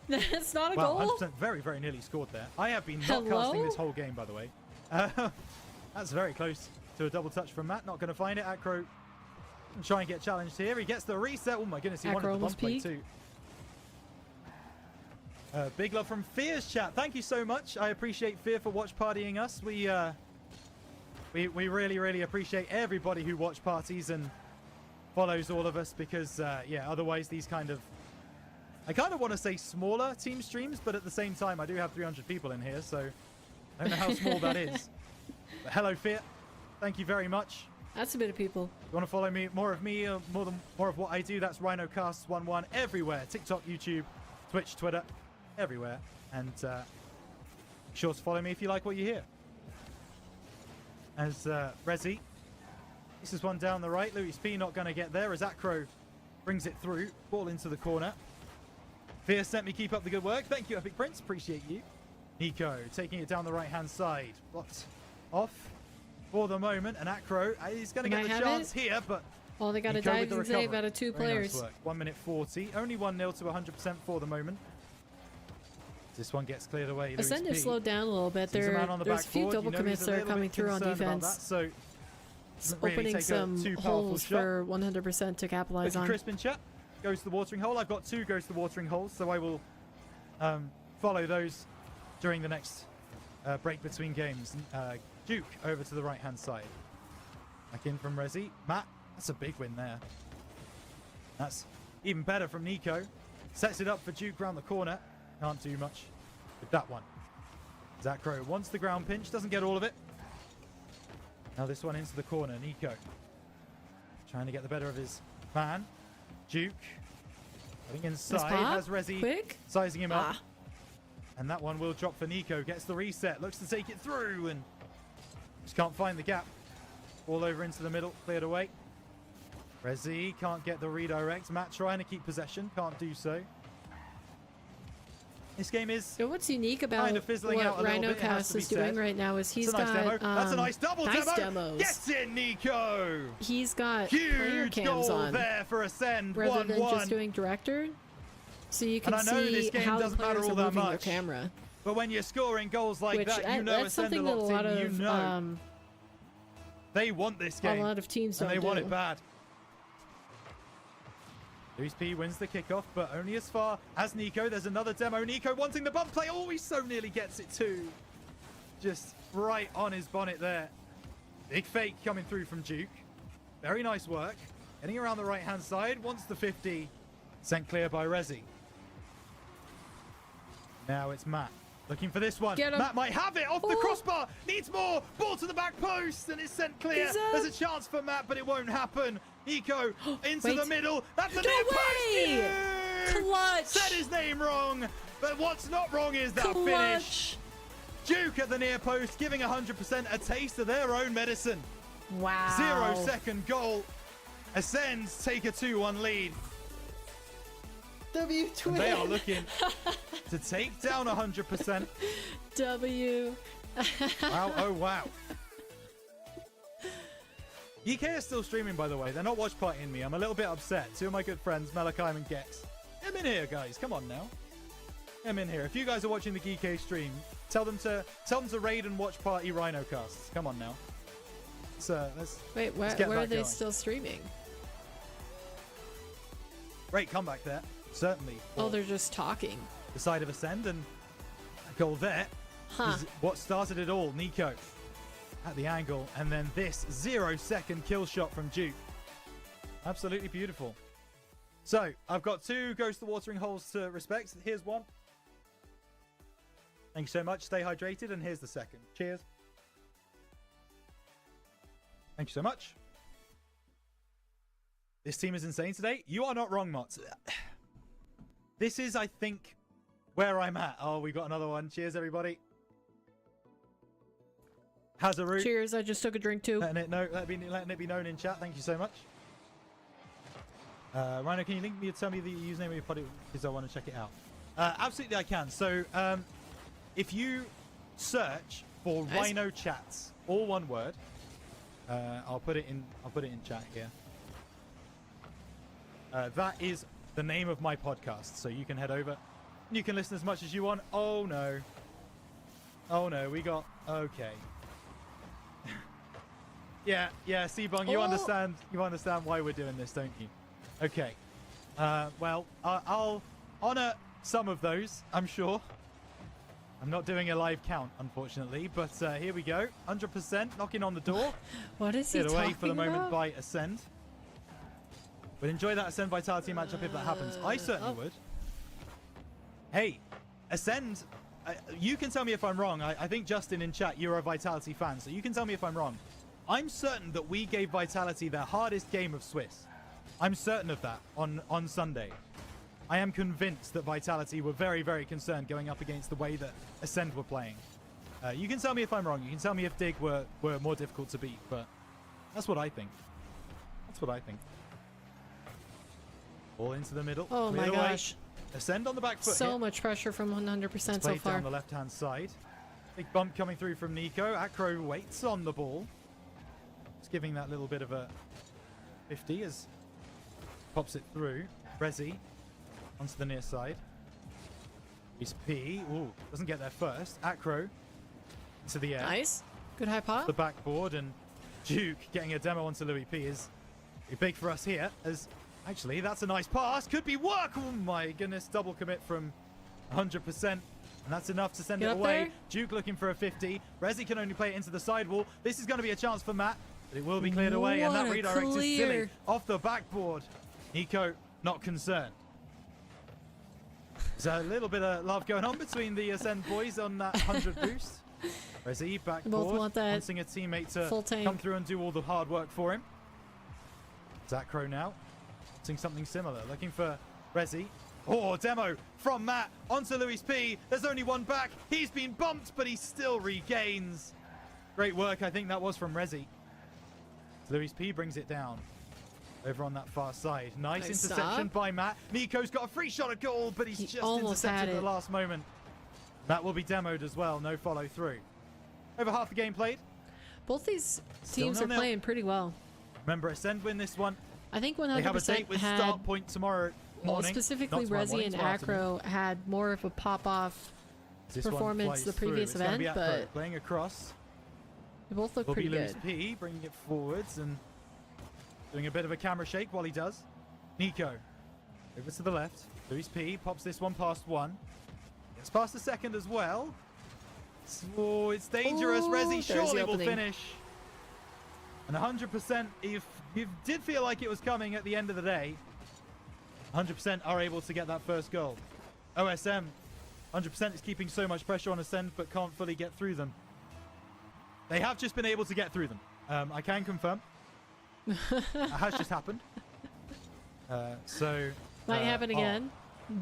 That's not a goal? 100% very, very nearly scored there. I have been not casting this whole game, by the way. That's very close to a double touch from Matt. Not going to find it. Acro try and get challenged here. He gets the reset. Oh my goodness, he wanted the bump play too. Big love from Fear's chat. Thank you so much. I appreciate Fear for watch partying us. We really, really appreciate everybody who watch parties and follows all of us because, yeah, otherwise these kind of... I kind of want to say smaller team streams, but at the same time, I do have 300 people in here, so I don't know how small that is. But hello, Fear. Thank you very much. That's a bit of people. If you want to follow me, more of what I do, that's RhinoCasts11 everywhere. TikTok, YouTube, Twitch, Twitter, everywhere. And be sure to follow me if you like what you hear. As Rezi, this is one down the right. Louis P not going to get there as Acro brings it through. Ball into the corner. Fear sent me keep up the good work. Thank you, Epic Prince. Appreciate you. Nico taking it down the right-hand side. Blocked off for the moment. And Acro is going to get the chance here, but... Oh, they got a diving save out of 2 players. Nice work. 1 minute 40. Only 1-0 to 100% for the moment. This one gets cleared away. Ascend has slowed down a little bit. There's a few double commits that are coming through on defense. So it's opening some holes for 100% to capitalize on. Crisp in chat. Goes to the watering hole. I've got 2 goes to the watering holes, so I will follow those during the next break between games. Duke over to the right-hand side. Back in from Rezi. Matt, that's a big win there. That's even better from Nico. Sets it up for Duke round the corner. Can't do much with that one. Zacro wants the ground pinch, doesn't get all of it. Now this one into the corner. Nico trying to get the better of his man. Duke getting inside. Has Rezi sizing him up. And that one will drop for Nico. Gets the reset. Looks to take it through and just can't find the gap. All over into the middle. Cleared away. Rezi can't get the redirect. Matt trying to keep possession. Can't do so. This game is So what's unique about kind of fizzling out what a little bit, it has RhinoCast to be is doing said. right now is he's It's a nice got demo. That's a nice double nice demo. demos. Gets it, Nico. He's got player Huge cams goal on there for Ascend. rather 1-1. than just doing director. So you can And I know see this game how the doesn't matter players all are that moving their much. camera. But when you're scoring goals like Which that, you know that's Ascend are something that a locked lot in. You of know they want this game. a lot of teams and don't they want do. it bad. Luis P wins the kickoff, but only as far as Nico. There's another demo. Nico wanting the bump play. Oh, he so nearly gets it too. Just right on his bonnet there. Big fake coming through from Duke. Very nice work. Getting around the right-hand side. Wants the 50. Sent clear by Rezi. Now it's Matt. Looking for this one. Matt might have it off the crossbar. Needs more. Ball to the back post and it's sent clear. There's a chance for Matt, but it won't happen. Nico into the middle. That's the near post. Clutch. Said his name wrong. But what's not wrong is that finish. Duke at the near post, giving 100% a taste of their own medicine. Wow. 0-second goal. Ascends take a 2-1 lead. W And they are looking to take down 100%. W. Wow, oh wow. EK is still streaming, by the way. They're not watch partying me. I'm a little bit upset. Two of my good friends, Malachi and Gex. Come in here, guys. Come on now. Come in here. If you guys are watching the GK stream, tell them to raid and watch party Rhino casts. Come on now. Let's Wait, where get are that they going. still streaming? Great comeback there. Certainly. Oh, they're just talking. The side of Ascend, and a goal there is what started it all. Nico at the angle, and then this 0-second kill shot from Duke. Absolutely beautiful. So I've got 2 Ghost of Watering Holes to respect. Here's one. Thank you so much. Stay hydrated, and here's the second. Cheers. Thank you so much. This team is insane today. You are not wrong, Mots. This is, I think, where I'm at. Oh, we got another one. Cheers, everybody. Hazaru. Cheers, I just took a drink too. Letting it be known in chat. Thank you so much. Rhino, can you link me? Tell me the username of your pod because I want to check it out. Absolutely, I can. So, if you search for Rhino Chats, all one word, I'll put it in chat here. That is the name of my podcast, so you can head over. You can listen as much as you want. Oh no. Oh no, we got okay. yeah, Seabong, you understand why we're doing this, don't you? Okay. Well, I'll honor some of those, I'm sure. I'm not doing a live count, unfortunately, but here we go. 100% knocking on the door. What is he Get away talking for the moment about? by Ascend. Would enjoy that Ascend Vitality matchup if that happens. I certainly would. Hey, Ascend, you can tell me if I'm wrong. I think Justin in chat, you're a Vitality fan, so you can tell me if I'm wrong. I'm certain that we gave Vitality their hardest game of Swiss. I'm certain of that on Sunday. I am convinced that Vitality were very, very concerned going up against the way that Ascend were playing. You can tell me if I'm wrong. You can tell me if Dig were more difficult to beat, but that's what I think. That's what I think. All into the middle. Oh my gosh. Ascend on the back foot. So much pressure from 100% so far. Down the left-hand side. Big bump coming through from Nico. Acro waits on the ball. Just giving that little bit of a 50 as pops it through. Rezi onto the near side. He's P. Ooh, doesn't get there first. Acro into the air. Nice. Good high pop. The backboard, and Duke getting a demo onto Louis P is big for us here as actually that's a nice pass. Could be work. Oh my goodness. Double commit from 100%. And that's enough to send it away. There. Duke looking for a 50. Rezi can only play it into the sidewall. This is going to be a chance for Matt, but it will be cleared away, and that redirect is silly. Off the backboard. Nico not concerned. There's a little bit of love going on between the Ascend boys on that 100 boost. Rezi backboard, both want that wanting a teammate to full tank. come through and do all the hard work for him. Zacro now, wanting something similar, looking for Rezi. Oh, demo from Matt onto Louis P. There's only one back. He's been bumped, but he still regains. Great work, I think that was from Rezi. Louis P brings it down. over on that far side. Nice Nice interception stop. by Matt. Nico's got a free shot at goal, but he's just almost had intercepted at it. the last moment. That will be demoed as well. No follow through. Over half the game played. Both these Still teams are 0-0. playing pretty well. Remember, Ascend win this one. I think They have a 100% date with had, start point tomorrow well, morning. specifically Not tomorrow Resi morning, and tomorrow afternoon. Acro had more of a pop-off This one performance flies the through. previous It's gonna be event, Acro but playing across. they both look Will pretty be Lewis good. P bringing it forwards and doing a bit of a camera shake while he does. Nico over to the left. Lewis P pops this one past one. Gets past the second as well. Oh, it's dangerous. Ooh, Resi there's the surely will opening. finish. And 100%, if you did feel like it was coming at the end of the day, 100% are able to get that first goal. OSM, 100% is keeping so much pressure on Ascend, but can't fully get through them. They have just been able to get through them. I can confirm. It has just happened. Might happen again.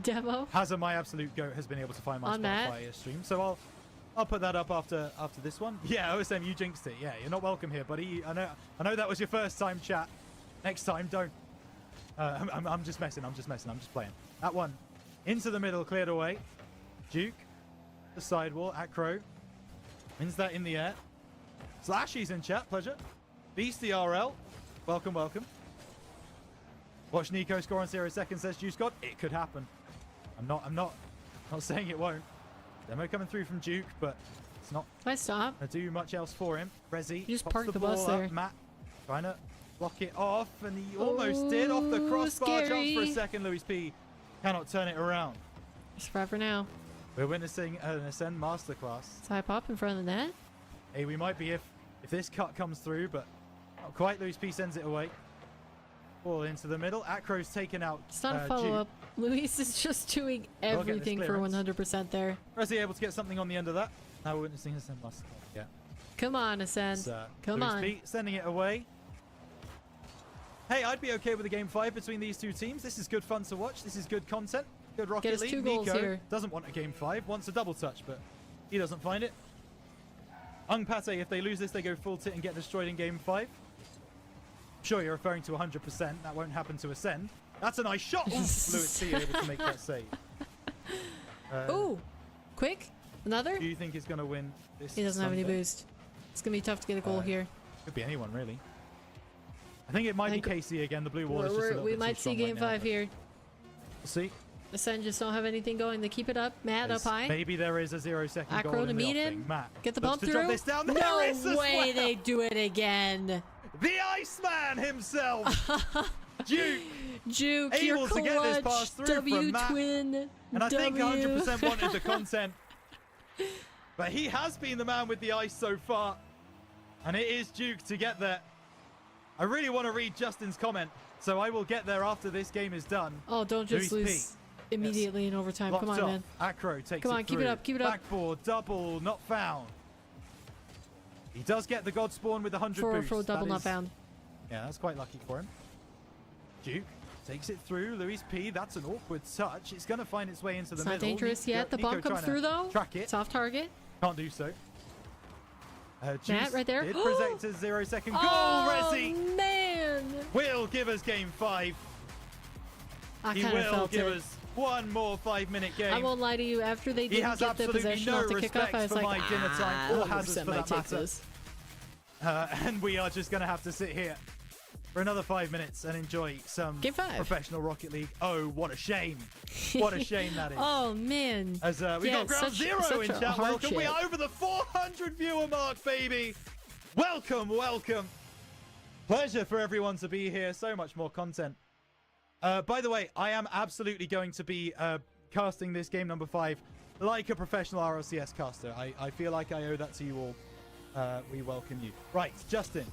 Demo. Hazard, my absolute goat, has been able to find my On Matt. Spotify stream, so I'll put that up after this one. Yeah, OSM, you jinxed it. Yeah, you're not welcome here, buddy. I know that was your first time chat. Next time, don't. I'm just messing. I'm just playing. That one into the middle, cleared away. Duke, the sidewall. Acro wins that in the air. Slashy's in chat. Pleasure. Beastie RL, welcome. Watch Nico score on 0 seconds. Says Juice God. It could happen. I'm not saying it won't. Demo coming through from Duke, but it's not Nice stop. gonna do much else for him. Rezi You just pops parked the ball bus up. there. Matt trying to block it off, and he almost did off the crossbar. scary. Jumps for a second. Louis P cannot turn it around. It's forever now. We're witnessing an Ascend masterclass. Side pop in front of the net. Hey, we might be if this cut comes through, but not quite. Louis P sends it away. Ball into the middle. Acro's taken out. It's not a Duke. follow-up. Luis is just doing We'll get this everything for clearance. 100% there. Rezi able to get something on the end of that. Now we're witnessing Ascend masterclass. Yeah. Come on, Ascend. So, Come Louis on. P sending it away. Hey, I'd be okay with a game 5 between these two teams. This is good fun to watch. This is good content. Good Rocket Get us League. 2 goals Nico here. doesn't want a game 5. Wants a double touch, but he doesn't find it. Pate, if they lose this, they go full tit and get destroyed in game 5. Sure, you're referring to 100%. That won't happen to Ascend. That's a nice shot. Ooh, Lewis P able to make that save. Ooh, quick. Another? Do you think he's going to win this? He doesn't have any Sunday? boost. It's going to be tough to get a goal here. Could be anyone, really. I think it might be KC again. The blue wall is just a little We bit might too see strong game right now, 5 but here. We'll see. Ascend just don't have anything going. They keep it up. Matt up high. Maybe there is a 0 second goal Acro in to the meet offing. him. Matt Get the looks bump to through. drop this down. There No is as way well. they do it again. The Iceman himself. Duke. Juke, able you're to get this clutch. pass through W from Matt. twin. And I think W. 100% wanted the content. But he has been the man with the ice so far. And it is Duke to get there. I really want to read Justin's comment, so I will get there after this game is done. Oh, don't just Luis lose immediately in overtime. Blocked Come on, off. man. Acro takes Come it on, keep it through. up, keep it up. Backboard, double, not found. He does get the God Spawn with 100 boost. For double That not is- found. Yeah, that's quite lucky for him. Duke takes it through. Luis P, that's an awkward touch. It's going to find its way into the It's middle. not dangerous Nico- yet. The Nico bomb comes trying to through, though. Track it. Soft target. Can't do so. Matt, Juice right there. Did present a 0 second goal. Oh, Rezi man. will give us game 5. I He kind of will felt give it. us one more 5-minute game. I won't lie to you. After they He didn't has get the absolutely possession no off the kickoff, respect I was for like, my dinner time or hazards 100% for might that take matter. this. And we are just going to have to sit here for another 5 minutes and enjoy some Game 5. professional Rocket League. Oh, what a shame. What a shame that is. Oh, man. As we Yeah, got Ground such Zero in a chat. Welcome. hardship. We are over the 400 viewer mark, baby. Welcome, welcome. Pleasure for everyone to be here. So much more content. By the way, I am absolutely going to be casting this game number 5 like a professional RLCS caster. I feel like I owe that to you all. We welcome you. Right, Justin.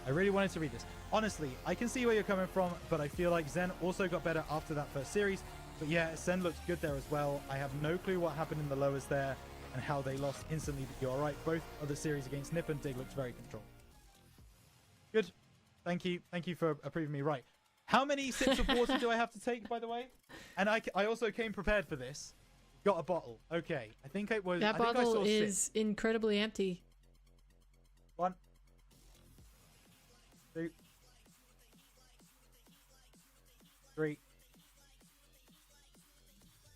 I really wanted to read this. Honestly, I can see where you're coming from, but I feel like Zen also got better after that first series. But yeah, Zen looked good there as well. I have no clue what happened in the lowers there and how they lost instantly, but you're right. Both of the series against Nip and Dig looked very controlled. Good. Thank you. Thank you for proving me right. How many sips of water do I have to take, by the way? And I also came prepared for this. Got a bottle. Okay. I think it was... That I think I bottle saw is 6. incredibly empty. 1, 2, 3,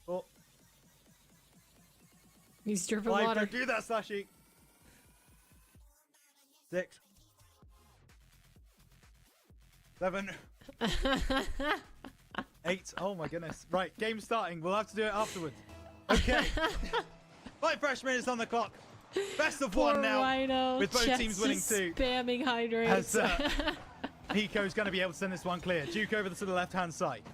4, He's dripping 5. water. Don't do that, Slashy. 6, 7, 8. Oh my goodness. Right, game starting. We'll have to do it afterwards. Okay. 5 fresh minutes on the clock. Best of Poor one now. Rhino. With both Chat's teams winning just 2. Spamming hydrates. As Nico's going to be able to send this one clear. Duke over to the left-hand side.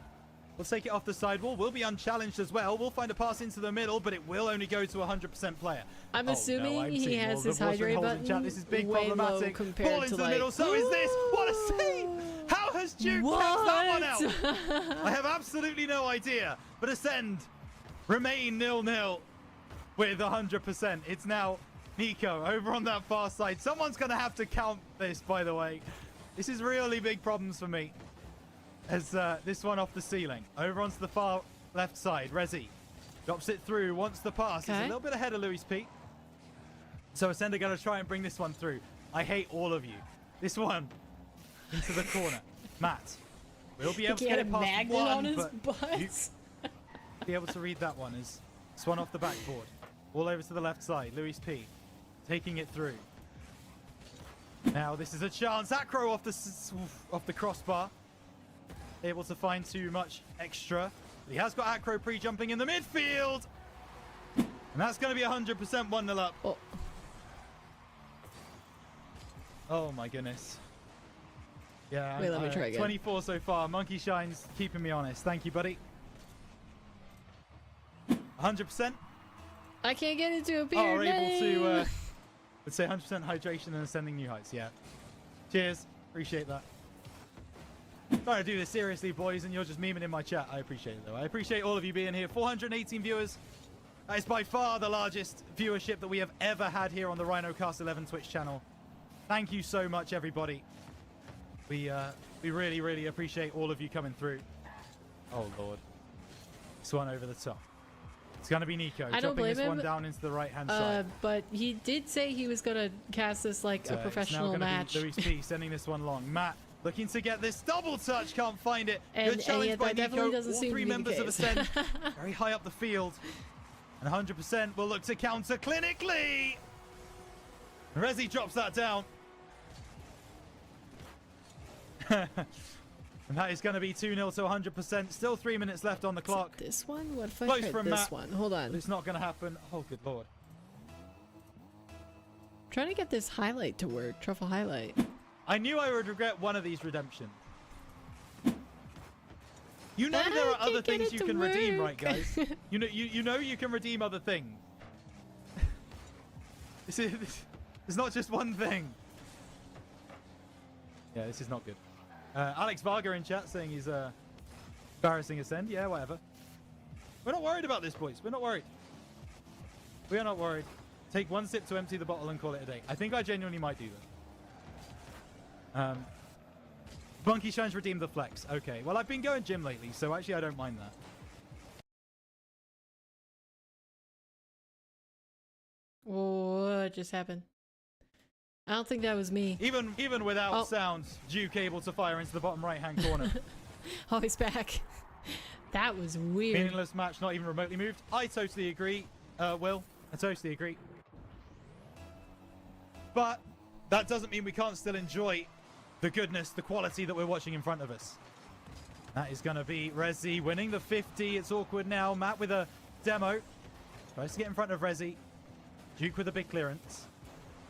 We'll take it off the sidewall. We'll be unchallenged as well. We'll find a pass into the middle, but it will only go to 100% player. I'm Oh, assuming no, I'm he seeing has all his the watering hydrate holes in button chat. This is big way low problematic. compared Ball into to the middle. like, So is this. What a save! How has Duke catched that one out? I have absolutely no idea. But Ascend remain 0-0 with 100%. It's now Nico over on that far side. Someone's going to have to count this, by the way. This is really big problems for me. As this one off the ceiling. Over onto the far left side. Rezi drops it through. Wants the pass. He's a little bit ahead of Luis P. So Ascender going to try and bring this one through. I hate all of you. This one into the corner. Matt will be able to get it past one, but you be able to read that one as this one off the backboard. All over to the left side. Luis P taking it through. Now this is a chance. Acro off the crossbar. Able to find too much extra. But he has got Acro pre-jumping in the midfield. And that's going to be 100% 1-0 up. Oh my goodness. Yeah, Wait, let me try again. 24 so far. Monkey Shine's keeping me honest. Thank you, buddy. 100%. I can't get into a beer. Are able to, let's say 100% hydration and ascending new heights. Yeah. Cheers. Appreciate that. Trying to do this seriously, boys, and you're just memeing in my chat. I appreciate it, though. I appreciate all of you being here. 418 viewers. That is by far the largest viewership that we have ever had here on the RhinoCast 11 Twitch channel. Thank you so much, everybody. We really, really appreciate all of you coming through. Oh, Lord. This one over the top. It's going to be Nico. I don't blame this him, one down into the right-hand side. But he did say he was going to cast this like a professional match. Luis P sending this one long. Matt looking to get this double touch. Can't find it. And, Good challenge by Nico. All three members of Ascend. Very high up the field. And 100% will look to counter clinically. Rezi drops that down. And that is going to be 2-0 to 100%. Still 3 minutes left on the clock. This one? What if I Close tried from this Matt. one? Hold on. But it's not going to happen. Oh, good lord. I'm trying to get this highlight to work. Truffle highlight. I knew I would regret one of these redemptions. You know there are other things you can redeem, right, guys? you know you can redeem other things. It's not just one thing. Yeah, this is not good. Alex Varga in chat saying he's embarrassing Ascend. Yeah, whatever. We're not worried about this, boys. We're not worried. We are not worried. Take one sip to empty the bottle and call it a day. I think I genuinely might do that. Bunky Shine's redeemed the flex. Okay. Well, I've been going gym lately, so actually I don't mind that. What just happened? I don't think that was me. Even without sounds, Duke able to fire into the bottom right-hand corner. Oh, he's back. That was weird. Meaningless match, not even remotely moved. I totally agree, Will. I totally agree. But that doesn't mean we can't still enjoy the goodness, the quality that we're watching in front of us. That is going to be Rezi winning the 50. It's awkward now. Matt with a demo. Tries to get in front of Rezi. Duke with a big clearance.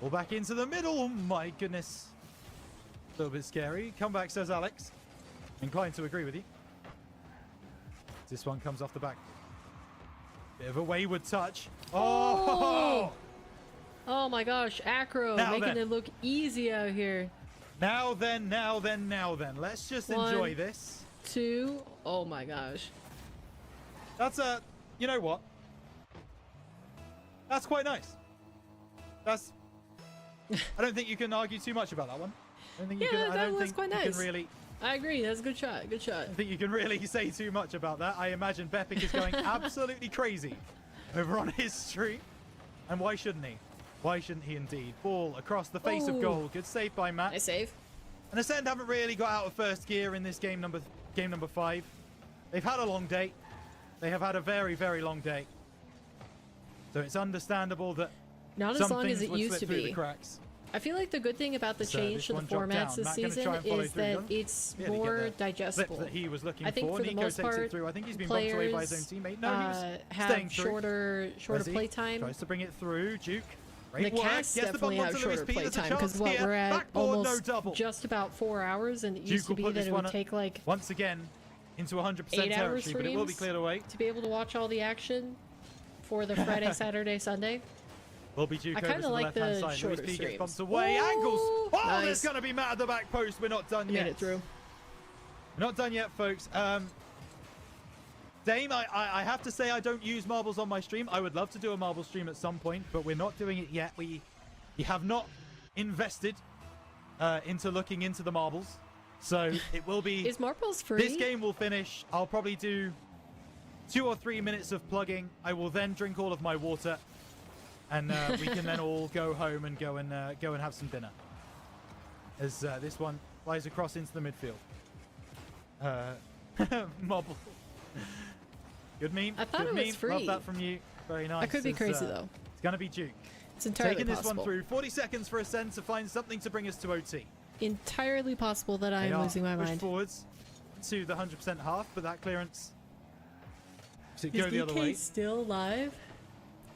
All back into the middle. Oh my goodness. A little bit scary. Comeback, says Alex. Inclined to agree with you. This one comes off the back. Bit of a wayward touch. Oh! Oh my gosh, Acro making it look easy out here. Now then. Let's just enjoy this. 2. Oh my gosh. That's a... You know what? That's quite nice. That's... I don't think you can argue too much about that one. I don't think you can, that was quite nice. Can really... I agree. That's a good shot. Good shot. I think you can really say too much about that. I imagine Bepic is going absolutely crazy over on his stream. And why shouldn't he? Why shouldn't he indeed? Ball across the face of goal. Good save by Matt. Nice save. And Ascend haven't really got out of first gear in this game number 5. They've had a long day. They have had a very, very long day. So it's understandable that not some as long as things it would used slip to through be. the cracks. I feel like the good thing about the So change this to the one dropped formats down. this Matt gonna season try and follow is through, that doesn't he? it's Yeah, they get more the flip digestible. that he was looking I think for the Nico most takes part, it through. I think he's been bumped away by his own teammate. No, he was have staying through. shorter Resi play time. tries to bring it through. Duke. The Great work. cast Gets the definitely bump have onto Lewis shorter P. play There's a time chance because what here. we're at Backboard, no almost double. just about 4 hours, and it Duke used to will be put that this it one would take like once again into 100% 8-hour territory, but it will be streams cleared away. to be able to watch all the action for the Friday, Saturday, Sunday. Will be Duke I over kind to of the like left-hand the side. shorter Lewis P gets streams. bumped away. Angles. Oh, nice. there's going to be Matt at the back post. We're not done I yet. made it through. We're not done yet, folks. Dame, I have to say I don't use marbles on my stream. I would love to do a marble stream at some point, but we're not doing it yet. We have not invested into looking into the marbles. So it will be... Is marbles free? This game will finish. I'll probably do 2 or 3 minutes of plugging. I will then drink all of my water. And we can then all go home and go and have some dinner. As this one flies across into the midfield. Marble. Good meme. I thought Good it was meme. free. Love that from you. Very nice. I could be crazy though. It's going to be Duke. It's entirely Taking this possible. one through. 40 seconds for Ascend to find something to bring us to OT. Entirely possible that I They am are losing my pushed mind. forwards to the 100% half, but that clearance to Is go the other way. DK still live?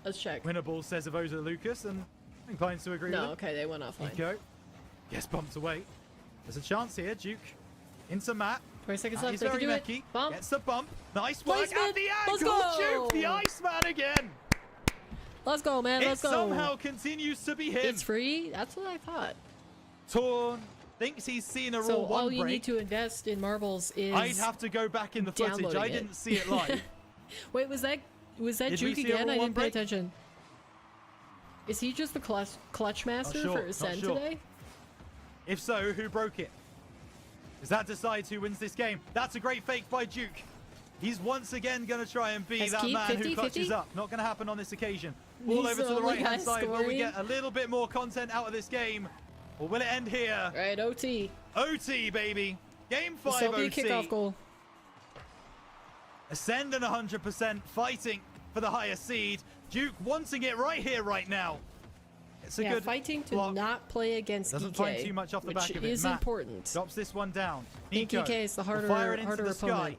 Let's check. Winnable, says Avoza Lucas, and inclines to agree No, with him. okay, they went offline. Nico gets bumped away. There's a chance here. Duke into Matt. 20 seconds That left. is They can very do it. messy. Bump. Gets the bump. Nice work. Placement. And the Let's ankle. go. Duke, the Iceman again. Let's go, man. Let's It go. somehow continues to be him. It's free? That's what I thought. Torn thinks he's seen a So raw one all you break. need to invest in marbles is I'd have to go back in the footage. downloading I it. didn't see it live. Wait, was that Did we Juke see a again? raw I one didn't pay break? attention. Is he just the clutch master sure, for not Ascend sure. today? If so, who broke it? Because that decides who wins this game. That's a great fake by Duke. He's once again going to try and be Has that Keith man 50, who clutches 50? up. Not going to happen on this occasion. Ball He's over to the the only right-hand guy side. Will we scoring. get a little bit more content out of this game? Or will it end here? Right, OT. OT, baby. Game 5 This will be a OT. kickoff goal. Ascend and 100% fighting for the higher seed. Duke wanting it right here, right now. It's a Yeah, good fighting to block. not play against Doesn't DK, find too much off the which back of it. is Matt important. drops this one down. I think Nico DK is the will fire it into harder the sky. opponent.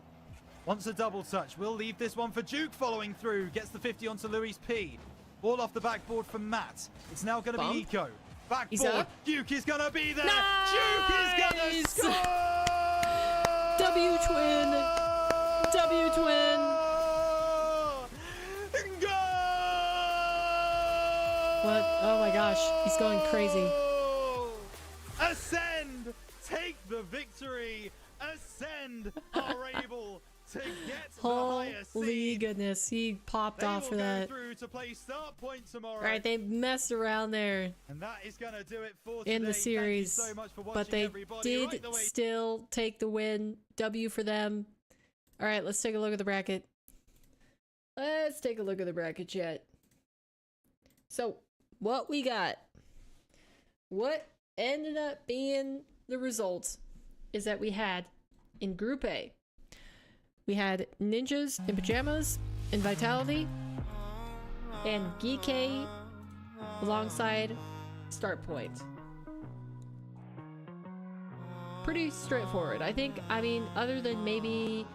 Wants a double touch. We'll leave this one for Duke following through. Gets the 50 onto Luis P. Ball off the backboard from Matt. It's now going to Bump. be Nico. He's Backboard. up. Duke is going to be there. Nice! Duke is going to score! W twin. W twin. What? Oh my gosh, he's going crazy. Ascend, take the victory. Ascend are able to get the highest Holy seed. goodness, he popped They off will for go that. through to play start point tomorrow. Right, they messed around there And that is going to do it for in the today. series, Thank you so much for watching, but they everybody. did Right the way still take the win. W for them. All right, let's take a look at the bracket. Let's take a look at the bracket, chat. So, what we got? What ended up being the results is that we had in Group A, we had Ninjas in Pajamas and Vitality and Geekay alongside Start Point. Pretty straightforward. I think, I mean, other than maybe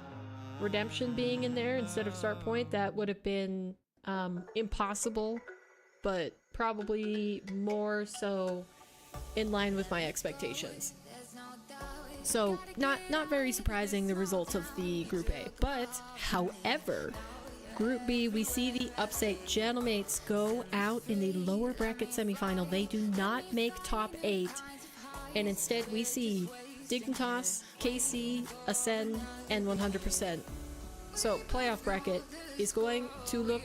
Redemption being in there instead of Start Point, that would have been impossible, but probably more so in line with my expectations. So, not very surprising, the results of the Group A. But, however, Group B, we see the upset Gentlemates go out in the lower bracket semifinal. They do not make top 8, and instead we see Dignitas, KC, Ascend, and 100%. So, playoff bracket is going to look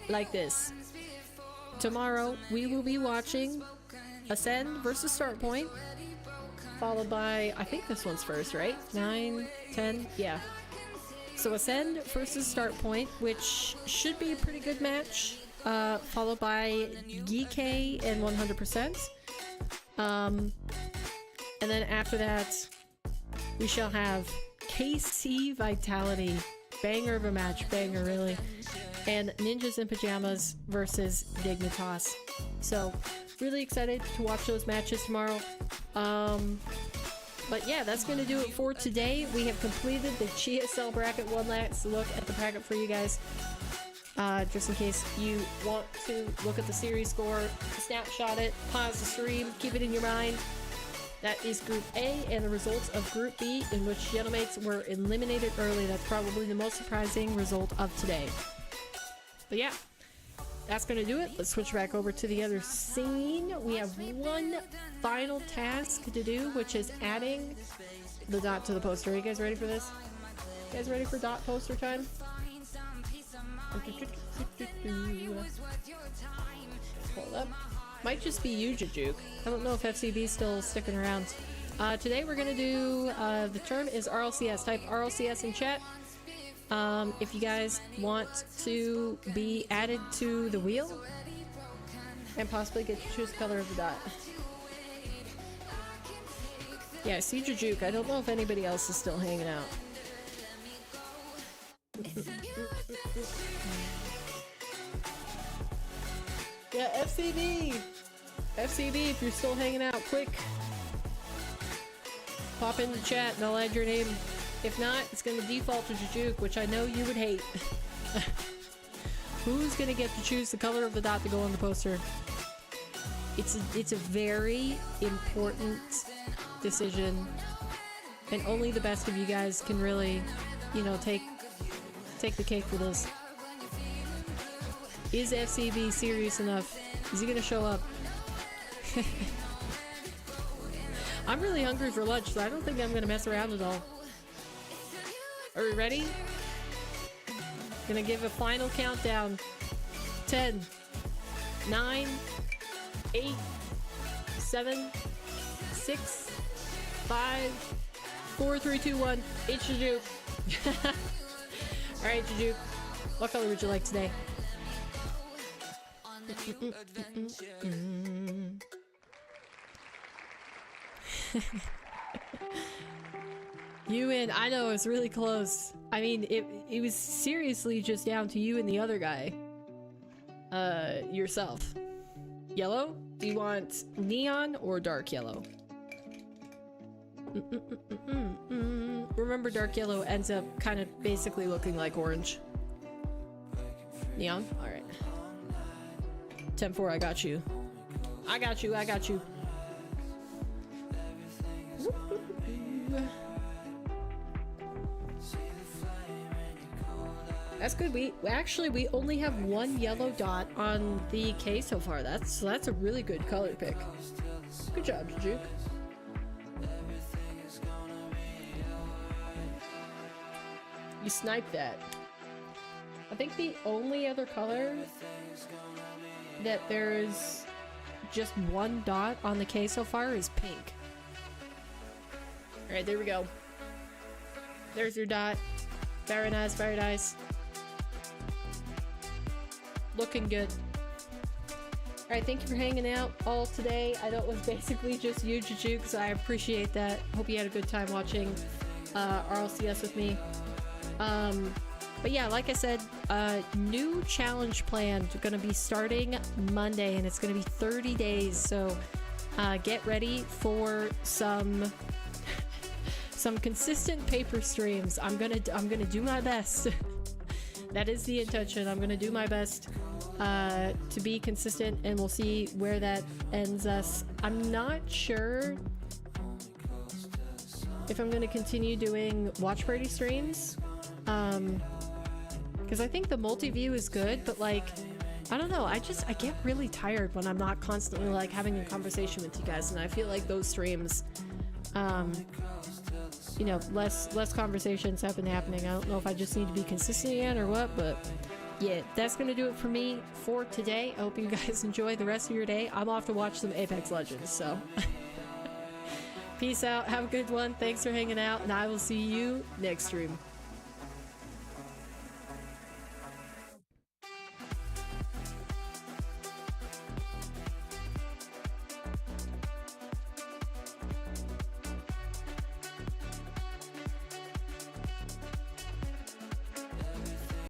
like this. Tomorrow, we will be watching Ascend versus Start Point, followed by, I think this one's first, right? 9, 10, yeah. So Ascend versus Start Point, which should be a pretty good match, followed by Geekay and 100%. And then after that, we shall have KC Vitality Banger of a match, banger really. And Ninjas in Pajamas versus Dignitas. So, really excited to watch those matches tomorrow. But yeah, that's going to do it for today. We have completed the GSL bracket. One last look at the bracket for you guys. Just in case you want to look at the series score, snapshot it, pause the stream, keep it in your mind. That is Group A and the results of Group B, in which Genomates were eliminated early. That's probably the most surprising result of today. But yeah, that's going to do it. Let's switch back over to the other scene. We have one final task to do, which is adding the dot to the poster. Are you guys ready for this? You guys ready for dot poster time? Hold up. Might just be you, Jajuk. I don't know if FCB's still sticking around. Today we're going to do, the term is RLCS. Type RLCS in chat. If you guys want to be added to the wheel and possibly get to choose the color of the dot. Yeah, see Jajuk. I don't know if anybody else is still hanging out. Yeah, FCB! FCB, if you're still hanging out, quick! Pop in the chat and I'll add your name. If not, it's gonna default to Jajuk, which I know you would hate. Who's gonna get to choose the color of the dot to go on the poster? It's a very important decision, and only the best of you guys can really, you know, take the cake for this. Is FCB serious enough? Is he gonna show up? I'm really hungry for lunch, so I don't think I'm gonna mess around at all. Are we ready? Gonna give a final countdown. 10, 9, 8, 7, 6, 5, 4, 3, 2, 1. It's Jajuk. Alright, Jajuk. What color would you like today? You and I know it's really close. I mean, it was seriously just down to you and the other guy. Yourself. Yellow? Do you want neon or dark yellow? Remember, dark yellow ends up kind of basically looking like orange. Neon? Alright. 10-4, I got you. I got you, I got you. That's good. We only have one yellow dot on the K so far. That's a really good color pick. Good job, Jajuk. You sniped that. I think the only other color that there's just one dot on the K so far is pink. Alright, there we go. There's your dot. Very nice, very nice. Looking good. Alright, thank you for hanging out all today. I know it was basically just you, Jajuk, so I appreciate that. Hope you had a good time watching RLCS with me. But yeah, like I said, new challenge plan gonna be starting Monday, and it's gonna be 30 days, so get ready for some consistent paper streams. I'm gonna do my best. That is the intention. I'm gonna do my best to be consistent, and we'll see where that ends us. I'm not sure if I'm gonna continue doing watch party streams, because I think the multi-view is good, but like, I don't know, I get really tired when I'm not constantly like having a conversation with you guys, and I feel like those streams, you know, less conversations have been happening. I don't know if I just need to be consistent again or what, but yeah, that's gonna do it for me for today. I hope you guys enjoy the rest of your day. I'm off to watch some Apex Legends, so peace out, have a good one, thanks for hanging out, and I will see you next stream.